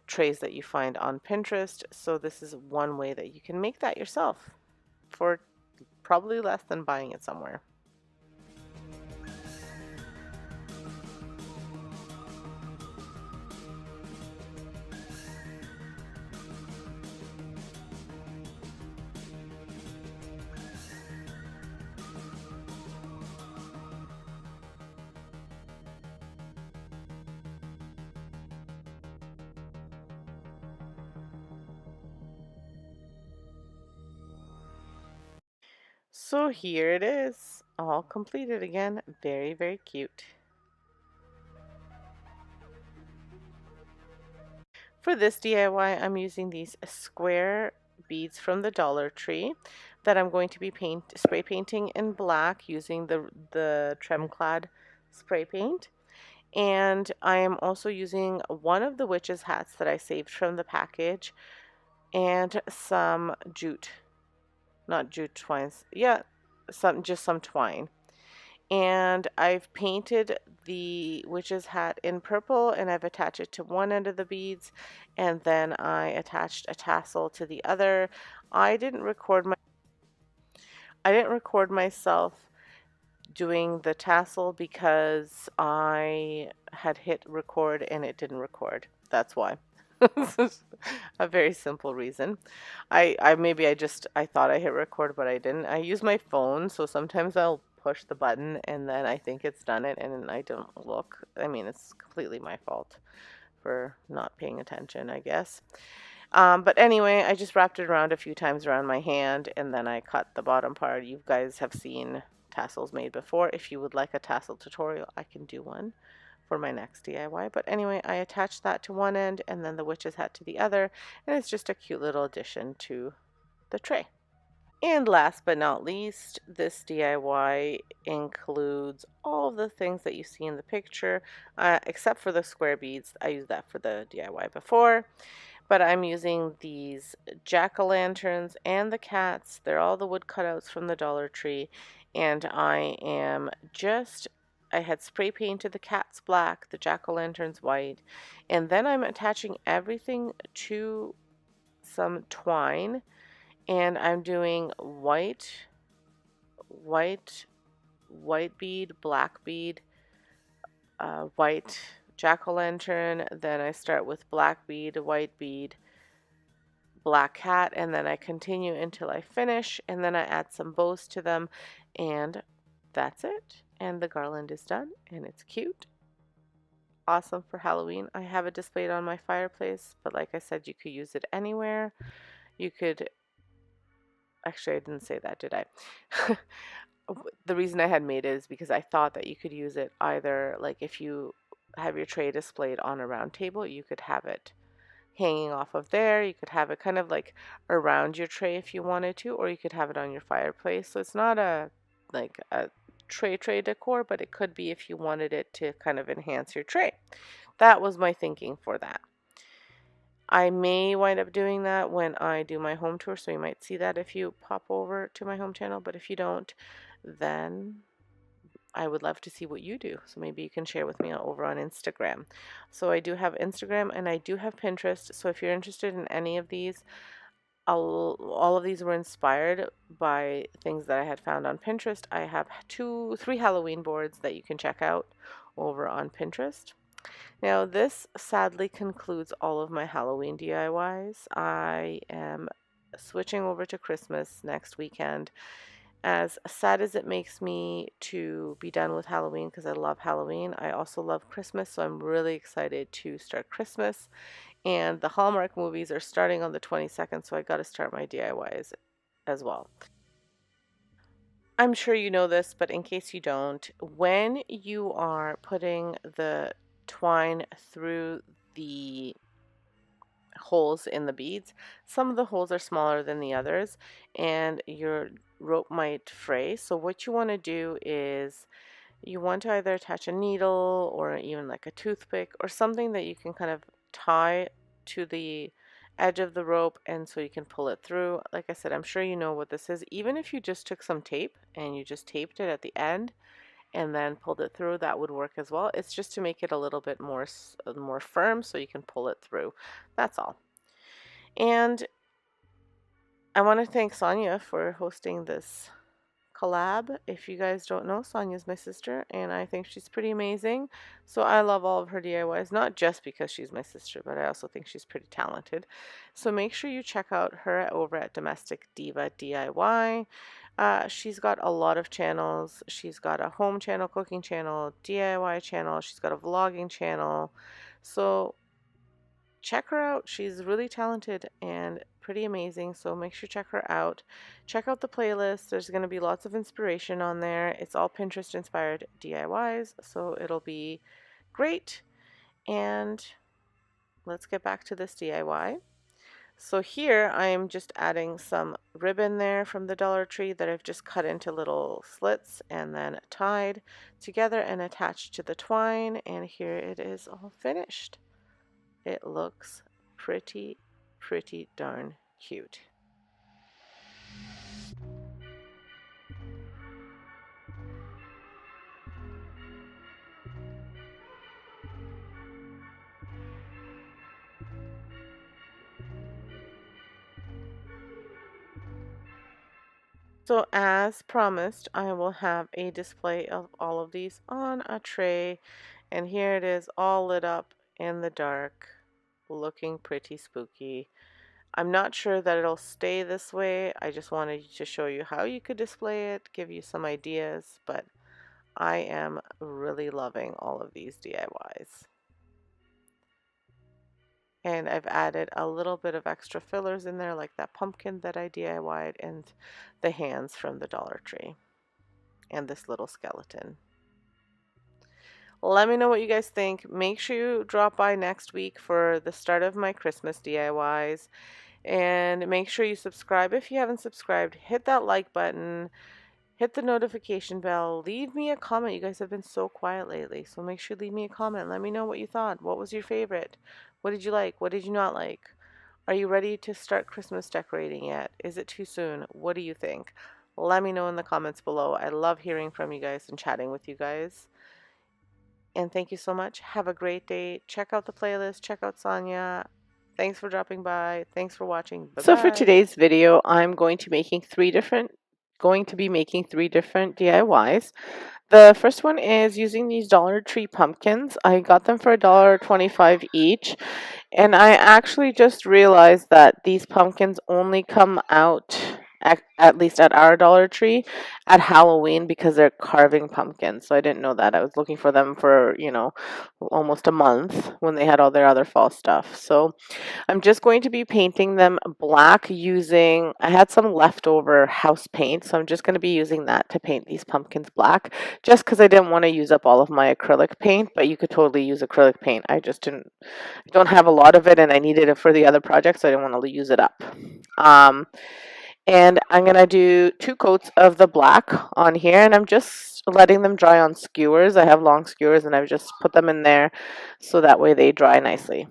trays that you find on Pinterest. So this is one way that you can make that yourself for probably less than buying it somewhere. So here it is, all completed again. Very, very cute. For this DIY, I'm using these square beads from the Dollar Tree that I'm going to be spray painting in black using the Tremclad spray paint. And I am also using one of the witch's hats that I saved from the package and some jute, not jute twines, yeah, just some twine. And I've painted the witch's hat in purple, and I've attached it to one end of the beads, and then I attached a tassel to the other. I didn't record myself doing the tassel because I had hit record and it didn't record. That's why. A very simple reason. I thought I hit record, but I didn't. I use my phone, so sometimes I'll push the button and then I think it's done it and I don't look. I mean, it's completely my fault for not paying attention, I guess. But anyway, I just wrapped it around a few times around my hand, and then I cut the bottom part. You guys have seen tassels made before. If you would like a tassel tutorial, I can do one for my next DIY. But anyway, I attached that to one end and then the witch's hat to the other, and it's just a cute little addition to the tray. And last but not least, this DIY includes all of the things that you see in the picture, except for the square beads. I used that for the DIY before. But I'm using these jack-o'-lanterns and the cats. They're all the wood cutouts from the Dollar Tree. And I had spray painted the cats black, the jack-o'-lanterns white. And then I'm attaching everything to some twine. And I'm doing white, white bead, black bead, white jack-o'-lantern. Then I start with black bead, white bead, black cat, and then I continue until I finish, and then I add some bows to them, and that's it. And the garland is done, and it's cute. Awesome for Halloween. I have it displayed on my fireplace, but like I said, you could use it anywhere. You could, actually, I didn't say that, did I? The reason I had made it is because I thought that you could use it either, like if you have your tray displayed on a round table, you could have it hanging off of there. You could have it kind of like around your tray if you wanted to, or you could have it on your fireplace. So it's not a like a tray decor, but it could be if you wanted it to kind of enhance your tray. That was my thinking for that. I may wind up doing that when I do my home tour, so you might see that if you pop over to my home channel, but if you don't, then I would love to see what you do. So maybe you can share with me over on Instagram. So I do have Instagram and I do have Pinterest. So if you're interested in any of these, all of these were inspired by things that I had found on Pinterest. I have three Halloween boards that you can check out over on Pinterest. Now this sadly concludes all of my Halloween DIYs. I am switching over to Christmas next weekend. As sad as it makes me to be done with Halloween because I love Halloween, I also love Christmas, so I'm really excited to start Christmas. And the Hallmark movies are starting on the 22nd, so I got to start my DIYs as well. I'm sure you know this, but in case you don't, when you are putting the twine through the holes in the beads, some of the holes are smaller than the others, and your rope might fray. So what you want to do is you want to either attach a needle or even like a toothpick or something that you can kind of tie to the edge of the rope, and so you can pull it through. Like I said, I'm sure you know what this is. Even if you just took some tape and you just taped it at the end and then pulled it through, that would work as well. It's just to make it a little bit more firm so you can pull it through. That's all. And I want to thank Sonia for hosting this collab. If you guys don't know, Sonia's my sister, and I think she's pretty amazing. So I love all of her DIYs, not just because she's my sister, but I also think she's pretty talented. So make sure you check out her over at Domestic Diva DIY. She's got a lot of channels. She's got a home channel, cooking channel, DIY channel. She's got a vlogging channel. So check her out. She's really talented and pretty amazing, so make sure to check her out. Check out the playlist. There's going to be lots of inspiration on there. It's all Pinterest inspired DIYs, so it'll be great. And let's get back to this DIY. So here I am just adding some ribbon there from the Dollar Tree that I've just cut into little slits and then tied together and attached to the twine, and here it is all finished. It looks pretty darn cute. So as promised, I will have a display of all of these on a tray, and here it is all lit up in the dark, looking pretty spooky. I'm not sure that it'll stay this way. I just wanted to show you how you could display it, give you some ideas, but I am really loving all of these DIYs. And I've added a little bit of extra fillers in there, like that pumpkin that I DIY'd and the hands from the Dollar Tree and this little skeleton. Let me know what you guys think. Make sure you drop by next week for the start of my Christmas DIYs. And make sure you subscribe if you haven't subscribed. Hit that like button. Hit the notification bell. Leave me a comment. You guys have been so quiet lately, so make sure you leave me a comment. Let me know what you thought. What was your favorite? What did you like? What did you not like? Are you ready to start Christmas decorating yet? Is it too soon? What do you think? Let me know in the comments below. I love hearing from you guys and chatting with you guys. And thank you so much. Have a great day. Check out the playlist. Check out Sonia. Thanks for dropping by. Thanks for watching. Bye-bye. So for today's video, I'm going to be making three different DIYs. The first one is using these Dollar Tree pumpkins. I got them for $1.25 each. And I actually just realized that these pumpkins only come out, at least at our Dollar Tree, at Halloween because they're carving pumpkins. So I didn't know that. I was looking for them for, almost a month when they had all their other fall stuff. So I'm just going to be painting them black using, I had some leftover house paint, so I'm just going to be using that to paint these pumpkins black, just because I didn't want to use up all of my acrylic paint, but you could totally use acrylic paint. I don't have a lot of it, and I needed it for the other project, so I didn't want to use it up. And I'm going to do 2 coats of the black on here, and I'm just letting them dry on skewers. I have long skewers, and I've just put them in there so that way they dry nicely.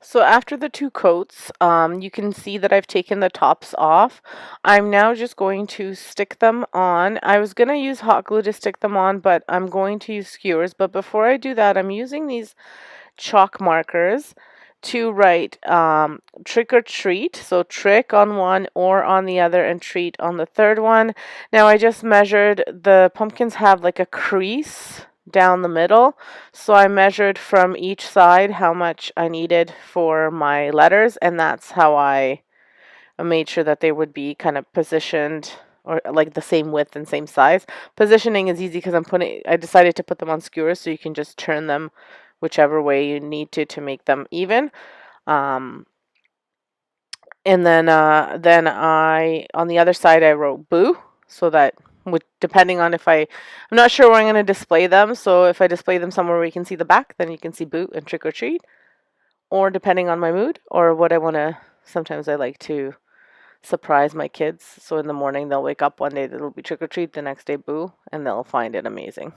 So after the 2 coats, you can see that I've taken the tops off. I'm now just going to stick them on. I was going to use hot glue to stick them on, but I'm going to use skewers. But before I do that, I'm using these chalk markers to write trick or treat. So trick on one or on the other and treat on the third one. Now I just measured, the pumpkins have like a crease down the middle, so I measured from each side how much I needed for my letters, and that's how I made sure that they would be kind of positioned or like the same width and same size. Positioning is easy because I decided to put them on skewers, so you can just turn them whichever way you need to make them even. And then I, on the other side, I wrote boo, so that depending on I'm not sure where I'm going to display them, so if I display them somewhere where you can see the back, then you can see boo and trick or treat, or depending on my mood or what I want to, sometimes I like to surprise my kids, so in the morning they'll wake up one day, it'll be trick or treat, the next day boo, and they'll find it amazing.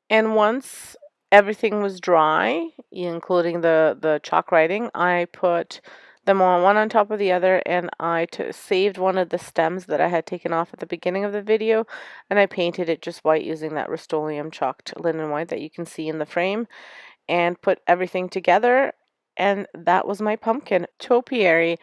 And once everything was dry, including the chalk writing, I put them on one on top of the other, and I saved one of the stems that I had taken off at the beginning of the video, and I painted it just white using that Rust-Oleum chalked linen white that you can see in the frame, and put everything together, and that was my pumpkin topiary.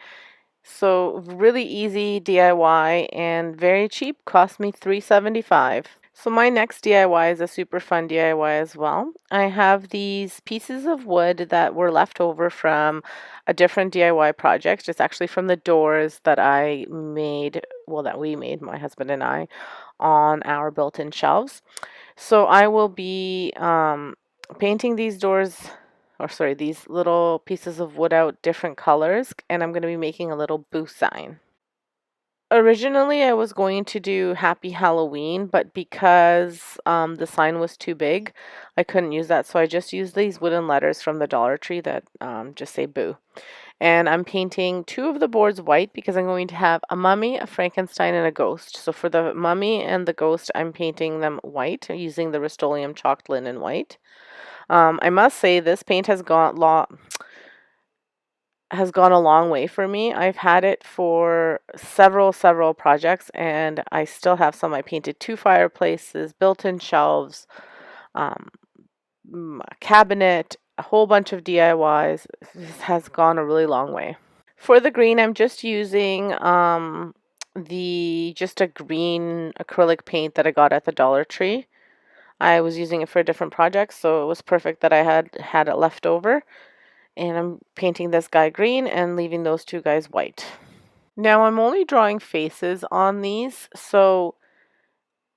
So really easy DIY and very cheap, cost me $3.75. So my next DIY is a super fun DIY as well. I have these pieces of wood that were left over from a different DIY project. It's actually from the doors that I made, well, that we made, my husband and I, on our built-in shelves. So I will be painting these doors, or sorry, these little pieces of wood out different colors, and I'm going to be making a little boo sign. Originally, I was going to do Happy Halloween, but because the sign was too big, I couldn't use that, so I just used these wooden letters from the Dollar Tree that just say boo. And I'm painting 2 of the boards white because I'm going to have a mummy, a Frankenstein, and a ghost. So for the mummy and the ghost, I'm painting them white using the Rust-Oleum chalked linen white. I must say this paint has gone a long way for me. I've had it for several projects, and I still have some. I painted 2 fireplaces, built-in shelves, a cabinet, a whole bunch of DIYs. This has gone a really long way. For the green, I'm just using just a green acrylic paint that I got at the Dollar Tree. I was using it for a different project, so it was perfect that I had it left over. And I'm painting this guy green and leaving those 2 guys white. Now I'm only drawing faces on these, so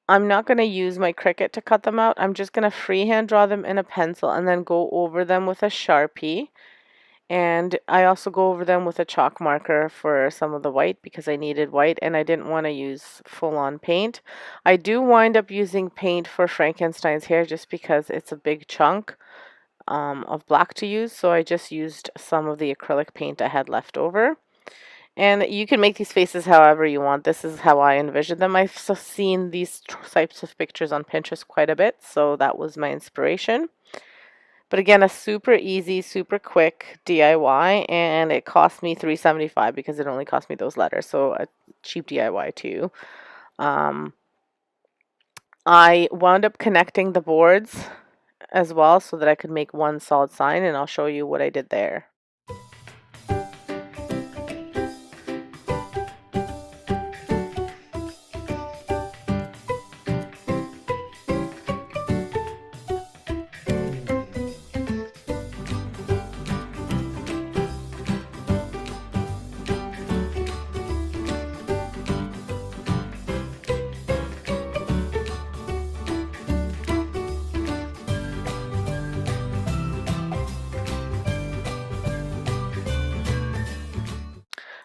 I'm not going to use my Cricut to cut them out. I'm just going to freehand draw them in a pencil and then go over them with a Sharpie. And I also go over them with a chalk marker for some of the white because I needed white and I didn't want to use full-on paint. I do wind up using paint for Frankenstein's hair just because it's a big chunk of black to use. So I just used some of the acrylic paint I had left over. And you can make these faces however you want. This is how I envision them. I've seen these types of pictures on Pinterest quite a bit, so that was my inspiration. But again, a super easy, super quick DIY, and it cost me $3.75 because it only cost me those letters, so a cheap DIY too. I wound up connecting the boards as well so that I could make one solid sign, and I'll show you what I did there.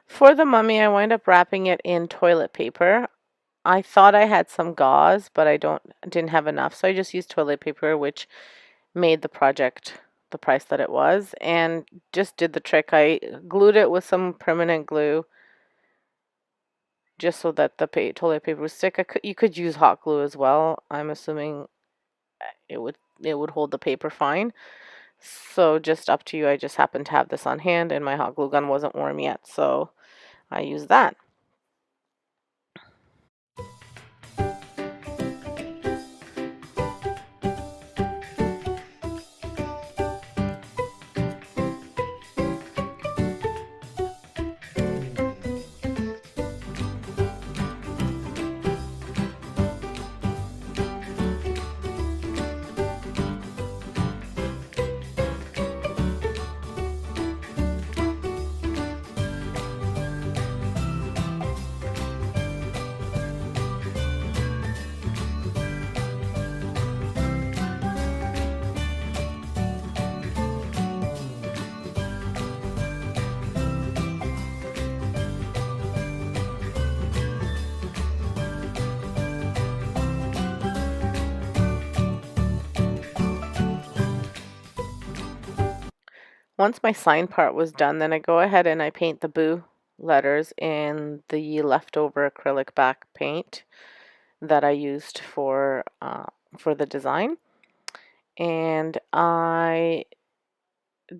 For the mummy, I wind up wrapping it in toilet paper. I thought I had some gauze, but I didn't have enough, so I just used toilet paper, which made the project the price that it was, and just did the trick. I glued it with some permanent glue just so that the toilet paper would stick. You could use hot glue as well. I'm assuming it would hold the paper fine. So just up to you. I just happened to have this on hand, and my hot glue gun wasn't warm yet, so I used that. Once my sign part was done, then I go ahead and I paint the boo letters in the leftover acrylic back paint that I used for the design. And I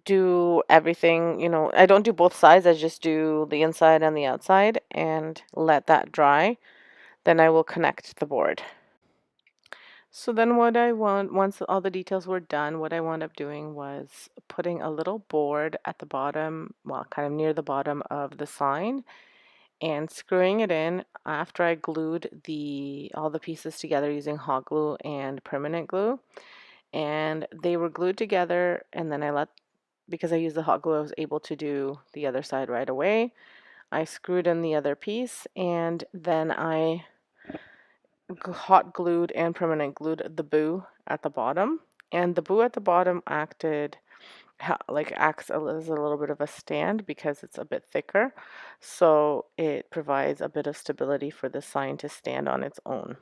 do everything, I don't do both sides, I just do the inside and the outside and let that dry. Then I will connect the board. So then once all the details were done, what I wound up doing was putting a little board at the bottom, well, kind of near the bottom of the sign, and screwing it in after I glued all the pieces together using hot glue and permanent glue. And they were glued together, and then because I used the hot glue, I was able to do the other side right away. I screwed in the other piece, and then I hot glued and permanent glued the boo at the bottom, and the boo at the bottom acts as a little bit of a stand because it's a bit thicker, so it provides a bit of stability for the sign to stand on its own.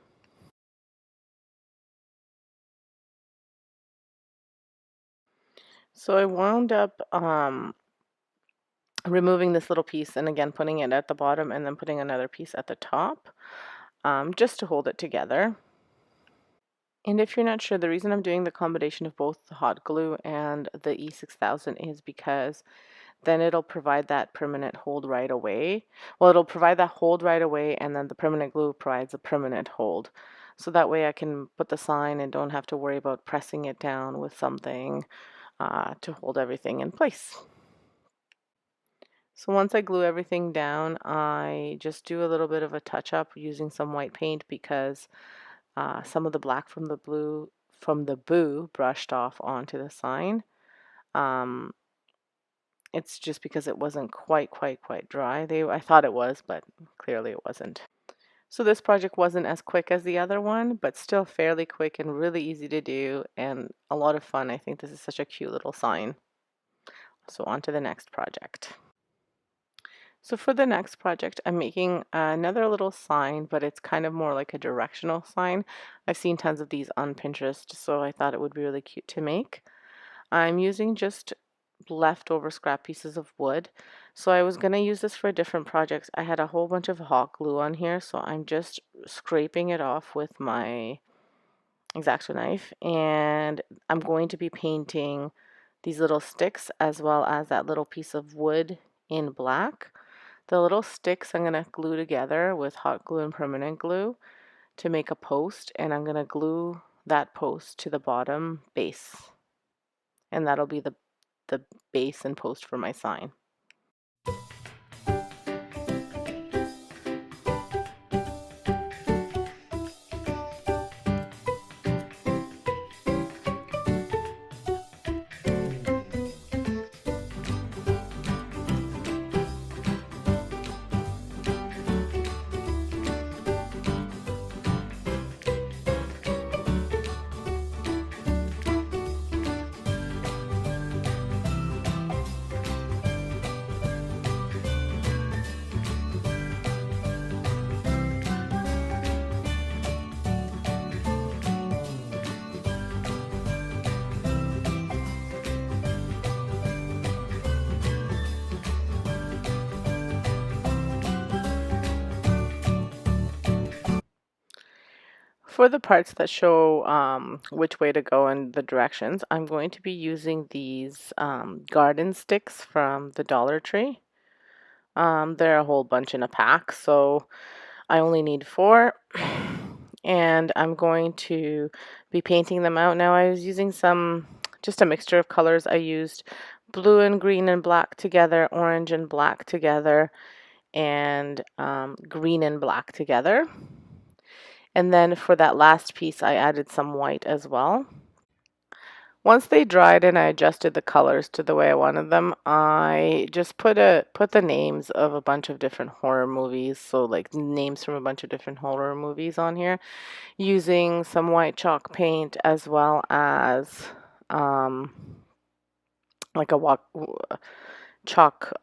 So I wound up removing this little piece and again putting it at the bottom and then putting another piece at the top, just to hold it together. And if you're not sure, the reason I'm doing the combination of both the hot glue and the E6000 is because then it'll provide that permanent hold right away. Well, it'll provide that hold right away, and then the permanent glue provides a permanent hold. So that way I can put the sign and don't have to worry about pressing it down with something to hold everything in place. So once I glue everything down, I just do a little bit of a touch up using some white paint because some of the black from the boo brushed off onto the sign. It's just because it wasn't quite dry. I thought it was, but clearly it wasn't. So this project wasn't as quick as the other one, but still fairly quick and really easy to do and a lot of fun. I think this is such a cute little sign. So on to the next project. So for the next project, I'm making another little sign, but it's kind of more like a directional sign. I've seen tons of these on Pinterest, so I thought it would be really cute to make. I'm using just leftover scrap pieces of wood. So I was going to use this for a different project. I had a whole bunch of hot glue on here, so I'm just scraping it off with my X-Acto knife, and I'm going to be painting these little sticks as well as that little piece of wood in black. The little sticks I'm going to glue together with hot glue and permanent glue to make a post, and I'm going to glue that post to the bottom base, and that'll be the base and post for my sign. For the parts that show which way to go and the directions, I'm going to be using these garden sticks from the Dollar Tree. They're a whole bunch in a pack, so I only need 4. And I'm going to be painting them out. Now I was using just a mixture of colors. I used blue and green and black together, orange and black together, and green and black together. And then for that last piece, I added some white as well. Once they dried and I adjusted the colors to the way I wanted them, I just put the names of a bunch of different horror movies, so like names from a bunch of different horror movies on here, using some white chalk paint as well as like a chalk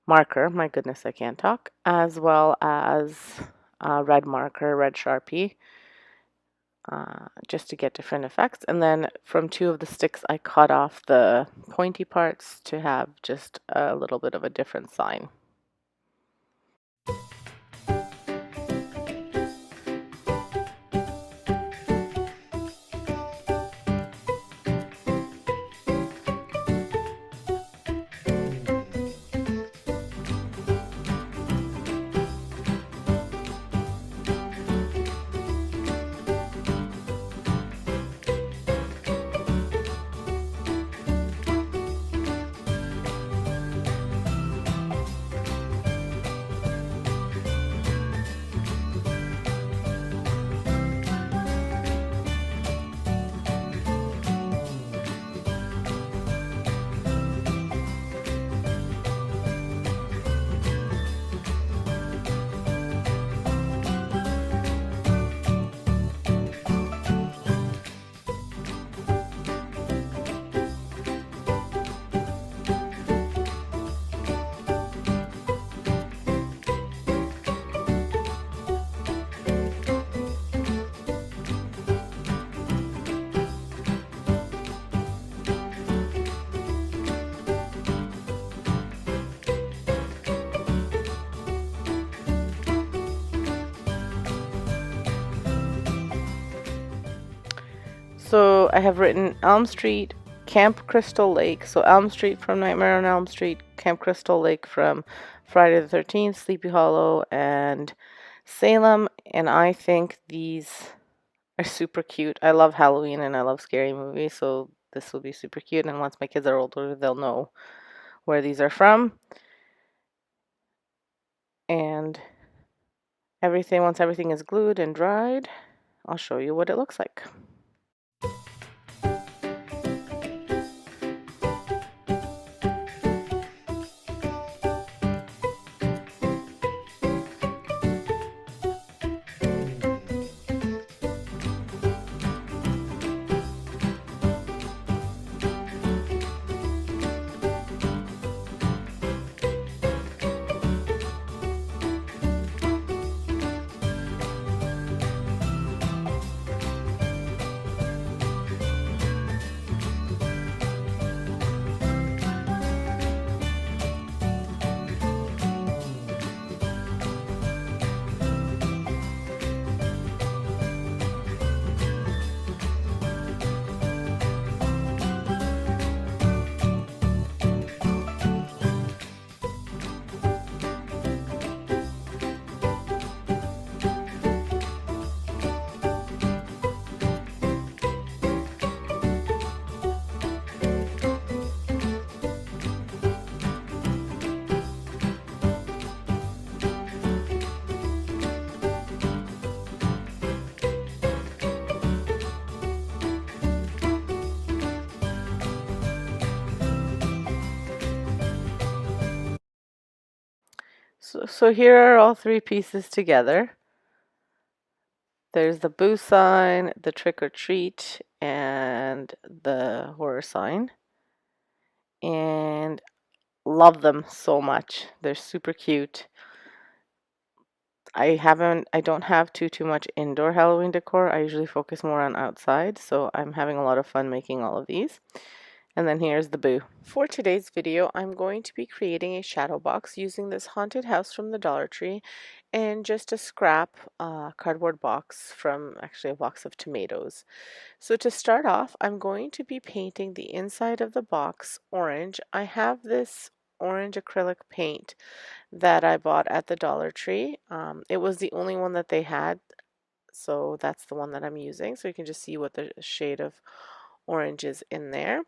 marker, my goodness, I can't talk, as well as red marker, red Sharpie, just to get different effects. And then from 2 of the sticks, I cut off the pointy parts to have just a little bit of a different sign. So I have written Elm Street, Camp Crystal Lake. So Elm Street from Nightmare on Elm Street, Camp Crystal Lake from Friday the 13th, Sleepy Hollow, and Salem. And I think these are super cute. I love Halloween and I love scary movies, so this will be super cute. And once my kids are older, they'll know where these are from. And once everything is glued and dried, I'll show you what it looks like. So here are all three pieces together. There's the boo sign, the trick or treat, and the horror sign. And love them so much. They're super cute. I don't have too much indoor Halloween decor. I usually focus more on outside, so I'm having a lot of fun making all of these. And then here's the boo. For today's video, I'm going to be creating a shadow box using this haunted house from the Dollar Tree and just a scrap cardboard box from actually a box of tomatoes. So to start off, I'm going to be painting the inside of the box orange. I have this orange acrylic paint that I bought at the Dollar Tree. It was the only one that they had, so that's the one that I'm using. So you can just see what the shade of orange is in there.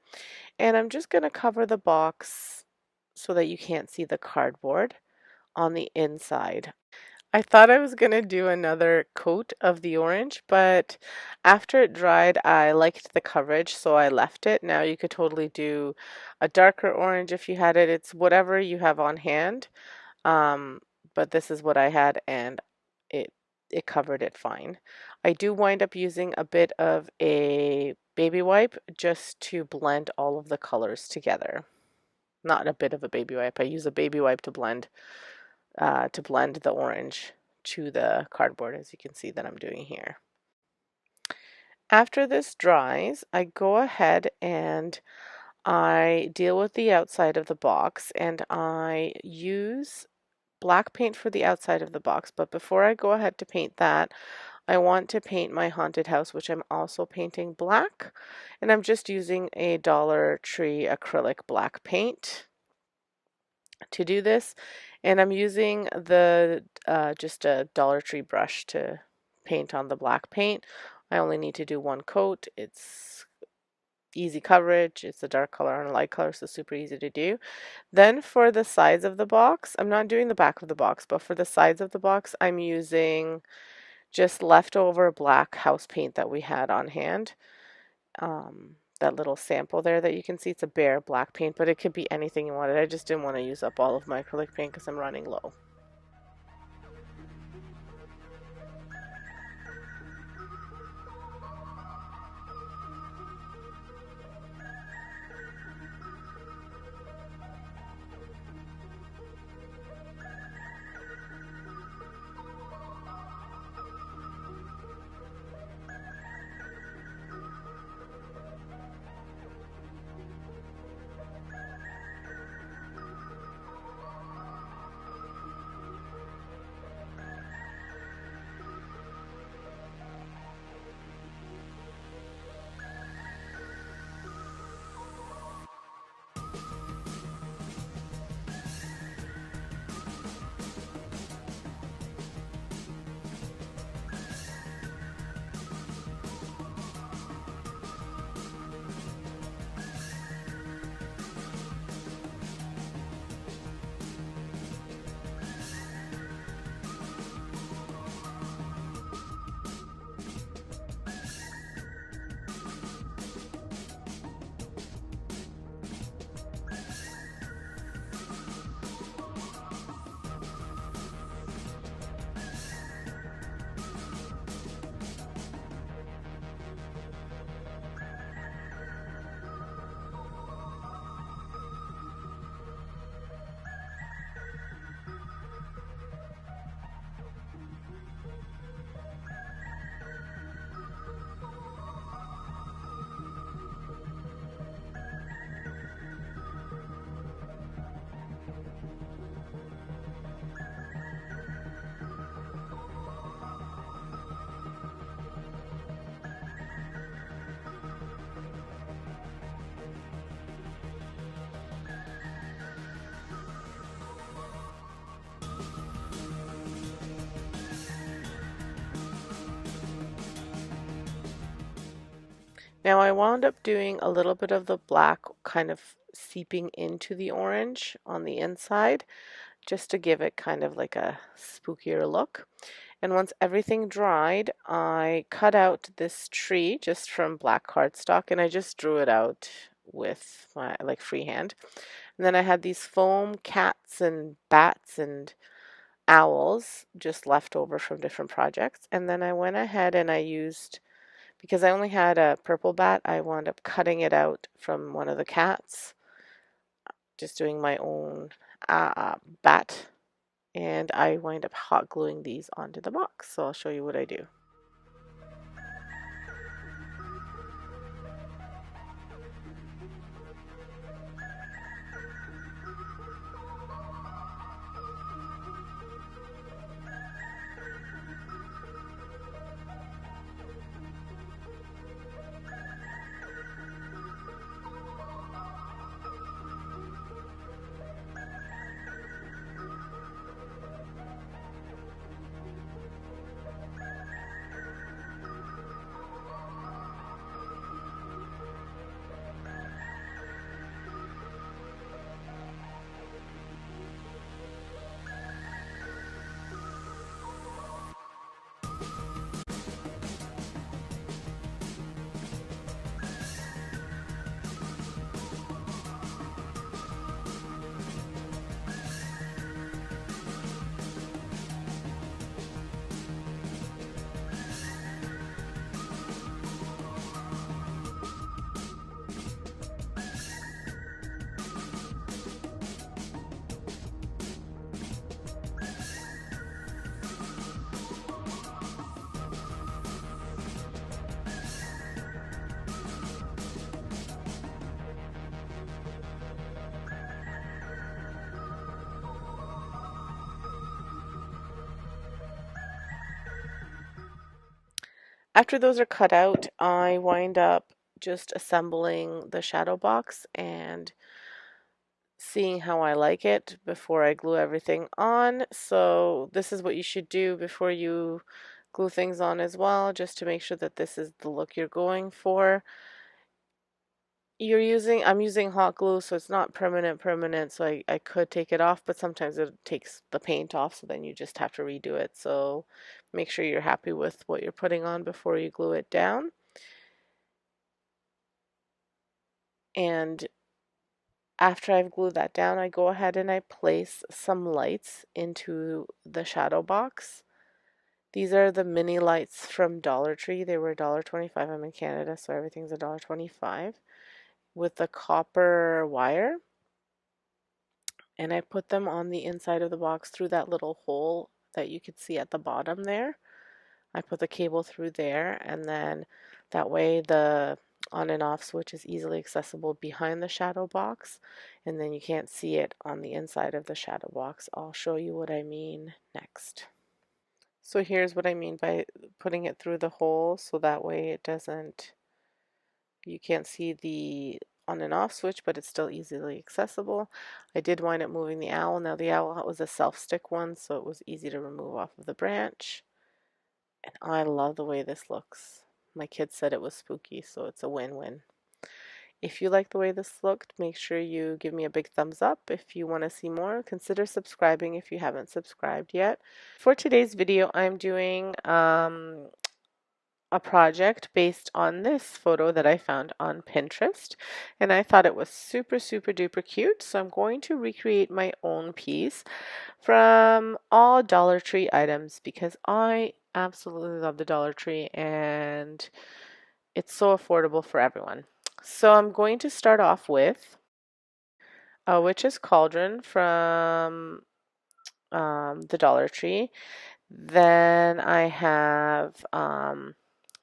And I'm just going to cover the box so that you can't see the cardboard on the inside. I thought I was going to do another coat of the orange, but after it dried, I liked the coverage, so I left it. Now you could totally do a darker orange if you had it. It's whatever you have on hand. Um, but this is what I had, and it it covered it fine. I do wind up using a bit of a baby wipe just to blend all of the colors together. Not a bit of a baby wipe. I use a baby wipe to blend the orange to the cardboard, as you can see that I'm doing here. After this dries, I go ahead and I deal with the outside of the box, and I use black paint for the outside of the box. But before I go ahead to paint that, I want to paint my haunted house, which I'm also painting black, and I'm just using a Dollar Tree acrylic black paint to do this, and I'm using the just a Dollar Tree brush to paint on the black paint. I only need to do one coat. It's easy coverage. It's a dark color and a light color, so super easy to do. Then for the sides of the box, I'm not doing the back of the box, but for the sides of the box, I'm using just leftover black house paint that we had on hand. That little sample there that you can see, it's a bare black paint, but it could be anything you wanted. I just didn't want to use up all of my acrylic paint because I'm running low. Now I wound up doing a little bit of the black kind of seeping into the orange on the inside just to give it kind of like a spookier look. And once everything dried, I cut out this tree just from black cardstock and I just drew it out with my like freehand. And then I had these foam cats and bats and owls just left over from different projects. And then I went ahead and I used, because I only had a purple bat, I wound up cutting it out from one of the cats, just doing my own bat. And I wind up hot gluing these onto the box. So I'll show you what I do. After those are cut out, I wind up just assembling the shadow box and seeing how I like it before I glue everything on. So this is what you should do before you glue things on as well, just to make sure that this is the look you're going for. I'm using hot glue, so it's not permanent, so I could take it off, but sometimes it takes the paint off, so then you just have to redo it. So make sure you're happy with what you're putting on before you glue it down. And after I've glued that down, I go ahead and I place some lights into the shadow box. These are the mini lights from Dollar Tree. They were $1.25. I'm in Canada, so everything's $1.25 with the copper wire. And I put them on the inside of the box through that little hole that you could see at the bottom there. I put the cable through there, and then that way the on and off switch is easily accessible behind the shadow box, and then you can't see it on the inside of the shadow box. I'll show you what I mean next. So here's what I mean by putting it through the hole, so that way it doesn't, you can't see the on and off switch, but it's still easily accessible. I did wind up moving the owl. Now the owl was a self-stick one, so it was easy to remove off of the branch. And I love the way this looks. My kids said it was spooky, so it's a win-win. If you like the way this looked, make sure you give me a big thumbs up. If you want to see more, consider subscribing if you haven't subscribed yet. For today's video, I'm doing a project based on this photo that I found on Pinterest, and I thought it was super duper cute, so I'm going to recreate my own piece from all Dollar Tree items because I absolutely love the Dollar Tree and it's so affordable for everyone. So I'm going to start off with a witch's cauldron from the Dollar Tree. Then I have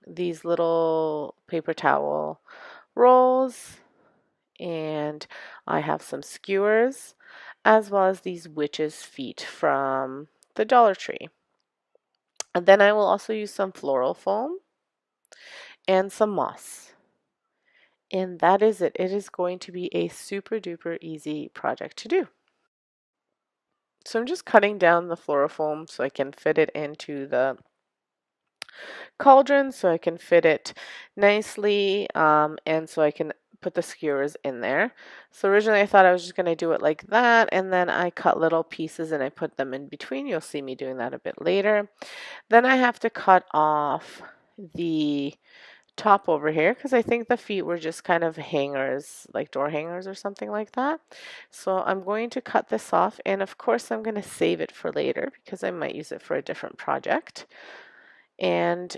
these little paper towel rolls, and I have some skewers, as well as these witches' feet from the Dollar Tree. And then I will also use some floral foam and some moss. And that is it. It is going to be a super duper easy project to do. So I'm just cutting down the floral foam so I can fit it into the cauldron so I can fit it nicely, and so I can put the skewers in there. So originally I thought I was just going to do it like that, and then I cut little pieces and I put them in between. You'll see me doing that a bit later. Then I have to cut off the top over here because I think the feet were just kind of hangers, like door hangers or something like that. So I'm going to cut this off, and of course I'm going to save it for later because I might use it for a different project. And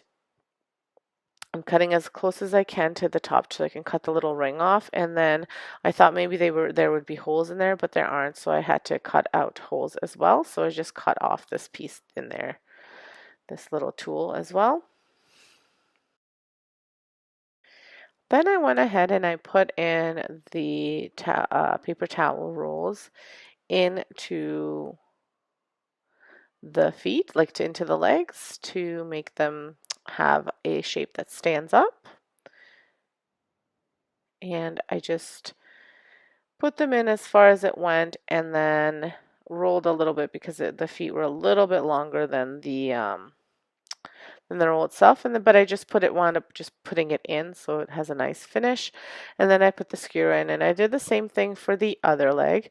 I'm cutting as close as I can to the top so I can cut the little ring off. And then I thought maybe there would be holes in there, but there aren't, so I had to cut out holes as well. So I just cut off this piece in there, this little tool as well. Then I went ahead and I put in the paper towel rolls into the feet, like into the legs, to make them have a shape that stands up. And I just put them in as far as it went and then rolled a little bit because the feet were a little bit longer than the roll itself, but I just wound up just putting it in so it has a nice finish. And then I put the skewer in, and I did the same thing for the other leg.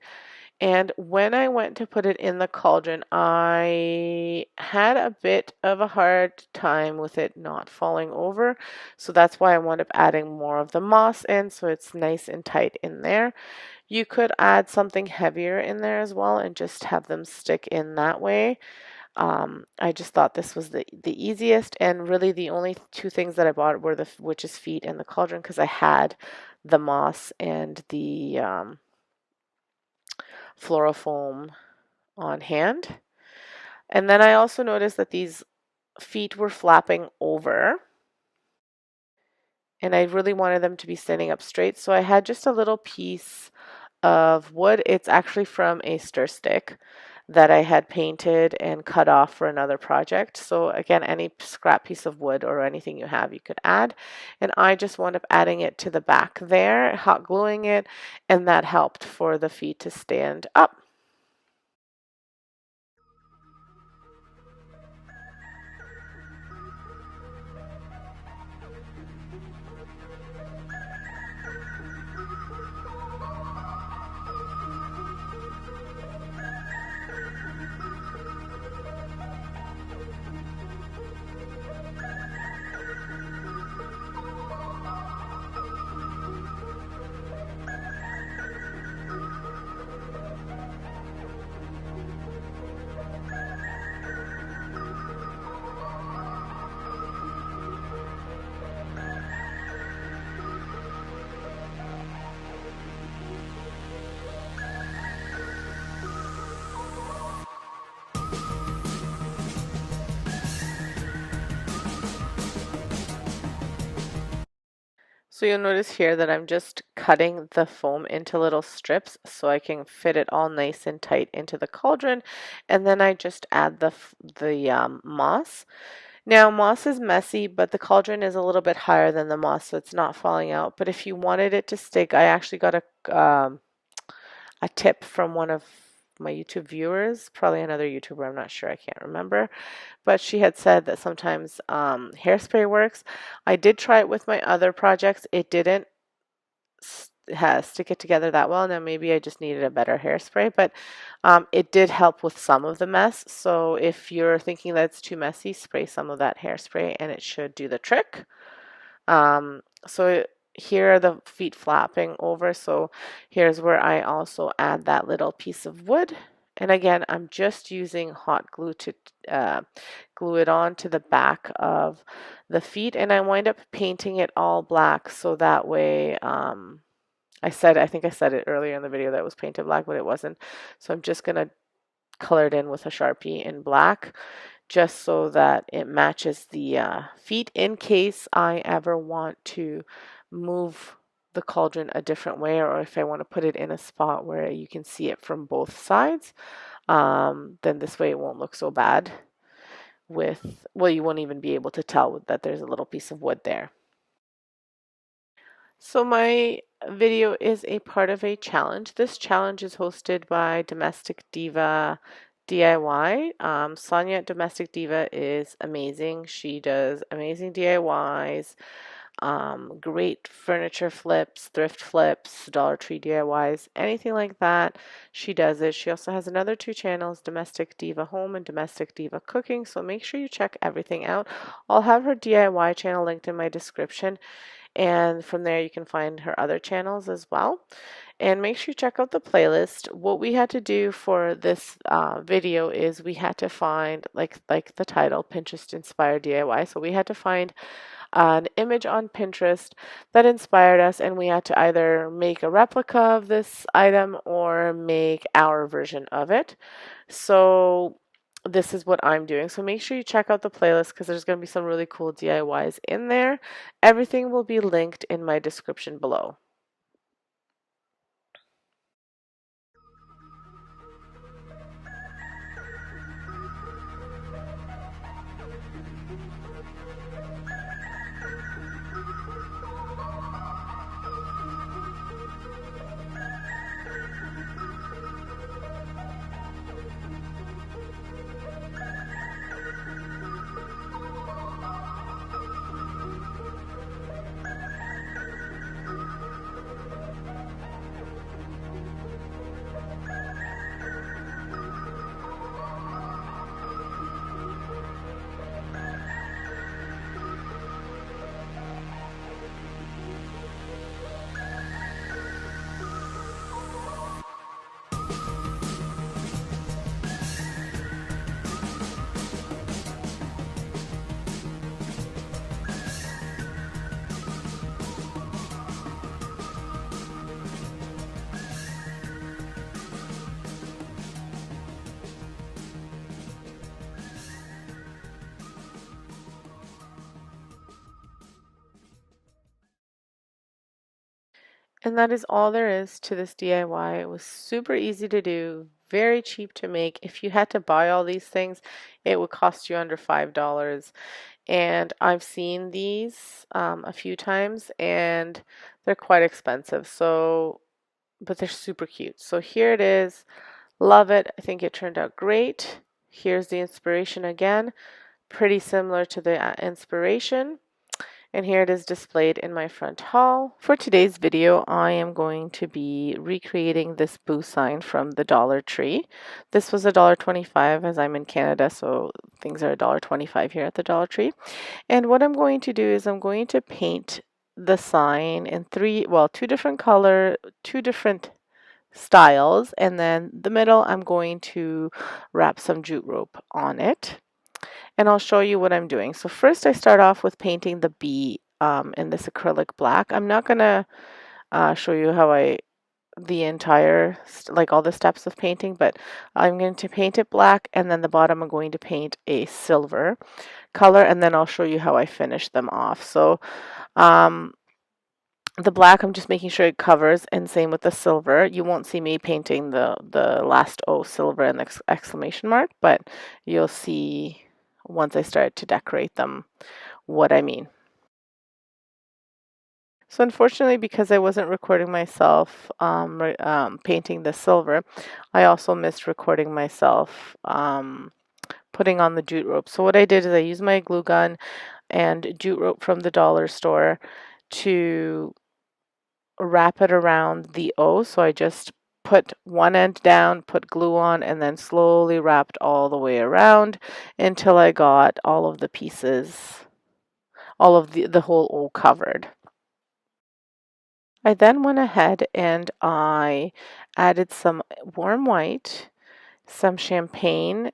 And when I went to put it in the cauldron, I had a bit of a hard time with it not falling over. So that's why I wound up adding more of the moss in so it's nice and tight in there. You could add something heavier in there as well and just have them stick in that way. I just thought this was the easiest, and really the only two things that I bought were the witch's feet and the cauldron because I had the moss and the floral foam on hand. And then I also noticed that these feet were flapping over, and I really wanted them to be standing up straight, so I had just a little piece of wood. It's actually from a stir stick that I had painted and cut off for another project. So again, any scrap piece of wood or anything you have, you could add. And I just wound up adding it to the back there, hot gluing it, and that helped for the feet to stand up. So you'll notice here that I'm just cutting the foam into little strips so I can fit it all nice and tight into the cauldron, and then I just add the moss. Now moss is messy, but the cauldron is a little bit higher than the moss, so it's not falling out. But if you wanted it to stick, I actually got a tip from one of my YouTube viewers, probably another YouTuber, I'm not sure, I can't remember, but she had said that sometimes hairspray works. I did try it with my other projects. It didn't stick it together that well. Now maybe I just needed a better hairspray, but it did help with some of the mess. So if you're thinking that it's too messy, spray some of that hairspray and it should do the trick. So here are the feet flapping over. So here's where I also add that little piece of wood. And again, I'm just using hot glue to glue it on to the back of the feet. And I wind up painting it all black so that way, I think I said it earlier in the video that it was painted black, but it wasn't. So I'm just going to color it in with a Sharpie in black just so that it matches the feet in case I ever want to move the cauldron a different way, or if I want to put it in a spot where you can see it from both sides, then this way it won't look so bad well, you won't even be able to tell that there's a little piece of wood there. So my video is a part of a challenge. This challenge is hosted by Domestic Diva DIY. Sonia at Domestic Diva is amazing. She does amazing DIYs. great furniture flips, thrift flips, Dollar Tree DIYs, anything like that. She does it. She also has another two channels, Domestic Diva Home and Domestic Diva Cooking. So make sure you check everything out. I'll have her DIY channel linked in my description. And from there, you can find her other channels as well. And make sure you check out the playlist. What we had to do for this video is we had to find, like the title, Pinterest Inspired DIY. So we had to find an image on Pinterest that inspired us, and we had to either make a replica of this item or make our version of it. So this is what I'm doing. So make sure you check out the playlist because there's going to be some really cool DIYs in there. Everything will be linked in my description below. And that is all there is to this DIY. It was super easy to do, very cheap to make. If you had to buy all these things, it would cost you under $5. And I've seen these a few times and they're quite expensive. So, but they're super cute. So here it is. Love it. I think it turned out great. Here's the inspiration again. Pretty similar to the inspiration. And here it is displayed in my front hall. For today's video, I am going to be recreating this boo sign from the Dollar Tree. This was $1.25 as I'm in Canada, so things are $1.25 here at the Dollar Tree. And what I'm going to do is I'm going to paint the sign in two different color, two different styles, and then the middle I'm going to wrap some jute rope on it. And I'll show you what I'm doing. So first I start off with painting the bee in this acrylic black. I'm not going to show you the entire, like all the steps of painting, but I'm going to paint it black, and then the bottom I'm going to paint a silver color, and then I'll show you how I finish them off. So the black, I'm just making sure it covers, and same with the silver. You won't see me painting the last O silver and the exclamation mark, but you'll see once I start to decorate them what I mean. So unfortunately, because I wasn't recording myself painting the silver, I also missed recording myself putting on the jute rope. So what I did is I used my glue gun and jute rope from the dollar store to wrap it around the O. So I just put one end down, put glue on, and then slowly wrapped all the way around until I got all of the pieces, all of the whole O covered. I then went ahead and I added some warm white, some champagne,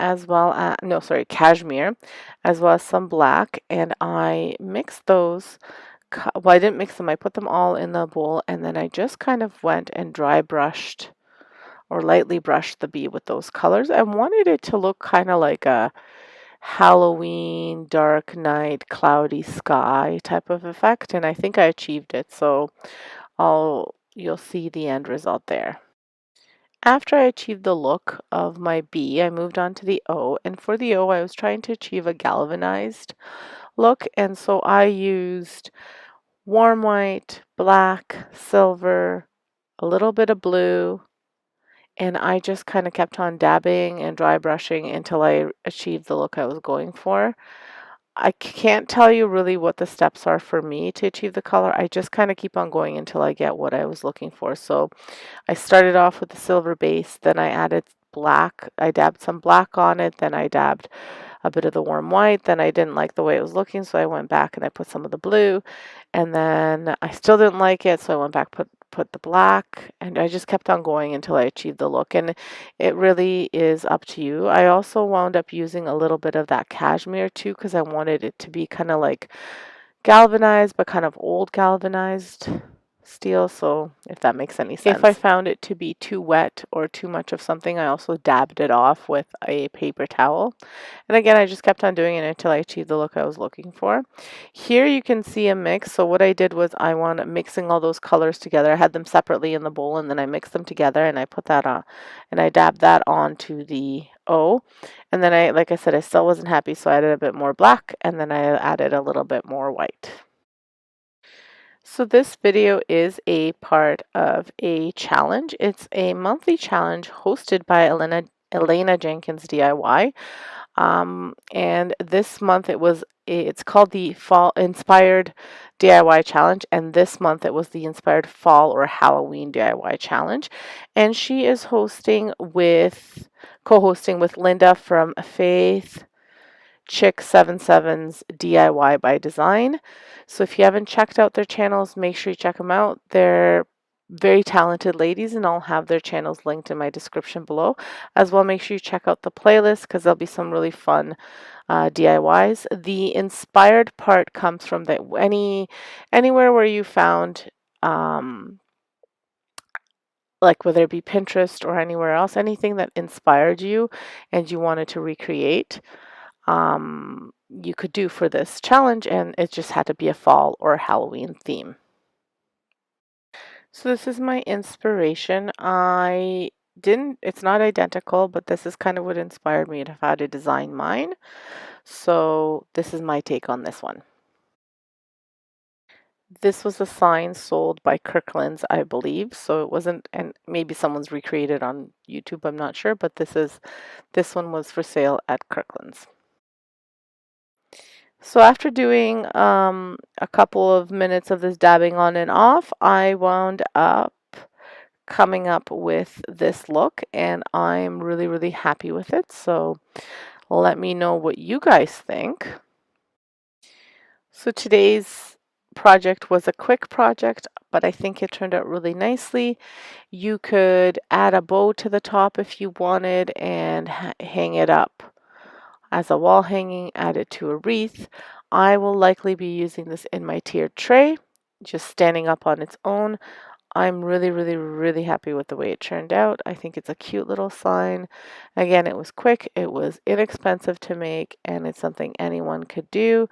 as well as, no, sorry, cashmere, as well as some black, and I mixed those. Well, I didn't mix them, I put them all in the bowl, and then I just kind of went and dry brushed or lightly brushed the bee with those colors. I wanted it to look kind of like a Halloween, dark night, cloudy sky type of effect, and I think I achieved it. So you'll see the end result there. After I achieved the look of my bee, I moved on to the O, and for the O, I was trying to achieve a galvanized look, and so I used warm white, black, silver, a little bit of blue, and I just kind of kept on dabbing and dry brushing until I achieved the look I was going for. I can't tell you really what the steps are for me to achieve the color. I just kind of keep on going until I get what I was looking for. So I started off with the silver base, then I added black. I dabbed some black on it, then I dabbed a bit of the warm white. Then I didn't like the way it was looking, so I went back and I put some of the blue. And then I still didn't like it, so I went back, put the black, and I just kept on going until I achieved the look. And it really is up to you. I also wound up using a little bit of that cashmere too, because I wanted it to be kind of like galvanized, but kind of old galvanized steel, so if that makes any sense. If I found it to be too wet or too much of something, I also dabbed it off with a paper towel. And again, I just kept on doing it until I achieved the look I was looking for. Here you can see a mix. So what I did was I wound up mixing all those colors together. I had them separately in the bowl, and then I mixed them together and I put that on, and I dabbed that onto the O. And then like I said, I still wasn't happy, so I added a bit more black, and then I added a little bit more white. So this video is a part of a challenge. It's a monthly challenge hosted by Elena Jenkins DIY. And this month it's called the Fall Inspired DIY Challenge, and this month it was the Inspired Fall or Halloween DIY Challenge. And she is co-hosting with Linda from Faith Chick 77's DIY by Design. So if you haven't checked out their channels, make sure you check them out. They're very talented ladies, and I'll have their channels linked in my description below. As well, make sure you check out the playlist because there'll be some really fun DIYs. The inspired part comes from anywhere where you found like whether it be Pinterest or anywhere else, anything that inspired you and you wanted to recreate. You could do for this challenge, and it just had to be a fall or Halloween theme. So this is my inspiration. It's not identical, but this is kind of what inspired me to how to design mine. So this is my take on this one. This was a sign sold by Kirkland's, I believe. So it wasn't, and maybe someone's recreated on YouTube, I'm not sure, but this one was for sale at Kirkland's. So after doing a couple of minutes of this dabbing on and off, I wound up coming up with this look, and I'm really, really happy with it. So let me know what you guys think. So today's project was a quick project, but I think it turned out really nicely. You could add a bow to the top if you wanted and hang it up as a wall hanging, add it to a wreath. I will likely be using this in my tiered tray, just standing up on its own. I'm really, really, really happy with the way it turned out. I think it's a cute little sign. Again, it was quick, it was inexpensive to make, and it's something anyone could do.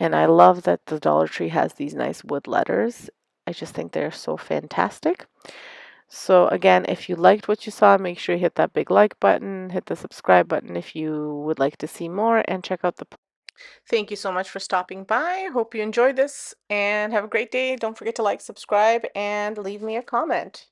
And I love that the Dollar Tree has these nice wood letters. I just think they're so fantastic. So again, if you liked what you saw, make sure you hit that big like button, hit the subscribe button if you would like to see more, and check out the... Thank you so much for stopping by. Hope you enjoyed this and have a great day. Don't forget to like, subscribe, and leave me a comment.